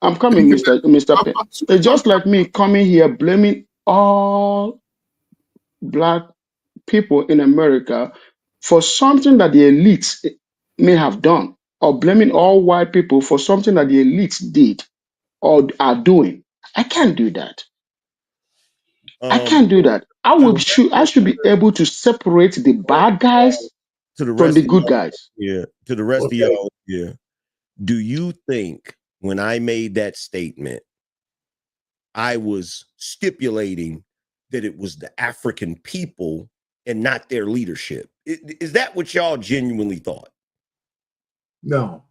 I'm coming, Mr. Penn. It's just like me coming here blaming all Black people in America for something that the elites may have done, or blaming all white people for something that the elites did or are doing. I can't do that. I can't do that. I should be able to separate the bad guys from the good guys. Yeah. To the rest of y'all. Yeah. Do you think when I made that statement, I was stipulating that it was the African people and not their leadership? Is that what y'all genuinely thought? No.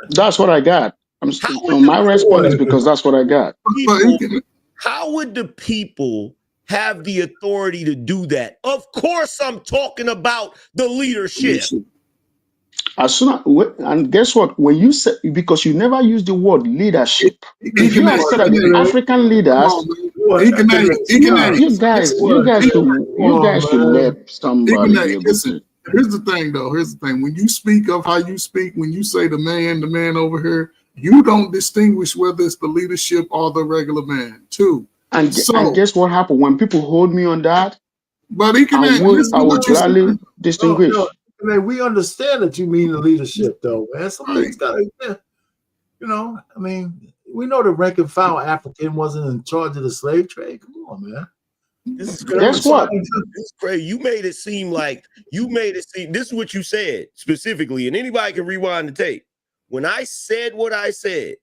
That's what I got. My response is because that's what I got. How would the people have the authority to do that? Of course, I'm talking about the leadership. And guess what? When you say, because you never use the word leadership, if you have said that the African leaders, you guys should let somebody be able to. Here's the thing, though. Here's the thing. When you speak of how you speak, when you say the man over here, you don't distinguish whether it's the leadership or the regular man, too. And guess what happened? When people hold me on that, but I would gladly distinguish. No, we understand that you mean the leadership, though, man. Somebody's got to, I mean, we know the rank and file African wasn't in charge of the slave trade. Come on, man. Guess what? It's crazy. You made it seem this is what you said specifically, and anybody can rewind the tape. When I said what I said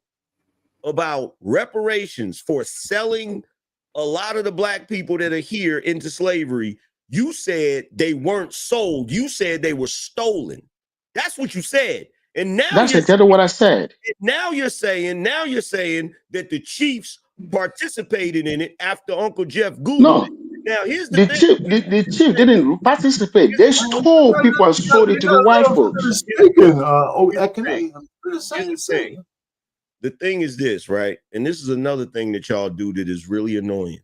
about reparations for selling a lot of the Black people that are here into slavery, you said they weren't sold. You said they were stolen. That's what you said. And now that's exactly what I said. Now you're saying that the Chiefs participated in it after Uncle Jeff Googled No, it. Now here's the the thing. chief didn't participate. They stole people and sold it to the white folks. The thing is this, right? And this is another thing that y'all do that is really annoying.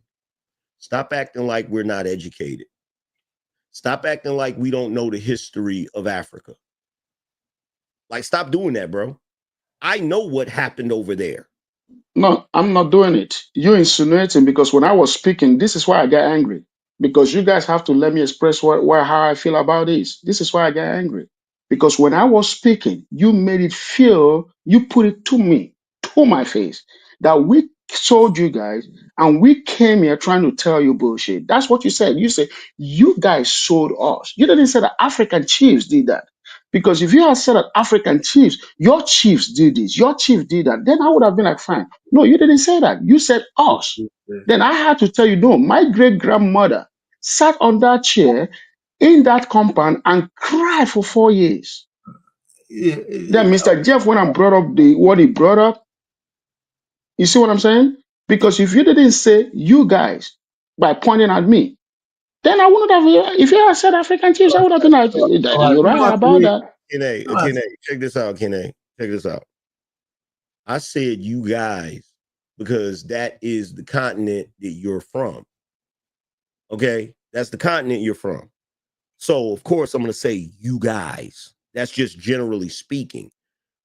Stop acting like we're not educated. Stop acting like we don't know the history of Africa. Like, stop doing that, bro. I know what happened over there. No, I'm not doing it. You're insinuating, because when I was speaking, this is why I got angry. Because you guys have to let me express how I feel about this. This is why I got angry. Because when I was speaking, you made it feel, you put it to me, to my face, that we sold you guys and we came here trying to tell you bullshit. That's what you said. You said, you guys sold us. You didn't say that African chiefs did that. Because if you had said that African chiefs, your chiefs did this, your chief did that, then I would have been like, fine. No, you didn't say that. You said us. Then I had to tell you, no, my great grandmother sat on that chair in that compound and cried for 4 years. Then Mr. Jeff, when I brought up what he brought up, you see what I'm saying? Because if you didn't say you guys by pointing at me, then I wouldn't have, if you had said African chiefs, I would have been like, you're right about that. Kene, check this out, Kene. Check this out. I said you guys because that is the continent that you're from. Okay? That's the continent you're from. So, of course, I'm going to say you guys. That's just generally speaking.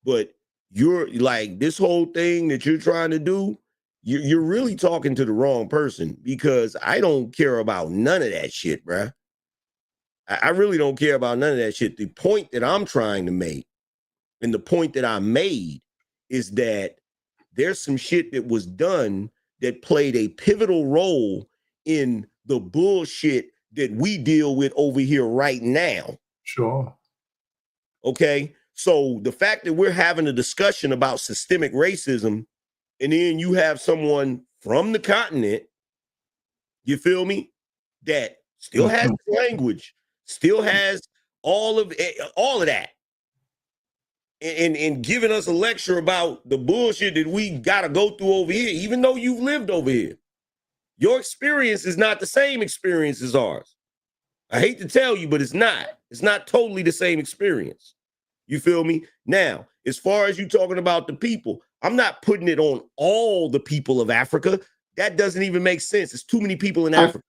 But you're like, this whole thing that you're trying to do, you're really talking to the wrong person, because I don't care about none of that shit, bruh. I really don't care about none of that shit. The point that I'm trying to make, and the point that I made, is that there's some shit that was done that played a pivotal role in the bullshit that we deal with over here right now. Sure. Okay? So the fact that we're having a discussion about systemic racism, and then you have someone from the continent, you feel me, that still has language, still has all of that, and giving us a lecture about the bullshit that we gotta go through over here, even though you've lived over here. Your experience is not the same experience as ours. I hate to tell you, but it's not. It's not totally the same experience. You feel me? Now, as far as you talking about the people, I'm not putting it on all the people of Africa. That doesn't even make sense. There's too many people in Africa.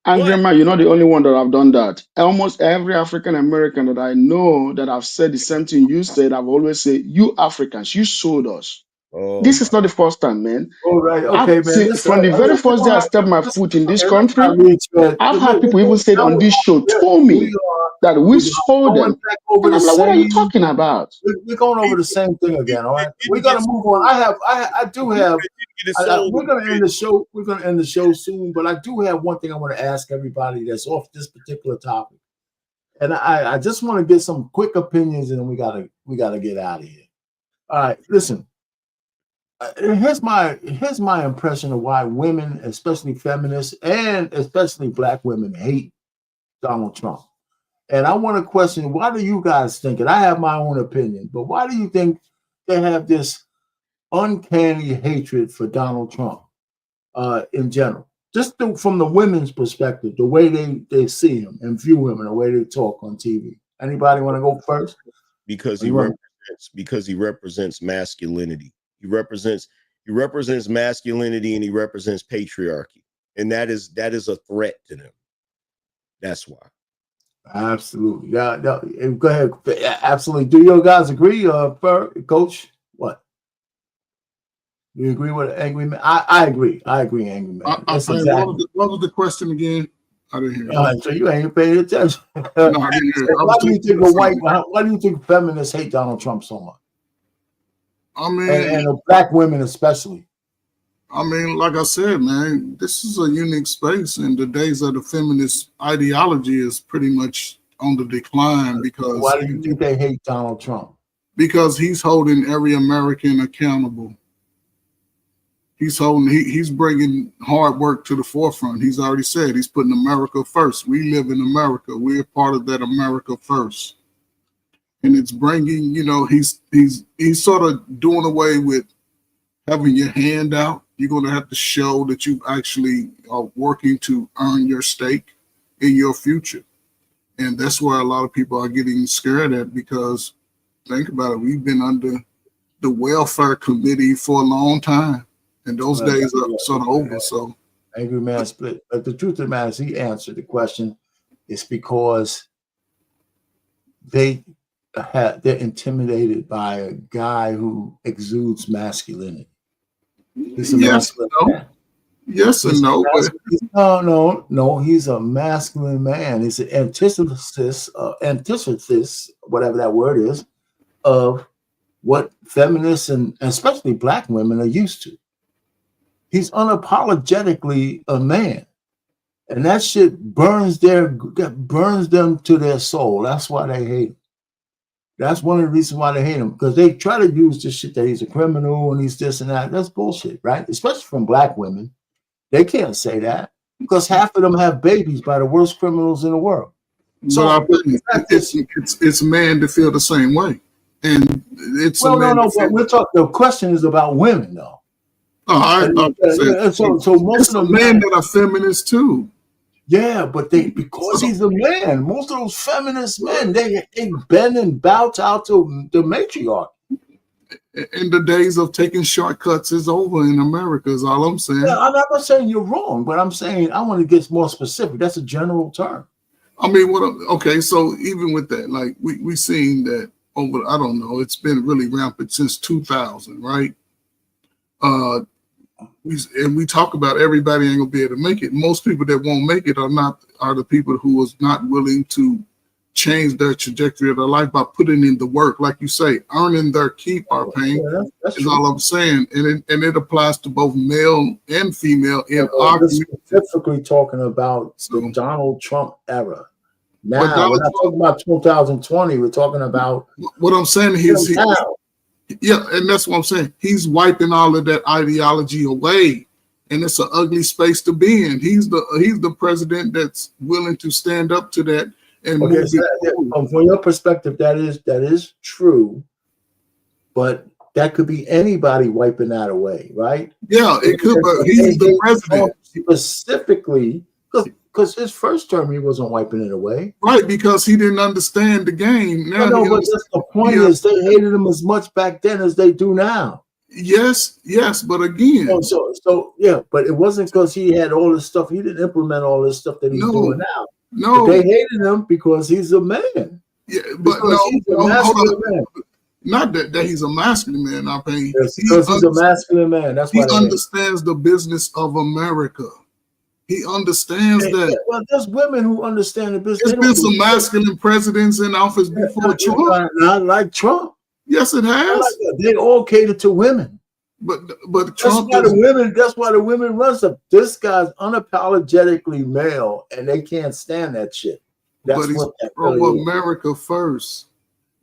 And Grandma, you're not the only one that have done that. Almost every African American that I know that have said the same thing you said, I've always said, you Africans, you sold us. This is not the first time, man. All right, okay, man. From the very first day I stepped my foot in this country, I've had people even said on this show, told me that we sold them. And I'm like, what are you talking about? We're going over the same thing again, all right? We got to move on. I do have, we're going to end the show. We're going to end the show soon, but I do have one thing I want to ask everybody that's off this particular topic. And I just want to get some quick opinions, and then we gotta get out of here. All right, listen. Here's my impression of why women, especially feminists and especially black women, hate Donald Trump. And I want to question, why do you guys think it? I have my own opinion, but why do you think they have this uncanny hatred for Donald Trump in general? Just from the women's perspective, the way they see him and view him and the way they talk on TV. Anybody want to go first? Because he represents masculinity. He represents masculinity, and he represents patriarchy, and that is a threat to them. That's why. Absolutely. Yeah. Go ahead. Absolutely. Do you guys agree, Coach? What? You agree with Angry Man? I agree. I agree, Angry Man. What was the question again? I didn't hear it. So you ain't paying attention. No, I didn't hear it. Why do you think feminists hate Donald Trump so much? I mean, and black women especially. I mean, like I said, man, this is a unique space, and the days of the feminist ideology is pretty much on the decline. Because why do you think they hate Donald Trump? Because he's holding every American accountable. He's bringing hard work to the forefront. He's already said he's putting America first. We live in America. We're part of that America first. and it's bringing, he's sort of doing away with having your hand out. You're going to have to show that you actually are working to earn your stake in your future. And that's where a lot of people are getting scared at, because think about it, we've been under the welfare committee for a long time, and those days are sort of over. So angry man split. But the truth of the matter is, he answered the question. It's because they're intimidated by a guy who exudes masculinity. He's a masculine man. Yes and no. No. He's a masculine man. He's an antithesis, whatever that word is, of what feminists and especially black women are used to. He's unapologetically a man, and that shit burns them to their soul. That's why they hate him. That's one of the reasons why they hate him, because they try to use this shit that he's a criminal and he's this and that. That's bullshit, right? Especially from black women. They can't say that because half of them have babies by the worst criminals in the world. So it's man to feel the same way, and it's But we're talking. The question is about women, though. So most of the men that are feminists too. Yeah, but because he's a man, most of those feminist men, they bend and bow out to the matriarch. And the days of taking shortcuts is over in America, is all I'm saying. Yeah, I'm not saying you're wrong, but I'm saying I want to get more specific. That's a general term. I mean, okay, so even with that, like we seen that over, I don't know, it's been really rampant since 2000, right? We talk about everybody ain't gonna be able to make it. Most people that won't make it are the people who is not willing to change their trajectory of their life by putting in the work, like you say, earning their keep. Our pain is all I'm saying, and it applies to both male and female. In our specifically talking about the Donald Trump era. Now we're not talking about 2020. We're talking about what I'm saying. Yeah, and that's what I'm saying. He's wiping all of that ideology away, and it's an ugly space to be in. He's the president that's willing to stand up to that and move it. From your perspective, that is true, but that could be anybody wiping that away, right? Yeah, it could, but he's the president specifically. Because his first term, he wasn't wiping it away. Right, because he didn't understand the game. Now, but that's the point is they hated him as much back then as they do now. Yes, but again. But it wasn't because he had all this stuff. He didn't implement all this stuff that he's doing now. No. But they hated him because he's a man. Yeah, but he's a masculine man. Not that he's a masculine man, I mean. Yes, because he's a masculine man. That's why he understands the business of America. He understands that. Well, there's women who understand the business. There's been some masculine presidents in office before Trump. Not like Trump. Yes, it has. They all cater to women. But Trump. That's why the women run stuff. This guy's unapologetically male, and they can't stand that shit. That's but he's America first.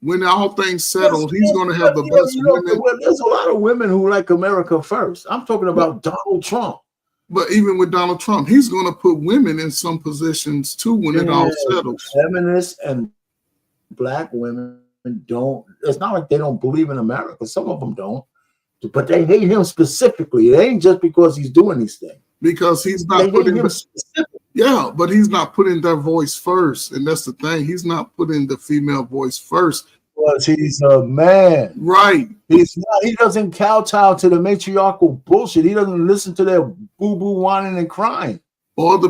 When all things settled, he's going to have the best women. Well, there's a lot of women who like America first. I'm talking about Donald Trump. But even with Donald Trump, he's going to put women in some positions too when it all settles. Feminists and black women don't. It's not like they don't believe in America. Some of them don't, but they hate him specifically. It ain't just because he's doing these things. Because he's not putting but he's not putting their voice first, and that's the thing. He's not putting the female voice first. Because he's a man, right? He's not. He doesn't kowtow to the matriarchal bullshit. He doesn't listen to their boo-boo whining and crying. Or the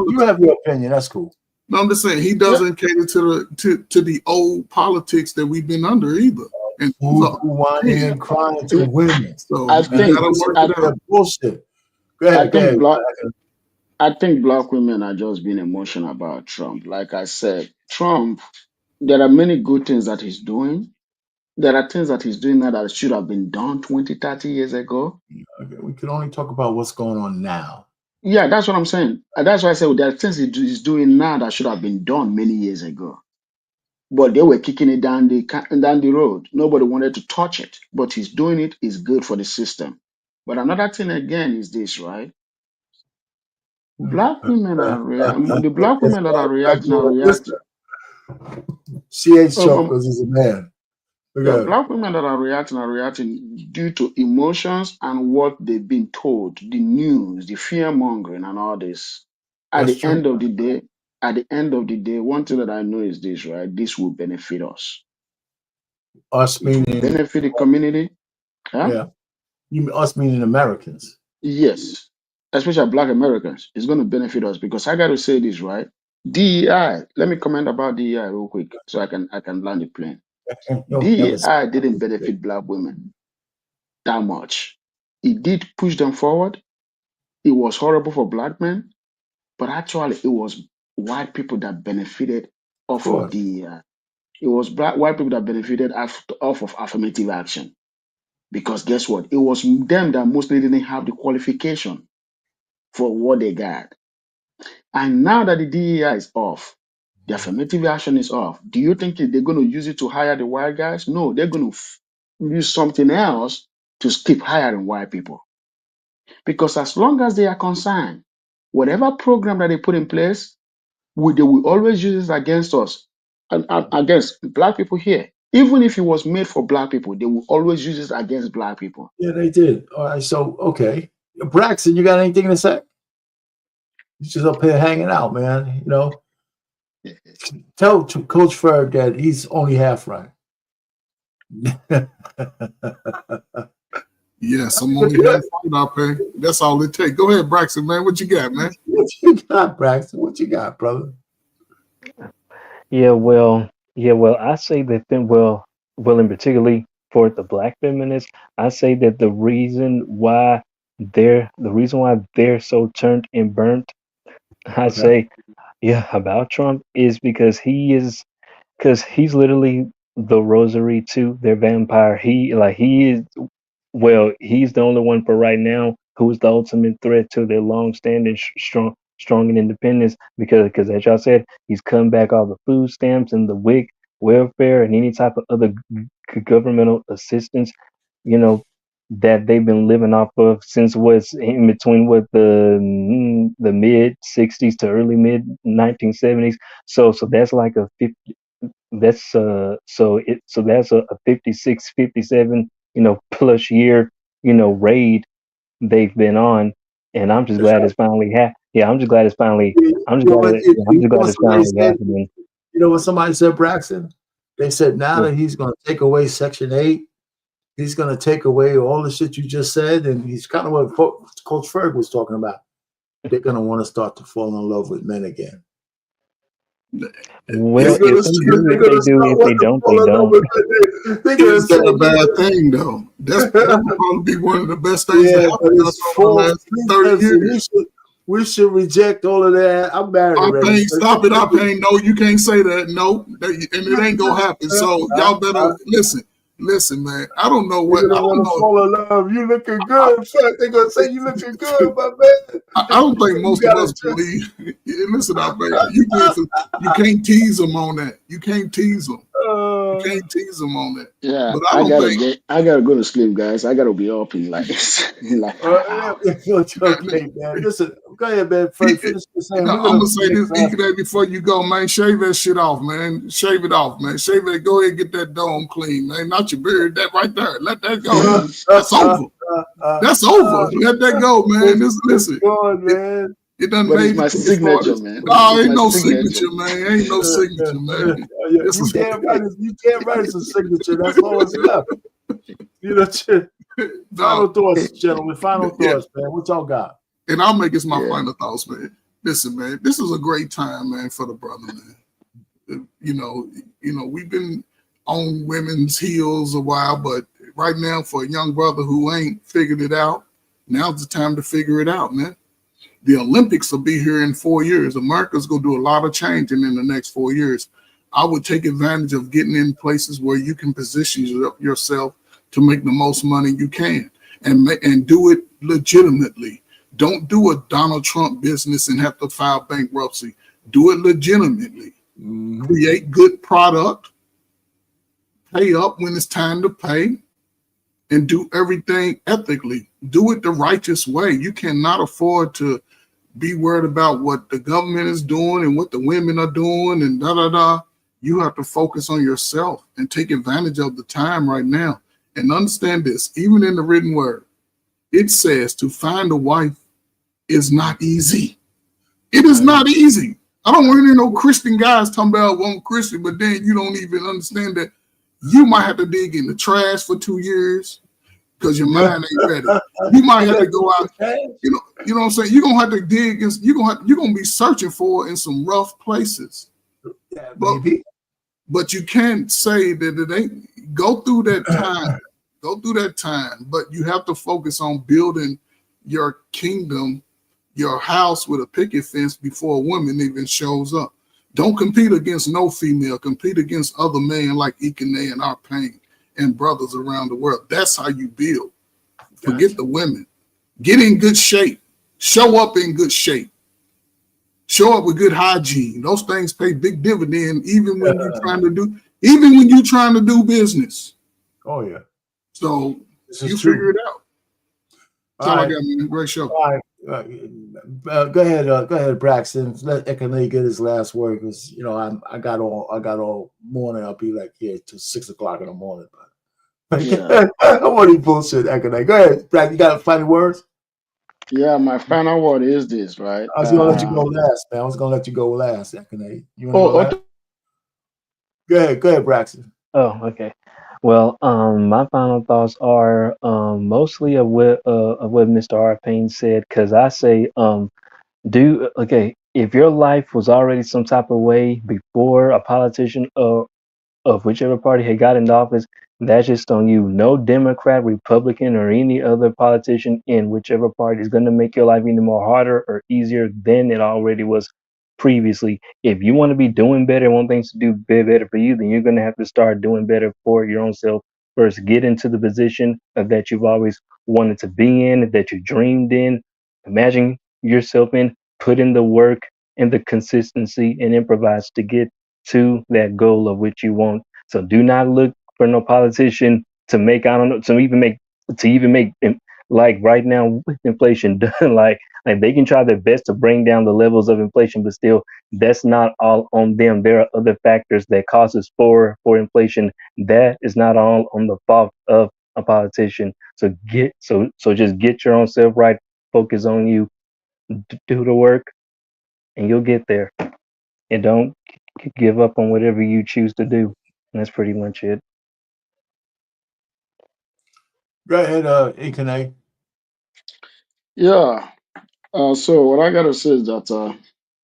you have your opinion. That's cool. No, I'm just saying he doesn't cater to the old politics that we've been under either. And whining and crying to women. So I think bullshit. Go ahead. I think black women are just being emotional about Trump. Like I said, Trump. There are many good things that he's doing. There are things that he's doing now that should have been done 20, 30 years ago. Okay, we can only talk about what's going on now. Yeah, that's what I'm saying. And that's why I said there are things he's doing now that should have been done many years ago. But they were kicking it down the road. Nobody wanted to touch it. But he's doing it is good for the system. But another thing again is this, right? Black women are the black women that are reacting. CH Trump because he's a man. Yeah, black women that are reacting due to emotions and what they've been told, the news, the fear mongering, and all this. At the end of the day, one thing that I know is this, right? This will benefit us. Us meaning benefit the community. Huh? Yeah, you mean us meaning Americans? Yes, especially Black Americans. It's going to benefit us because I got to say this, right? DEI. Let me comment about DEI real quick so I can land the plane. DEI didn't benefit Black women that much. It did push them forward. It was horrible for Black men, but actually it was white people that benefited off of DEI. It was white people that benefited off of affirmative action. Because guess what? It was them that mostly didn't have the qualification for what they got. And now that the DEI is off, the affirmative action is off, do you think they're going to use it to hire the white guys? No, they're going to use something else to keep hiring white people. Because as long as they are concerned, whatever program that they put in place, they will always use it against us, and against Black people here. Even if it was made for Black people, they will always use it against Black people. Yeah, they did. All right, so, okay. Braxton, you got anything to say? He's just up here hanging out, man. You know, tell Coach Ferg that he's only half right. Yes, I'm only half right up here. That's all it takes. Go ahead, Braxton, man. What you got, man? What you got, Braxton? What you got, brother? Yeah, well, I say that then, and particularly for the Black feminists, I say that the reason why they're so turned and burnt, I say, yeah, about Trump is because he's literally the rosary to their vampire. He is, he's the only one for right now who's the ultimate threat to their long-standing strong and independence, because as y'all said, he's cutting back all the food stamps and the WIC welfare and any type of other governmental assistance, that they've been living off of since what's in between the mid 60s to early mid 1970s. So that's like a 50. That's that's a 56, 57, plus year, raid they've been on, and I'm just glad it's finally I'm just glad it's finally happening. You know what somebody said, Braxton? They said now that he's going to take away Section 8, he's going to take away all the shit you just said, and he's kind of what Coach Ferg was talking about. They're going to want to start to fall in love with men again. Well, if they don't, they don't. It's not a bad thing, though. That's probably be one of the best things that happened for the last 30 years. We should reject all of that. I'm married already. Stop it, no, you can't say that. No, and it ain't going to happen. So y'all better listen. Listen, man. I don't know what. I don't know. Fall in love. You looking good. They're gonna say you looking good, my man. I don't think most of us believe. Listen, you can't tease them on that. You can't tease them. You can't tease them on that. Yeah, but I gotta go to sleep, guys. I gotta be up in okay, man. Listen, go ahead, man. Finish the same. I'm gonna say this before you go, man. Shave that shit off, man. Shave it off, man. Shave it. Go ahead and get that dome clean, man. Not your beard. That right there. Let that go. That's over. That's over. Let that go, man. Listen. God, man. It doesn't make my signature, man. No, ain't no signature, man. Ain't no signature, man. You can't write us a signature. That's all it's left. Final thoughts, gentlemen. Final thoughts, man. What y'all got? And I'll make this my final thoughts, man. Listen, man. This is a great time, man, for the brother, man. We've been on women's heels a while, but right now, for a young brother who ain't figured it out, now's the time to figure it out, man. The Olympics will be here in 4 years. America's going to do a lot of changing in the next 4 years. I would take advantage of getting in places where you can position yourself to make the most money you can and do it legitimately. Don't do a Donald Trump business and have to file bankruptcy. Do it legitimately. Create good product. Pay up when it's time to pay. And do everything ethically. Do it the righteous way. You cannot afford to be worried about what the government is doing and what the women are doing and da-da-da. You have to focus on yourself and take advantage of the time right now. And understand this, even in the written word, it says to find a wife is not easy. It is not easy. I don't want to hear no Christian guys talking about one Christian, but then you don't even understand that you might have to dig in the trash for 2 years because your mind ain't ready. You might have to go out, you know what I'm saying? You're gonna have to dig, you're gonna be searching for it in some rough places. Yeah, maybe. But you can't say that it ain't. Go through that time, but you have to focus on building your kingdom, your house with a picket fence before a woman even shows up. Don't compete against no female. Compete against other men like Ikene and our pain and brothers around the world. That's how you build. Forget the women. Get in good shape. Show up in good shape. Show up with good hygiene. Those things pay big dividend even when you're trying to do business. Oh yeah. So you figure it out. That's all I got, man. Great show. All right. Go ahead, Braxton. Let Ekene get his last word because I got all morning. I'll be like here till 6 o'clock in the morning. But I want to bullshit, Ekene. Go ahead, Braxton. You got final words? Yeah, my final word is this, right? I was gonna let you go last, man. I was gonna let you go last, Ekene. You want to go last? Go ahead, Braxton. Oh, okay. Well, my final thoughts are mostly of what Mr. R. Payne said, because I say if your life was already some type of way before a politician of whichever party had got into office, that's just on you. No Democrat, Republican, or any other politician in whichever party is going to make your life any more harder or easier than it already was previously. If you want to be doing better, want things to do better for you, then you're going to have to start doing better for your own self first. Get into the position that you've always wanted to be in, that you dreamed in. Imagine yourself in, put in the work and the consistency and improvise to get to that goal of which you want. So do not look for no politician to make, I don't know, to even make like right now with inflation done, like they can try their best to bring down the levels of inflation, but still that's not all on them. There are other factors that causes for inflation. That is not all on the fault of a politician. So just get your own self right, focus on you, do the work, and you'll get there. And don't give up on whatever you choose to do. And that's pretty much it. Go ahead, Ekene. Yeah. So what I gotta say is that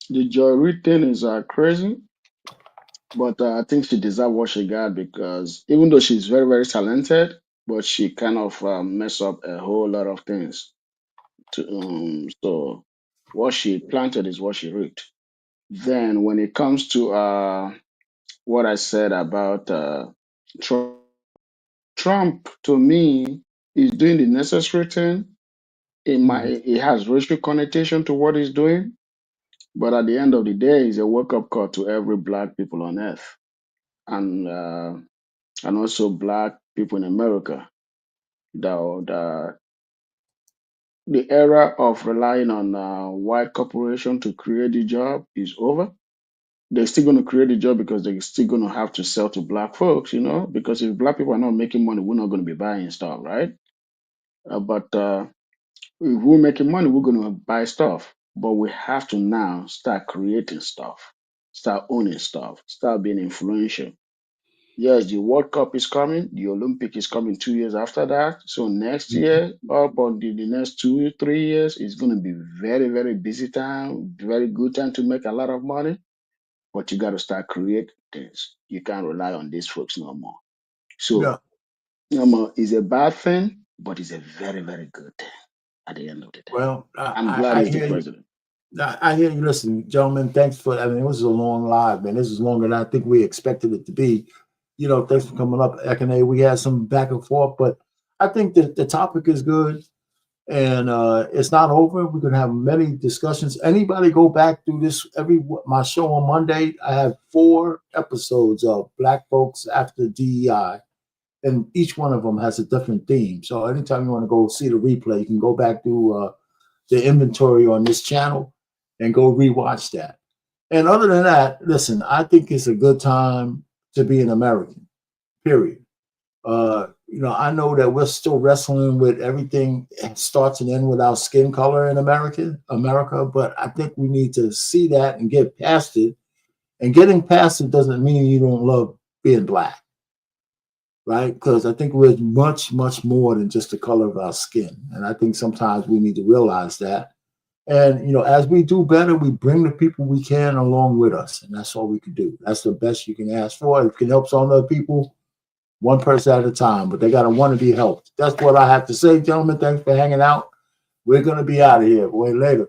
the Joy Reid thing is crazy, but I think she deserves what she got because even though she's very, very talented, but she kind of mess up a whole lot of things. So what she planted is what she reaped. Then when it comes to what I said about Trump, Trump to me is doing the necessary thing. It has racial connotation to what he's doing, but at the end of the day, it's a wake up call to every black people on earth and also black people in America. The the era of relying on white corporation to create the job is over. They're still going to create a job because they're still going to have to sell to black folks, because if black people are not making money, we're not going to be buying stuff, right? But if we're making money, we're going to buy stuff. But we have to now start creating stuff, start owning stuff, start being influential. Yes, the World Cup is coming. The Olympic is coming 2 years after that. So next year, up on the next 2 3 years, it's going to be very, very busy time, very good time to make a lot of money. But you got to start creating things. You can't rely on these folks no more. So, it's a bad thing, but it's a very, very good thing at the end of the day. Well, I'm glad he's the president. I hear you. Listen, gentlemen, thanks for, it was a long live, man. This is longer than I think we expected it to be. Thanks for coming up, Ekene. We had some back and forth, but I think that the topic is good. And it's not over. We're gonna have many discussions. Anybody go back through this? My show on Monday, I have 4 episodes of Black Folks After DEI, and each one of them has a different theme. So anytime you want to go see the replay, you can go back through the inventory on this channel and go rewatch that. And other than that, listen, I think it's a good time to be an American, period. I know that we're still wrestling with everything starts and ends with our skin color in America, but I think we need to see that and get past it. And getting past it doesn't mean you don't love being black, right? Because I think we're much, much more than just the color of our skin. And I think sometimes we need to realize that. And, as we do better, we bring the people we can along with us. And that's all we can do. That's the best you can ask for. If you can help some other people, one person at a time, but they got to want to be helped. That's what I have to say, gentlemen. Thanks for hanging out. We're going to be out of here. Boy, later.